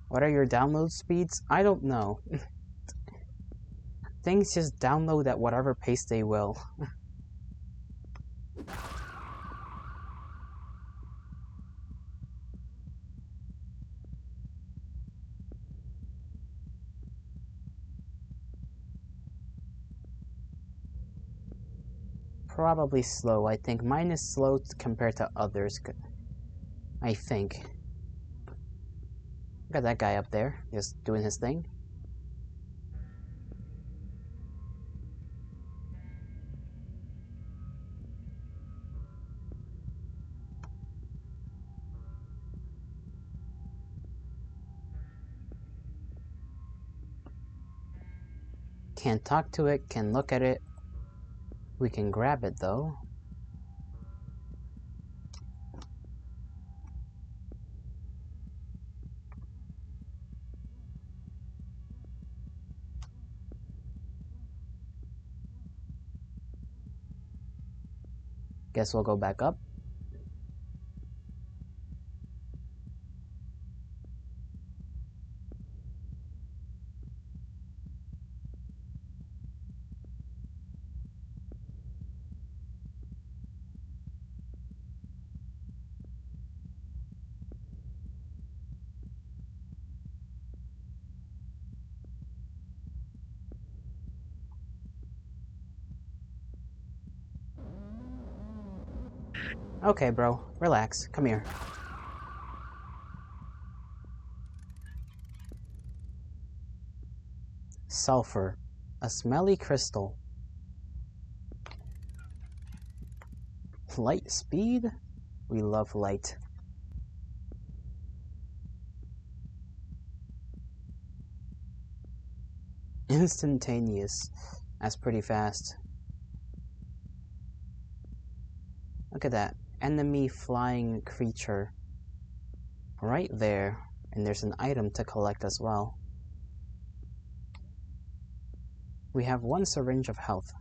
What are your download speeds? I don't know. Things just download at whatever pace they will. Probably slow, I think. Mine is slow compared to others. I think. Look at that guy up there, just doing his thing. Can't talk to it, can look at it. We can grab it though. Guess we'll go back up. Okay, bro. Relax. Come here. Sulfur. A smelly crystal. Light speed? We love light. Instantaneous. That's pretty fast. Look at that. Enemy flying creature. Right there. And there's an item to collect as well. We have 1 syringe of health.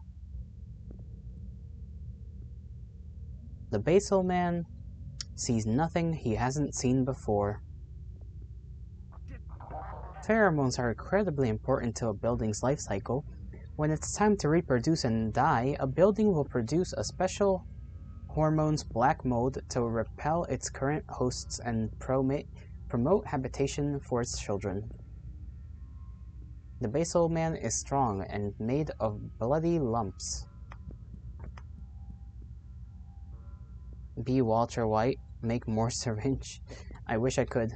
The Basal Man sees nothing he hasn't seen before. Pheromones are incredibly important to a building's life cycle. When it's time to reproduce and die, a building will produce a special hormones black mold to repel its current hosts and promote habitation for its children. The Basal Man is strong and made of bloody lumps. B. Walter White, make more syringe. I wish I could,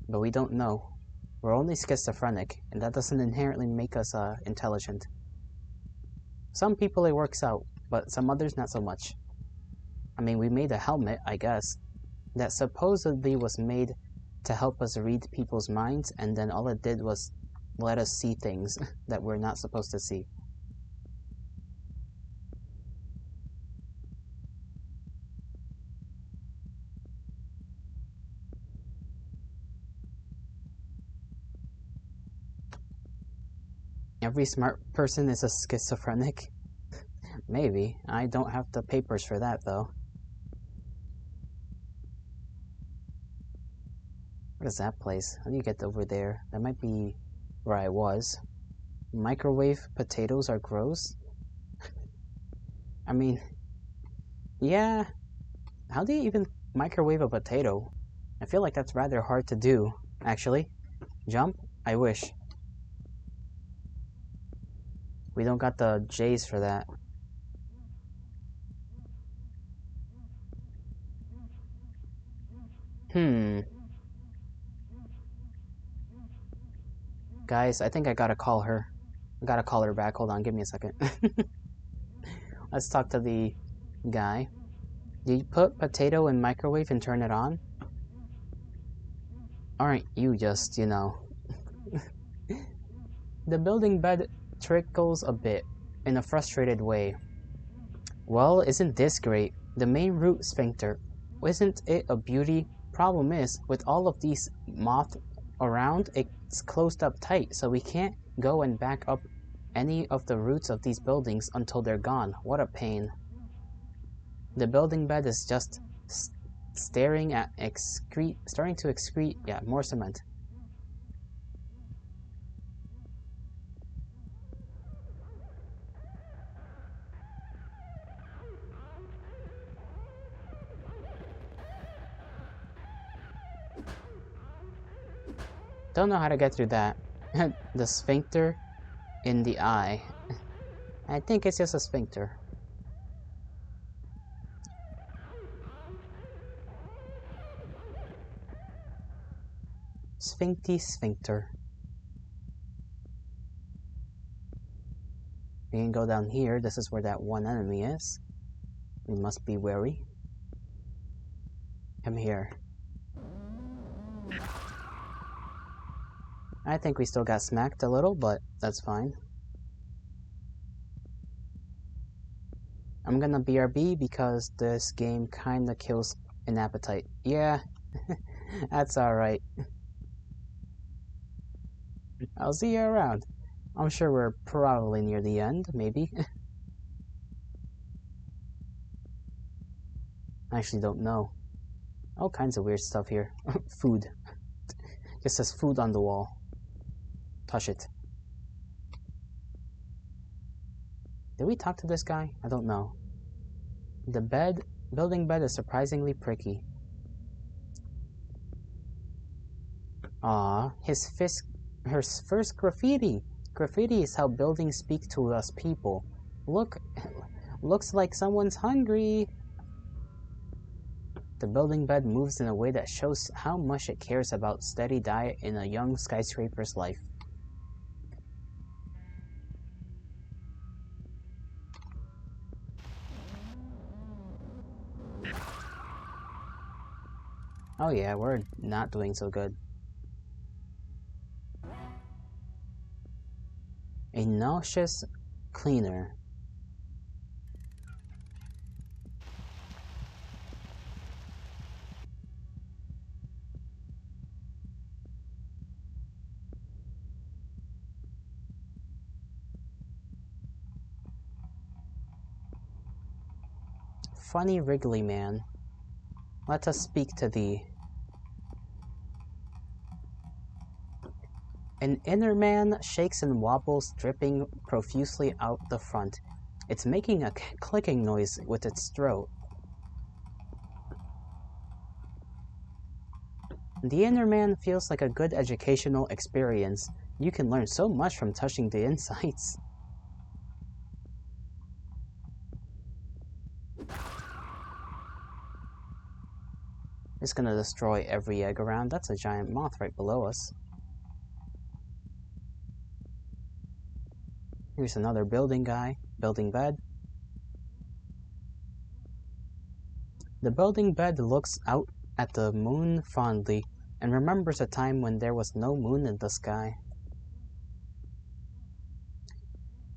but we don't know. We're only schizophrenic, and that doesn't inherently make us intelligent. Some people it works out, but some others not so much. I mean, we made a helmet, I guess, that supposedly was made to help us read people's minds, and then all it did was let us see things that we're not supposed to see. Every smart person is a schizophrenic? Maybe. I don't have the papers for that, though. What is that place? How do you get over there? That might be where I was. Microwave potatoes are gross? I mean, yeah. How do you even microwave a potato? I feel like that's rather hard to do, actually. Jump? I wish. We don't got the J's for that. Guys, I think I gotta call her. I gotta call her back. Hold on, give me a second. Let's talk to the guy. Do you put potato in microwave and turn it on? Aren't you just, you know... The building bed trickles a bit, in a frustrated way. Well, isn't this great? The main root sphincter. Isn't it a beauty? Problem is, with all of these moth around, it's closed up tight, so we can't go and back up any of the roots of these buildings until they're gone. What a pain. The building bed is just starting to excrete, yeah, more cement. Don't know how to get through that. The sphincter in the eye. I think it's just a sphincter. Sphincter. We can go down here. This is where that one enemy is. We must be wary. Come here. I think we still got smacked a little, but that's fine. I'm gonna BRB because this game kinda kills an appetite. Yeah, that's alright. I'll see you around. I'm sure we're probably near the end, maybe. I actually don't know. All kinds of weird stuff here. Food. Just says food on the wall. Touch it. Did we talk to this guy? I don't know. The building bed is surprisingly pricky. Ah, her first graffiti. Graffiti is how buildings speak to us people. Look, looks like someone's hungry. The building bed moves in a way that shows how much it cares about steady diet in a young skyscraper's life. Oh yeah, we're not doing so good. A nauseous cleaner. Funny wriggly man. Let us speak to thee. An inner man shakes and wobbles, dripping profusely out the front. It's making a clicking noise with its throat. The inner man feels like a good educational experience. You can learn so much from touching the insides. It's gonna destroy every egg around. That's a giant moth right below us. Here's another building guy. Building bed. The building bed looks out at the moon fondly and remembers a time when there was no moon in the sky.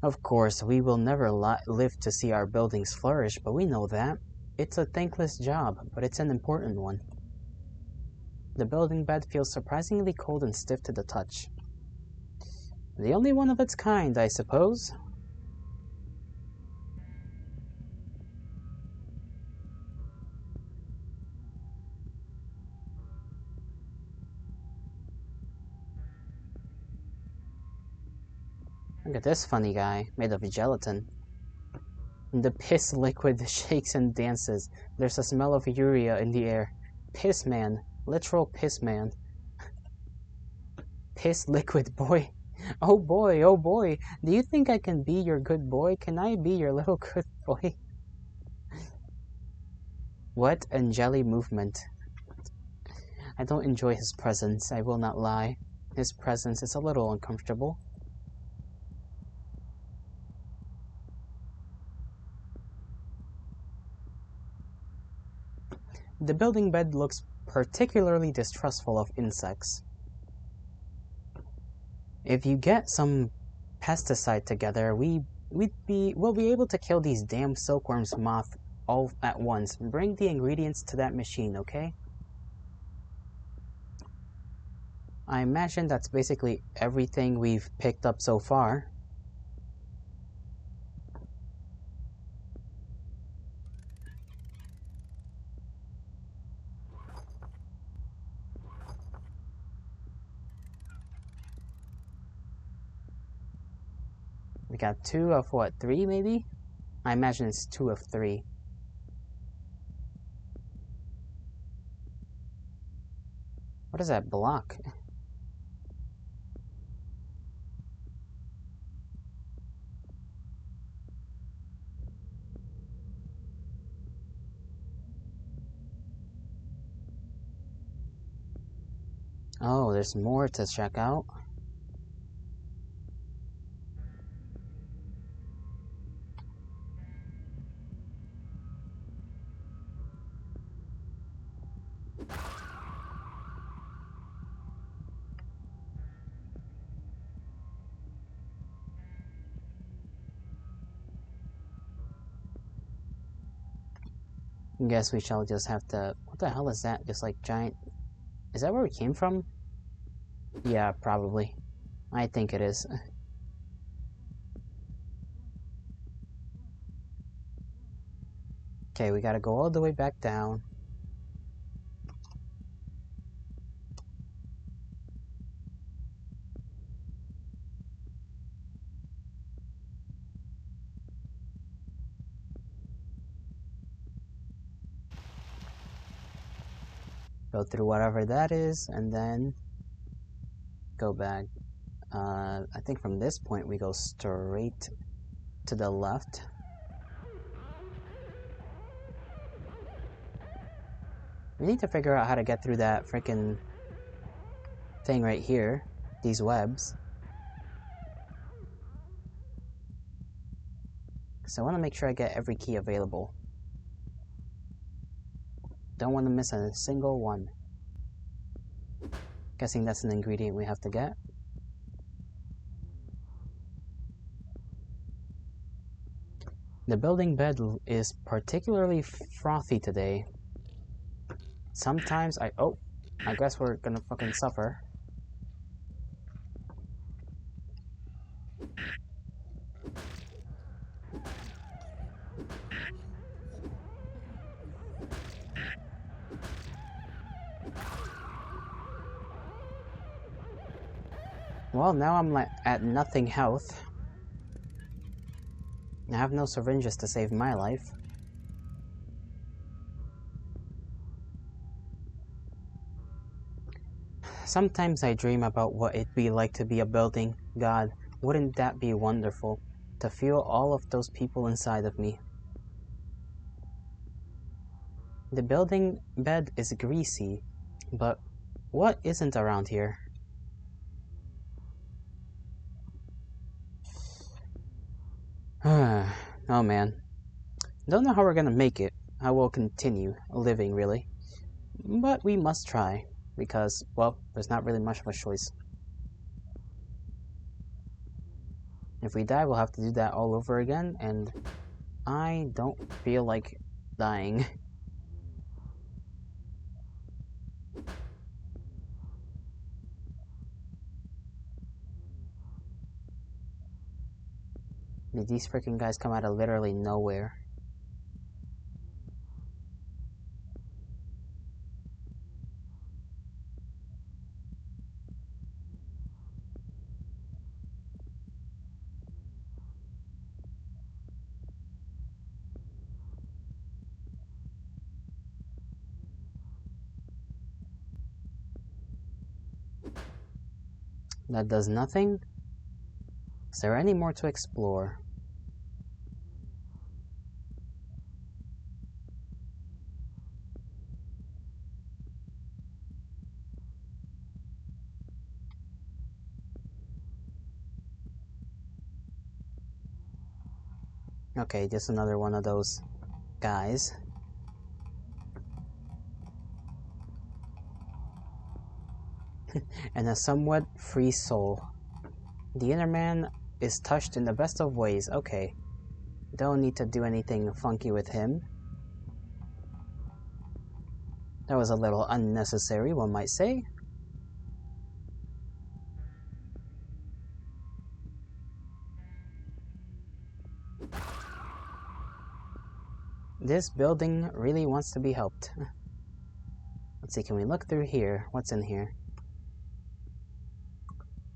Of course, we will never live to see our buildings flourish, but we know that. It's a thankless job, but it's an important one. The building bed feels surprisingly cold and stiff to the touch. The only one of its kind, I suppose. Look at this funny guy, made of gelatin. The piss liquid shakes and dances. There's a smell of urea in the air. Piss man. Literal piss man. Piss liquid boy. Oh boy, oh boy. Do you think I can be your good boy? Can I be your little good boy? Wet and jelly movement. I don't enjoy his presence, I will not lie. His presence is a little uncomfortable. The building bed looks particularly distrustful of insects. If you get some pesticide together, we'll be able to kill these damn silkworms moth all at once. Bring the ingredients to that machine, okay? I imagine that's basically everything we've picked up so far. We got 2 of what, 3 maybe? I imagine it's 2 of 3. What does that block? Oh, there's more to check out. Guess we shall just have to... What the hell is that? Just like giant... Is that where we came from? Yeah, probably. I think it is. Okay, we gotta go all the way back down. Go through whatever that is, and then go back. I think from this point we go straight to the left. We need to figure out how to get through that freaking thing right here. These webs. So I want to make sure I get every key available. Don't want to miss a single one. Guessing that's an ingredient we have to get. The building bed is particularly frothy today. Sometimes oh, I guess we're gonna fucking suffer. Well, now I'm like at nothing health. I have no syringes to save my life. Sometimes I dream about what it'd be like to be a building. God, wouldn't that be wonderful? To feel all of those people inside of me. The building bed is greasy, but what isn't around here? Oh man. Don't know how we're gonna make it. I will continue living, really. But we must try, because, well, there's not really much of a choice. If we die, we'll have to do that all over again, and I don't feel like dying. Did these freaking guys come out of literally nowhere? That does nothing? Is there any more to explore? Okay, just another one of those guys. And a somewhat free soul. The inner man is touched in the best of ways. Okay. Don't need to do anything funky with him. That was a little unnecessary, one might say. This building really wants to be helped. Let's see, can we look through here? What's in here?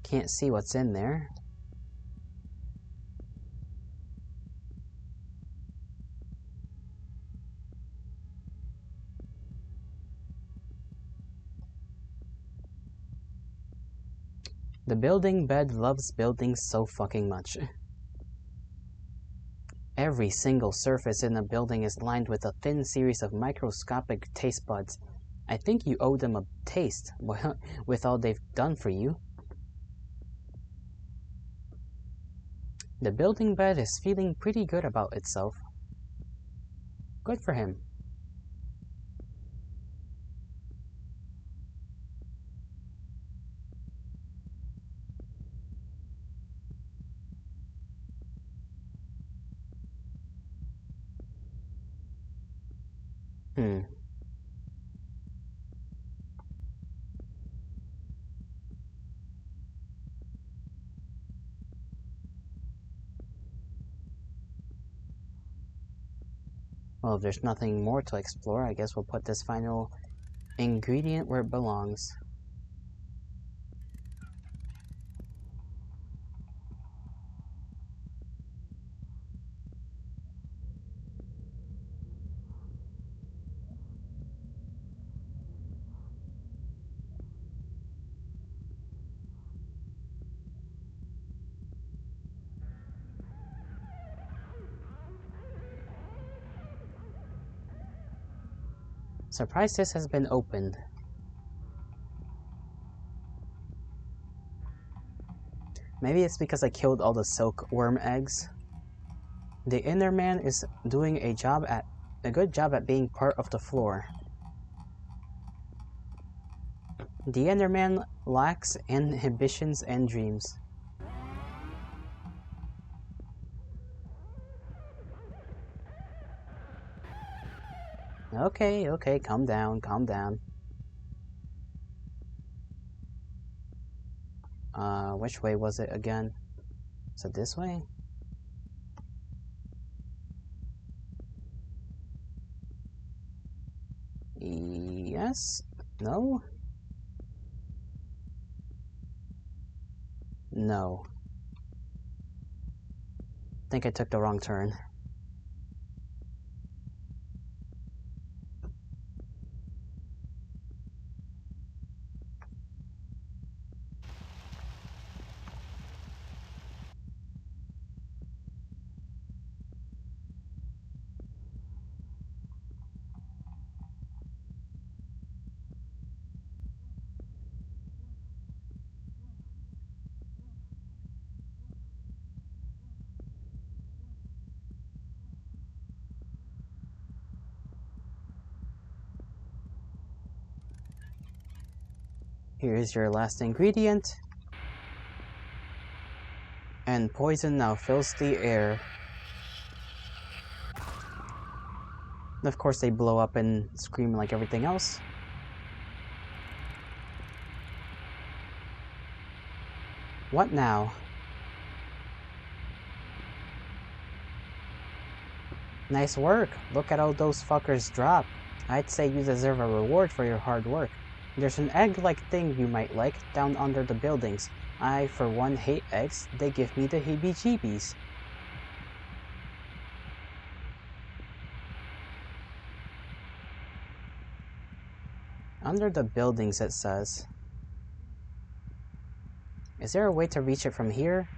Can't see what's in there. The building bed loves buildings so fucking much. Every single surface in the building is lined with a thin series of microscopic taste buds. I think you owe them a taste, with all they've done for you. The building bed is feeling pretty good about itself. Good for him. Hmm. Well, if there's nothing more to explore, I guess we'll put this final ingredient where it belongs. Surprised this has been opened. Maybe it's because I killed all the silkworm eggs. The inner man is doing a good job at being part of the floor. The Enderman lacks inhibitions and dreams. Okay, calm down, calm down. Which way was it again? Is it this way? Yes? No? No. I think I took the wrong turn. Here's your last ingredient. And poison now fills the air. And of course they blow up and scream like everything else. What now? Nice work. Look at all those fuckers drop. I'd say you deserve a reward for your hard work. There's an egg-like thing you might like down under the buildings. I, for one, hate eggs. They give me the heebie-jeebies. Under the buildings, it says. Is there a way to reach it from here?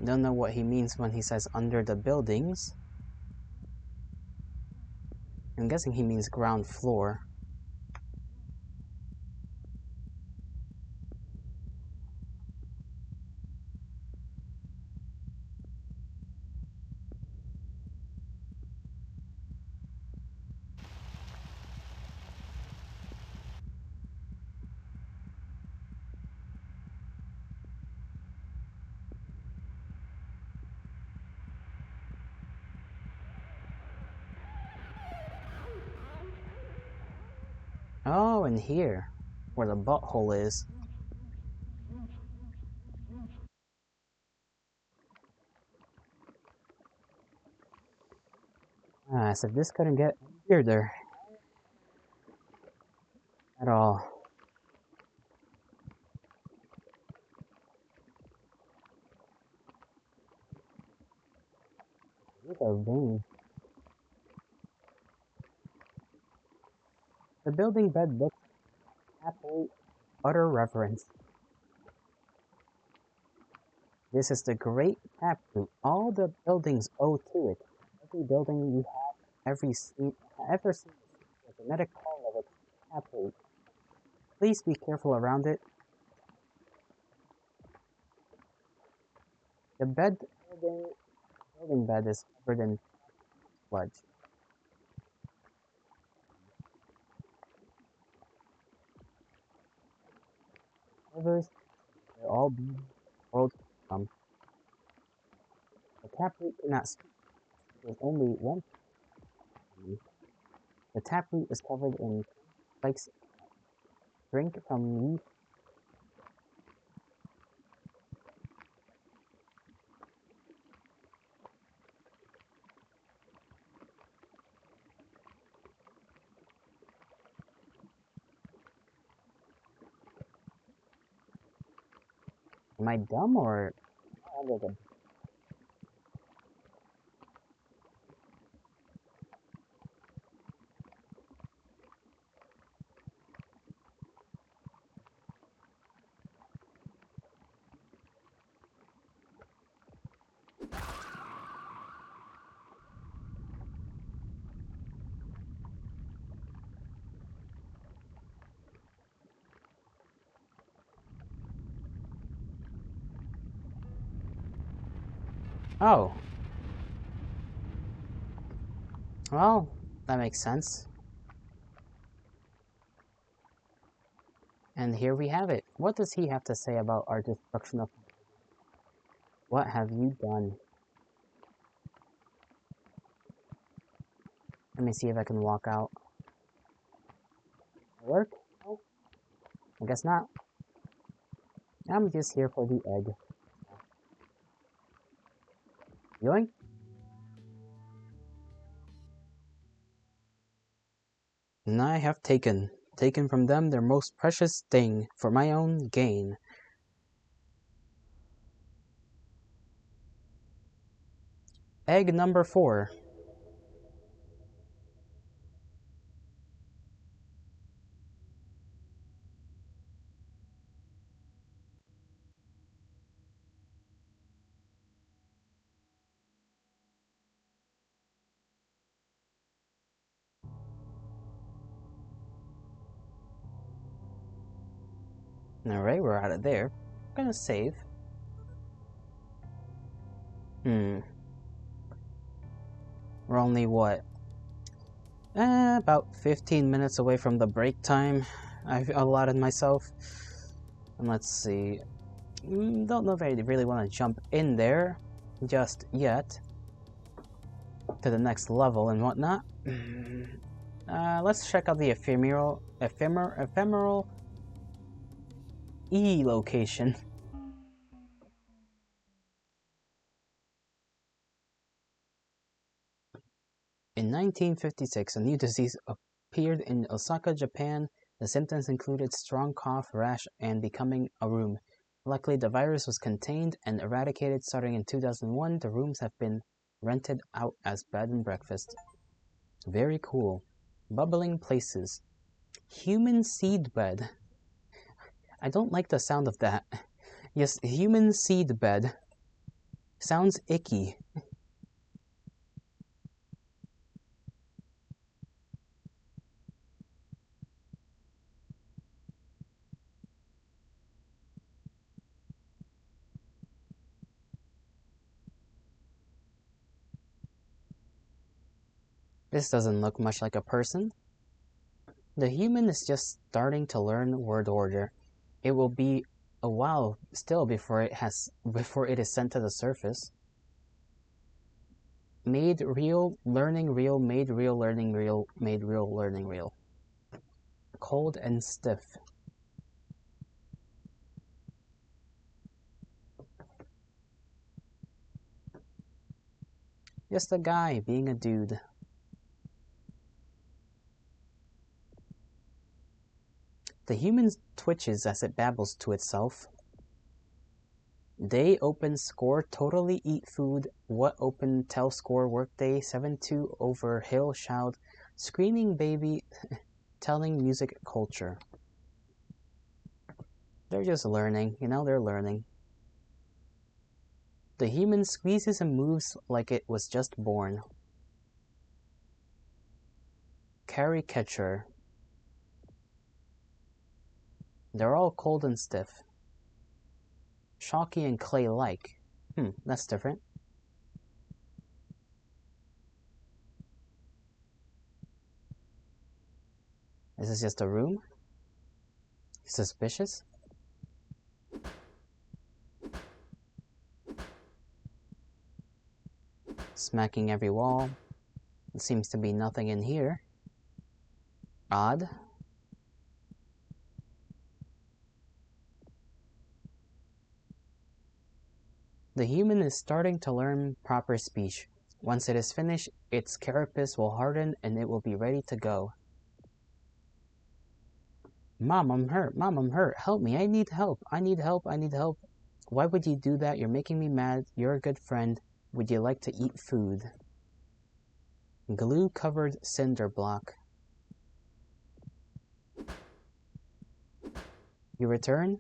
Don't know what he means when he says under the buildings. I'm guessing he means ground floor. Oh, and here, where the butthole is. So this couldn't get weirder at all. These are veins. The building bed looks absolute utter reverence. This is the great taproot. All the buildings owe to it. Every building you have ever seen is a genetic call of its taproot. Please be careful around it. The building bed is covered in sludge. rivers, they're all being world from. The taproot cannot speak. There's only one. The taproot is covered in spikes. Drink from leaf. Am I dumb or? Oh. Well, that makes sense. And here we have it. What does he have to say about our destruction of... What have you done? Let me see if I can walk out. Work? Oh, I guess not. I'm just here for the egg. Yoink! And I have taken from them their most precious thing for my own gain. Egg number 4. Alright, we're out of there. I'm gonna save. We're only, what? About 15 minutes away from the break time I've allotted myself. And let's see. Don't know if I really want to jump in there just yet to the next level and whatnot. Let's check out the ephemeral E location. In 1956, a new disease appeared in Osaka, Japan. The symptoms included strong cough, rash, and becoming a room. Luckily, the virus was contained and eradicated starting in 2001. The rooms have been rented out as bed and breakfast. Very cool. Bubbling places. Human seed bed. I don't like the sound of that. Yes, human seed bed. Sounds icky. This doesn't look much like a person. The human is just starting to learn word order. It will be a while still before it is sent to the surface. Made real, learning real, made real, learning real, made real, learning real. Cold and stiff. Just a guy being a dude. The human twitches as it babbles to itself. Day open score totally eat food. What open tell score workday 7-2 over hill shout screaming baby telling music culture. They're just learning, they're learning. The human squeezes and moves like it was just born. Caricature. They're all cold and stiff. Chalky and clay-like. That's different. Is this just a room? Suspicious? Smacking every wall. There seems to be nothing in here. Odd. The human is starting to learn proper speech. Once it is finished, its carapace will harden and it will be ready to go. Mom, I'm hurt. Mom, I'm hurt. Help me. I need help. I need help. I need help. Why would you do that? You're making me mad. You're a good friend. Would you like to eat food? Glue-covered cinder block. You return?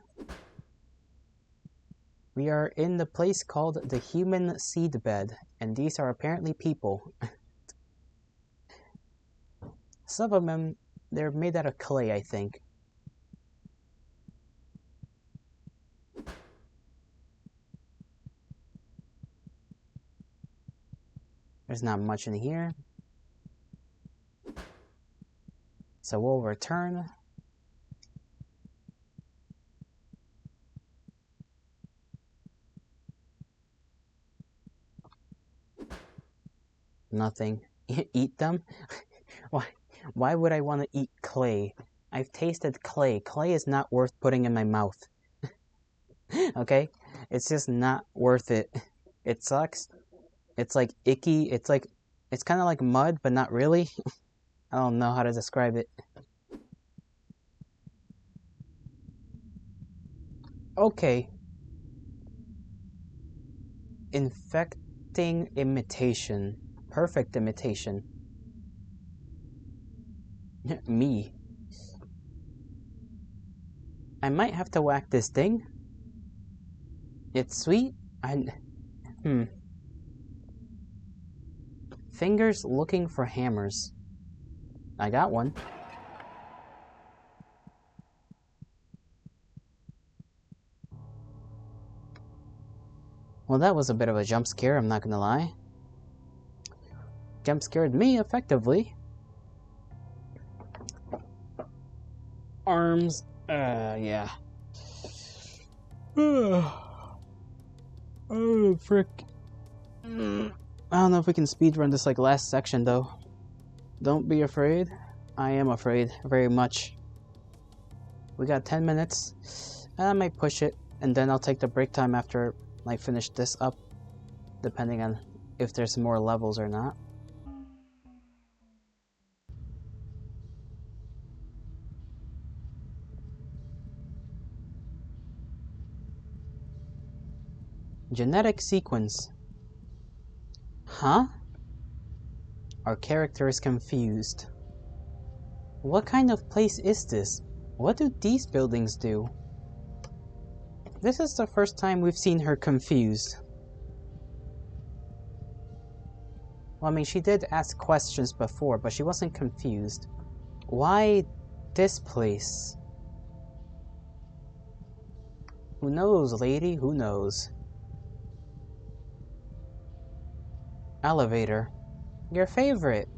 We are in the place called the human seedbed, and these are apparently people. Some of them, they're made out of clay, I think. There's not much in here. So we'll return. Nothing. Eat them? Why would I want to eat clay? I've tasted clay. Clay is not worth putting in my mouth. Okay? It's just not worth it. It sucks. It's like icky. It's kind of like mud, but not really. I don't know how to describe it. Okay. Infecting imitation. Perfect imitation. Me. I might have to whack this thing. It's sweet. Fingers looking for hammers. I got one. Well, that was a bit of a jump scare, I'm not gonna lie. Jump scared me effectively. Arms. Yeah. Oh, frick. I don't know if we can speedrun this like last section though. Don't be afraid. I am afraid very much. We got 10 minutes. I might push it, and then I'll take the break time after I finish this up, depending on if there's more levels or not. Genetic sequence. Huh? Our character is confused. What kind of place is this? What do these buildings do? This is the first time we've seen her confused. Well, I mean, she did ask questions before, but she wasn't confused. Why this place? Who knows, lady? Who knows? Elevator. Your favorite.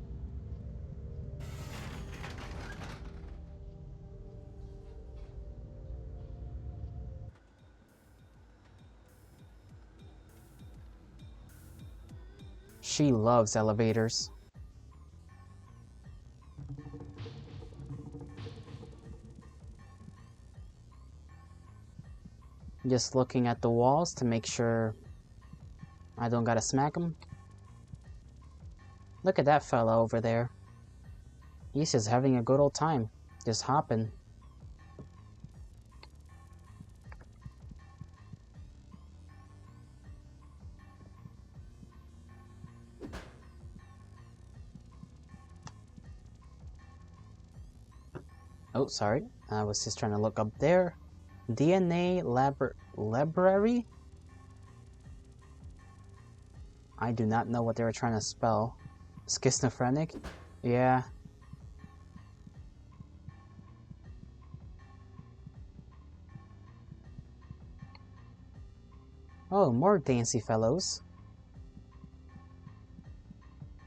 She loves elevators. Just looking at the walls to make sure I don't gotta smack him. Look at that fella over there. He's just having a good old time. Just hopping. Oh, sorry. I was just trying to look up there. DNA library? I do not know what they were trying to spell. Schizophrenic? Yeah. Oh, more dancy fellows.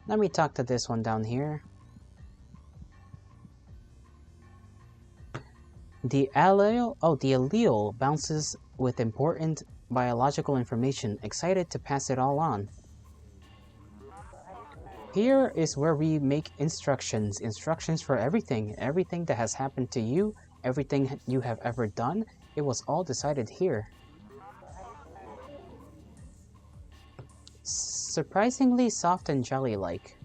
Let me talk to this one down here. The allele bounces with important biological information, excited to pass it all on. Here is where we make instructions. Instructions for everything. Everything that has happened to you, everything you have ever done, it was all decided here. Surprisingly soft and jelly-like.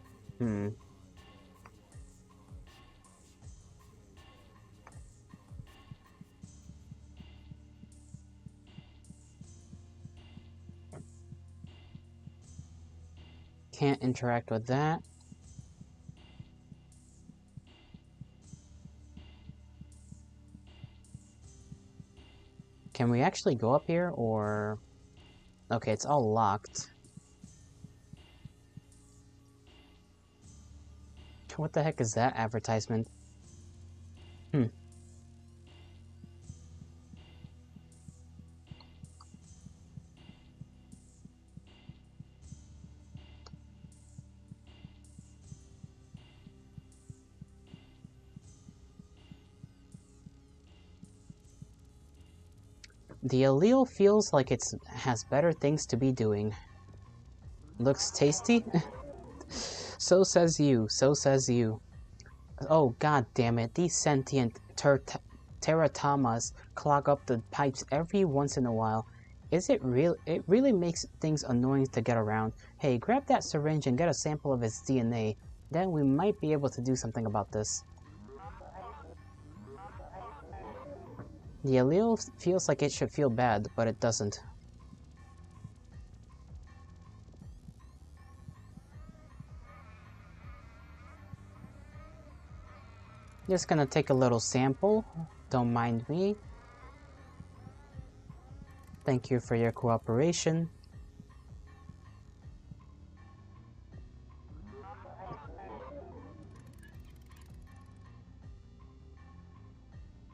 Can't interact with that. Can we actually go up here, or... Okay, it's all locked. What the heck is that advertisement? The allele feels like it has better things to be doing. Looks tasty? So says you, so says you. Oh, god damn it, these sentient teratomas clog up the pipes every once in a while. Is it real? It really makes things annoying to get around. Hey, grab that syringe and get a sample of its DNA. Then we might be able to do something about this. The allele feels like it should feel bad, but it doesn't. Just gonna take a little sample. Don't mind me. Thank you for your cooperation.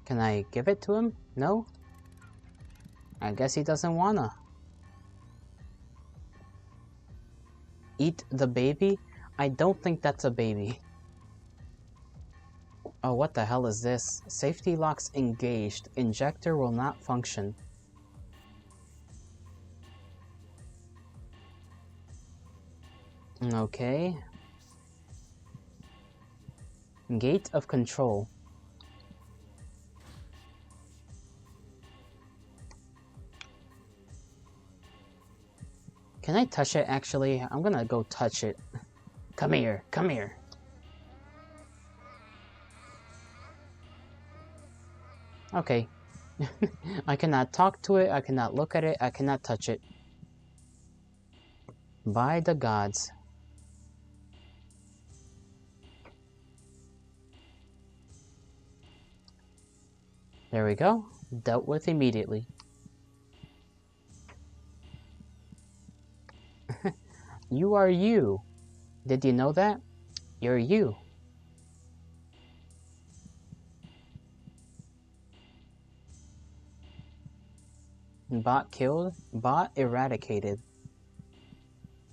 Can I give it to him? No? I guess he doesn't wanna. Eat the baby? I don't think that's a baby. Oh, what the hell is this? Safety locks engaged. Injector will not function. Okay. Gate of control. Can I touch it, actually? I'm gonna go touch it. Come here, come here. Okay. I cannot talk to it, I cannot look at it, I cannot touch it. By the gods. There we go. Dealt with immediately. You are you. Did you know that? You're you. Bot killed. Bot eradicated.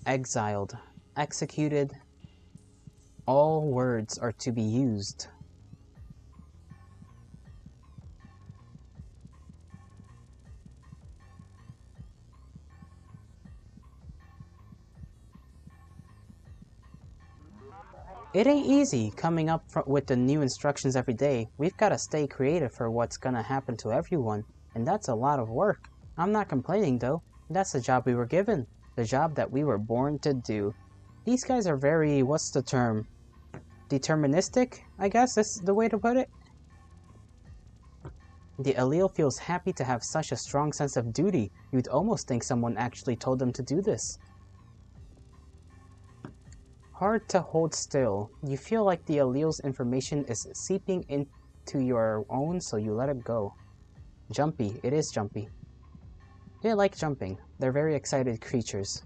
Exiled. Executed. All words are to be used. It ain't easy coming up with the new instructions every day. We've got to stay creative for what's gonna happen to everyone, and that's a lot of work. I'm not complaining though. That's the job we were given. The job that we were born to do. These guys are very, what's the term? Deterministic, I guess is the way to put it. The allele feels happy to have such a strong sense of duty. You'd almost think someone actually told them to do this. Hard to hold still. You feel like the allele's information is seeping into your own, so you let it go. Jumpy. It is jumpy. They like jumping. They're very excited creatures.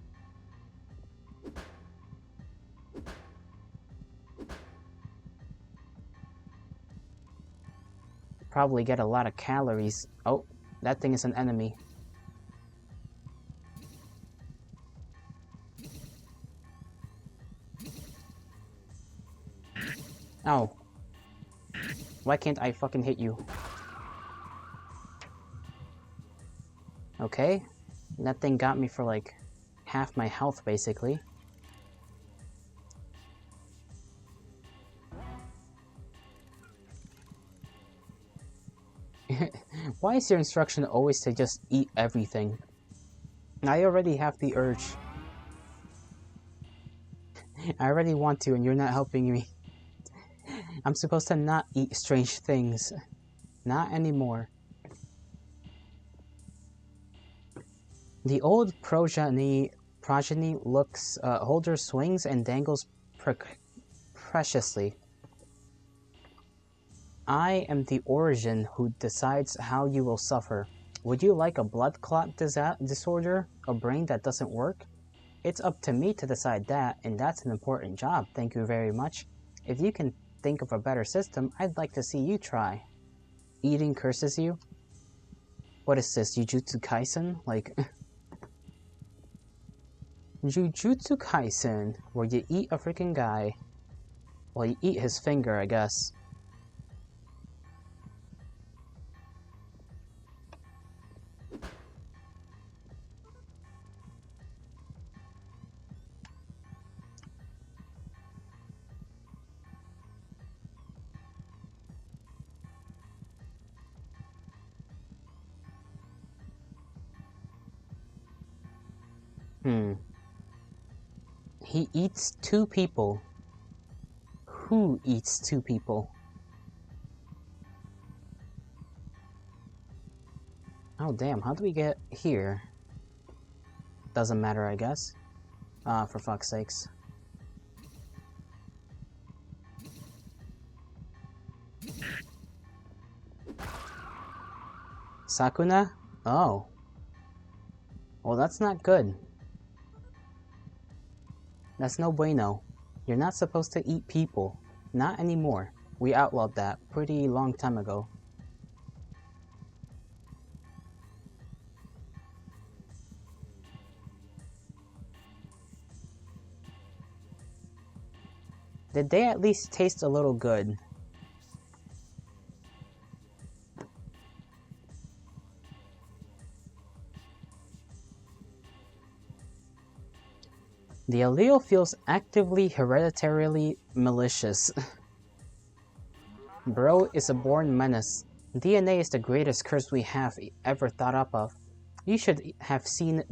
Probably get a lot of calories. Oh, that thing is an enemy. Ow. Why can't I fucking hit you? Okay. That thing got me for like half my health, basically. Why is your instruction always to just eat everything? I already have the urge. I already want to, and you're not helping me. I'm supposed to not eat strange things. Not anymore. The old progeny looks, holder swings and dangles preciously. I am the origin who decides how you will suffer. Would you like a blood clot disorder? A brain that doesn't work? It's up to me to decide that, and that's an important job, thank you very much. If you can think of a better system, I'd like to see you try. Eating curses you? What is this, Jujutsu Kaisen? Like... Jujutsu Kaisen, where you eat a freaking guy. Well, you eat his finger, I guess. He eats 2 people. Who eats 2 people? Oh damn, how do we get here? Doesn't matter, I guess. For fuck's sakes. Sakuna? Oh. Well, that's not good. That's no bueno. You're not supposed to eat people. Not anymore. We outlawed that pretty long time ago. Did they at least taste a little good? The allele feels actively hereditarily malicious. Bro is a born menace. DNA is the greatest curse we have ever thought up of. You should have seen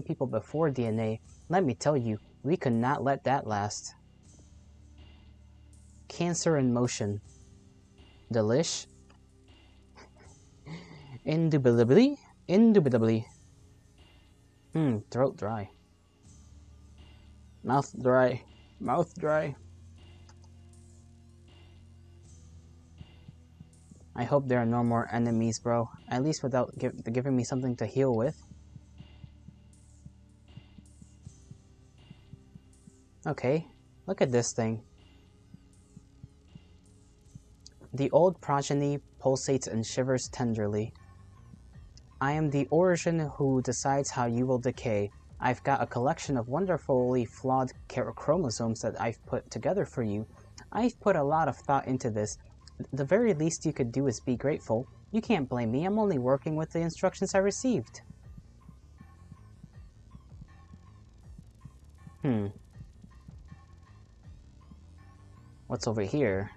people before DNA. Let me tell you, we could not let that last. Cancer in motion. Delish. Indubitably. Indubitably. Throat dry. Mouth dry. Mouth dry. I hope there are no more enemies, bro. At least without giving me something to heal with. Okay, look at this thing. The old progeny pulsates and shivers tenderly. I am the origin who decides how you will decay. I've got a collection of wonderfully flawed chromosomes that I've put together for you. I've put a lot of thought into this. The very least you could do is be grateful. You can't blame me, I'm only working with the instructions I received. What's over here?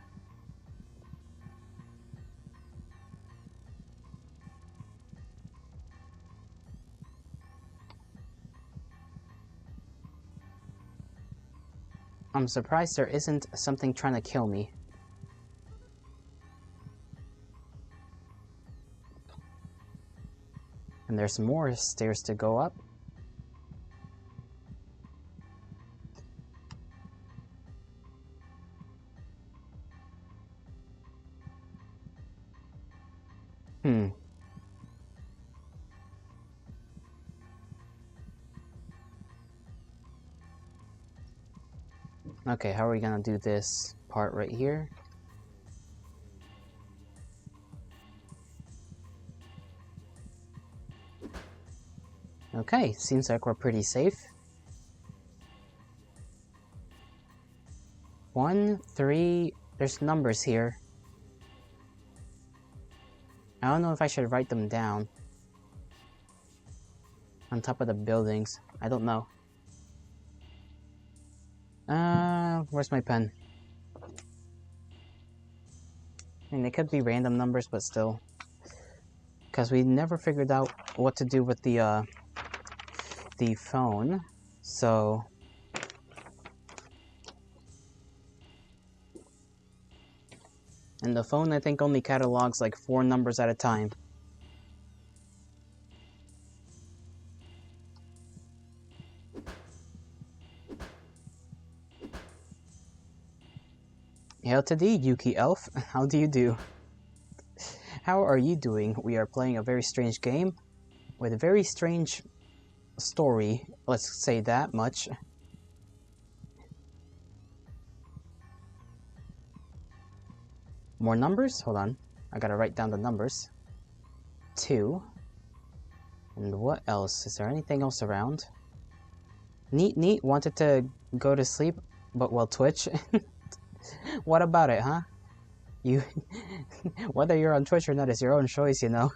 I'm surprised there isn't something trying to kill me. And there's more stairs to go up. Okay, how are we gonna do this part right here? Okay, seems like we're pretty safe. 1, 3, there's numbers here. I don't know if I should write them down. On top of the buildings. I don't know. Where's my pen? I mean, they could be random numbers, but still. because we never figured out what to do with the phone. So and the phone, I think, only catalogs like 4 numbers at a time. Hail to thee, Yuki Elf. How do you do? How are you doing? We are playing a very strange game with a very strange story. Let's say that much. More numbers? Hold on. I gotta write down the numbers. 2. And what else? Is there anything else around? Neat wanted to go to sleep, but well, Twitch. What about it, huh? You, whether you're on Twitch or not is your own choice, you know.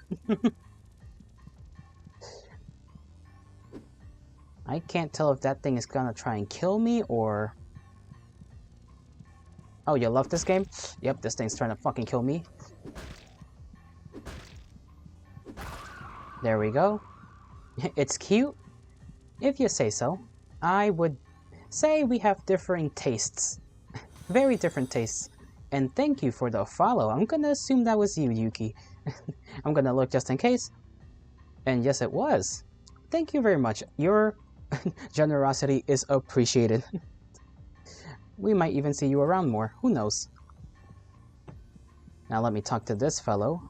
I can't tell if that thing is gonna try and kill me or... Oh, you love this game? Yep, this thing's trying to fucking kill me. There we go. It's cute, if you say so. I would say we have differing tastes. Very different tastes. And thank you for the follow. I'm gonna assume that was you, Yuki. I'm gonna look just in case. And yes, it was. Thank you very much. Your generosity is appreciated. We might even see you around more. Who knows? Now let me talk to this fellow.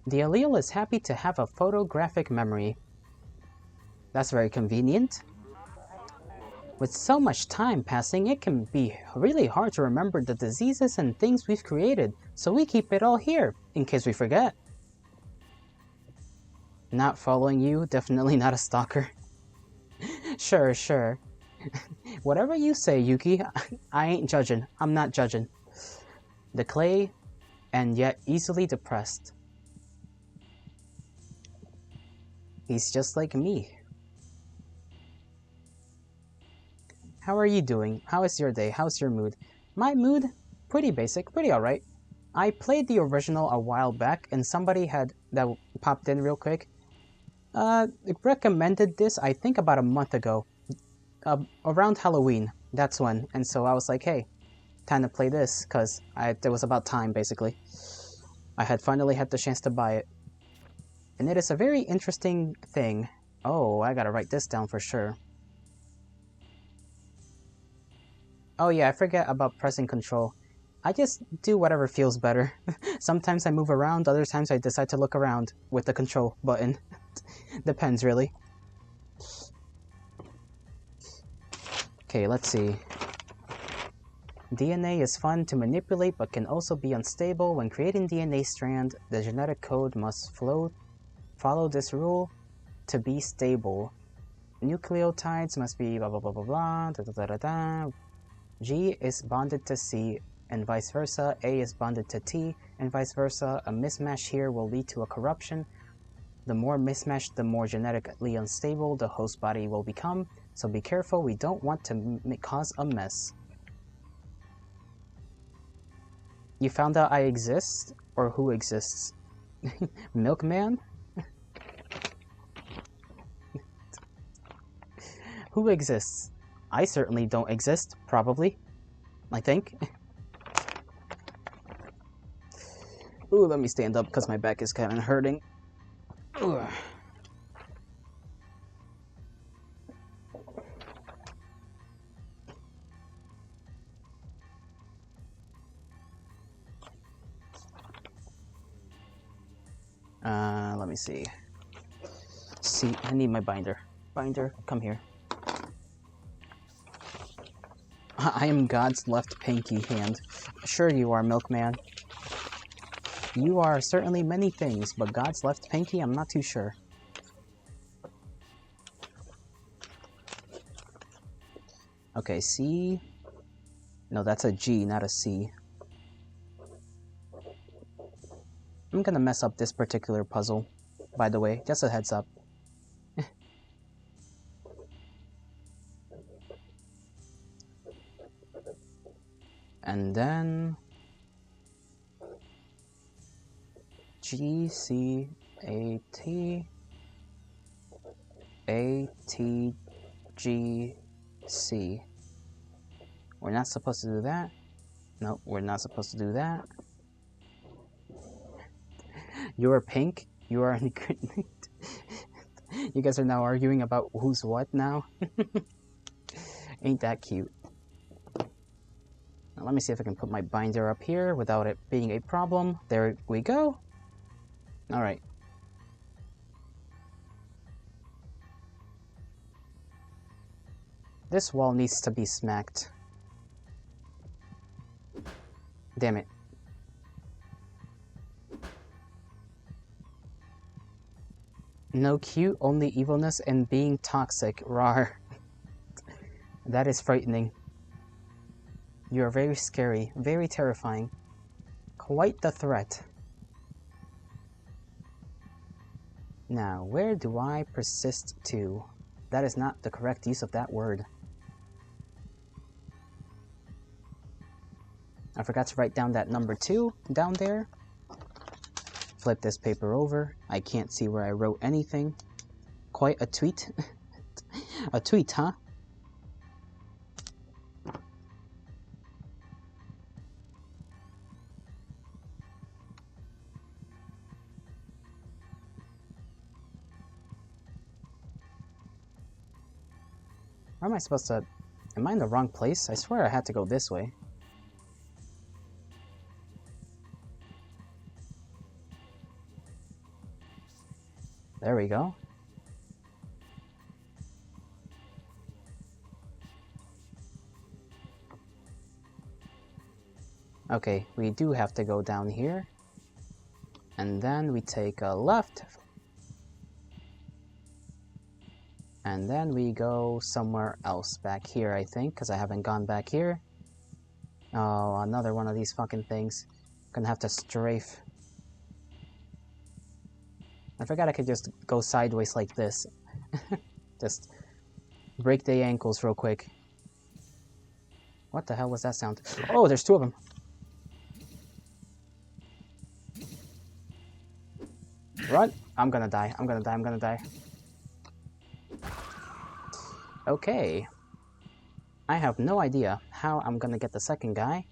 The allele is happy to have a photographic memory. That's very convenient. With so much time passing, it can be really hard to remember the diseases and things we've created, so we keep it all here, in case we forget. Not following you, definitely not a stalker. Sure. Whatever you say, Yuki, I ain't judging. I'm not judging. The clay, and yet easily depressed. He's just like me. How are you doing? How is your day? How's your mood? My mood? Pretty basic, pretty alright. I played the original a while back, and somebody that popped in real quick. Recommended this, I think, about a month ago. Around Halloween, that's when. And so I was like, hey, time to play this, because it was about time, basically. I had finally had the chance to buy it. And it is a very interesting thing. Oh, I gotta write this down for sure. Oh yeah, I forget about pressing control. I just do whatever feels better. Sometimes I move around, other times I decide to look around with the control button. Depends, really. Okay, let's see. DNA is fun to manipulate but can also be unstable. When creating DNA strand, the genetic code must follow this rule to be stable. Nucleotides must be blah blah blah blah blah da da da da da. G is bonded to C and vice versa. A is bonded to T and vice versa. A mismatch here will lead to a corruption. The more mismatched, the more genetically unstable the host body will become. So be careful, we don't want to cause a mess. You found out I exist? Or who exists? Milkman? Who exists? I certainly don't exist, probably. I think. Ooh, let me stand up because my back is kind of hurting. Ugh. Let me see. See, I need my binder. Binder, come here. I am God's left pinky hand. Sure you are, Milkman. You are certainly many things, but God's left pinky, I'm not too sure. Okay, C. No, that's a G, not a C. I'm gonna mess up this particular puzzle, by the way, just a heads up. And then... GCAT ATGC. We're not supposed to do that. Nope, we're not supposed to do that. You are pink. You are incriminated. You guys are now arguing about who's what now? Ain't that cute? Now, let me see if I can put my binder up here without it being a problem. There we go. Alright. This wall needs to be smacked. Damn it. No cute, only evilness and being toxic. Rawr. That is frightening. You are very scary, very terrifying. Quite the threat. Now, where do I persist to? That is not the correct use of that word. I forgot to write down that number 2 down there. Flip this paper over. I can't see where I wrote anything. Quite a tweet. A tweet, huh? Where am I supposed to... Am I in the wrong place? I swear I had to go this way. There we go. Okay, we do have to go down here. And then we take a left. And then we go somewhere else back here, I think, because I haven't gone back here. Oh, another one of these fucking things. Gonna have to strafe. I forgot I could just go sideways like this. Just break the ankles real quick. What the hell was that sound? Oh, there's 2 of them. Run! I'm gonna die. I'm gonna die. I'm gonna die. Okay. I have no idea how I'm gonna get the second guy.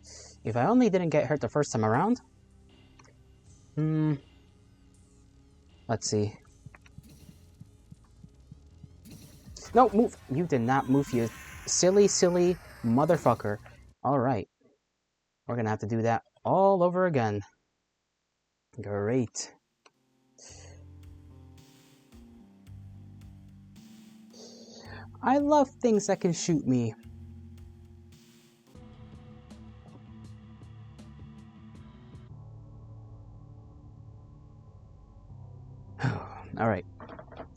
If I only didn't get hurt the first time around. Let's see. No, move! You did not move, you silly, silly motherfucker. Alright. We're gonna have to do that all over again. Great. I love things that can shoot me. Alright.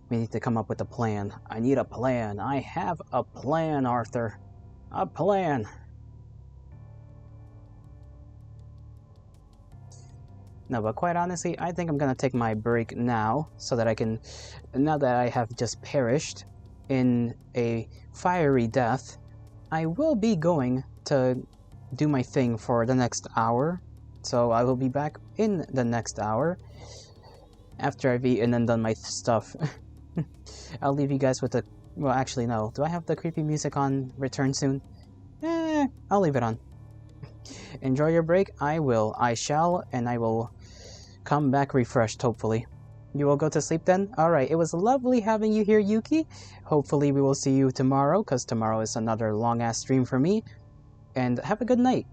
We need to come up with a plan. I need a plan. I have a plan, Arthur. A plan. No, but quite honestly, I think I'm gonna take my break now, so that I can... Now that I have just perished in a fiery death, I will be going to do my thing for the next hour. So I will be back in the next hour, after I've eaten and done my stuff. I'll leave you guys with the... Well, actually, no. Do I have the creepy music on return soon? I'll leave it on. Enjoy your break. I will. I shall, and I will come back refreshed, hopefully. You will go to sleep then? Alright, it was lovely having you here, Yuki. Hopefully we will see you tomorrow, because tomorrow is another long-ass stream for me. And have a good night.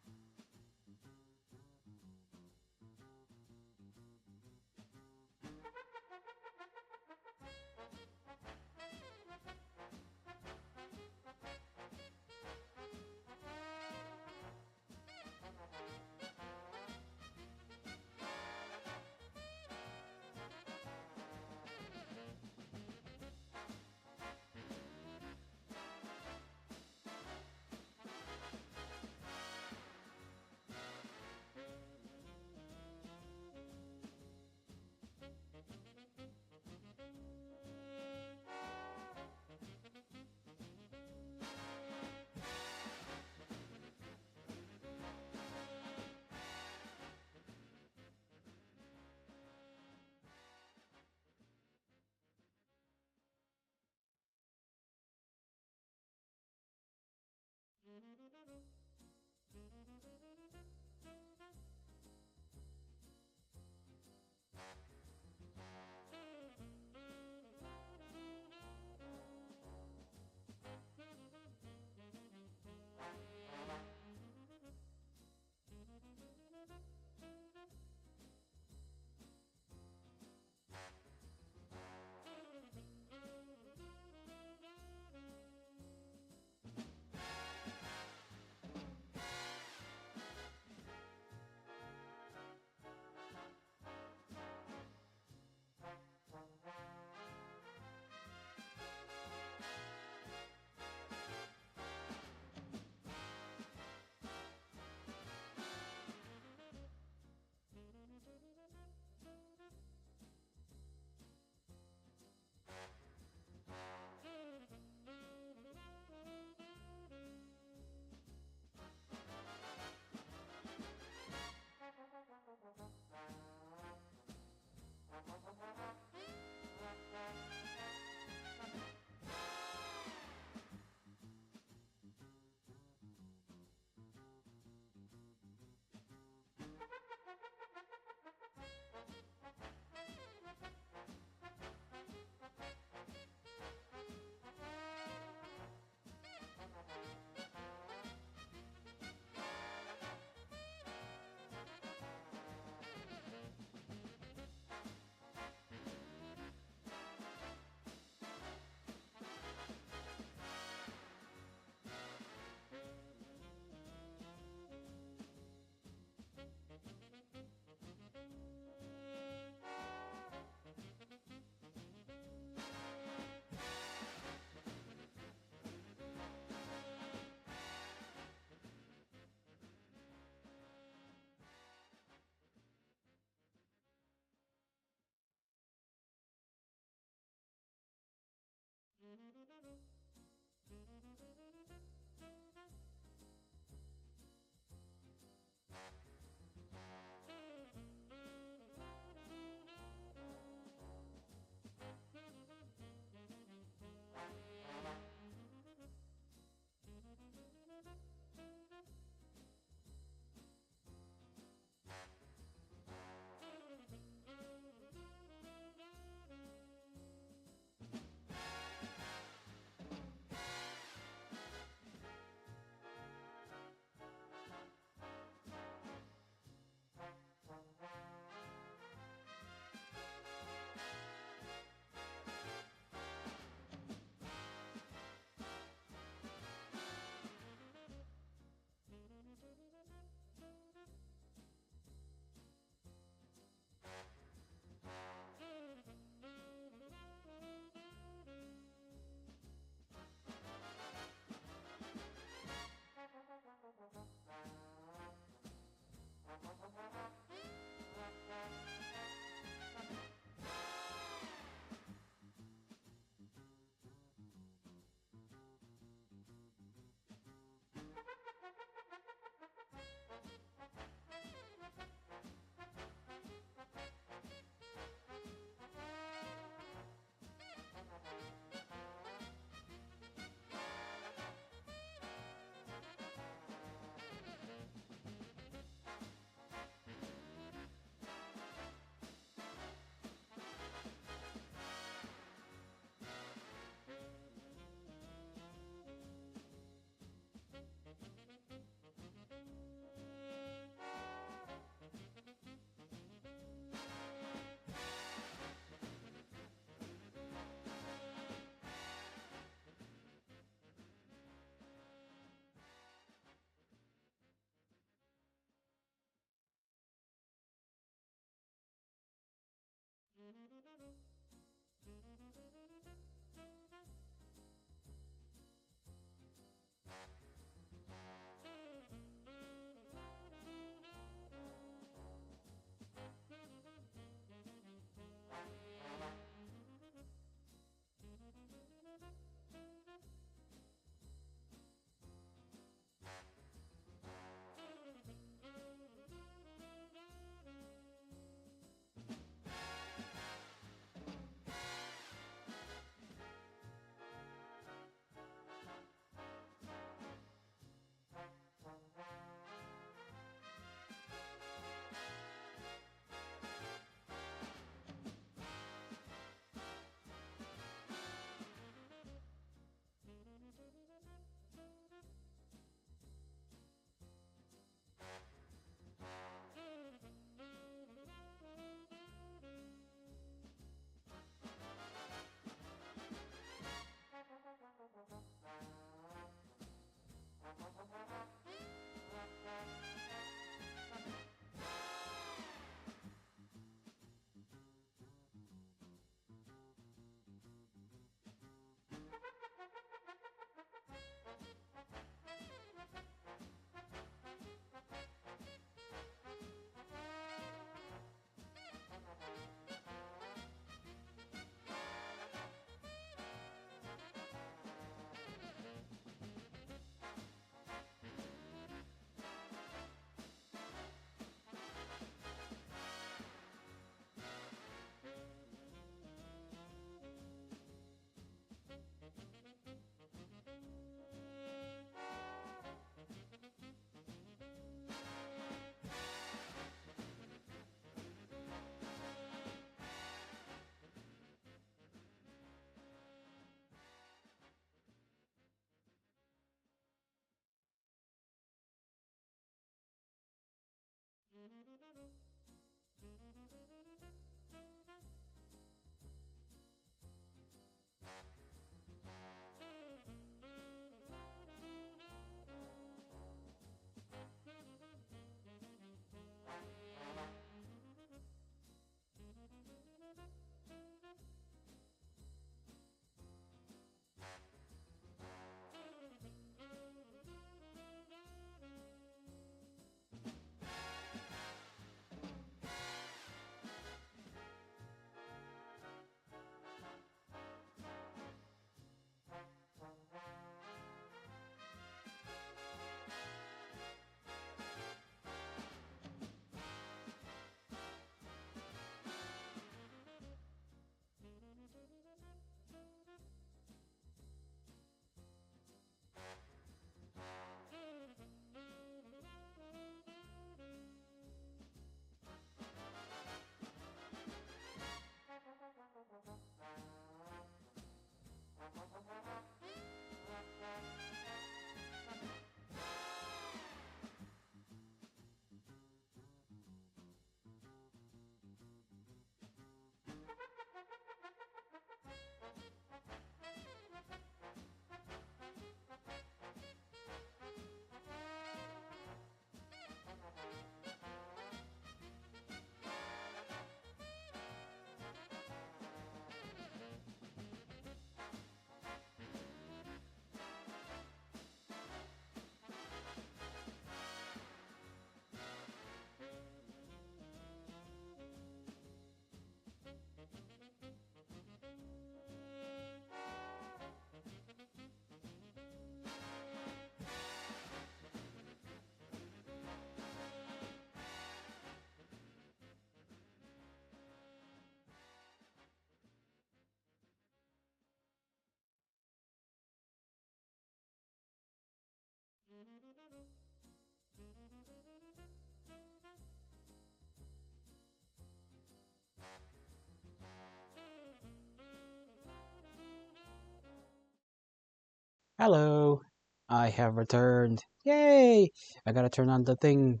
Hello, I have returned. Yay! I gotta turn on the thing.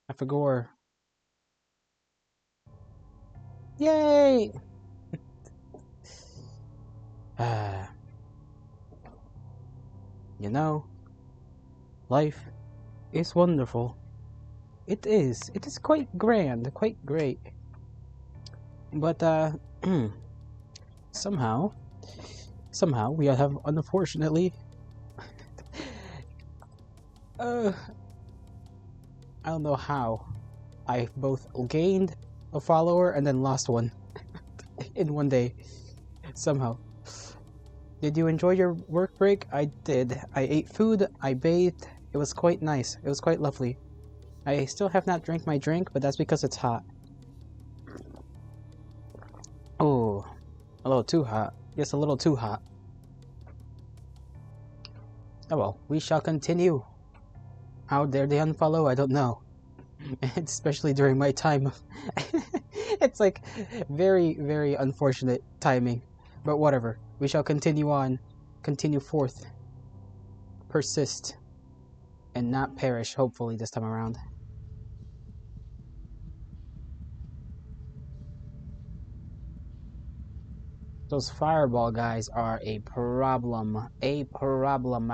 I forgot. Yay! Ah, you know, life is wonderful. It is. It is quite grand, quite great. But somehow, we have unfortunately, I don't know how, I both gained a follower and then lost one in one day. Somehow. Did you enjoy your work break? I did. I ate food, I bathed. It was quite nice. It was quite lovely. I still have not drank my drink, but that's because it's hot. Oh, a little too hot. Yes, a little too hot. Oh well, we shall continue. How dare they unfollow? I don't know. Especially during my time. It's like very, very unfortunate timing. But whatever. We shall continue on. Continue forth. Persist. And not perish, hopefully, this time around. Those fireball guys are a problem. A problem.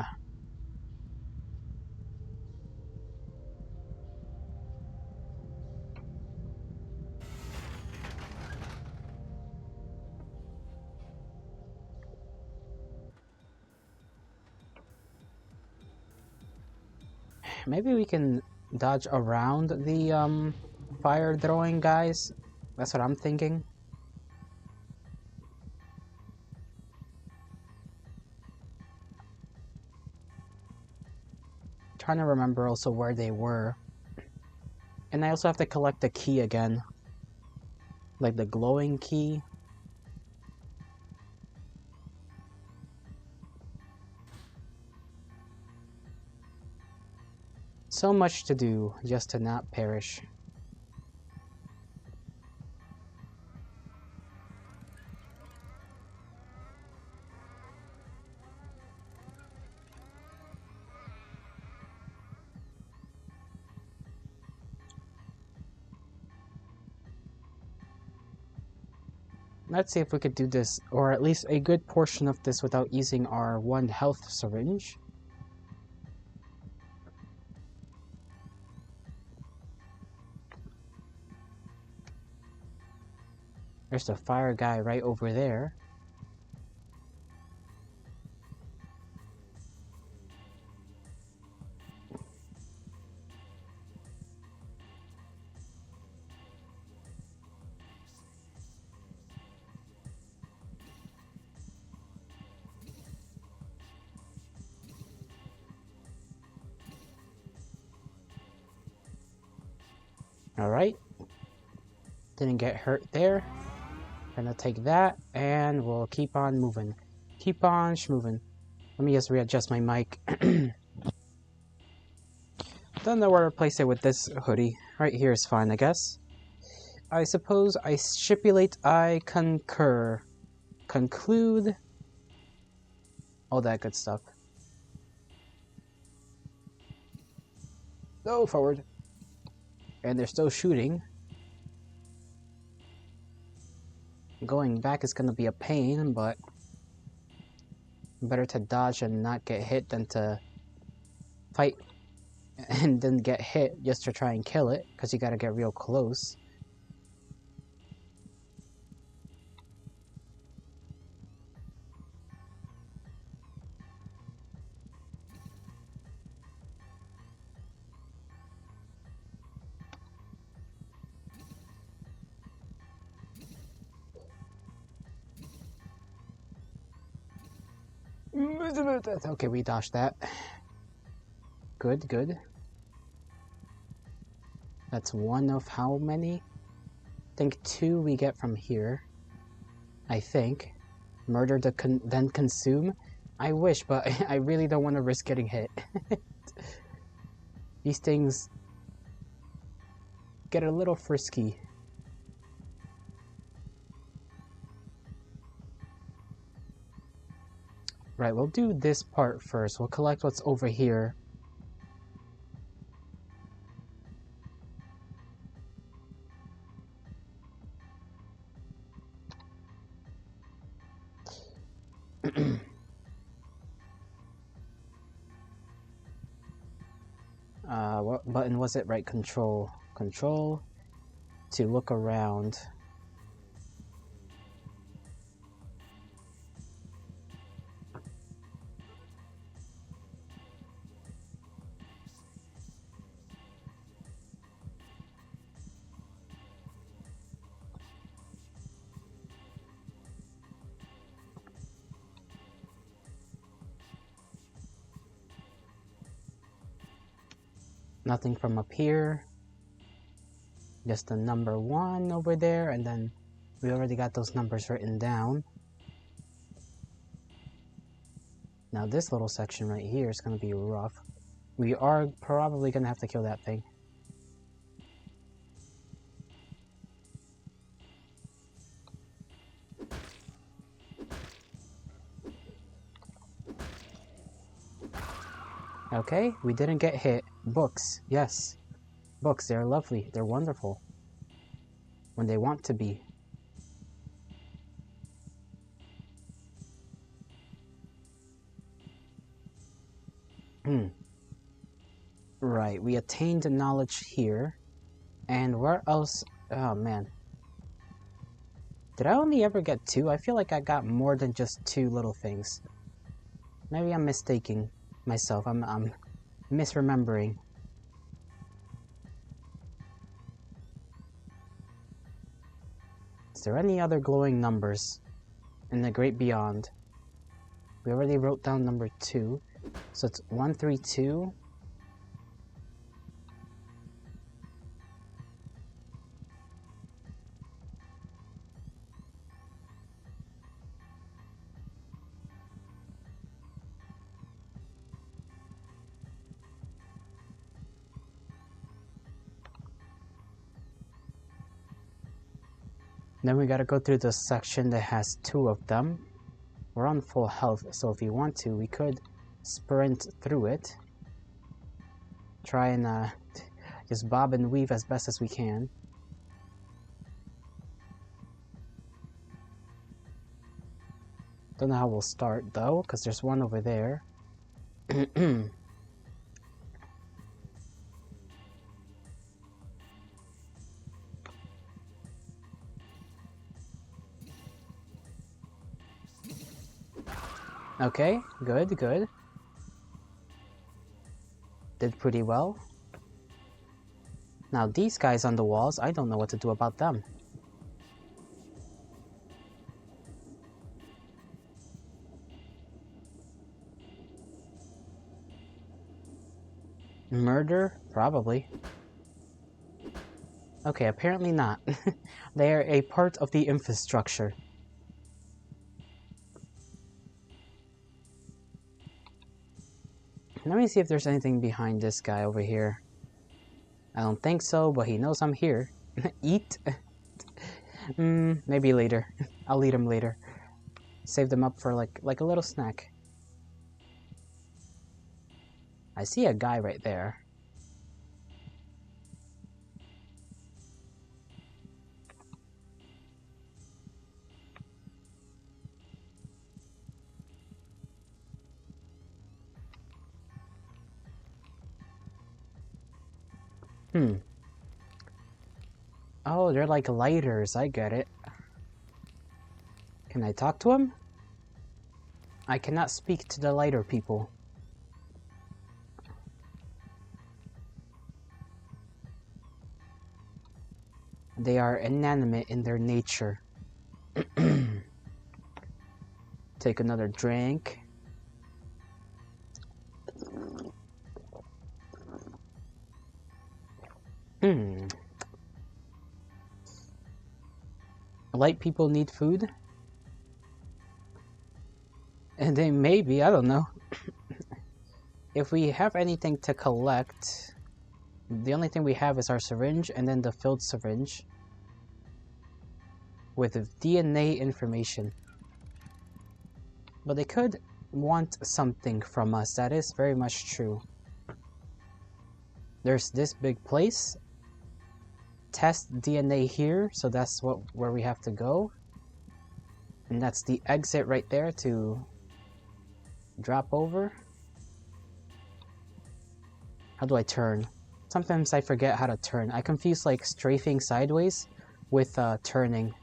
Maybe we can dodge around the fire throwing guys. That's what I'm thinking. Trying to remember also where they were. And I also have to collect the key again. Like the glowing key. So much to do just to not perish. Let's see if we could do this, or at least a good portion of this without using our 1 health syringe. There's the fire guy right over there. Alright. Didn't get hurt there. Gonna take that, and we'll keep on moving. Keep on schmoving. Let me just readjust my mic. Don't know where to place it with this hoodie. Right here is fine, I guess. I suppose I stipulate I concur. Conclude. All that good stuff. Go forward. And they're still shooting. Going back is gonna be a pain, but better to dodge and not get hit than to fight and then get hit just to try and kill it, because you gotta get real close. Okay, we dodged that. Good, good. That's 1 of how many? I think 2 we get from here. I think. Murder to then consume? I wish, but I really don't want to risk getting hit. These things get a little frisky. Right, we'll do this part first. We'll collect what's over here. What button was it? Right, control. Control to look around. Nothing from up here. Just the number 1 over there, and then we already got those numbers written down. Now this little section right here is going to be rough. We are probably going to have to kill that thing. Okay, we didn't get hit. Books, yes. Books, they're lovely. They're wonderful. When they want to be. Right, we attained the knowledge here. And where else? Oh, man. Did I only ever get 2? I feel like I got more than just 2 little things. Maybe I'm mistaking myself. I'm misremembering. Is there any other glowing numbers in the great beyond? We already wrote down number 2, so it's 132. Then we gotta go through the section that has 2 of them. We're on full health, so if we want to, we could sprint through it. Try and just bob and weave as best as we can. Don't know how we'll start though, because there's one over there. Okay, good, good. Did pretty well. Now these guys on the walls, I don't know what to do about them. Murder? Probably. Okay, apparently not. They are a part of the infrastructure. Let me see if there's anything behind this guy over here. I don't think so, but he knows I'm here. Eat? Maybe later. I'll eat him later. Save them up for like a little snack. I see a guy right there. Oh, they're like lighters. I get it. Can I talk to him? I cannot speak to the lighter people. They are inanimate in their nature. Take another drink. Light people need food? And then maybe, I don't know. If we have anything to collect... The only thing we have is our syringe and then the filled syringe with DNA information. But they could want something from us. That is very much true. There's this big place. Test DNA here, so that's where we have to go. And that's the exit right there to drop over. How do I turn? Sometimes I forget how to turn. I confuse like strafing sideways with turning.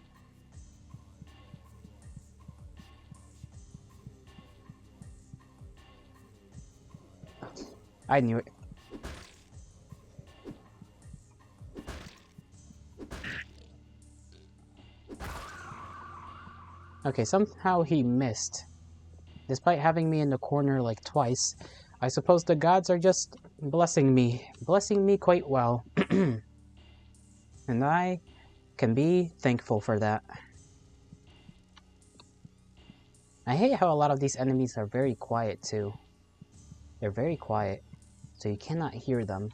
I knew it. Okay, somehow he missed. Despite having me in the corner like twice, I suppose the gods are just blessing me quite well. And I can be thankful for that. I hate how a lot of these enemies are very quiet too. They're very quiet, so you cannot hear them.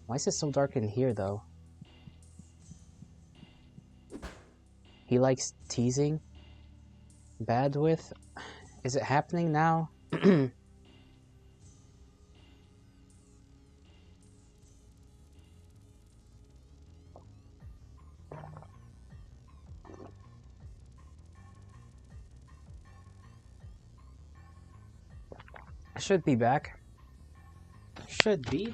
Why is it so dark in here though? He likes teasing? Bandwidth? Is it happening now? I should be back. Should be.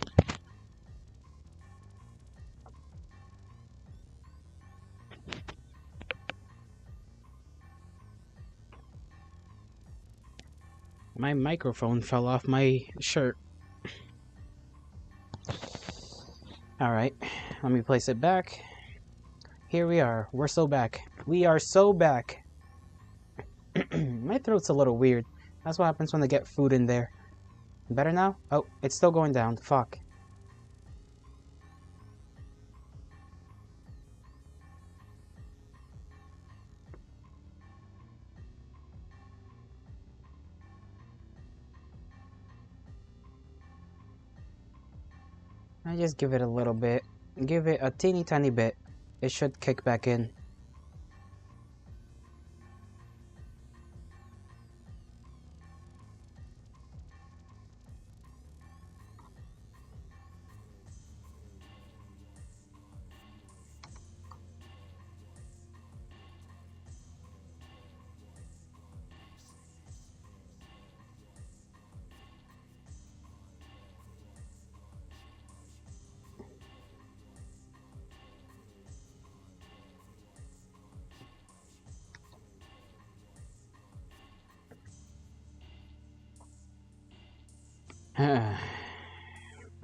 My microphone fell off my shirt. Alright, let me place it back. Here we are. We're so back. We are so back. My throat's a little weird. That's what happens when I get food in there. Better now? Oh, it's still going down. Fuck. I just give it a little bit. Give it a teeny tiny bit. It should kick back in.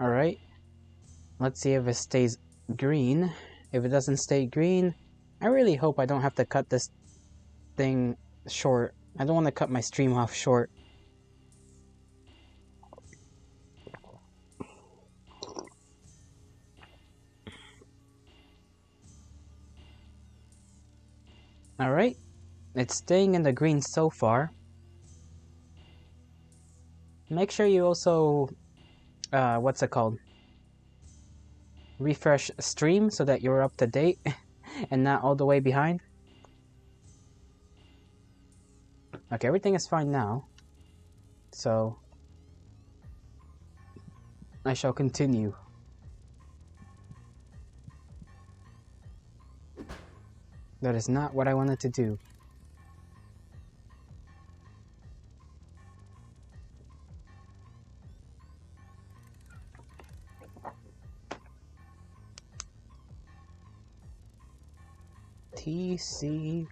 Alright. Let's see if it stays green. If it doesn't stay green, I really hope I don't have to cut this thing short. I don't want to cut my stream off short. Alright. It's staying in the green so far. Make sure you also, what's it called? Refresh stream so that you're up to date and not all the way behind. Okay, everything is fine now. So, I shall continue. That is not what I wanted to do. TCGA.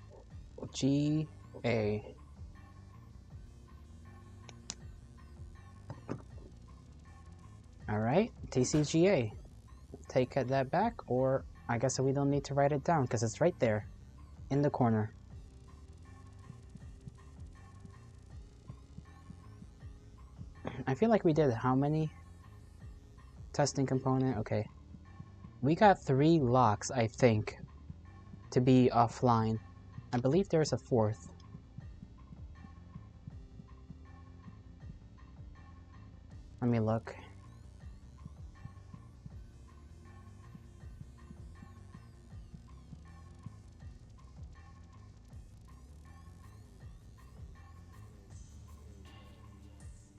Alright, TCGA. Take that back, or I guess we don't need to write it down because it's right there in the corner. I feel like we did how many? Testing component, okay. We got 3 locks, I think, to be offline. I believe there's a 4th. Let me look.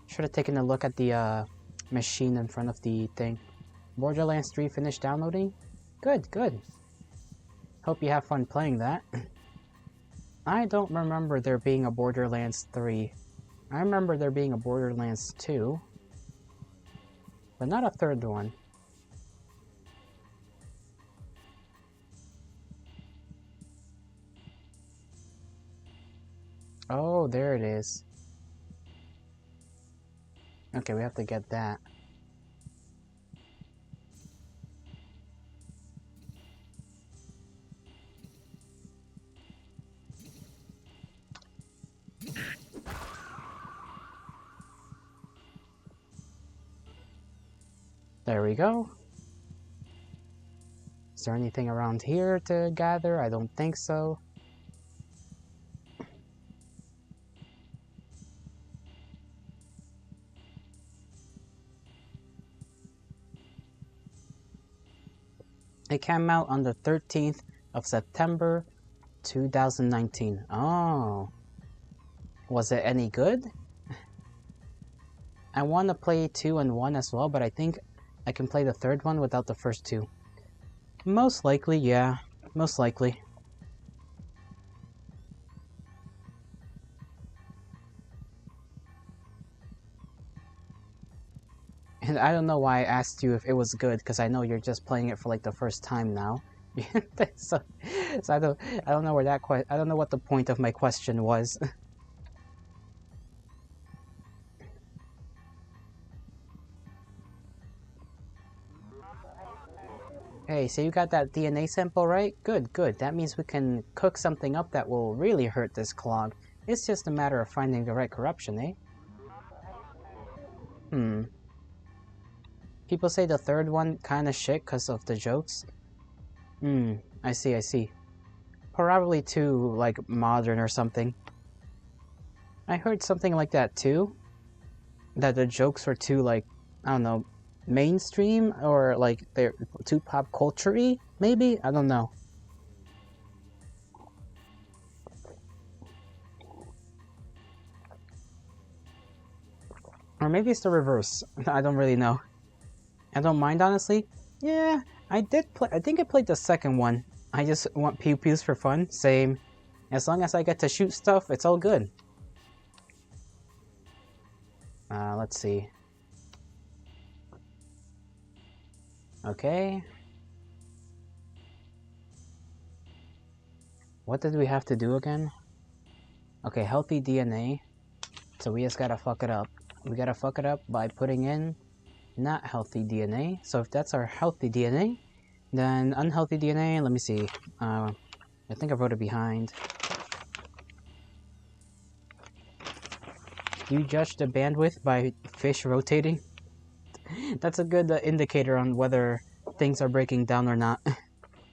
Should have taken a look at the machine in front of the thing. Borderlands 3 finished downloading? Good, good. Hope you have fun playing that. I don't remember there being a Borderlands 3. I remember there being a Borderlands 2. But not a third one. Oh, there it is. Okay, we have to get that. There we go. Is there anything around here to gather? I don't think so. It came out on the 13th of September 2019. Oh. Was it any good? I want to play 2 and 1 as well, but I think I can play the third one without the first two. Most likely, yeah. Most likely. And I don't know why I asked you if it was good, because I know you're just playing it for like the first time now. so I don't know where that I don't know what the point of my question was. Hey, so you got that DNA sample, right? Good, good. That means we can cook something up that will really hurt this clog. It's just a matter of finding the right corruption, eh? People say the third one kinda shit because of the jokes. I see, I see. Probably too, like, modern or something. I heard something like that too. That the jokes were too, like, I don't know, mainstream, or like they're too pop culture-y, maybe? I don't know. Or maybe it's the reverse. I don't really know. I don't mind, honestly. Yeah, I did play. I think I played the second one. I just want pew pews for fun. Same. As long as I get to shoot stuff, it's all good. Let's see. Okay. What did we have to do again? Okay, healthy DNA. So we just gotta fuck it up. We gotta fuck it up by putting in not healthy DNA. So if that's our healthy DNA, then unhealthy DNA, let me see. I think I wrote it behind. Do you judge the bandwidth by fish rotating? That's a good indicator on whether things are breaking down or not.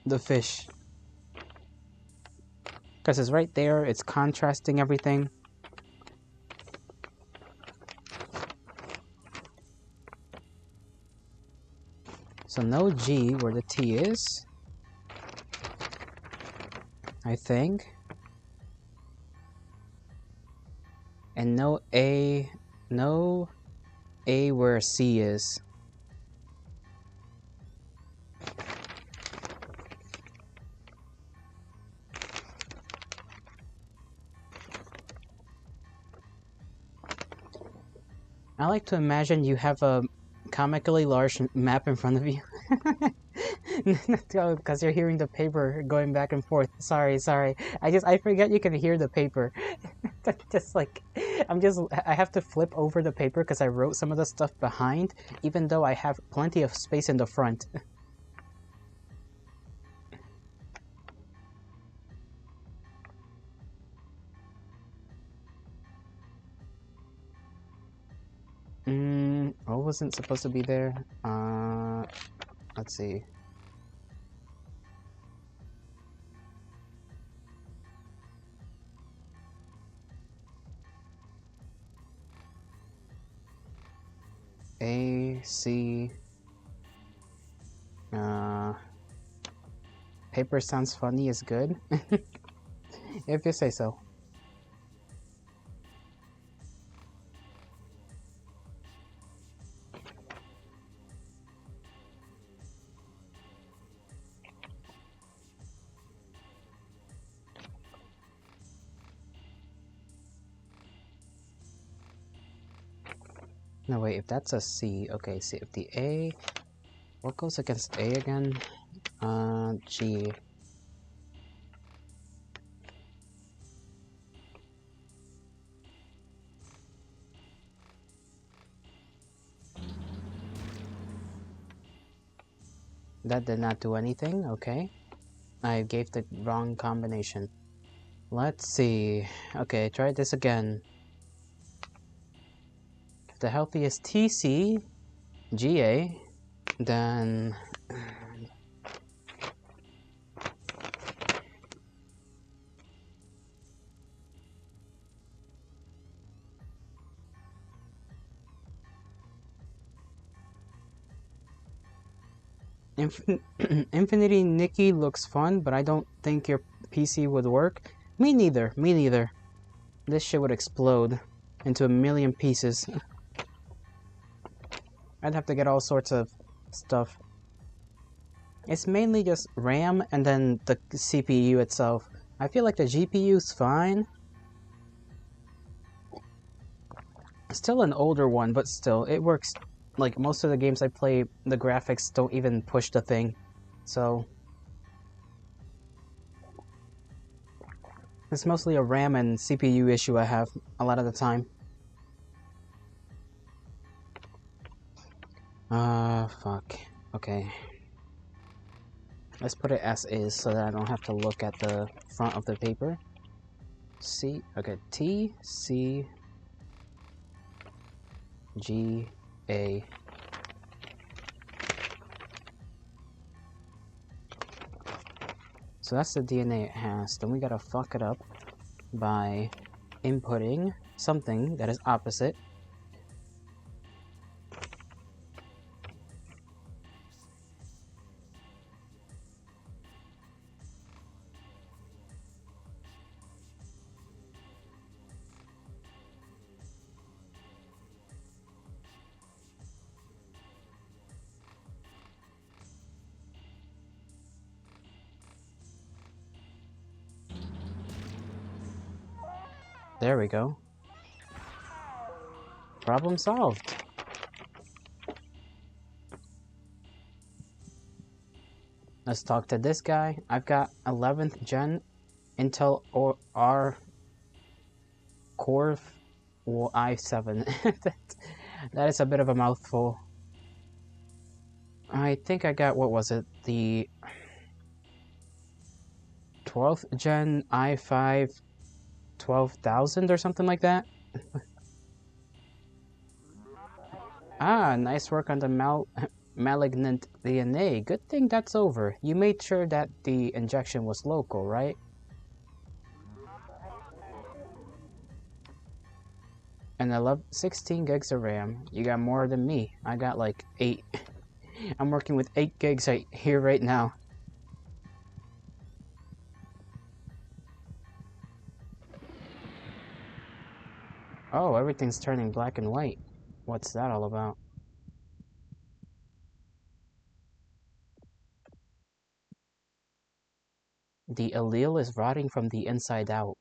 The fish. Because it's right there, it's contrasting everything. So no G where the T is, I think. And no A where C is. I like to imagine you have a comically large map in front of you. Because you're hearing the paper going back and forth. Sorry. I forget you can hear the paper. Just like, I have to flip over the paper because I wrote some of the stuff behind, even though I have plenty of space in the front. What wasn't supposed to be there? Let's see. A, C. Paper sounds funny is good. If you say so. No, wait, if that's a C, okay, see, if the A, what goes against A again? G. That did not do anything, okay. I gave the wrong combination. Let's see. Okay, try this again. If the healthiest TC, GA, then Infinity Nikki looks fun, but I don't think your PC would work. Me neither, me neither. This shit would explode into a million pieces. I'd have to get all sorts of stuff. It's mainly just RAM and then the CPU itself. I feel like the GPU's fine. Still an older one, but still, it works. Like, most of the games I play, the graphics don't even push the thing. So, it's mostly a RAM and CPU issue I have a lot of the time. Fuck. Okay. Let's put it as is so that I don't have to look at the front of the paper. C, okay, T, C, G, A. So that's the DNA it has. Then we gotta fuck it up by inputting something that is opposite. There we go. Problem solved. Let's talk to this guy. I've got 11th gen Intel or R Core i7. That is a bit of a mouthful. I think I got, what was it? The 12th gen i5 12,000 or something like that. Ah, nice work on the malignant DNA. Good thing that's over. You made sure that the injection was local, right? And I love 16 gigs of RAM. You got more than me. I got like 8. I'm working with 8 gigs right here right now. Oh, everything's turning black and white. What's that all about? The allele is rotting from the inside out.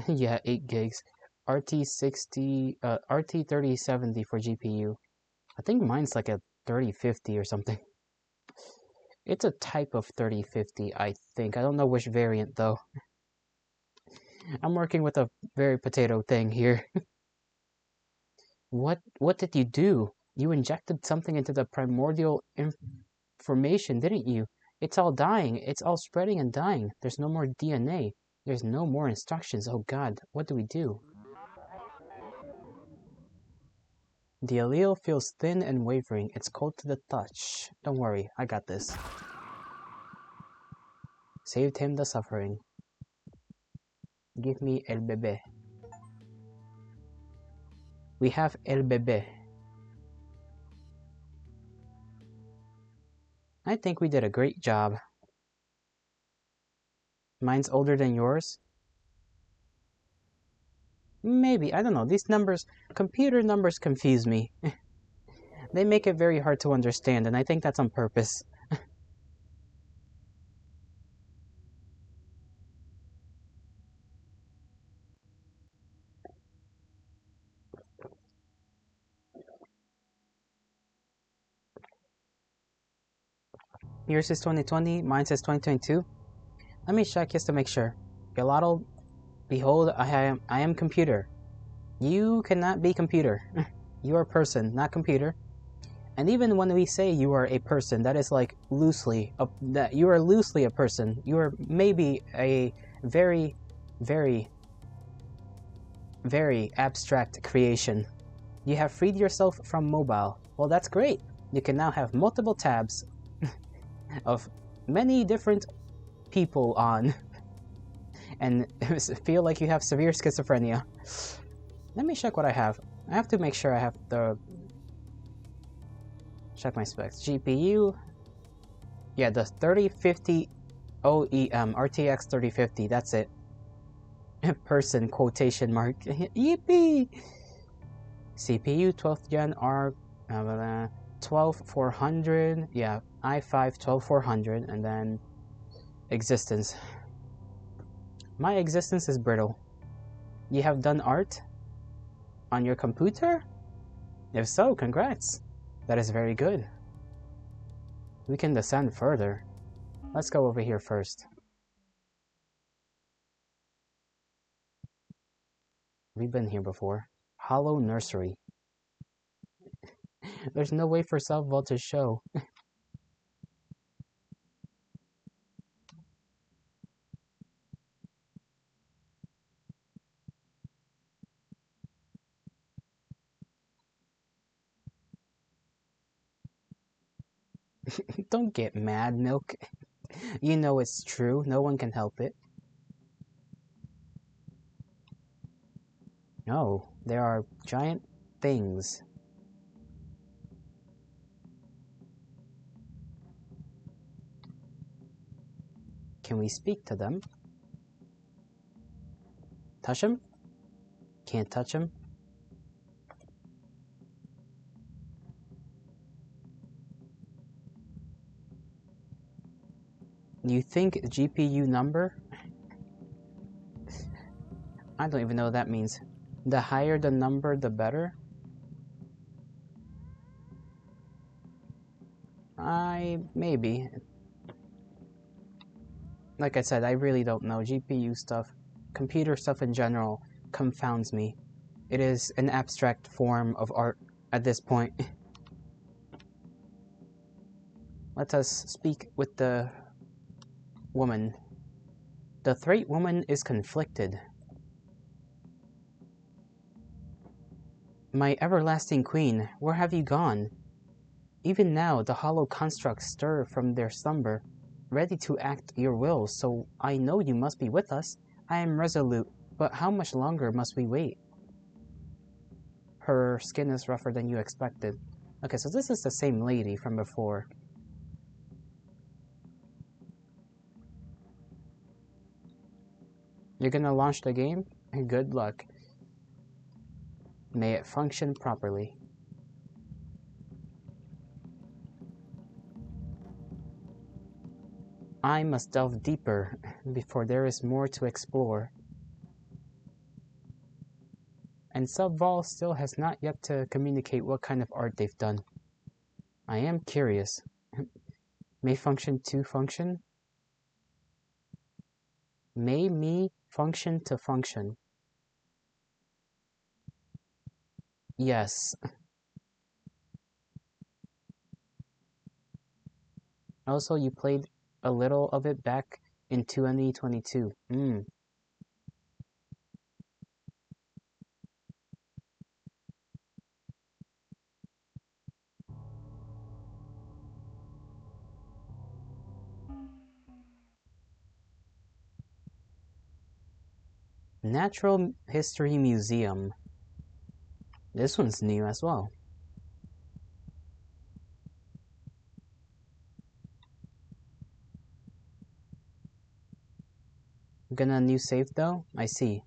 Yeah, 8 gigs. RT3070 for GPU. I think mine's like a 3050 or something. It's a type of 3050, I think. I don't know which variant though. I'm working with a very potato thing here. What did you do? You injected something into the primordial information, didn't you? It's all dying. It's all spreading and dying. There's no more DNA. There's no more instructions. Oh god, what do we do? The allele feels thin and wavering. It's cold to the touch. Don't worry, I got this. Saved him the suffering. Give me el bebé. We have El Bebe. I think we did a great job. Mine's older than yours? Maybe, I don't know. These numbers, computer numbers confuse me. They make it very hard to understand, and I think that's on purpose. Yours is 2020, mine says 2022. Let me check just to make sure. Yolotl, behold, I am computer. You cannot be computer. You are person, not computer. And even when we say you are a person, that is like loosely that you are loosely a person. You are maybe a very, very, very abstract creation. You have freed yourself from mobile. Well, that's great. You can now have multiple tabs of many different people on and feel like you have severe schizophrenia. Let me check what I have. I have to make sure I have the... Check my specs. GPU. Yeah, the 3050 OEM RTX 3050. That's it. Person quotation mark. Yippee! CPU 12th gen R 12400. Yeah, i5 12400, and then existence. My existence is brittle. You have done art on your computer? If so, congrats. That is very good. We can descend further. Let's go over here first. We've been here before. Hollow Nursery. There's no way for Self-Vault to show. Don't get mad, Milk. You know it's true. No one can help it. No, there are giant things. Can we speak to them? Touch them? Can't touch them? You think GPU number? I don't even know what that means. The higher the number, the better? Maybe. Like I said, I really don't know. GPU stuff, computer stuff in general, confounds me. It is an abstract form of art at this point. Let us speak with the woman. The Threat woman is conflicted. My everlasting queen, where have you gone? Even now the hollow constructs stir from their slumber, ready to act your will, so I know you must be with us. I am resolute, but how much longer must we wait? Her skin is rougher than you expected. Okay, so this is the same lady from before. You're gonna launch the game? Good luck. May it function properly. I must delve deeper before there is more to explore. And Subvol still has not yet to communicate what kind of art they've done. I am curious. May function to function? May me function to function. Yes. Also, you played a little of it back in 2022. Natural History Museum. This one's new as well. Gonna new save though? I see.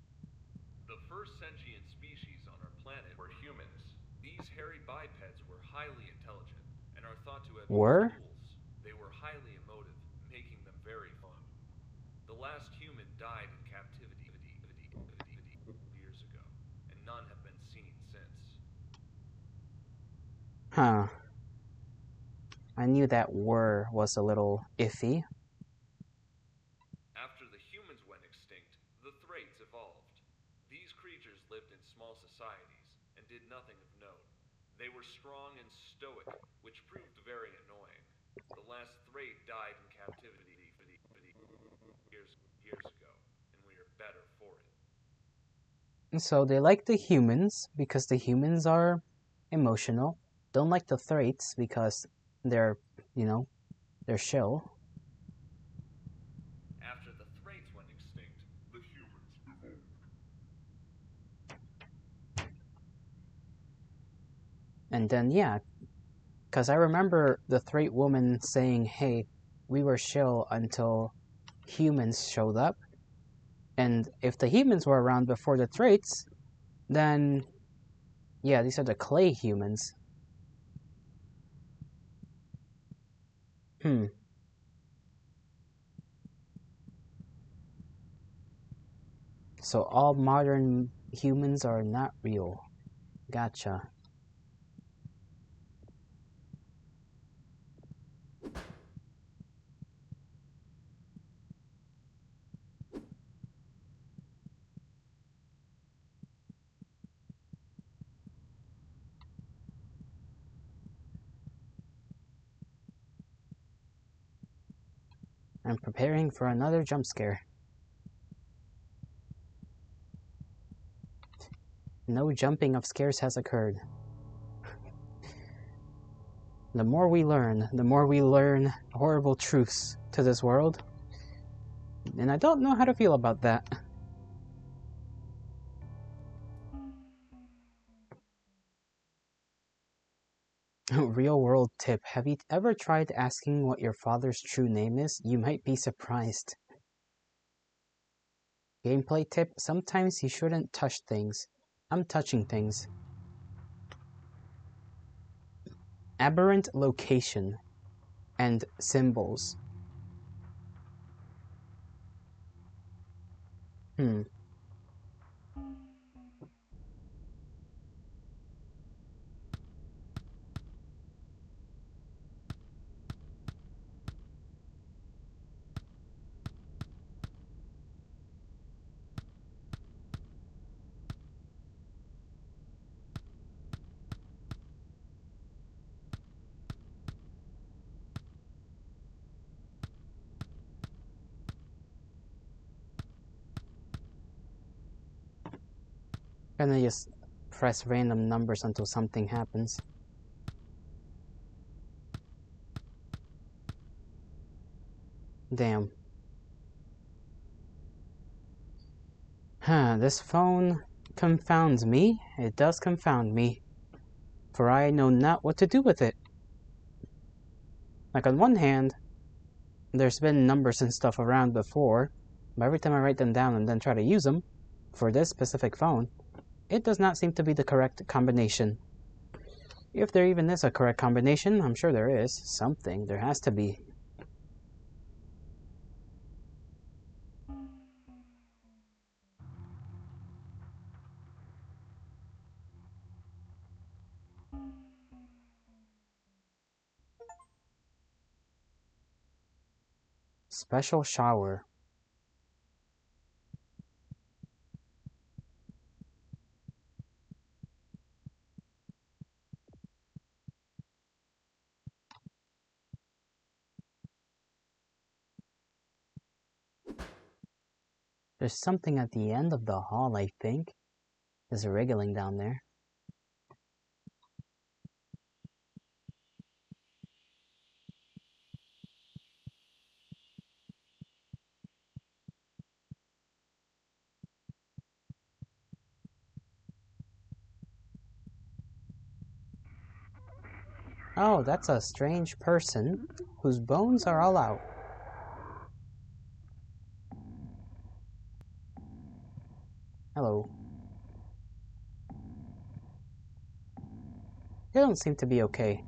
The first sentient species on our planet were humans. These hairy bipeds were highly intelligent and are thought to have Were? used tools. They were highly emotive, making them very fun. The last human died in captivity years ago, and none have been seen since. Huh. I knew that were was a little iffy. After the humans went extinct, the Thraits evolved. These creatures lived in small societies and did nothing of note. They were strong and stoic, which proved very annoying. The last Thrait died in captivity years ago, and we are better for it. So they like the humans because the humans are emotional. Don't like the Thraits because they're, they're chill. After the Thraits went extinct, the humans evolved. And then, yeah, because I remember the Thrait woman saying, hey, we were chill until humans showed up. And if the humans were around before the Thraits, then, yeah, these are the clay humans. Hmm. So all modern humans are not real. Gotcha. I'm preparing for another jump scare. No jumping of scares has occurred. The more we learn horrible truths to this world. And I don't know how to feel about that. Real world tip. Have you ever tried asking what your father's true name is? You might be surprised. Gameplay tip. Sometimes you shouldn't touch things. I'm touching things. Aberrant location and symbols. Hmm. Gonna just press random numbers until something happens. Damn. Huh, this phone confounds me. It does confound me. For I know not what to do with it. Like, on one hand, there's been numbers and stuff around before, but every time I write them down and then try to use them, for this specific phone, it does not seem to be the correct combination. If there even is a correct combination, I'm sure there is. Something. There has to be. Special shower. There's something at the end of the hall, I think. There's a wriggling down there. Oh, that's a strange person whose bones are all out. Hello. You don't seem to be okay.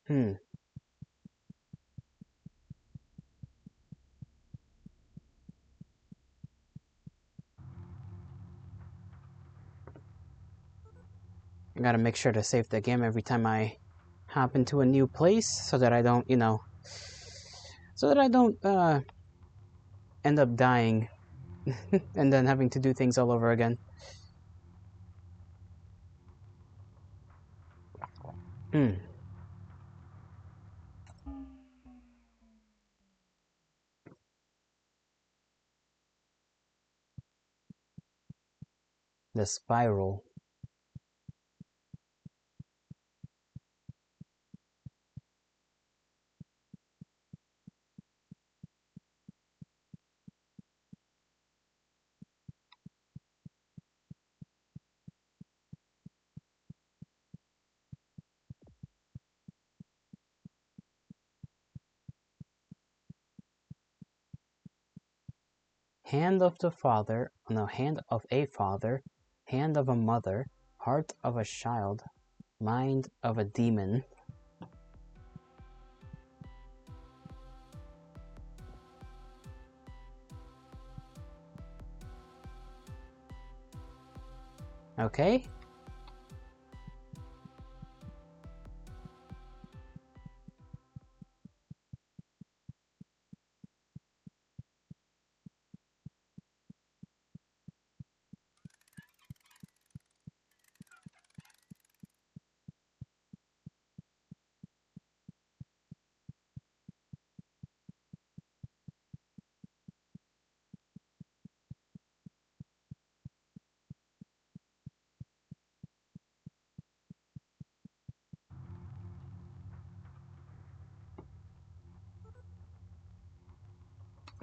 Hmm. I gotta make sure to save the game every time I hop into a new place so that I don't, so that I don't end up dying and then having to do things all over again. Hmm. The spiral. Hand of the father, no, hand of a father, hand of a mother, heart of a child, mind of a demon. Okay?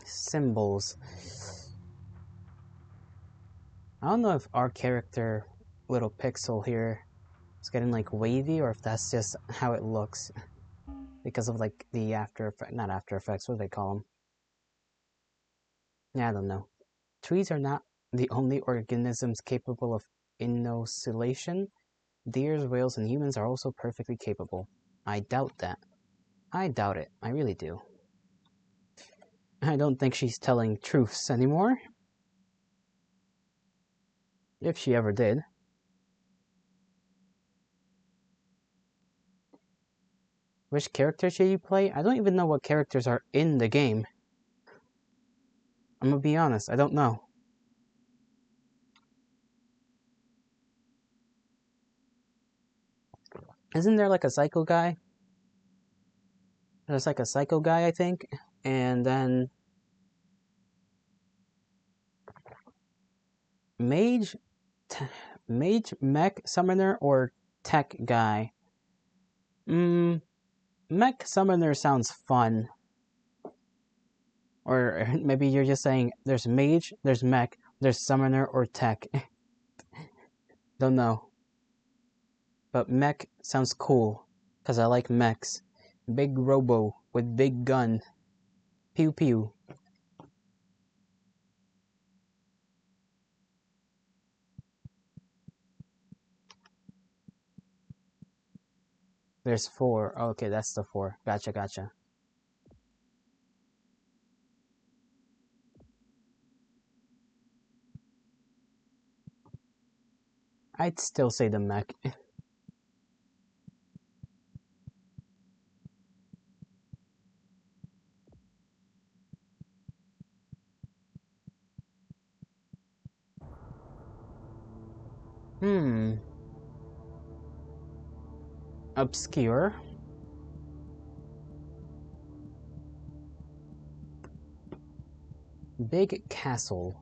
Symbols. I don't know if our character, little pixel here, is getting like wavy or if that's just how it looks because of like the after effect, not after effects, what do they call them? Yeah, I don't know. Trees are not the only organisms capable of inoculation. Deers, whales, and humans are also perfectly capable. I doubt that. I doubt it. I really do. I don't think she's telling truths anymore. If she ever did. Which character should you play? I don't even know what characters are in the game. I'm gonna be honest, I don't know. Isn't there like a psycho guy? There's like a psycho guy, I think. And then mage, mage, mech, summoner, or tech guy. Mech summoner sounds fun. Or maybe you're just saying there's mage, there's mech, there's summoner, or tech. Don't know. But mech sounds cool. Because I like mechs. Big robo with big gun. Pew pew. There's 4. Okay, that's the 4. Gotcha, gotcha. I'd still say the mech. Obscure. Big castle.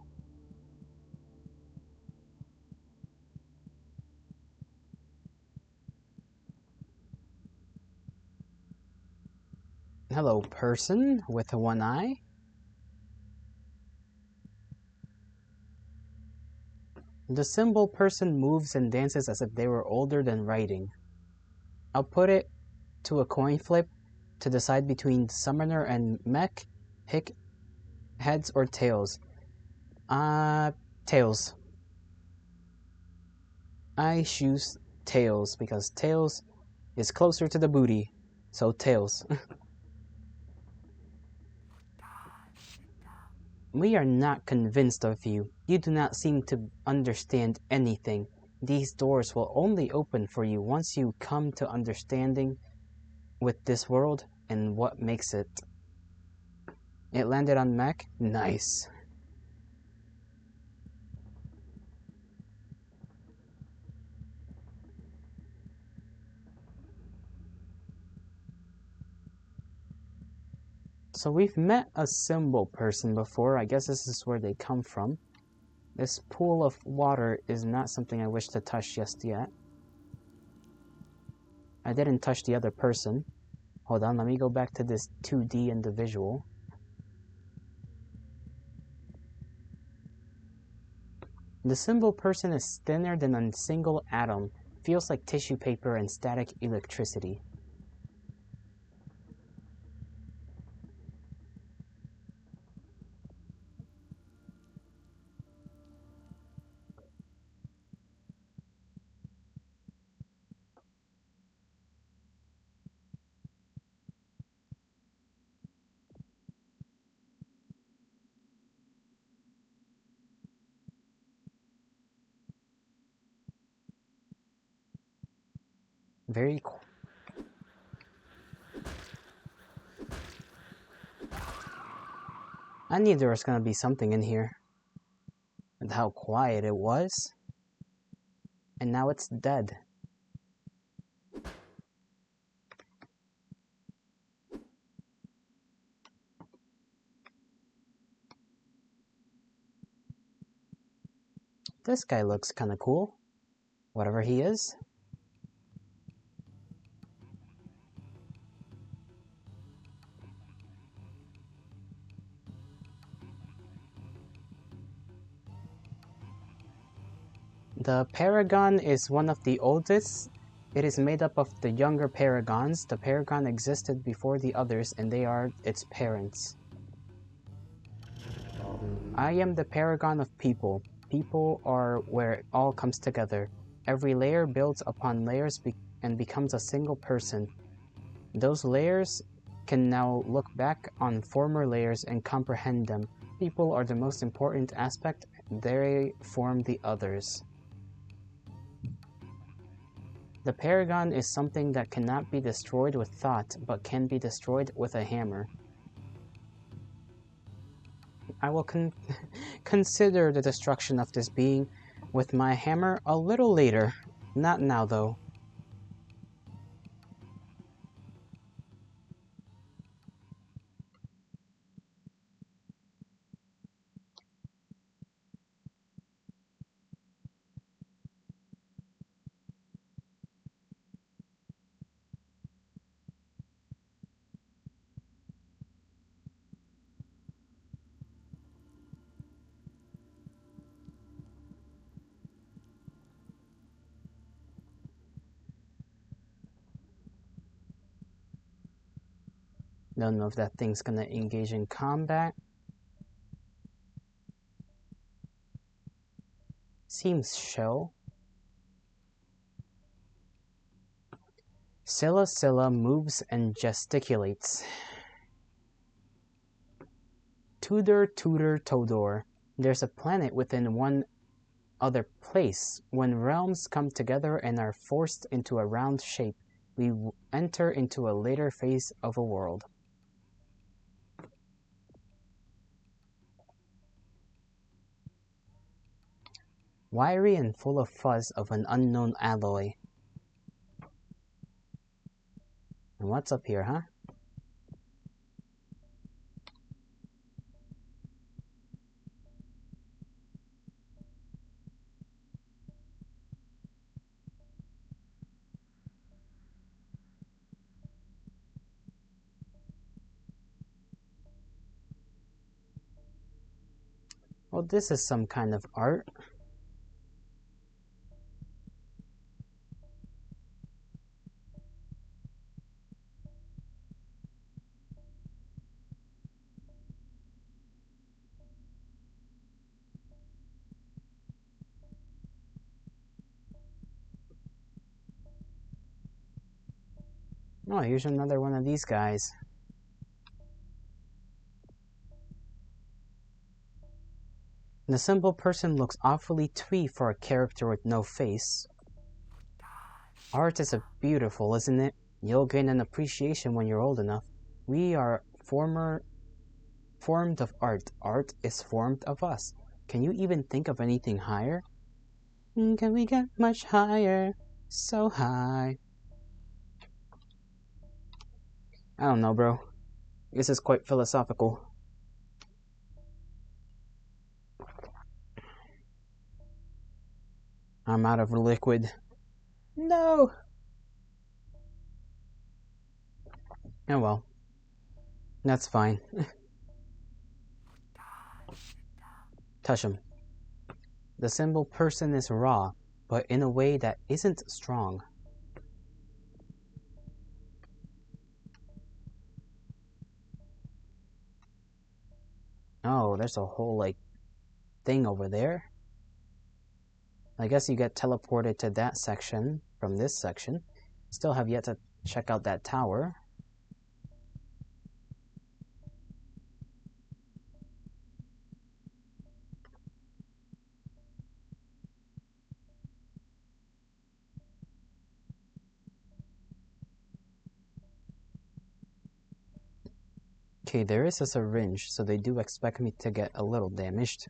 Hello, person with one eye. The symbol person moves and dances as if they were older than writing. I'll put it to a coin flip to decide between summoner and mech. Pick heads or tails. Tails. I choose tails because tails is closer to the booty. So tails. We are not convinced of you. You do not seem to understand anything. These doors will only open for you once you come to understanding with this world and what makes it. It landed on mech? Nice. So we've met a symbol person before. I guess this is where they come from. This pool of water is not something I wish to touch just yet. I didn't touch the other person. Hold on, let me go back to this 2D individual. The symbol person is thinner than a single atom. Feels like tissue paper and static electricity. Very cool. I knew there was gonna be something in here. And how quiet it was. And now it's dead. This guy looks kinda cool. Whatever he is. The Paragon is one of the oldest. It is made up of the younger Paragons. The Paragon existed before the others, and they are its parents. I am the Paragon of people. People are where it all comes together. Every layer builds upon layers and becomes a single person. Those layers can now look back on former layers and comprehend them. People are the most important aspect. They form the others. The Paragon is something that cannot be destroyed with thought, but can be destroyed with a hammer. I will consider the destruction of this being with my hammer a little later. Not now, though. Don't know if that thing's gonna engage in combat. Seems shell. Scylla moves and gesticulates. Tudor Todor. There's a planet within one other place. When realms come together and are forced into a round shape, we enter into a later phase of a world. Wiry and full of fuzz of an unknown alloy. And what's up here, huh? Well, this is some kind of art. Oh, here's another one of these guys. The simple person looks awfully twee for a character with no face. Art is beautiful, isn't it? You'll gain an appreciation when you're old enough. We are formed of art. Art is formed of us. Can you even think of anything higher? Can we get much higher? So high. I don't know, bro. This is quite philosophical. I'm out of liquid. No! Oh well. That's fine. Touch him. The simple person is raw, but in a way that isn't strong. Oh, there's a whole, like, thing over there. I guess you get teleported to that section from this section. Still have yet to check out that tower. Okay, there is a syringe, so they do expect me to get a little damaged.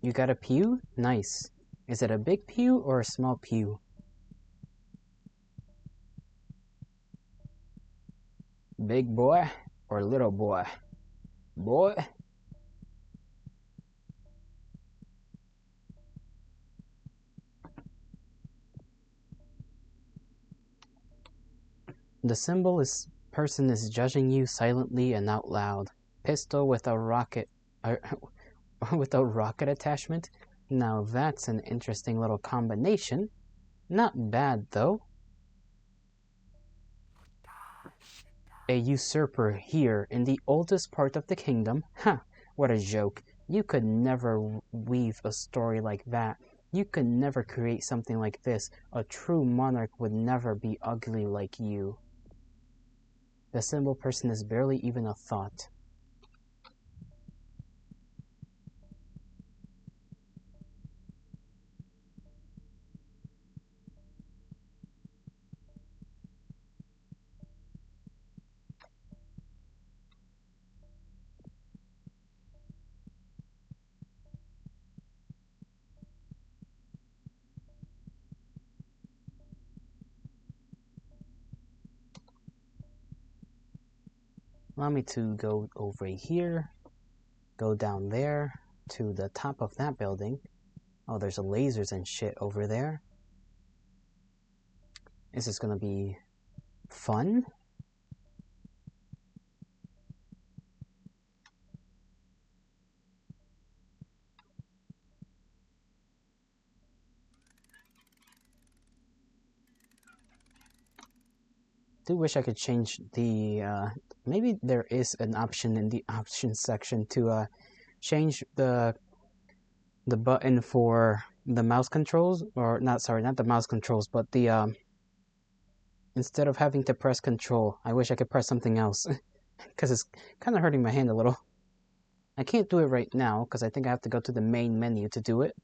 You got a pew? Nice. Is it a big pew or a small pew? Big boy or little boy? Boy? The symbol is person is judging you silently and out loud. Pistol with a rocket with a rocket attachment? Now that's an interesting little combination. Not bad though. A usurper here in the oldest part of the kingdom? Ha! What a joke. You could never weave a story like that. You could never create something like this. A true monarch would never be ugly like you. The symbol person is barely even a thought. Allow me to go over here, go down there to the top of that building. Oh, there's lasers and shit over there. This is gonna be fun. Do wish I could change the maybe there is an option in the options section to change the button for the mouse controls, or not, sorry, not the mouse controls, but the instead of having to press control, I wish I could press something else because it's kind of hurting my hand a little. I can't do it right now because I think I have to go to the main menu to do it.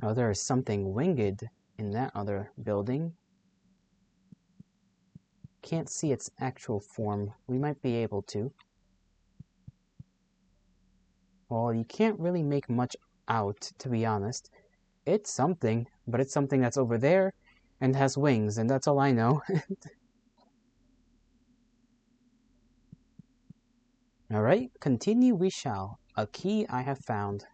Oh, there is something winged in that other building. can't see its actual form. We might be able to. Well, you can't really make much out, to be honest. It's something, but it's something that's over there and has wings, and that's all I know. Alright, continue we shall. A key I have found.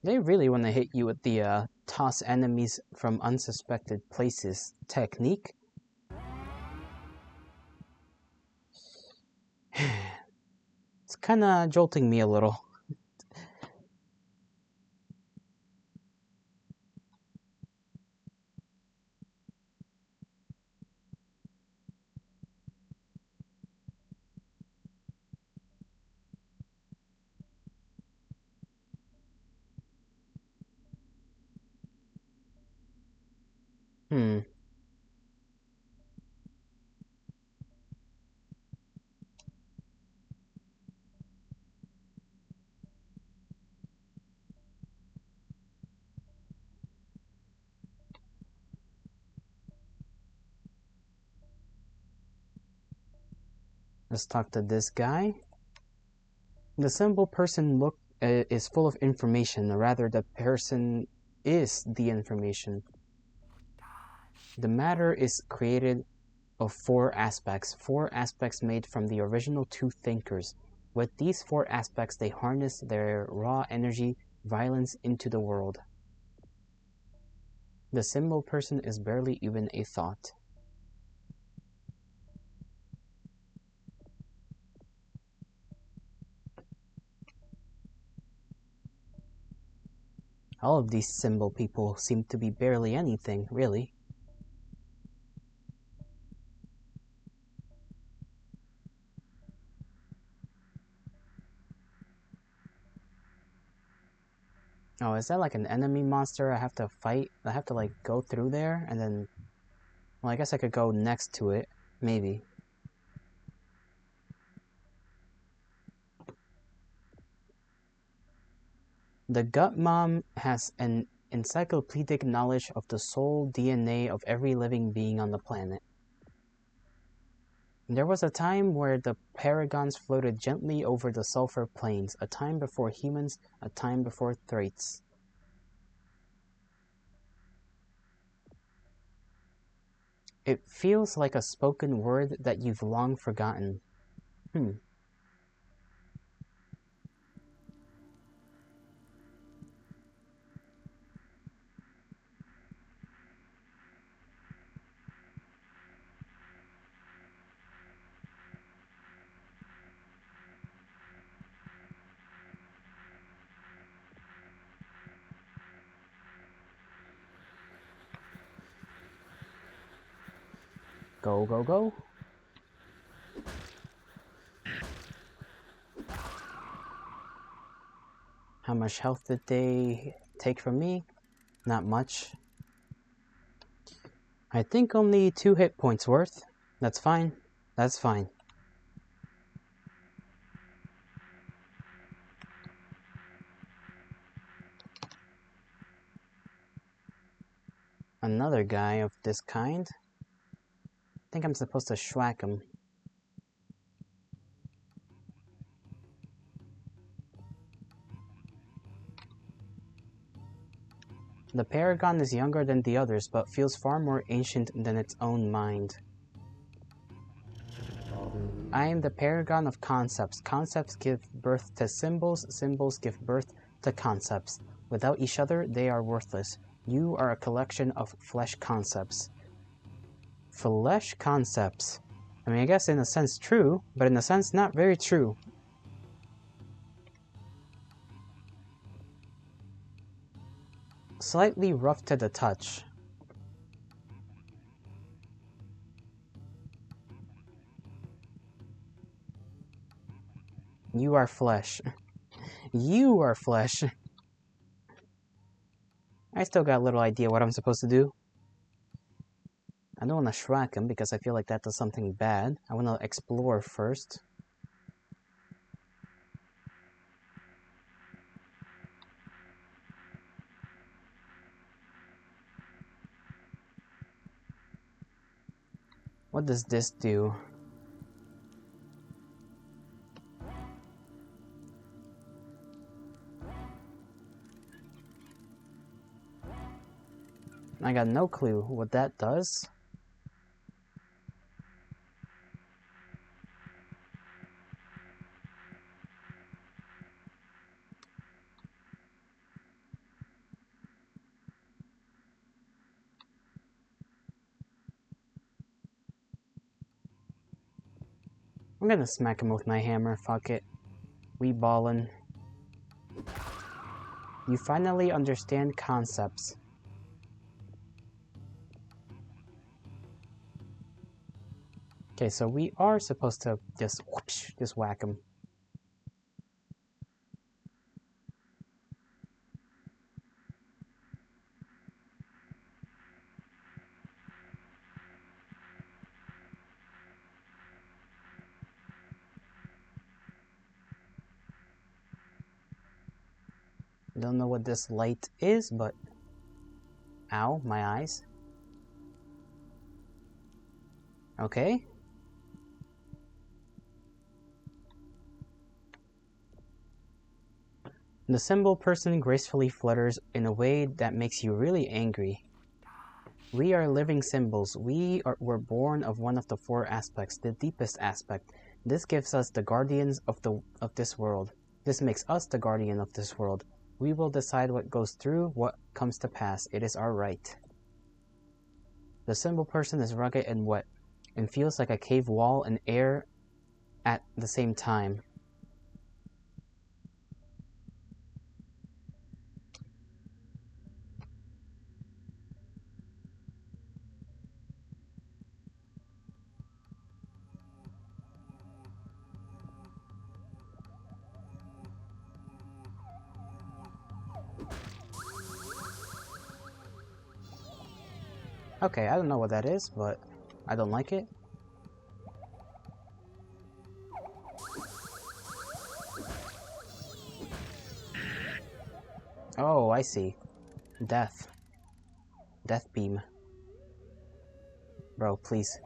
They really want to hit you with the toss enemies from unsuspected places technique. It's kinda jolting me a little. Let's talk to this guy. The symbol person is full of information, or rather the person is the information. The matter is created of four aspects made from the original two thinkers. With these four aspects, they harness their raw energy, violence into the world. The symbol person is barely even a thought. All of these symbol people seem to be barely anything, really. Oh, is that like an enemy monster I have to fight? I have to like go through there and then... Well, I guess I could go next to it, maybe. The Gut Mom has an encyclopedic knowledge of the soul DNA of every living being on the planet. There was a time where the paragons floated gently over the sulfur plains, a time before humans, a time before threats. It feels like a spoken word that you've long forgotten. Go, go, go. How much health did they take from me? Not much. I think only 2 hit points worth. That's fine. That's fine. Another guy of this kind. I think I'm supposed to schwack him. The Paragon is younger than the others, but feels far more ancient than its own mind. I am the Paragon of concepts. Concepts give birth to symbols. Symbols give birth to concepts. Without each other, they are worthless. You are a collection of flesh concepts. Flesh concepts. I mean, I guess in a sense true, but in a sense not very true. Slightly rough to the touch. You are flesh. You are flesh. I still got a little idea what I'm supposed to do. I don't want to shrug him because I feel like that does something bad. I want to explore first. What does this do? I got no clue what that does. I'm gonna smack him with my hammer, fuck it. We ballin'. You finally understand concepts. Okay, so we are supposed to just whoosh, just whack him. Don't know what this light is, but... Ow, my eyes. Okay. The symbol person gracefully flutters in a way that makes you really angry. We are living symbols. Were born of one of the four aspects, the deepest aspect. This gives us the guardians of this world. This makes us the guardian of this world. We will decide what goes through, what comes to pass. It is our right. The symbol person is rugged and wet, and feels like a cave wall and air at the same time. Okay, I don't know what that is, but I don't like it. Oh, I see. Death. Death beam. Bro, please.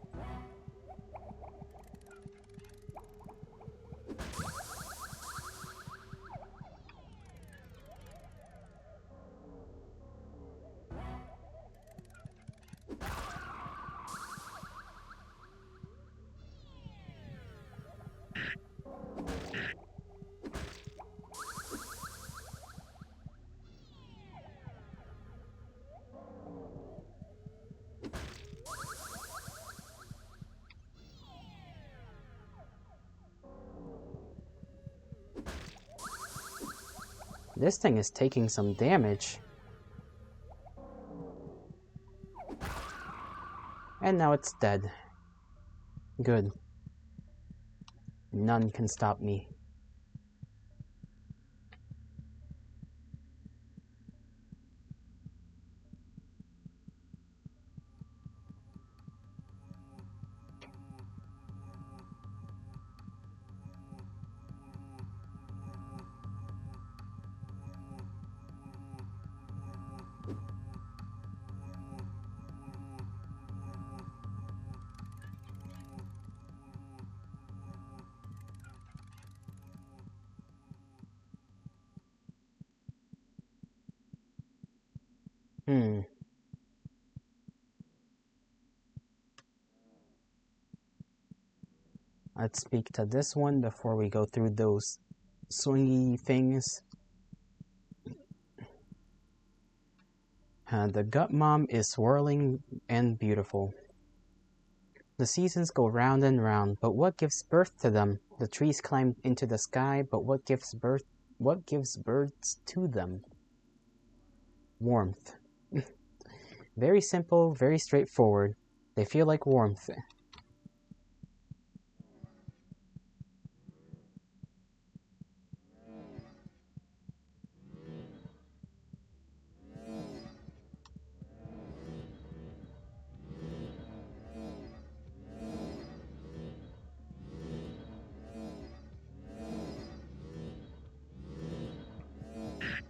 This thing is taking some damage. And now it's dead. Good. None can stop me. Let's speak to this one before we go through those swingy things. The gut mom is swirling and beautiful. The seasons go round and round, but what gives birth to them? The trees climb into the sky, but what gives birds to them? Warmth. Very simple, very straightforward. They feel like warmth.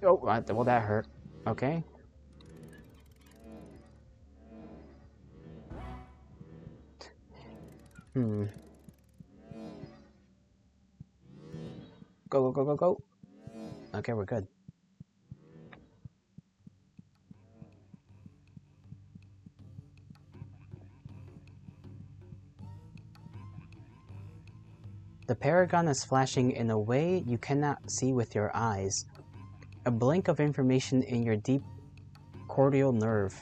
Oh, well, that hurt. Okay. Hmm. Go, go, go, go, go. Okay, we're good. The Paragon is flashing in a way you cannot see with your eyes. A blink of information in your deep cortical nerve.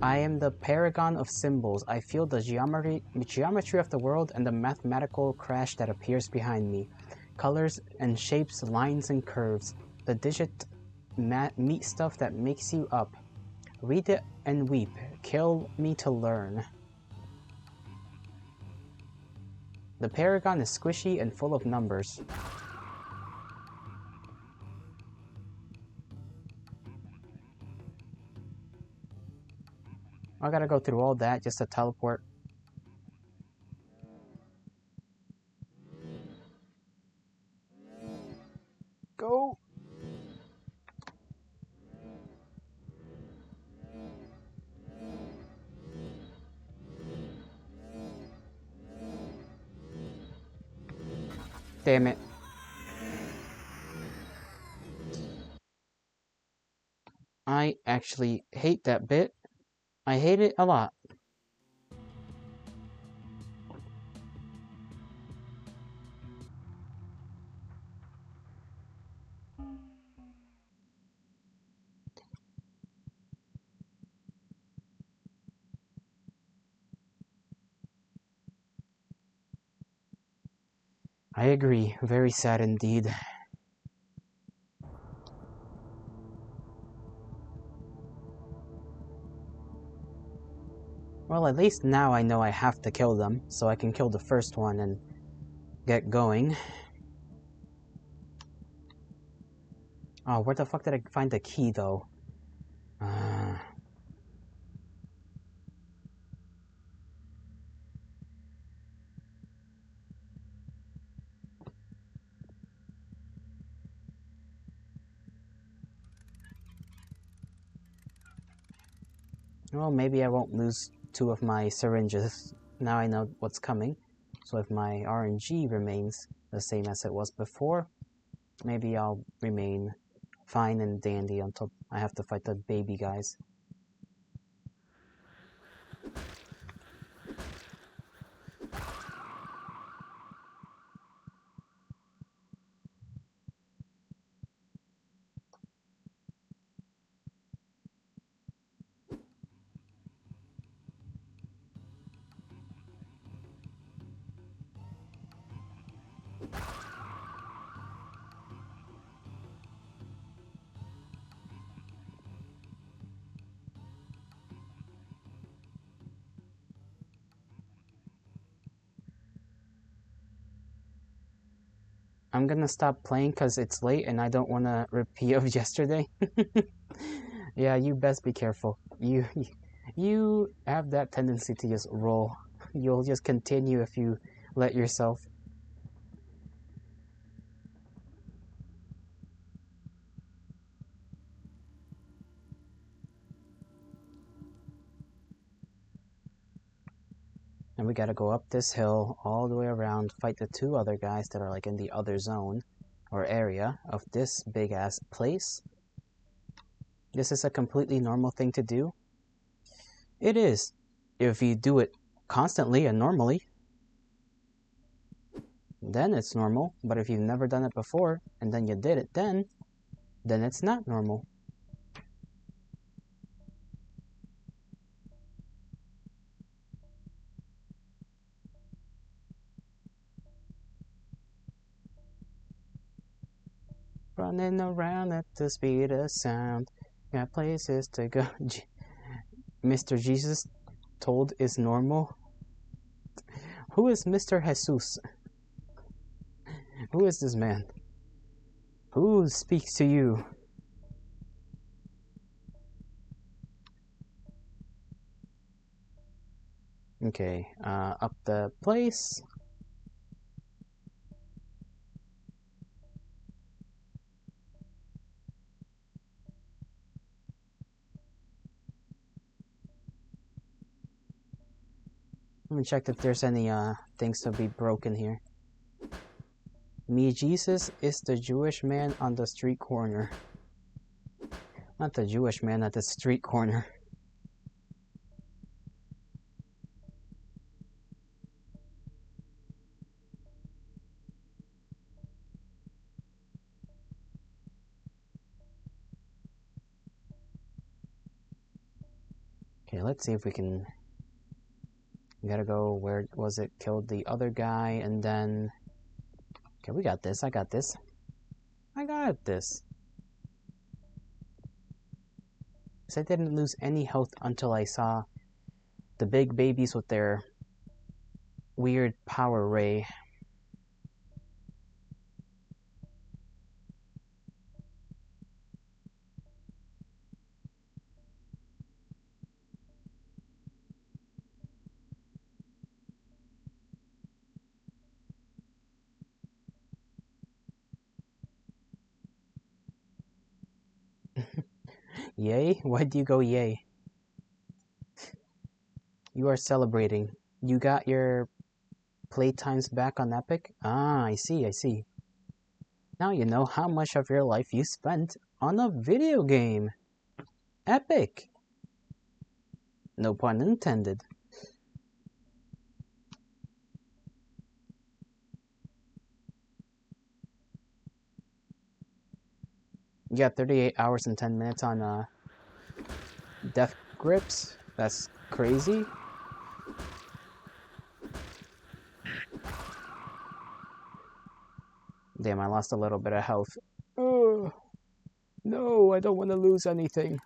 I am the paragon of symbols. I feel the geometry of the world and the mathematical crash that appears behind me. Colors and shapes, lines and curves. The digit meat stuff that makes you up. Read it and weep. Kill me to learn. The paragon is squishy and full of numbers. I gotta go through all that just to teleport. Go! Damn it. I actually hate that bit. I hate it a lot. I agree. Very sad indeed. Well, at least now I know I have to kill them, so I can kill the first one and get going. Oh, where the fuck did I find the key, though? Well, maybe I won't lose 2 of my syringes. Now I know what's coming. So if my RNG remains the same as it was before, maybe I'll remain fine and dandy until I have to fight the baby guys. I'm gonna stop playing because it's late and I don't want to repeat of yesterday. Yeah, you best be careful. You have that tendency to just roll. You'll just continue if you let yourself. And we gotta go up this hill all the way around, fight the 2 other guys that are like in the other zone or area of this big ass place. This is a completely normal thing to do. It is. If you do it constantly and normally, then it's normal. But if you've never done it before and then you did it then it's not normal. Running around at the speed of sound, got places to go. Mr. Jesus told is normal. Who is Mr. Jesus? Who is this man? Who speaks to you? Okay, up the place. Let me check if there's any things to be broken here. Me Jesus is the Jewish man on the street corner. Not the Jewish man at the street corner. Okay, let's see if we can... We gotta go, where was it? Killed the other guy, and then... Okay, we got this, I got this. I got this. So I didn't lose any health until I saw the big babies with their weird power ray. Yay? Why'd you go yay? You are celebrating. You got your playtimes back on Epic? Ah, I see, I see. Now you know how much of your life you spent on a video game. Epic! No pun intended. You got 38 hours and 10 minutes on Death Grips? That's crazy. Damn, I lost a little bit of health. Oh, no, I don't want to lose anything.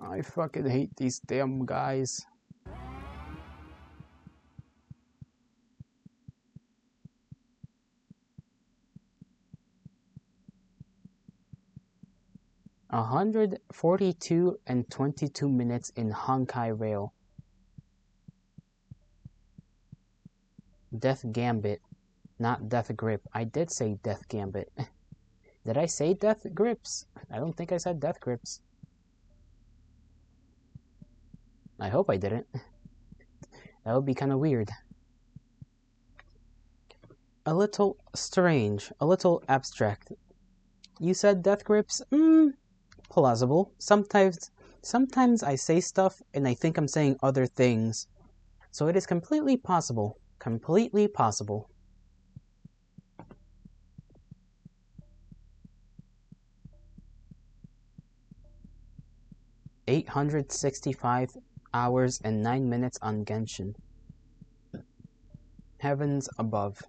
I fucking hate these damn guys. $142 and 22 minutes in Honkai Rail. Death Gambit, not Death Grip. I did say Death Gambit. Did I say Death Grips? I don't think I said Death Grips. I hope I didn't. That would be kind of weird. A little strange, a little abstract. You said Death Grips? Plausible. Sometimes I say stuff and I think I'm saying other things. So it is completely possible. Completely possible. $865 hours and 9 minutes on Genshin. Heavens above.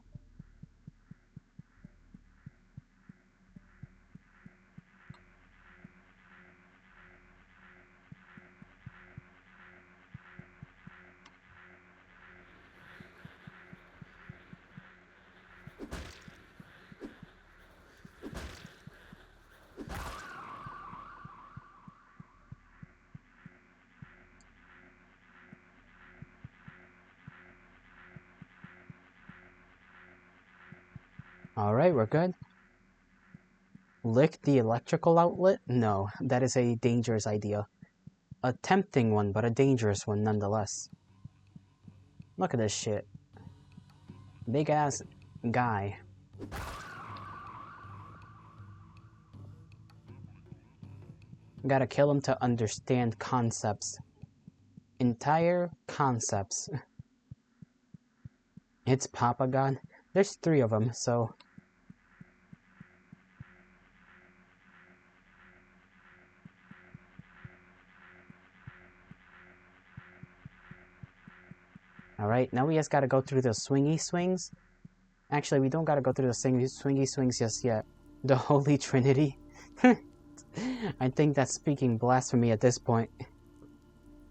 Alright, we're good. Lick the electrical outlet? No, that is a dangerous idea. A tempting one, but a dangerous one nonetheless. Look at this shit. Big ass guy. Gotta kill him to understand concepts. Entire concepts. It's Papa God. There's 3 of them, so... Alright, now we just gotta go through the swingy swings. Actually, we don't gotta go through the swingy swings just yet. The Holy Trinity. I think that's speaking blasphemy at this point.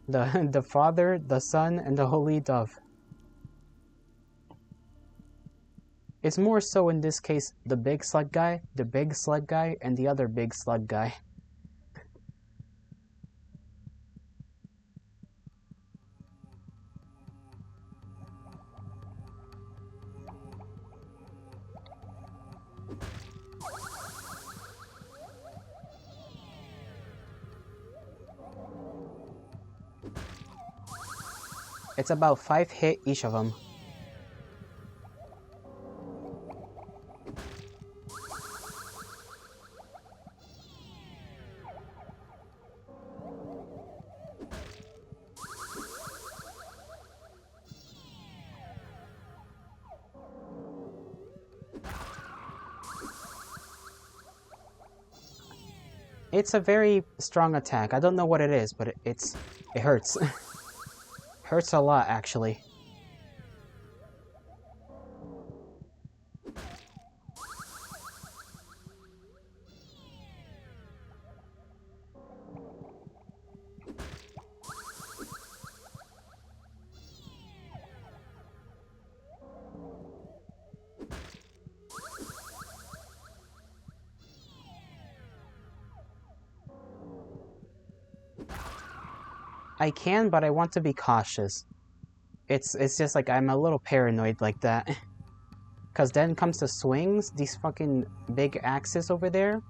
The Father, the Son, and the Holy Dove. It's more so in this case the big slug guy, and the other big slug guy. It's about 5 hit each of them. It's a very strong attack. I don't know what it is, but it hurts. Hurts a lot, actually. I can, but I want to be cautious. It's just like I'm a little paranoid like that. Cause then comes the swings, these fucking big axes over there,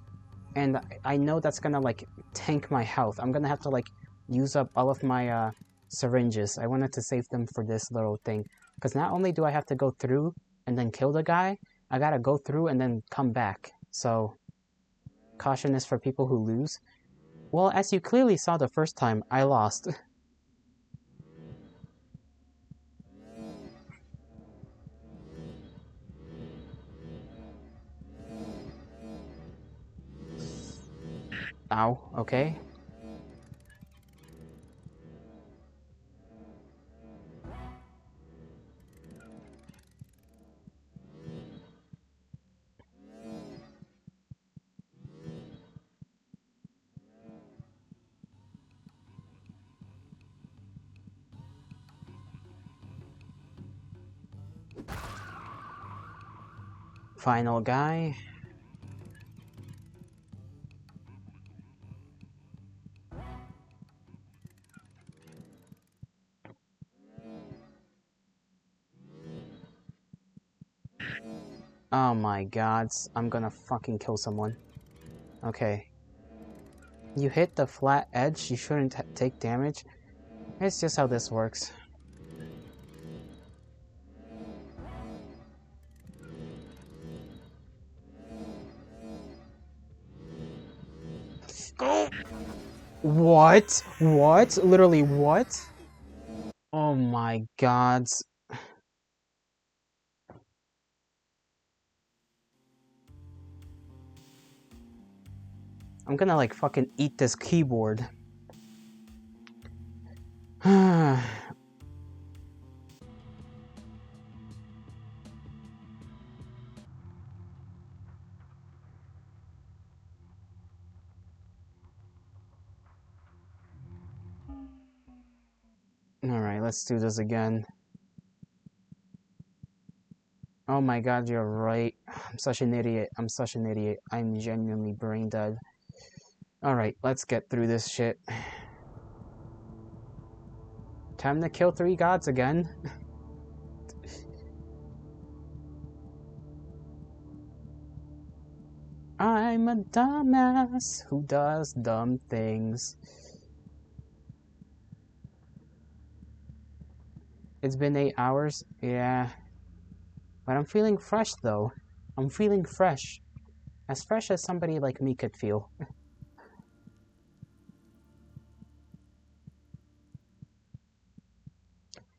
and I know that's gonna like tank my health. I'm gonna have to like use up all of my syringes. I wanted to save them for this little thing. Cause not only do I have to go through and then kill the guy, I gotta go through and then come back. So caution is for people who lose. Well, as you clearly saw the first time, I lost. Ow, okay. Final guy. Oh my gods, I'm gonna fucking kill someone. Okay. You hit the flat edge, you shouldn't take damage. It's just how this works. What? What? Literally what? Oh my gods. I'm gonna like fucking eat this keyboard. Alright, let's do this again. Oh my god, you're right. I'm such an idiot. I'm such an idiot. I'm genuinely brain dead. Alright, let's get through this shit. Time to kill 3 gods again. I'm a dumbass who does dumb things. It's been 8 hours? Yeah. But I'm feeling fresh though. I'm feeling fresh. As fresh as somebody like me could feel.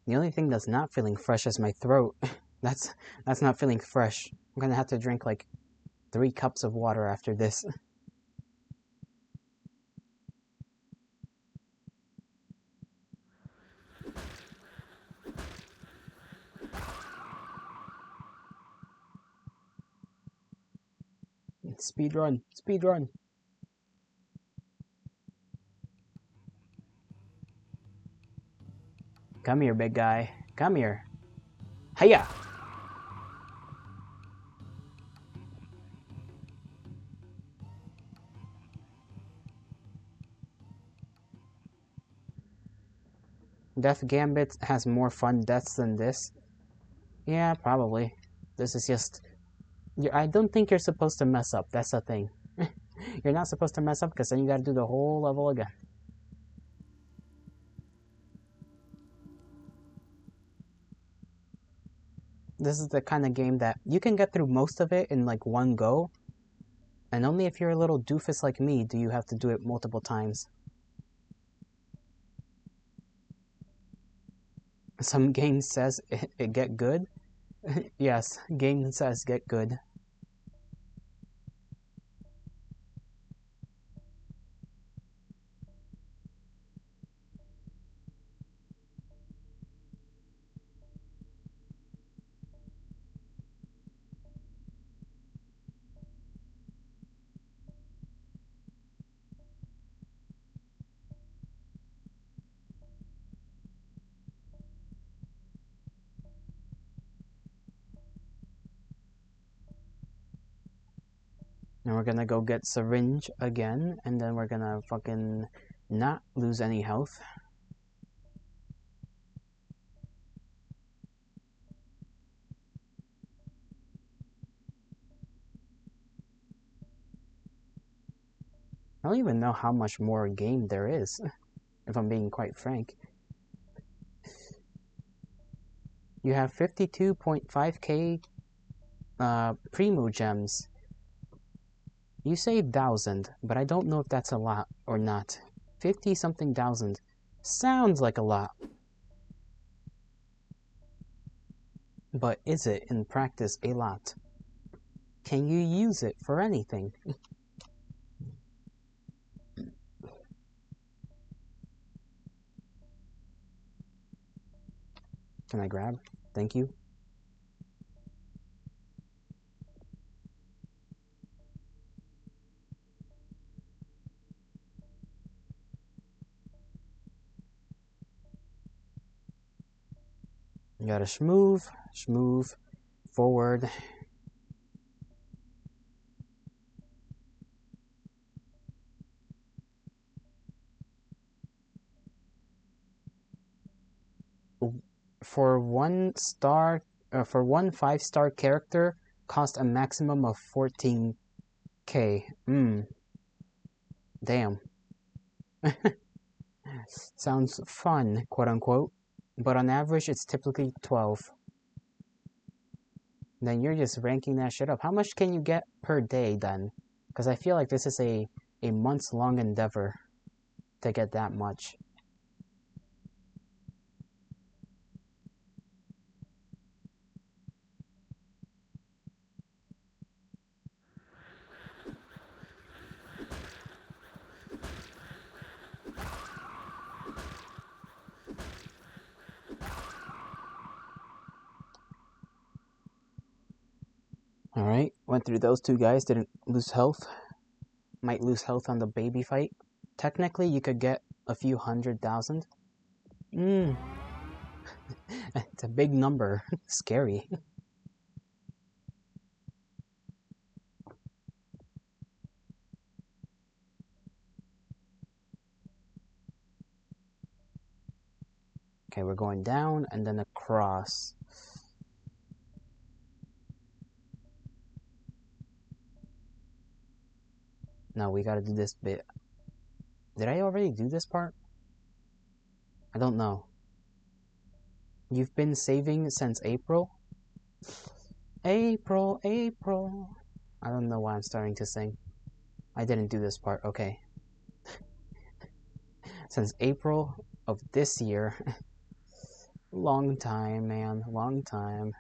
The only thing that's not feeling fresh is my throat. That's not feeling fresh. I'm gonna have to drink like 3 cups of water after this. Speed run, speed run. Come here, big guy. Come here. Hiya! Death Gambit has more fun deaths than this. Yeah, probably. This is just... I don't think you're supposed to mess up. That's the thing. You're not supposed to mess up because then you gotta do the whole level again. This is the kind of game that you can get through most of it in like one go, and only if you're a little doofus like me do you have to do it multiple times. Some game says it get good. Yes, game says get good. And we're gonna go get syringe again, and then we're gonna fucking not lose any health. I don't even know how much more game there is, if I'm being quite frank. You have 52.5k Primo Gems. You say 1,000, but I don't know if that's a lot or not. 50-something thousand. Sounds like a lot. But is it in practice a lot? Can you use it for anything? Can I grab? Thank you. You gotta schmoove, forward. For one 5-star character, cost a maximum of 14k. Damn. Sounds fun, quote unquote. But on average, it's typically 12. Then you're just ranking that shit up. How much can you get per day then? Because I feel like this is a months long endeavor to get that much. Alright, went through those two guys, didn't lose health. Might lose health on the baby fight. Technically, you could get a few 100,000. It's a big number. Scary. Okay, we're going down and then across. No, we gotta do this bit. Did I already do this part? I don't know. You've been saving since April? April. I don't know why I'm starting to sing. I didn't do this part, okay. Since April of this year. Long time, man, long time.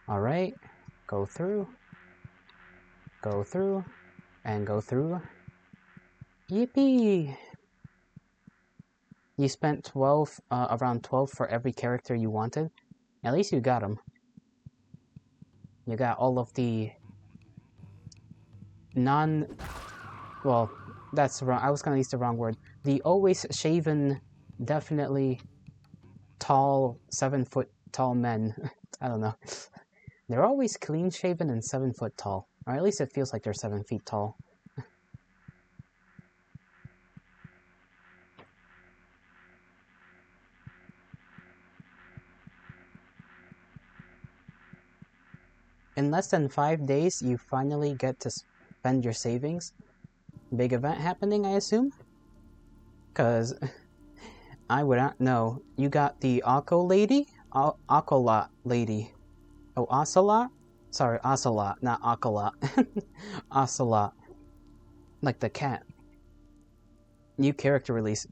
Alright, go through, and go through. Yippee! You spent 12, around 12 for every character you wanted. At least you got them. You got all of the well, that's wrong. I was gonna use the wrong word. The always shaven, definitely tall, 7-foot tall men. I don't know. They're always clean shaven and 7 foot tall. Or at least it feels like they're 7 feet tall. In less than 5 days, you finally get to spend your savings. Big event happening, I assume? Because I would not know. You got the Akko lady? Akkolot lady. Oh, Ocelot? Sorry, Ocelot, not Akkolot. Ocelot. Like the cat. New character release.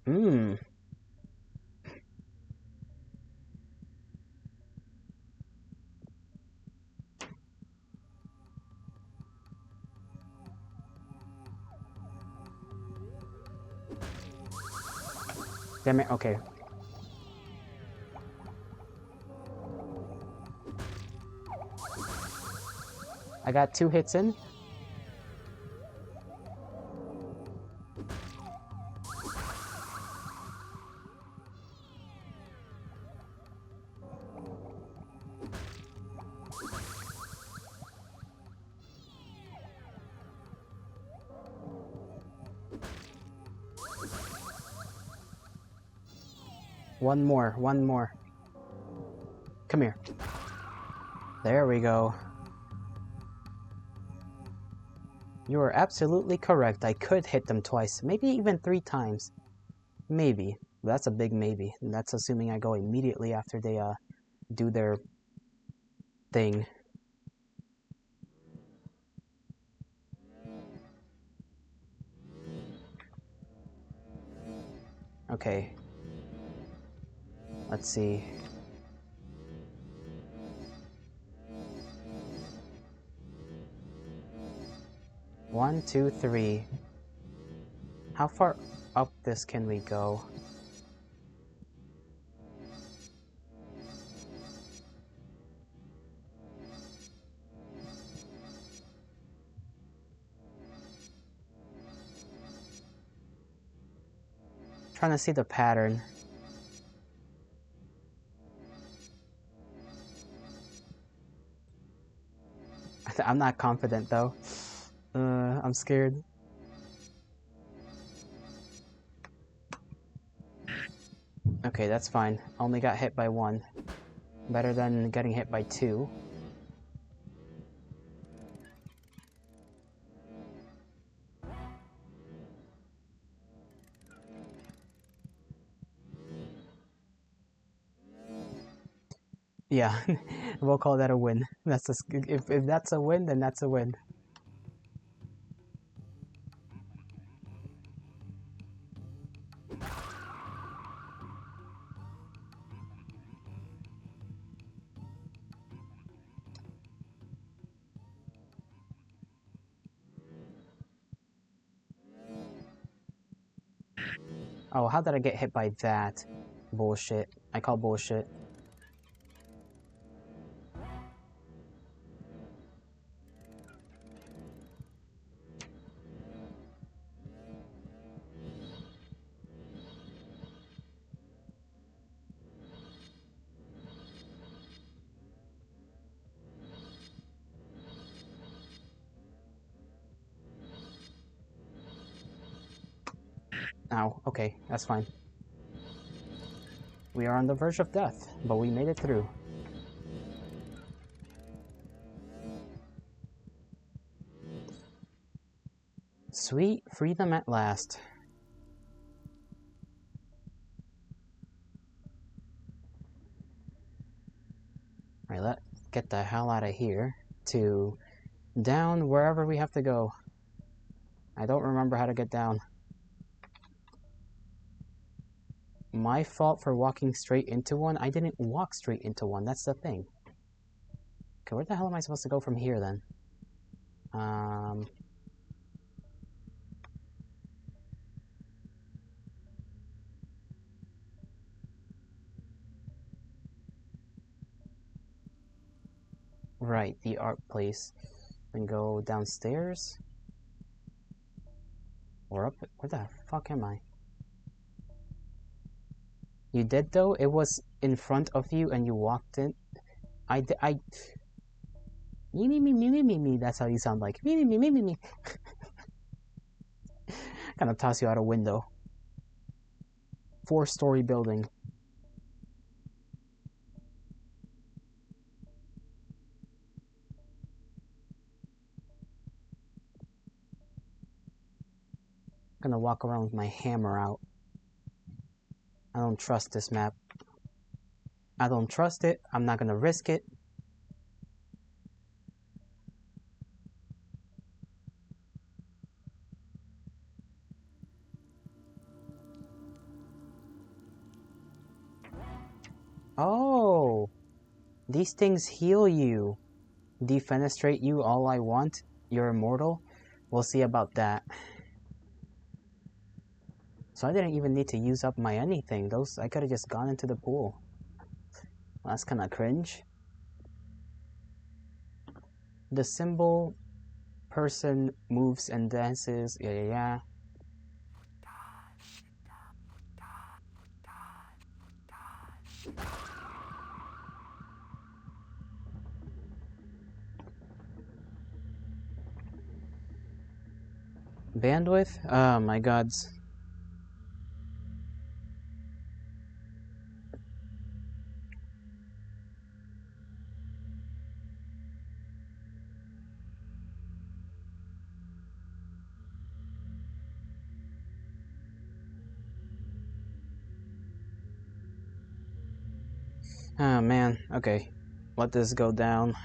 Damn it, okay. I got 2 hits in. One more. Come here. There we go. You are absolutely correct. I could hit them twice, maybe even 3 times. Maybe. That's a big maybe. And that's assuming I go immediately after they do their thing. Okay. Let's see. One, two, three. How far up this can we go? Trying to see the pattern. I'm not confident though. I'm scared. Okay, that's fine. Only got hit by 1. Better than getting hit by 2. Yeah, we'll call that a win. That's if that's a win, then that's a win. Oh, how did I get hit by that? Bullshit. I call bullshit. Ow, okay, that's fine. We are on the verge of death, but we made it through. Sweet freedom at last. Alright, let's get the hell out of here to down wherever we have to go. I don't remember how to get down. My fault for walking straight into one? I didn't walk straight into one, that's the thing. Okay, where the hell am I supposed to go from here then? Right, the art place. Then go downstairs? Or up? Where the fuck am I? You did though? It was in front of you and you walked in? Me, that's how you sound like. Me. Gonna toss you out a window. 4-story building. Gonna walk around with my hammer out. I don't trust this map. I don't trust it. I'm not gonna risk it. Oh! These things heal you. Defenestrate you all I want. You're immortal. We'll see about that. So I didn't even need to use up my anything. Those I could have just gone into the pool. Well, that's kind of cringe. The symbol person moves and dances. Yeah. Bandwidth? Oh my gods. Oh man, okay. Let this go down.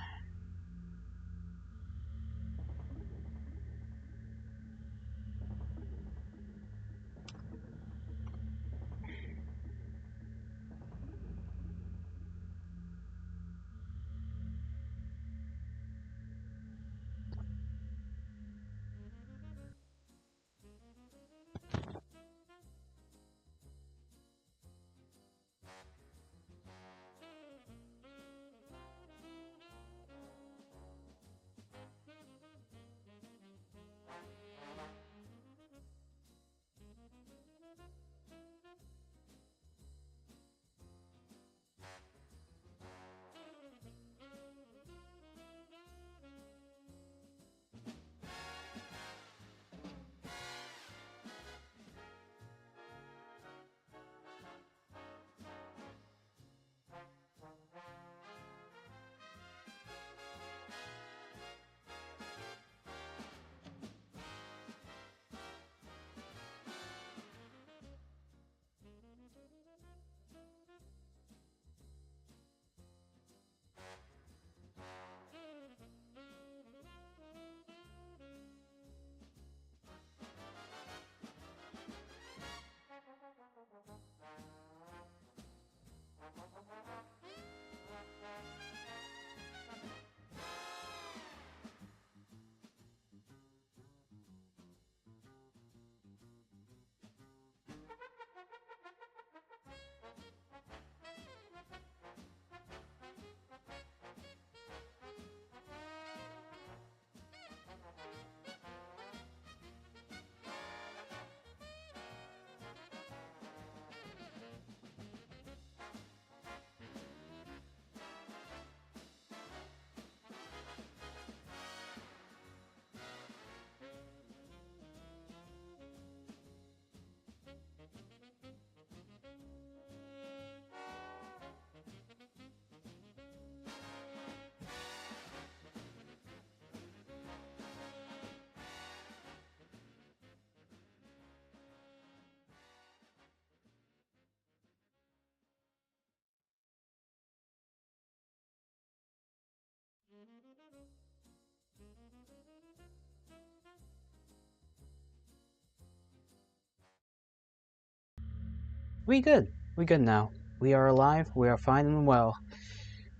We good. We good now. We are alive. We are fine and well.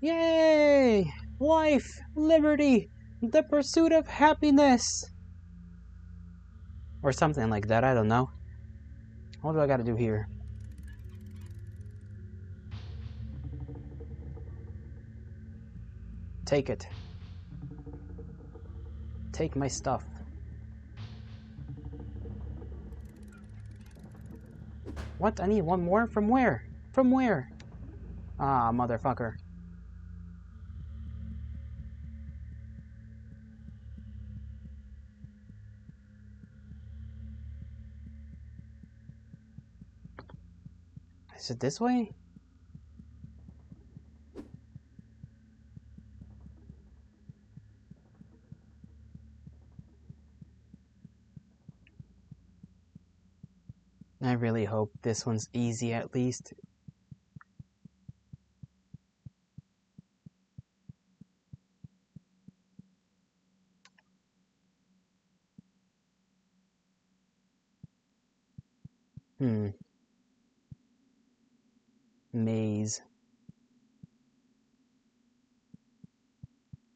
Yay! Life, liberty, the pursuit of happiness. Or something like that, I don't know. What do I gotta do here? Take it. Take my stuff. What? I need one more? From where? From where? Ah, motherfucker. Is it this way? I really hope this one's easy at least. Maze.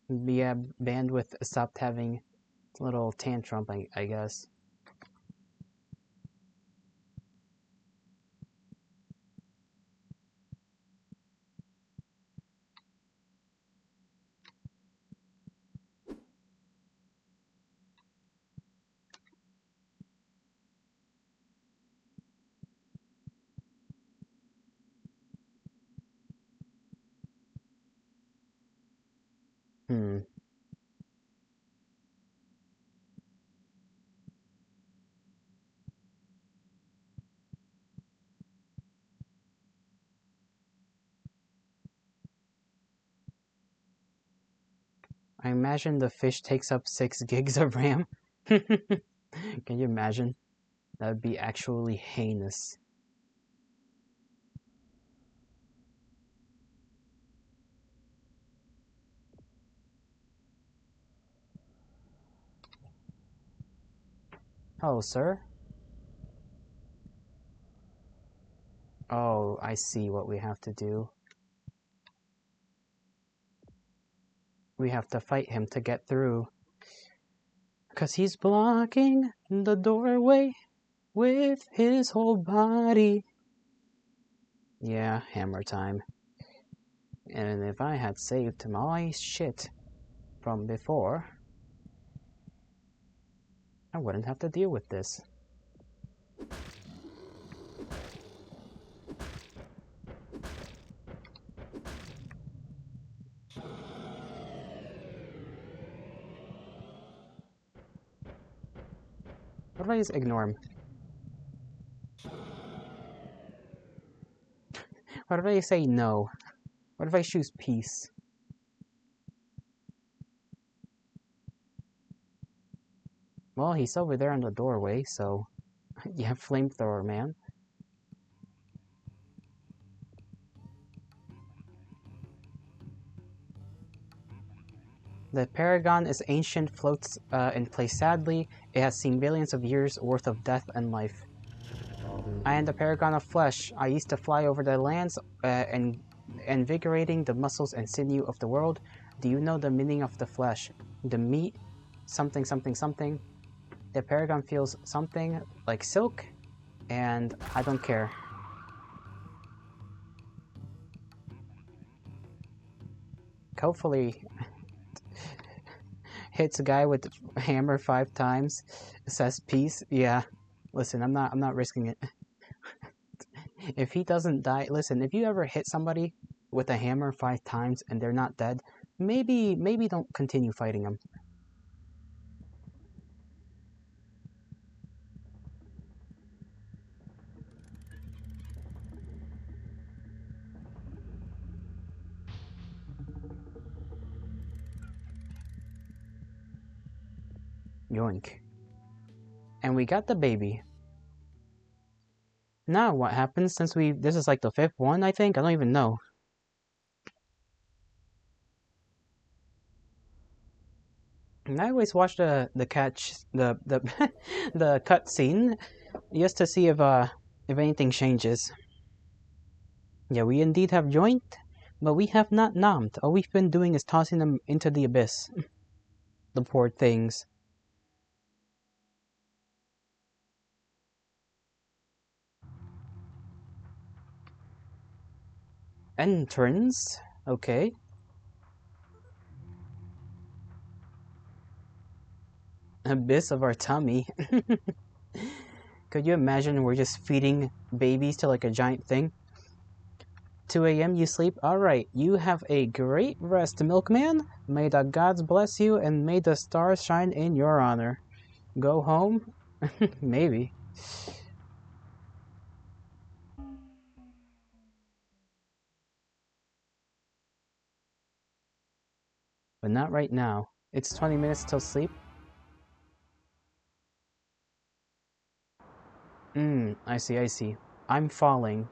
Yeah, bandwidth stopped having a little tantrum, I guess. Hmm. I imagine the fish takes up 6 gigs of RAM. Can you imagine? That would be actually heinous. Oh, sir? Oh, I see what we have to do. We have to fight him to get through. 'Cause he's blocking the doorway with his whole body. Yeah, hammer time. And if I had saved my shit from before, I wouldn't have to deal with this. What if I just ignore him? What if I say no? What if I choose peace? Well, he's over there in the doorway, so... yeah, flamethrower, man. The Paragon is ancient, floats in place sadly. It has seen billions of years worth of death and life. I am the Paragon of Flesh. I used to fly over the lands and invigorating the muscles and sinew of the world. Do you know the meaning of the flesh? The meat, something, something, something. The Paragon feels something like silk, and I don't care. Hopefully, hits a guy with a hammer 5 times, says peace. Yeah, listen, I'm not risking it. If he doesn't die, listen, if you ever hit somebody with a hammer 5 times and they're not dead, maybe don't continue fighting them. Yoink. And we got the baby. Now what happens since this is like the 5th one, I think? I don't even know. And I always watch the the cut scene just to see if anything changes. Yeah, we indeed have joined, but we have not nommed. All we've been doing is tossing them into the abyss. The poor things. Entrance. Okay. Abyss of our tummy. Could you imagine we're just feeding babies to like a giant thing? 2 a.m. you sleep? Alright, you have a great rest, milkman. May the gods bless you and may the stars shine in your honor. Go home? Maybe. But not right now. It's 20 minutes till sleep. I see, I see. I'm falling.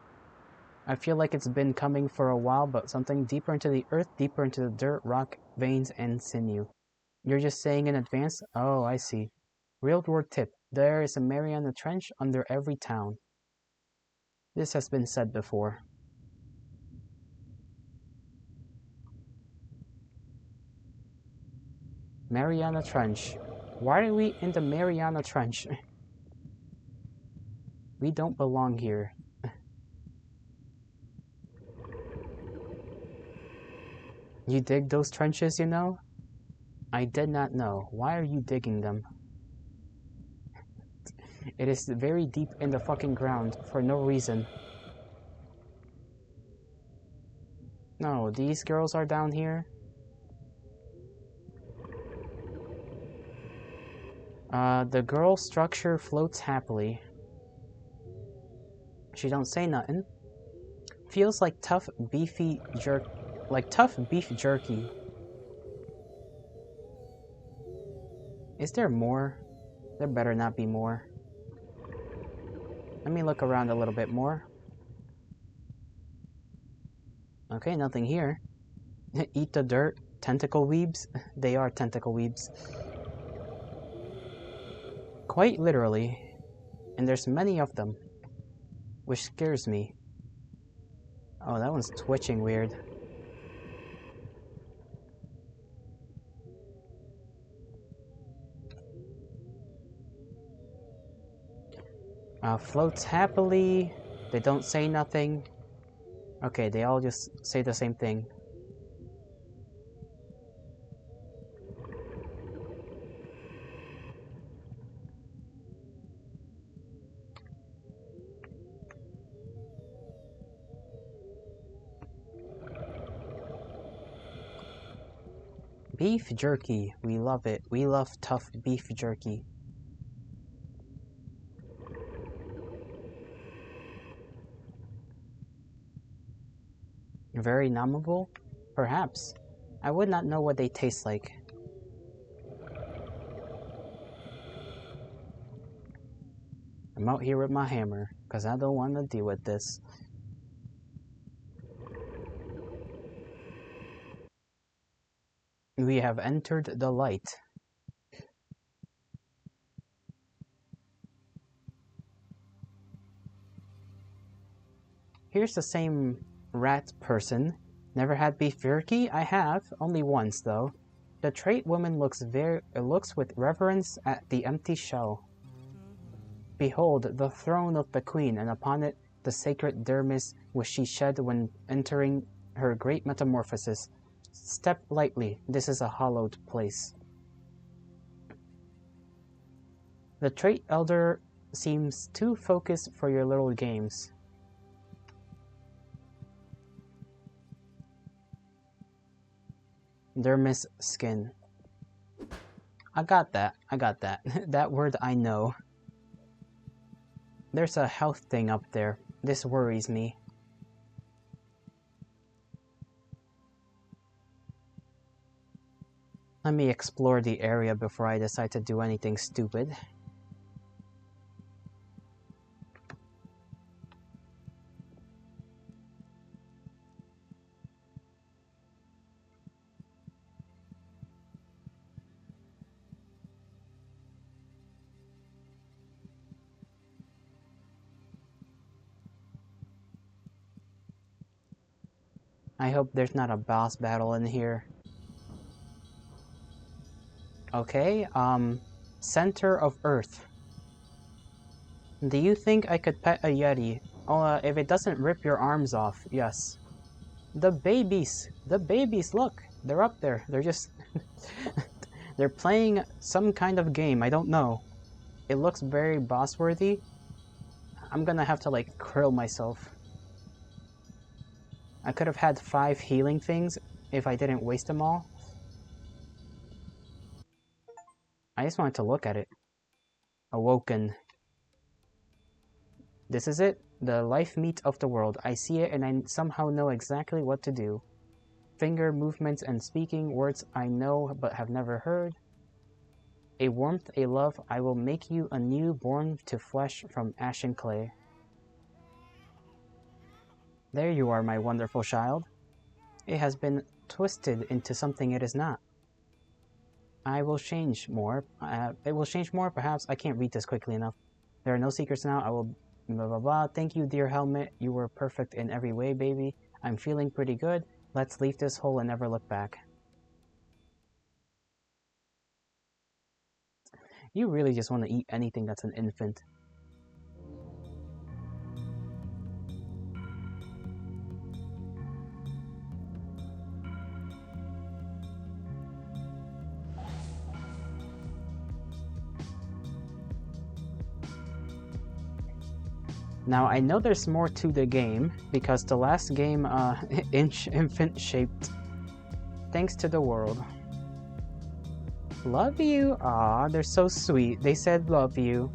I feel like it's been coming for a while, but something deeper into the earth, deeper into the dirt, rock, veins, and sinew. You're just saying in advance? Oh, I see. Real world tip. There is a Mariana Trench under every town. This has been said before. Mariana Trench. Why are we in the Mariana Trench? We don't belong here. You dig those trenches, you know? I did not know. Why are you digging them? It is very deep in the fucking ground for no reason. No, these girls are down here. The girl structure floats happily. She don't say nothing. Feels like tough beef jerky. Is there more? There better not be more. Let me look around a little bit more. Okay, nothing here. Eat the dirt. Tentacle weebs? They are tentacle weebs. Quite literally. And there's many of them. Which scares me. Oh, that one's twitching weird. Floats happily. They don't say nothing. Okay, they all just say the same thing. Beef jerky. We love it. We love tough beef jerky. Very numbable? Perhaps. I would not know what they taste like. I'm out here with my hammer, because I don't want to deal with this. We have entered the light. Here's the same rat person. Never had beef jerky? I have, only once though. The trait woman looks with reverence at the empty shell. Behold, the throne of the queen, and upon it the sacred dermis which she shed when entering her great metamorphosis. Step lightly, this is a hallowed place. The trait elder seems too focused for your little games. Dermis skin. I got that. That word I know. There's a health thing up there. This worries me. Let me explore the area before I decide to do anything stupid. I hope there's not a boss battle in here. Okay, center of Earth. Do you think I could pet a Yeti? Oh, if it doesn't rip your arms off, yes. The babies! Look! They're up there. They're just... they're playing some kind of game, I don't know. It looks very boss-worthy. I'm gonna have to, like, curl myself. I could have had 5 healing things if I didn't waste them all. I just wanted to look at it. Awoken. This is it. The life meat of the world. I see it and I somehow know exactly what to do. Finger movements and speaking words I know but have never heard. A warmth, a love, I will make you anew, born to flesh from ash and clay. There you are, my wonderful child. It has been twisted into something it is not. I will change more. It will change more, perhaps. I can't read this quickly enough. There are no secrets now. I will... Blah, blah, blah. Thank you, dear helmet. You were perfect in every way, baby. I'm feeling pretty good. Let's leave this hole and never look back. You really just want to eat anything that's an infant. Now, I know there's more to the game, because the last game, infant-shaped. Thanks to the world. Love you! Aw, they're so sweet. They said love you.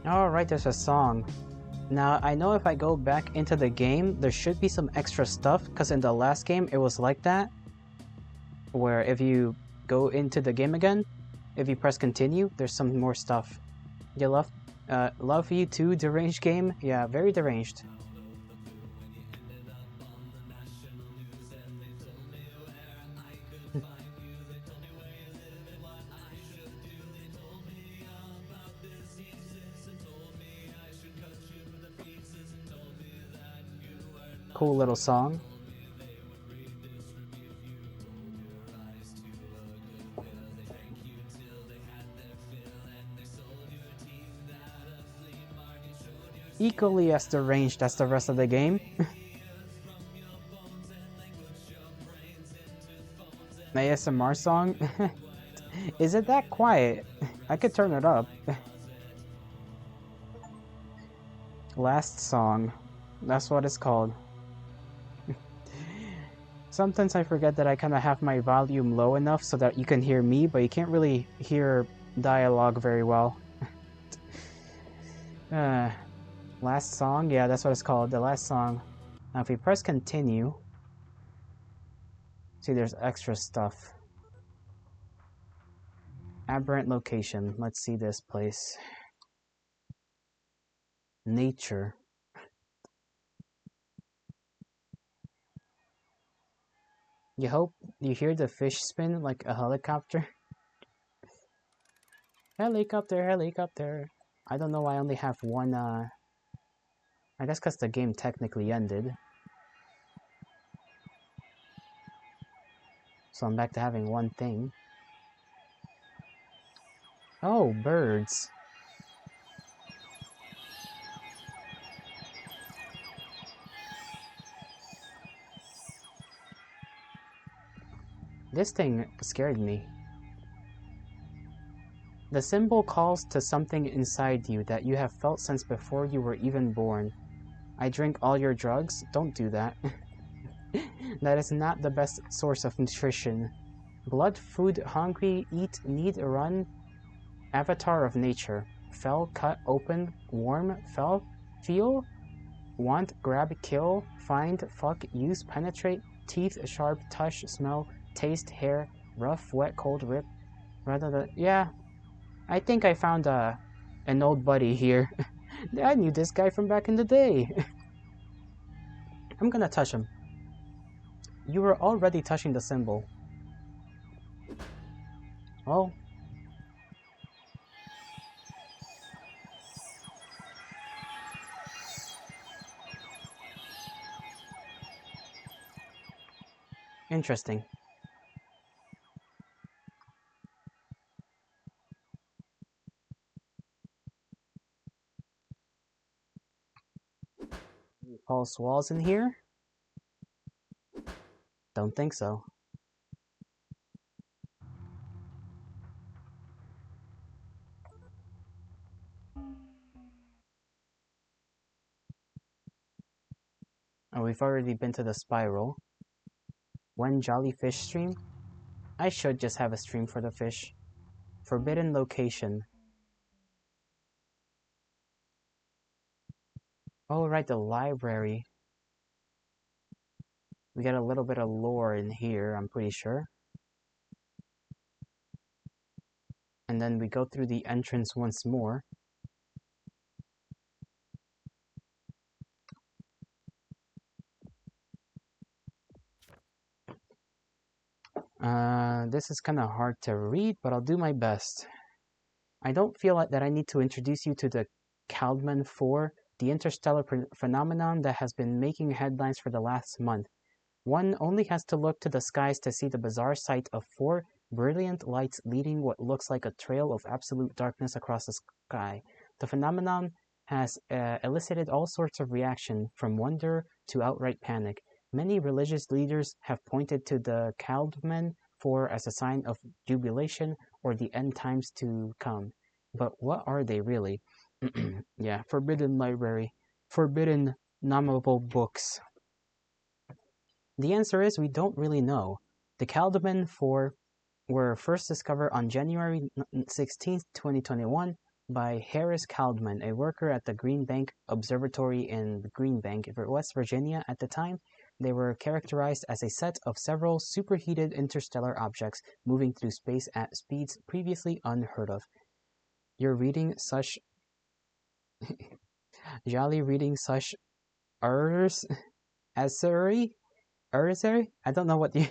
Alright, there's a song. Now, I know if I go back into the game, there should be some extra stuff, because in the last game, it was like that. Where if you go into the game again, if you press continue, there's some more stuff. You love you too, deranged game? Yeah, very deranged. Cool little song. Equally as deranged as the rest of the game. ASMR song? Is it that quiet? I could turn it up. Last song. That's what it's called. Sometimes I forget that I kind of have my volume low enough so that you can hear me, but you can't really hear dialogue very well. Last song? Yeah, that's what it's called. The last song. Now if we press continue, see there's extra stuff. Aberrant location. Let's see this place. Nature. You hope you hear the fish spin like a helicopter? Helicopter, helicopter. I don't know why I only have one, I guess because the game technically ended. So I'm back to having one thing. Oh, birds. This thing scared me. The symbol calls to something inside you that you have felt since before you were even born. I drink all your drugs? Don't do that. That is not the best source of nutrition. Blood, food, hungry, eat, need, run. Avatar of nature. Fell, cut, open, warm, fell, feel, want, grab, kill, find, fuck, use, penetrate, teeth, sharp, touch, smell, taste, hair, rough, wet, cold, rip. Rather than, yeah, I think I found an old buddy here. I knew this guy from back in the day. I'm gonna touch him. You were already touching the symbol. Oh. Interesting. False walls in here? Don't think so. Oh, we've already been to the spiral. One jolly fish stream? I should just have a stream for the fish. Forbidden location. Oh, right, the library. We get a little bit of lore in here, I'm pretty sure. And then we go through the entrance once more. This is kind of hard to read, but I'll do my best. I don't feel like that I need to introduce you to the Caldman 4, the interstellar phenomenon that has been making headlines for the last month. One only has to look to the skies to see the bizarre sight of 4 brilliant lights leading what looks like a trail of absolute darkness across the sky. The phenomenon has elicited all sorts of reaction, from wonder to outright panic. Many religious leaders have pointed to the Caldman 4 as a sign of jubilation or the end times to come. But what are they really? Yeah, forbidden library. Forbidden nominal books. The answer is we don't really know. The Caldman 4 were first discovered on January 16, 2021 by Harris Caldman, a worker at the Green Bank Observatory in Green Bank, West Virginia at the time. They were characterized as a set of several superheated interstellar objects moving through space at speeds previously unheard of. You're reading such... Jolly reading such... Urs... Asuri? Ursary? I don't know what you...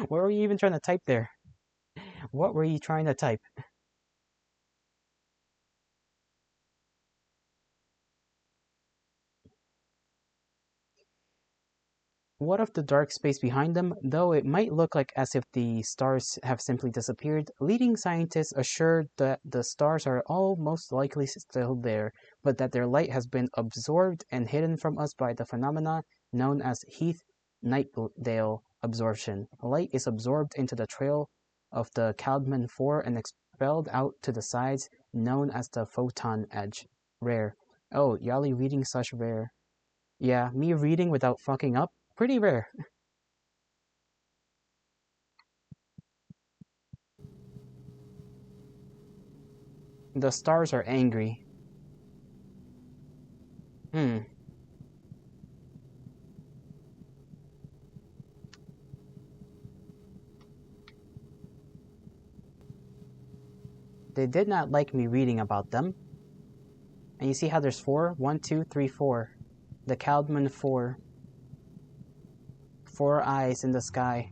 What were you even trying to type there? What were you trying to type? What of the dark space behind them? Though it might look like as if the stars have simply disappeared, leading scientists assure that the stars are all most likely still there, but that their light has been absorbed and hidden from us by the phenomena known as Heath-Nightdale absorption. Light is absorbed into the trail of the Caldman 4 and expelled out to the sides, known as the photon edge. Rare. Oh, Yali reading such rare. Yeah, me reading without fucking up? Pretty rare. The stars are angry. They did not like me reading about them. And you see how there's 4? 1, 2, 3, 4. The Caldman 4. 4 eyes in the sky.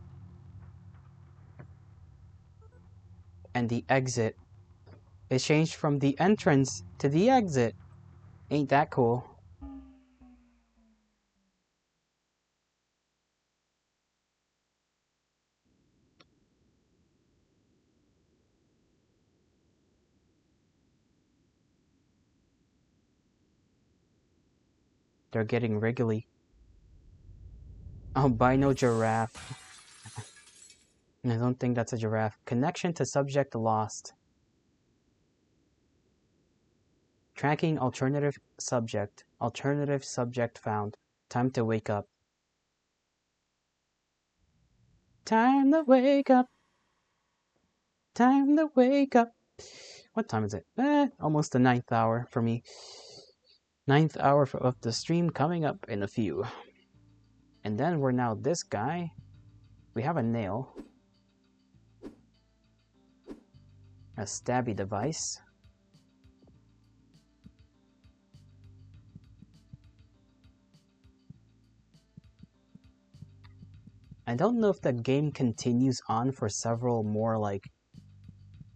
And the exit. It changed from the entrance to the exit. Ain't that cool? They're getting wriggly. Albino giraffe. I don't think that's a giraffe. Connection to subject lost. Tracking alternative subject. Alternative subject found. Time to wake up. Time to wake up. Time to wake up. What time is it? Almost the 9th hour for me. 9th hour of the stream coming up in a few. And then we're now this guy. We have a nail. A stabby device. I don't know if the game continues on for several more, like,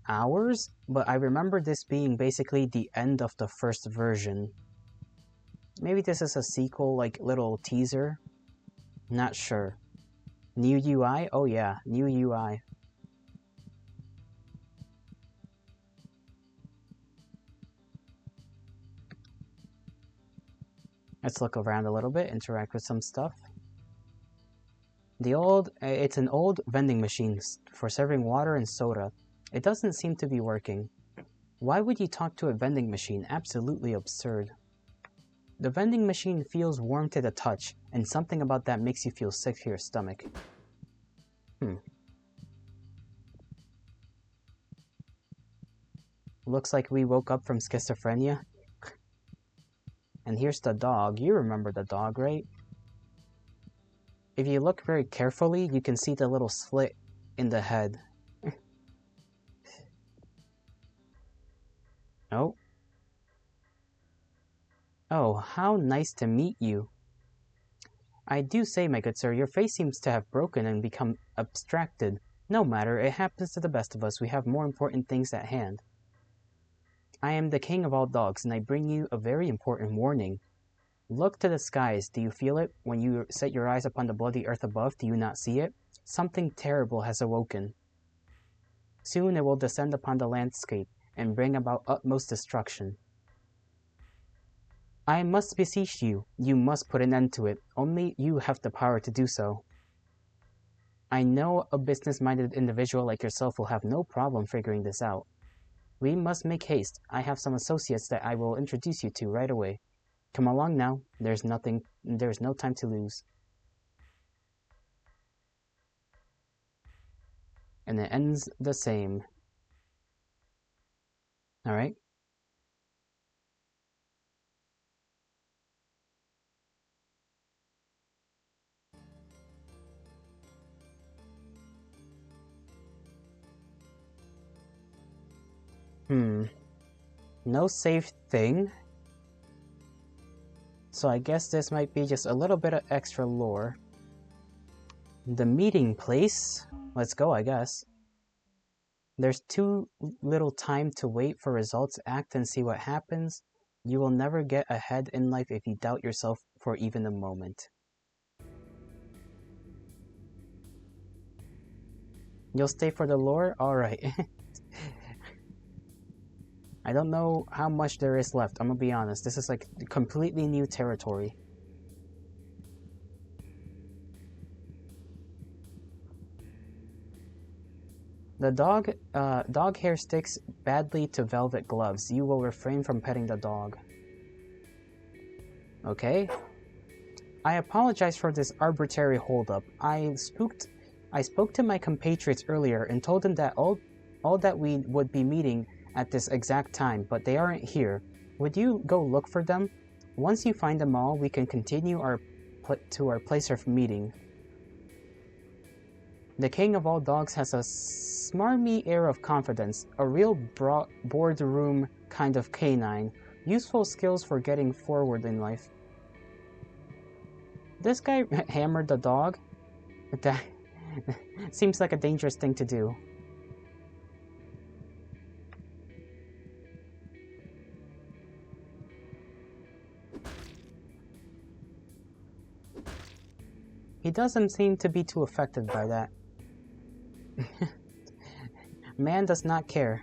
hours, but I remember this being basically the end of the first version. Maybe this is a sequel, like, little teaser. Not sure. New UI? Oh yeah, new UI. Let's look around a little bit, interact with some stuff. It's an old vending machine for serving water and soda. It doesn't seem to be working. Why would you talk to a vending machine? Absolutely absurd. The vending machine feels warm to the touch, and something about that makes you feel sick to your stomach. Looks like we woke up from schizophrenia. And here's the dog. You remember the dog, right? If you look very carefully, you can see the little slit in the head. Oh. Oh, how nice to meet you. I do say, my good sir, your face seems to have broken and become abstracted. No matter, it happens to the best of us. We have more important things at hand. I am the king of all dogs, and I bring you a very important warning. Look to the skies. Do you feel it? When you set your eyes upon the bloody earth above, do you not see it? Something terrible has awoken. Soon it will descend upon the landscape and bring about utmost destruction. I must beseech you, you must put an end to it. Only you have the power to do so. I know a business-minded individual like yourself will have no problem figuring this out. We must make haste. I have some associates that I will introduce you to right away. Come along now. There's no time to lose. And it ends the same. Alright. No save thing. So I guess this might be just a little bit of extra lore. The meeting place. Let's go, I guess. There's too little time to wait for results. Act and see what happens. You will never get ahead in life if you doubt yourself for even a moment. You'll stay for the lore? Alright. I don't know how much there is left, I'm gonna be honest. This is like completely new territory. The dog hair sticks badly to velvet gloves. You will refrain from petting the dog. Okay. I apologize for this arbitrary holdup. I spoke to my compatriots earlier and told them that all that we would be meeting at this exact time, but they aren't here. Would you go look for them? Once you find them all, we can continue to our place of meeting. The king of all dogs has a smarmy air of confidence, a real boardroom kind of canine, useful skills for getting forward in life. This guy hammered the dog? That seems like a dangerous thing to do. He doesn't seem to be too affected by that. Man does not care.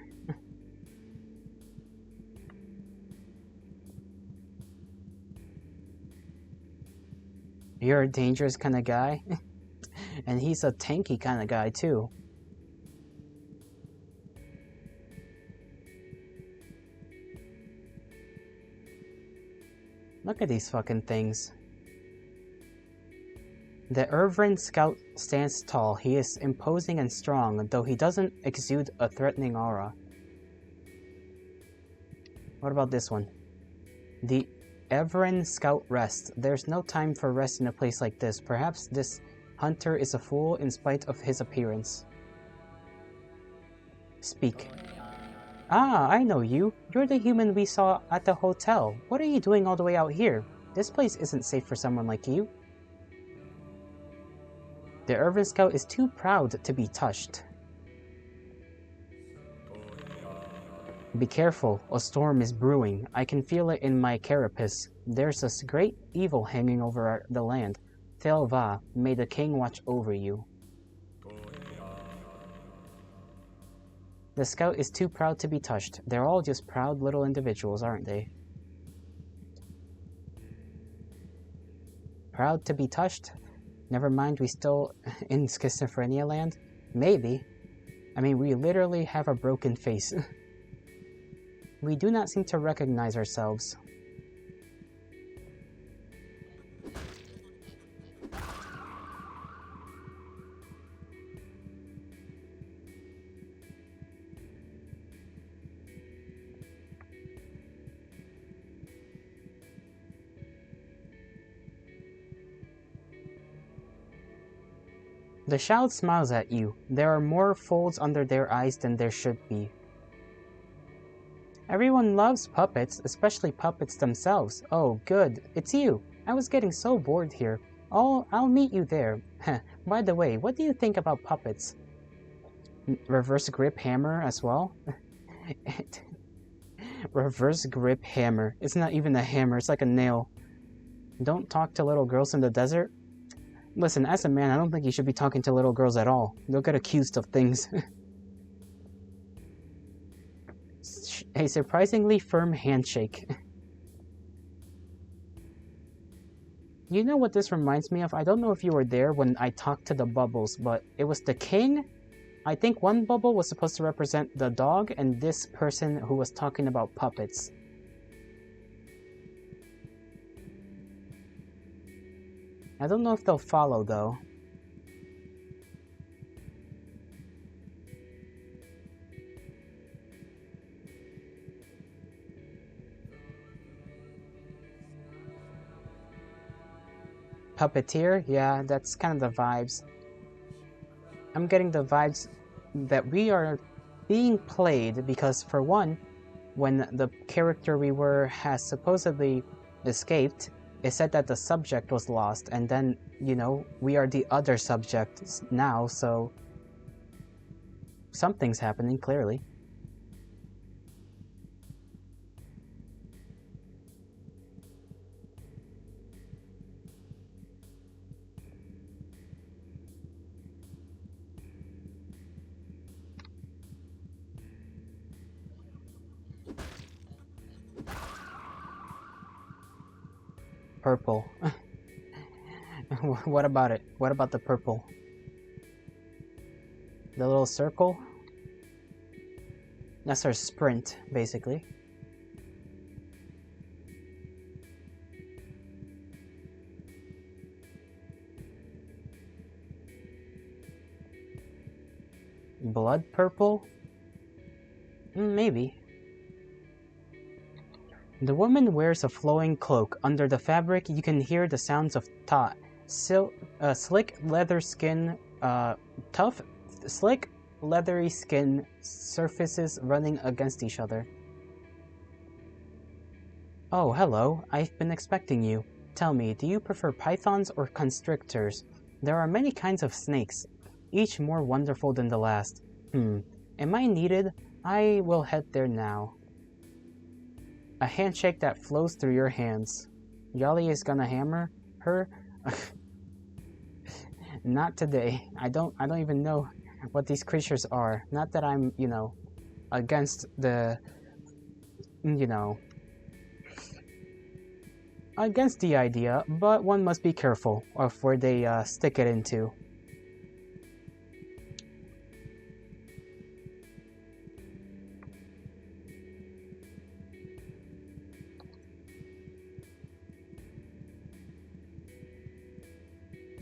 You're a dangerous kind of guy. And he's a tanky kind of guy too. Look at these fucking things. The Irvin Scout stands tall. He is imposing and strong, though he doesn't exude a threatening aura. What about this one? The Everin Scout rests. There's no time for rest in a place like this. Perhaps this hunter is a fool in spite of his appearance. Speak. Ah, I know you. You're the human we saw at the hotel. What are you doing all the way out here? This place isn't safe for someone like you. The Irvin Scout is too proud to be touched. Be careful, a storm is brewing. I can feel it in my carapace. There's a great evil hanging over the land. Thelva, may the king watch over you. The scout is too proud to be touched. They're all just proud little individuals, aren't they? Proud to be touched? Never mind, we still in schizophrenia land? Maybe. I mean, we literally have a broken face. We do not seem to recognize ourselves. The child smiles at you. There are more folds under their eyes than there should be. Everyone loves puppets, especially puppets themselves. Oh, good. It's you. I was getting so bored here. I'll meet you there. By the way, what do you think about puppets? Reverse grip hammer as well? Reverse grip hammer. It's not even a hammer, it's like a nail. Don't talk to little girls in the desert? Listen, as a man, I don't think you should be talking to little girls at all. They'll get accused of things. A surprisingly firm handshake. You know what this reminds me of? I don't know if you were there when I talked to the bubbles, but it was the king. I think one bubble was supposed to represent the dog, and this person who was talking about puppets. I don't know if they'll follow, though. Puppeteer? Yeah, that's kind of the vibes. I'm getting the vibes that we are being played because, for one, when the character we were has supposedly escaped, it said that the subject was lost, and then, you know, we are the other subjects now, so something's happening, clearly. Purple. What about it? What about the purple? The little circle? That's our sprint, basically. Blood purple? Maybe. The woman wears a flowing cloak. Under the fabric, you can hear the sounds of thought. Slick leather skin, tough, slick leathery skin surfaces running against each other. Oh, hello. I've been expecting you. Tell me, do you prefer pythons or constrictors? There are many kinds of snakes, each more wonderful than the last. Am I needed? I will head there now. A handshake that flows through your hands. Yali is gonna hammer her? Not today. I don't even know what these creatures are. Not that I'm, you know, against the, you know, against the idea, but one must be careful of where they stick it into.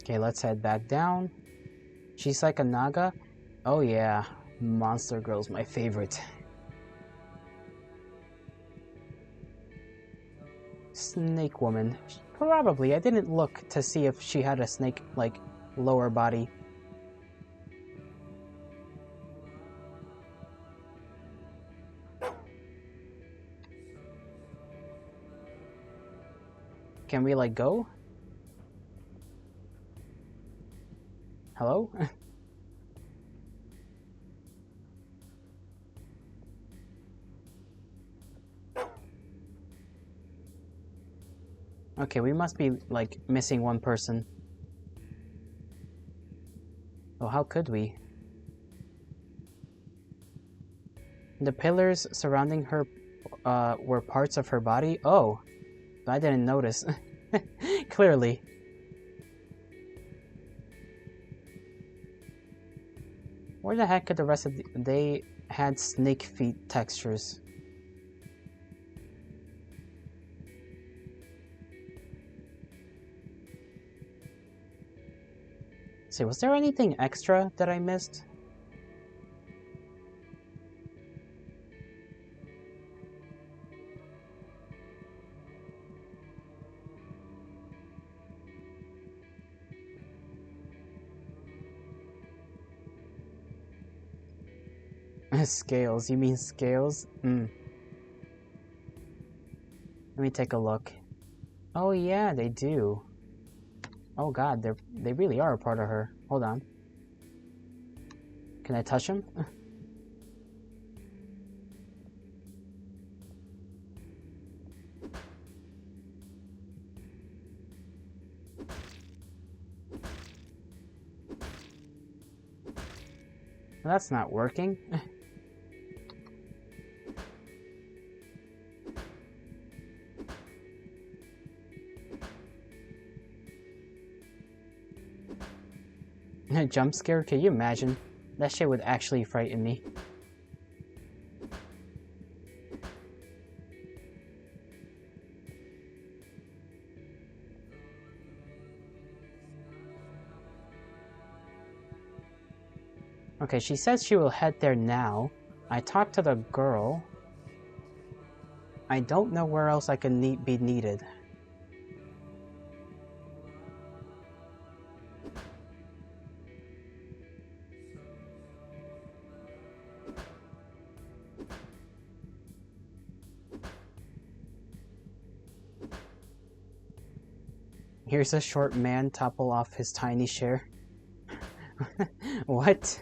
Okay, let's head back down. She's like a naga? Oh yeah, Monster Girl's my favorite. Snake woman. Probably. I didn't look to see if she had a snake, like, lower body. Can we, like, go? Hello? Okay, we must be, like, missing one person. Oh, how could we? The pillars surrounding her were parts of her body? Oh, I didn't notice. Clearly. Where the heck could the rest of they had snake feet textures? See, was there anything extra that I missed? Scales, you mean scales? Hmm. Let me take a look. Oh yeah, they do. Oh god, they really are a part of her. Hold on. Can I touch them? That's not working. A jump scare? Can you imagine? That shit would actually frighten me. Okay, she says she will head there now. I talked to the girl. I don't know where else I can be needed. Here's a short man topple off his tiny chair. What?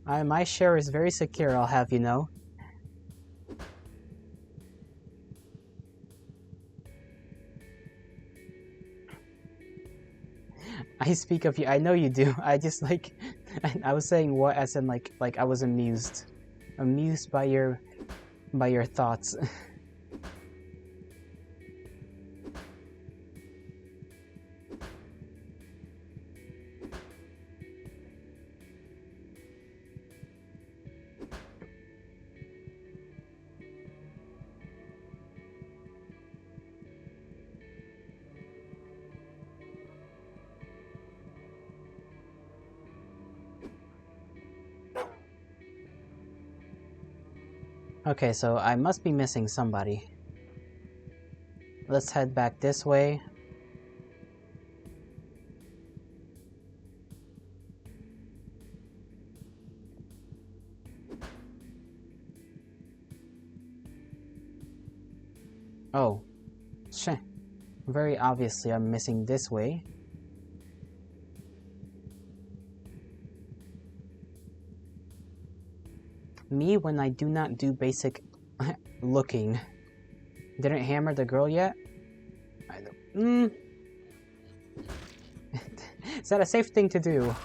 My share is very secure, I'll have you know. I speak of you. I know you do. I just like I was saying what as in like I was amused. Amused by your thoughts. Okay, so I must be missing somebody. Let's head back this way. Oh, shit. Very obviously I'm missing this way. Me when I do not do basic looking. Didn't hammer the girl yet? Is that a safe thing to do?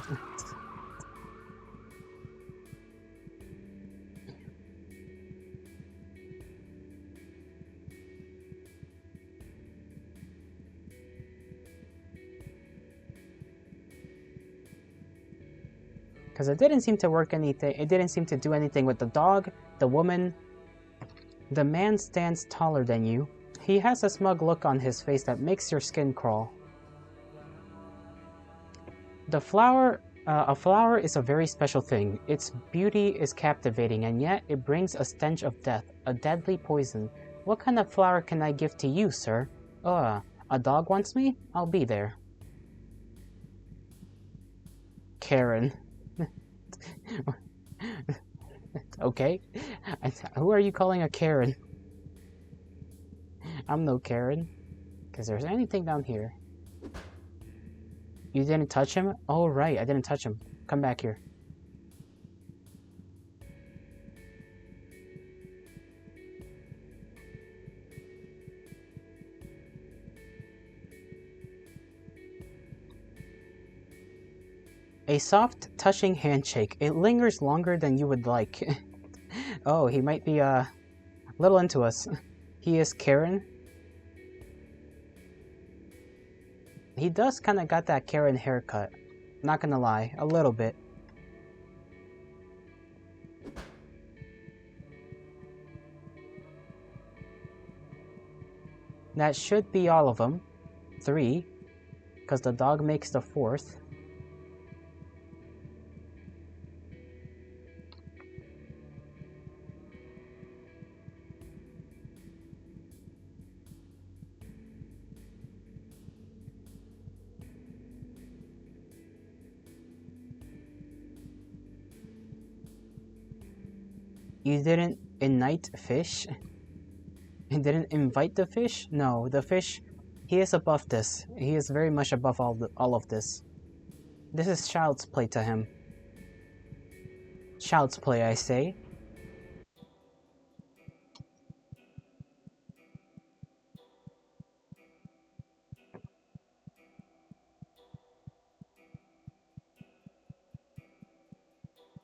Because it didn't seem to work anything. It didn't seem to do anything with the dog, the woman. The man stands taller than you. He has a smug look on his face that makes your skin crawl. The flower, a flower is a very special thing. Its beauty is captivating, and yet it brings a stench of death, a deadly poison. What kind of flower can I give to you, sir? A dog wants me? I'll be there. Karen. Okay. Who are you calling a Karen? I'm no Karen. Because there's anything down here. You didn't touch him? Oh, right. I didn't touch him. Come back here. A soft, touching handshake. It lingers longer than you would like. Oh, he might be, a little into us. He is Karen. He does kind of got that Karen haircut. Not gonna lie, a little bit. That should be all of them. 3. Because the dog makes the 4th. You didn't ignite fish? You didn't invite the fish? No, the fish, he is above this. He is very much above all of this. This is child's play to him. Child's play, I say.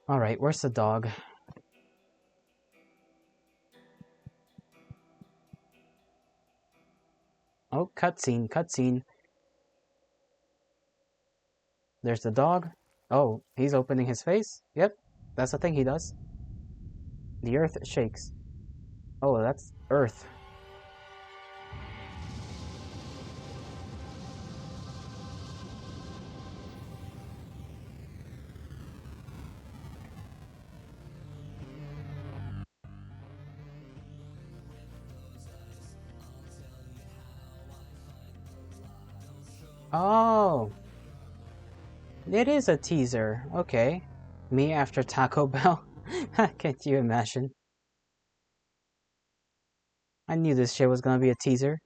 Alright, where's the dog? Oh, cutscene, cutscene. There's the dog. Oh, he's opening his face? Yep, that's the thing he does. The earth shakes. Oh, that's earth. Oh, it is a teaser. Okay. Me after Taco Bell? Can't you imagine? I knew this shit was gonna be a teaser.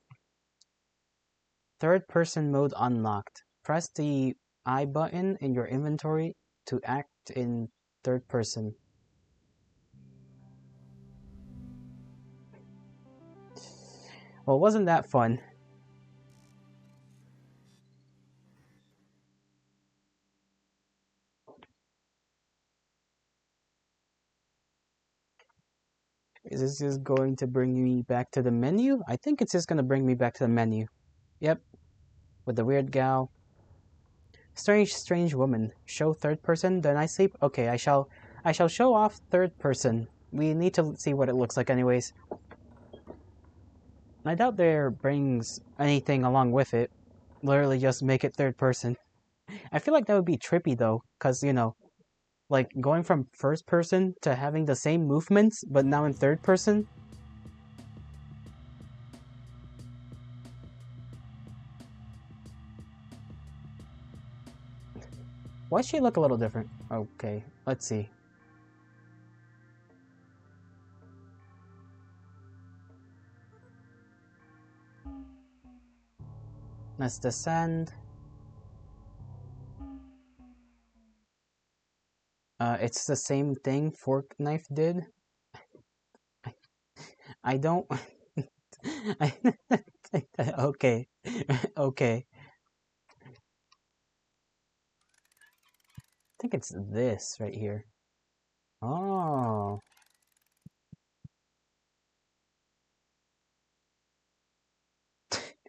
Third person mode unlocked. Press the I button in your inventory to act in third person. Well, wasn't that fun? Is this just going to bring me back to the menu? I think it's just gonna bring me back to the menu. Yep. With the weird gal. Strange woman. Show third person, then I sleep? Okay, I shall show off third person. We need to see what it looks like anyways. I doubt there brings anything along with it. Literally just make it third person. I feel like that would be trippy though, cause you know, like going from first person to having the same movements, but now in third person. Why does she look a little different? Okay, let's see. Let's descend. It's the same thing Fork Knife did. I don't. Okay, okay. I think it's this right here. Oh.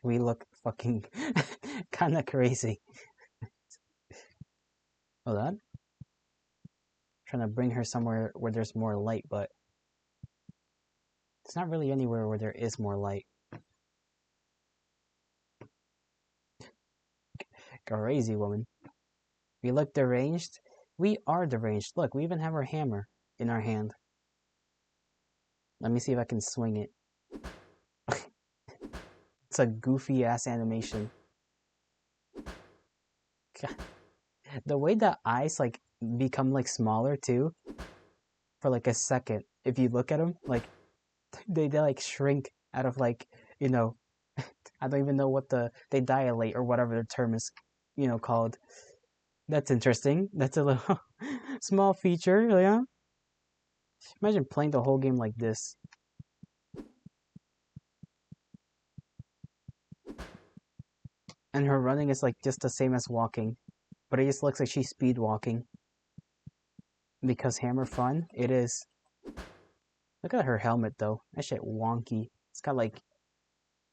We look fucking kind of crazy. Hold on. Trying to bring her somewhere where there's more light, but it's not really anywhere where there is more light. Crazy woman. We look deranged. We are deranged. Look, we even have our hammer in our hand. Let me see if I can swing it. It's a goofy ass animation. The way the eyes like become like smaller too, for like a second. If you look at them, like they like shrink out of like, you know, I don't even know what they dilate or whatever the term is, you know, called. That's interesting. That's a little small feature, yeah. Imagine playing the whole game like this. And her running is like just the same as walking, but it just looks like she's speed walking. Because hammer fun, it is. Look at her helmet though. That shit wonky. It's got like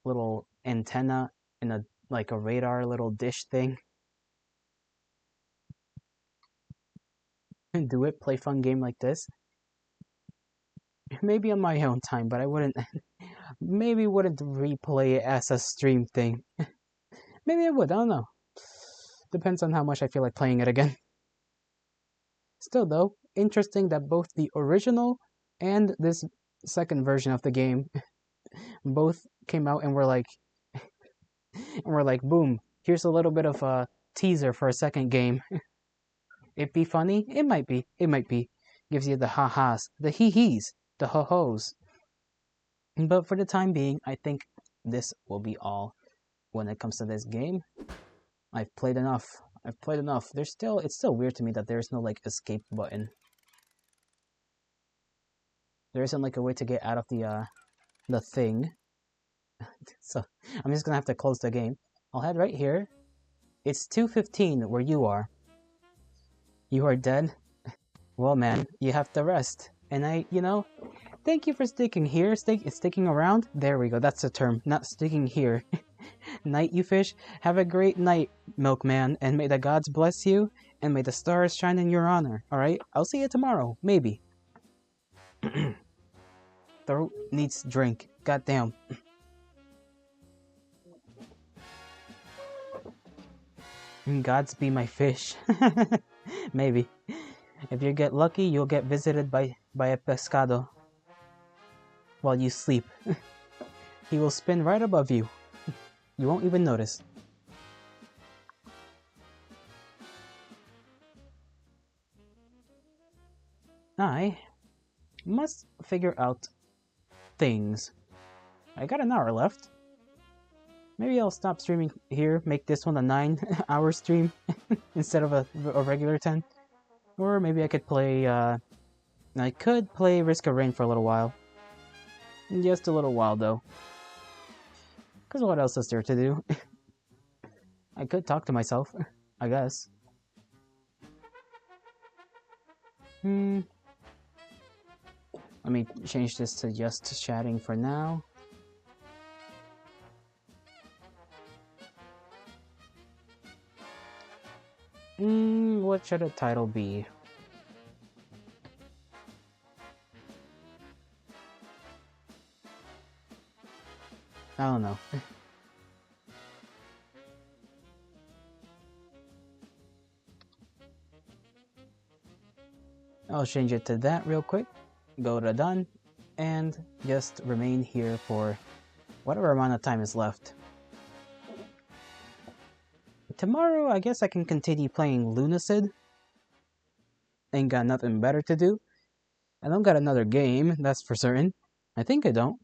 little antenna and a like a radar little dish thing. Do it, play fun game like this. Maybe on my own time, but I wouldn't. Maybe wouldn't replay it as a stream thing. Maybe I would. I don't know. Depends on how much I feel like playing it again. Still though, interesting that both the original and this second version of the game both came out and we're like, boom, here's a little bit of a teaser for a second game. It be funny? It might be. It might be. Gives you the ha-has, the hee-hees. the ho-hos. But for the time being, I think this will be all when it comes to this game. I've played enough. It's still weird to me that there's no like escape button. There isn't like a way to get out of the thing. So I'm just gonna have to close the game. I'll head right here. It's 2:15 where you are. You are dead? Well, man, you have to rest. And thank you for sticking here, sticking around. There we go, that's the term, not sticking here. Night, you fish. Have a great night, milkman, and may the gods bless you, and may the stars shine in your honor, alright? I'll see you tomorrow, maybe. Throat needs drink, goddamn. Gods be my fish. Maybe. If you get lucky, you'll get visited by a pescado while you sleep. He will spin right above you. You won't even notice. I must figure out things. I got an hour left. Maybe I'll stop streaming here, make this one a 9-hour stream instead of a regular 10. Or maybe I could play, Risk of Rain for a little while. Just a little while, though. Because what else is there to do? I could talk to myself, I guess. Let me change this to just chatting for now. What should a title be? I don't know. I'll change it to that real quick. Go to done, and just remain here for whatever amount of time is left. Tomorrow, I guess I can continue playing Lunacid. Ain't got nothing better to do. I don't got another game, that's for certain. I think I don't.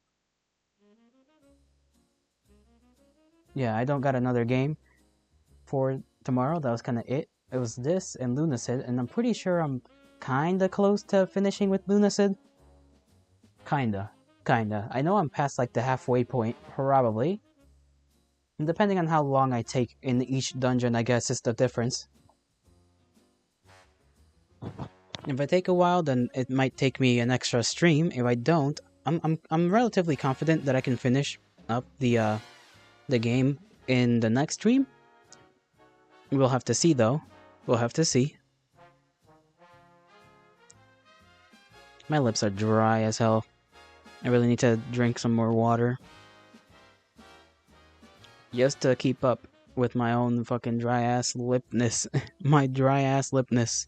Yeah, I don't got another game for tomorrow. That was kind of it. It was this and Lunacid, and I'm pretty sure I'm kinda close to finishing with Lunacid. Kinda. I know I'm past like the halfway point, probably. And depending on how long I take in each dungeon, I guess is the difference. If I take a while, then it might take me an extra stream. If I don't, I'm relatively confident that I can finish up the game in the next stream. We'll have to see, though. We'll have to see. My lips are dry as hell. I really need to drink some more water. Just to keep up with my own fucking dry-ass lipness. My dry-ass lipness.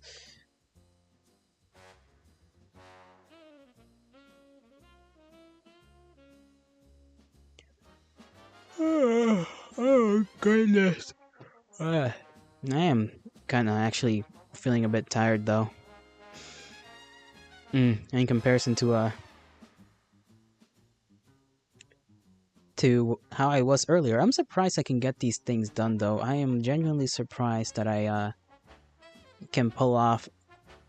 Oh goodness. I am kinda actually feeling a bit tired though. In comparison to how I was earlier. I'm surprised I can get these things done though. I am genuinely surprised that I can pull off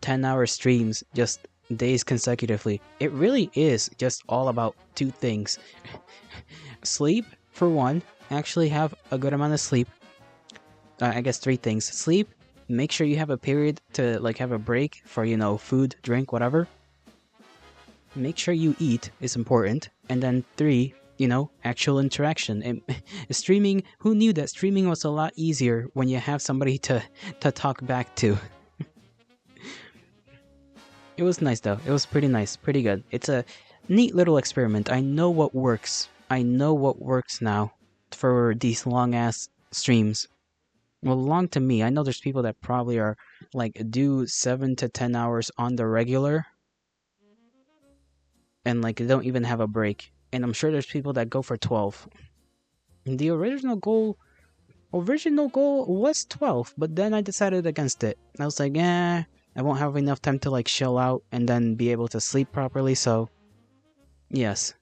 10-hour streams just days consecutively. It really is just all about two things. Sleep, for one. Actually have a good amount of sleep. I guess three things. Sleep, make sure you have a period to like have a break for, food, drink, whatever. Make sure you eat is important. And then three, actual interaction. And streaming, who knew that streaming was a lot easier when you have somebody to talk back to? It was nice though. It was pretty nice, pretty good. It's a neat little experiment. I know what works. I know what works now for these long ass streams. Well, long to me. I know there's people that probably are like do 7 to 10 hours on the regular and like they don't even have a break. And I'm sure there's people that go for 12. The original goal was 12, but then I decided against it. I was like, I won't have enough time to like chill out and then be able to sleep properly, so Yes.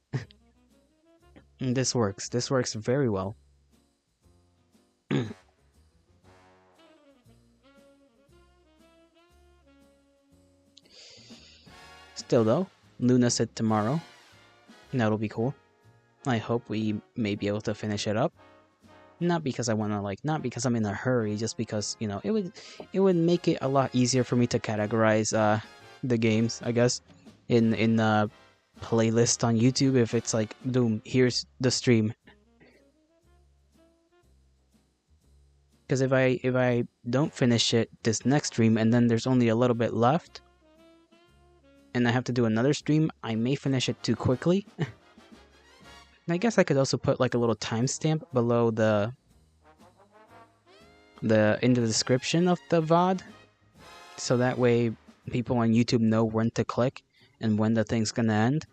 This works. This works very well. Still though, Luna said tomorrow. That'll be cool. I hope we may be able to finish it up. Not because I want to not because I'm in a hurry, just because, it would make it a lot easier for me to categorize the games, I guess, in the playlist on YouTube if it's like, boom, here's the stream. Because if I don't finish it this next stream and then there's only a little bit left and I have to do another stream, I may finish it too quickly. And I guess I could also put like a little timestamp below in the description of the VOD, so that way people on YouTube know when to click and when the thing's gonna end.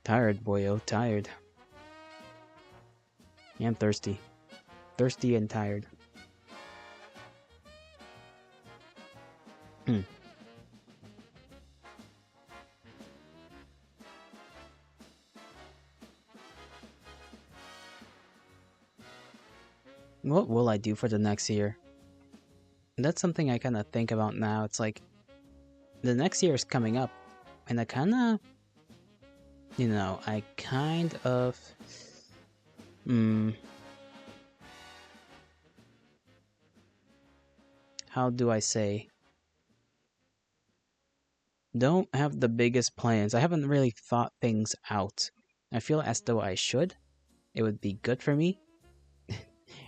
Tired, boyo, tired. Yeah, I'm thirsty. Thirsty and tired. What will I do for the next year? That's something I kind of think about now. It's like, the next year is coming up, and I kind of, how do I say? Don't have the biggest plans. I haven't really thought things out. I feel as though I should. It would be good for me.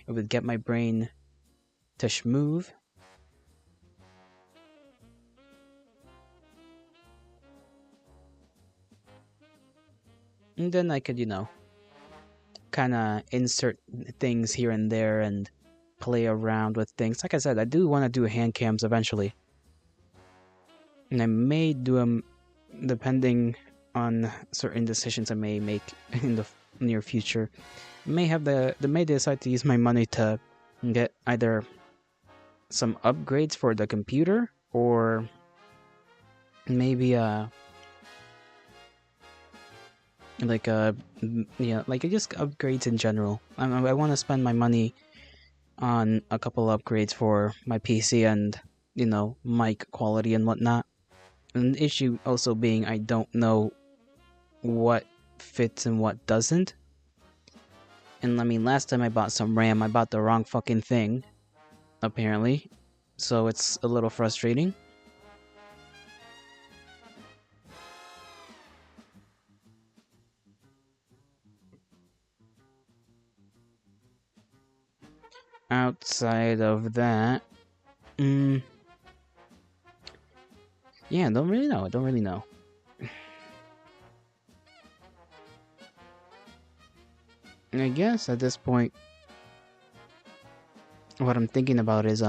It would get my brain to schmoove. And then I could, kind of insert things here and there and play around with things. Like I said, I do want to do hand cams eventually. And I may do them depending on certain decisions I may make in the near future. May decide to use my money to get either some upgrades for the computer or maybe just upgrades in general. I want to spend my money on a couple upgrades for my PC and mic quality and whatnot. An issue also being I don't know what fits and what doesn't. And I mean, last time I bought some RAM, I bought the wrong fucking thing, apparently. So it's a little frustrating. Outside of that, yeah, I don't really know. I guess at this point, what I'm thinking about is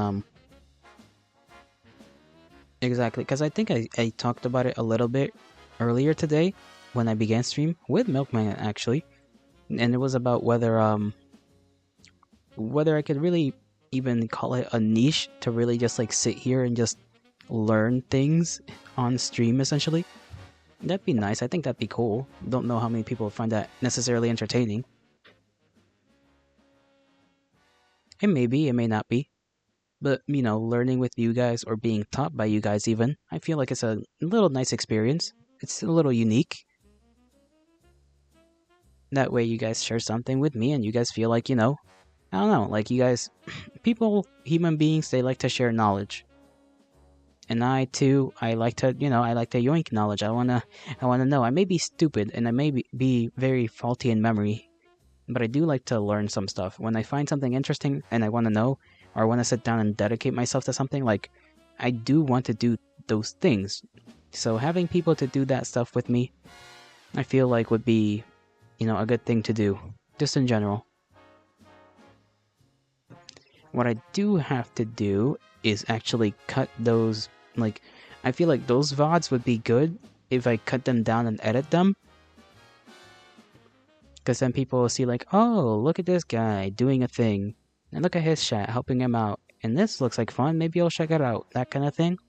exactly, because I think I talked about it a little bit earlier today when I began stream with Milkman actually, and it was about whether I could really even call it a niche to really just like sit here and just learn things on stream essentially. That'd be nice. I think that'd be cool. Don't know how many people find that necessarily entertaining. It may be, it may not be. But, learning with you guys or being taught by you guys even, I feel like it's a little nice experience. It's a little unique. That way you guys share something with me and you guys feel like, I don't know, like you guys, human beings, they like to share knowledge. And I too, I like to yoink knowledge. I wanna know. I may be stupid and I may be very faulty in memory, but I do like to learn some stuff. When I find something interesting and I want to know, or I want to sit down and dedicate myself to something, like, I do want to do those things. So having people to do that stuff with me, I feel like would be, a good thing to do, just in general. What I do have to do is actually cut those, I feel like those VODs would be good if I cut them down and edit them. Because then people will see like, oh, look at this guy doing a thing. And look at his chat, helping him out. and this looks like fun, maybe I'll check it out, that kind of thing.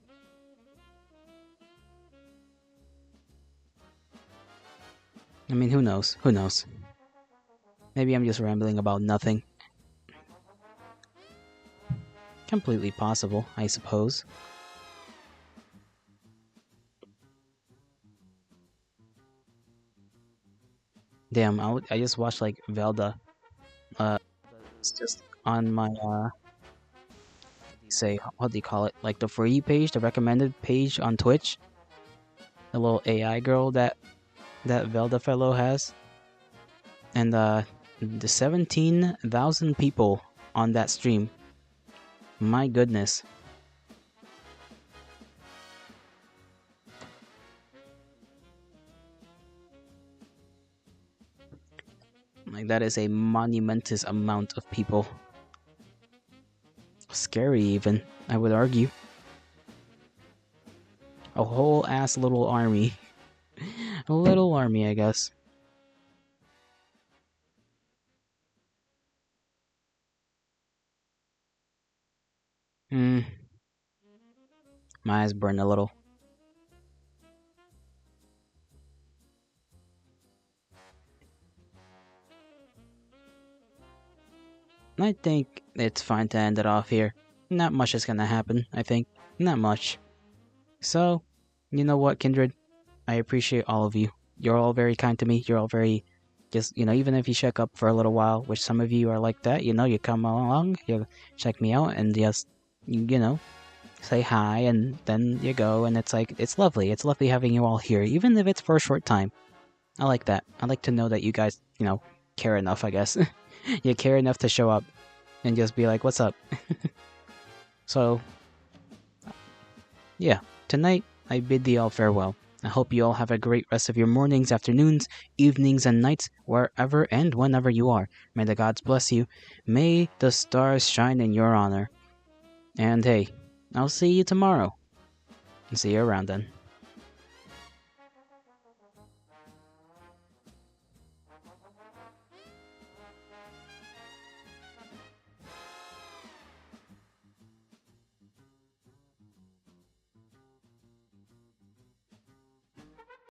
I mean, who knows? Who knows? Maybe I'm just rambling about nothing. Completely possible, I suppose. Damn, I just watched like Velda. It's just on my what do you call it? Like the free page, the recommended page on Twitch. The little AI girl that Velda fellow has, and the 17,000 people on that stream. My goodness. Like, that is a monumentous amount of people. Scary, even, I would argue. A whole ass little army. A little army, I guess. My eyes burn a little. I think it's fine to end it off here. Not much is gonna happen, I think. Not much. So, you know what, Kindred? I appreciate all of you. You're all very kind to me. You're all very... Just, even if you check up for a little while, which some of you are like that, you come along, you check me out, and just, say hi, and then you go, and it's like, it's lovely. It's lovely having you all here, even if it's for a short time. I like that. I like to know that you guys, care enough, I guess. You care enough to show up and just be like, what's up? So, yeah, tonight I bid thee all farewell. I hope you all have a great rest of your mornings, afternoons, evenings, and nights, wherever and whenever you are. May the gods bless you. May the stars shine in your honor. And hey, I'll see you tomorrow. See you around then.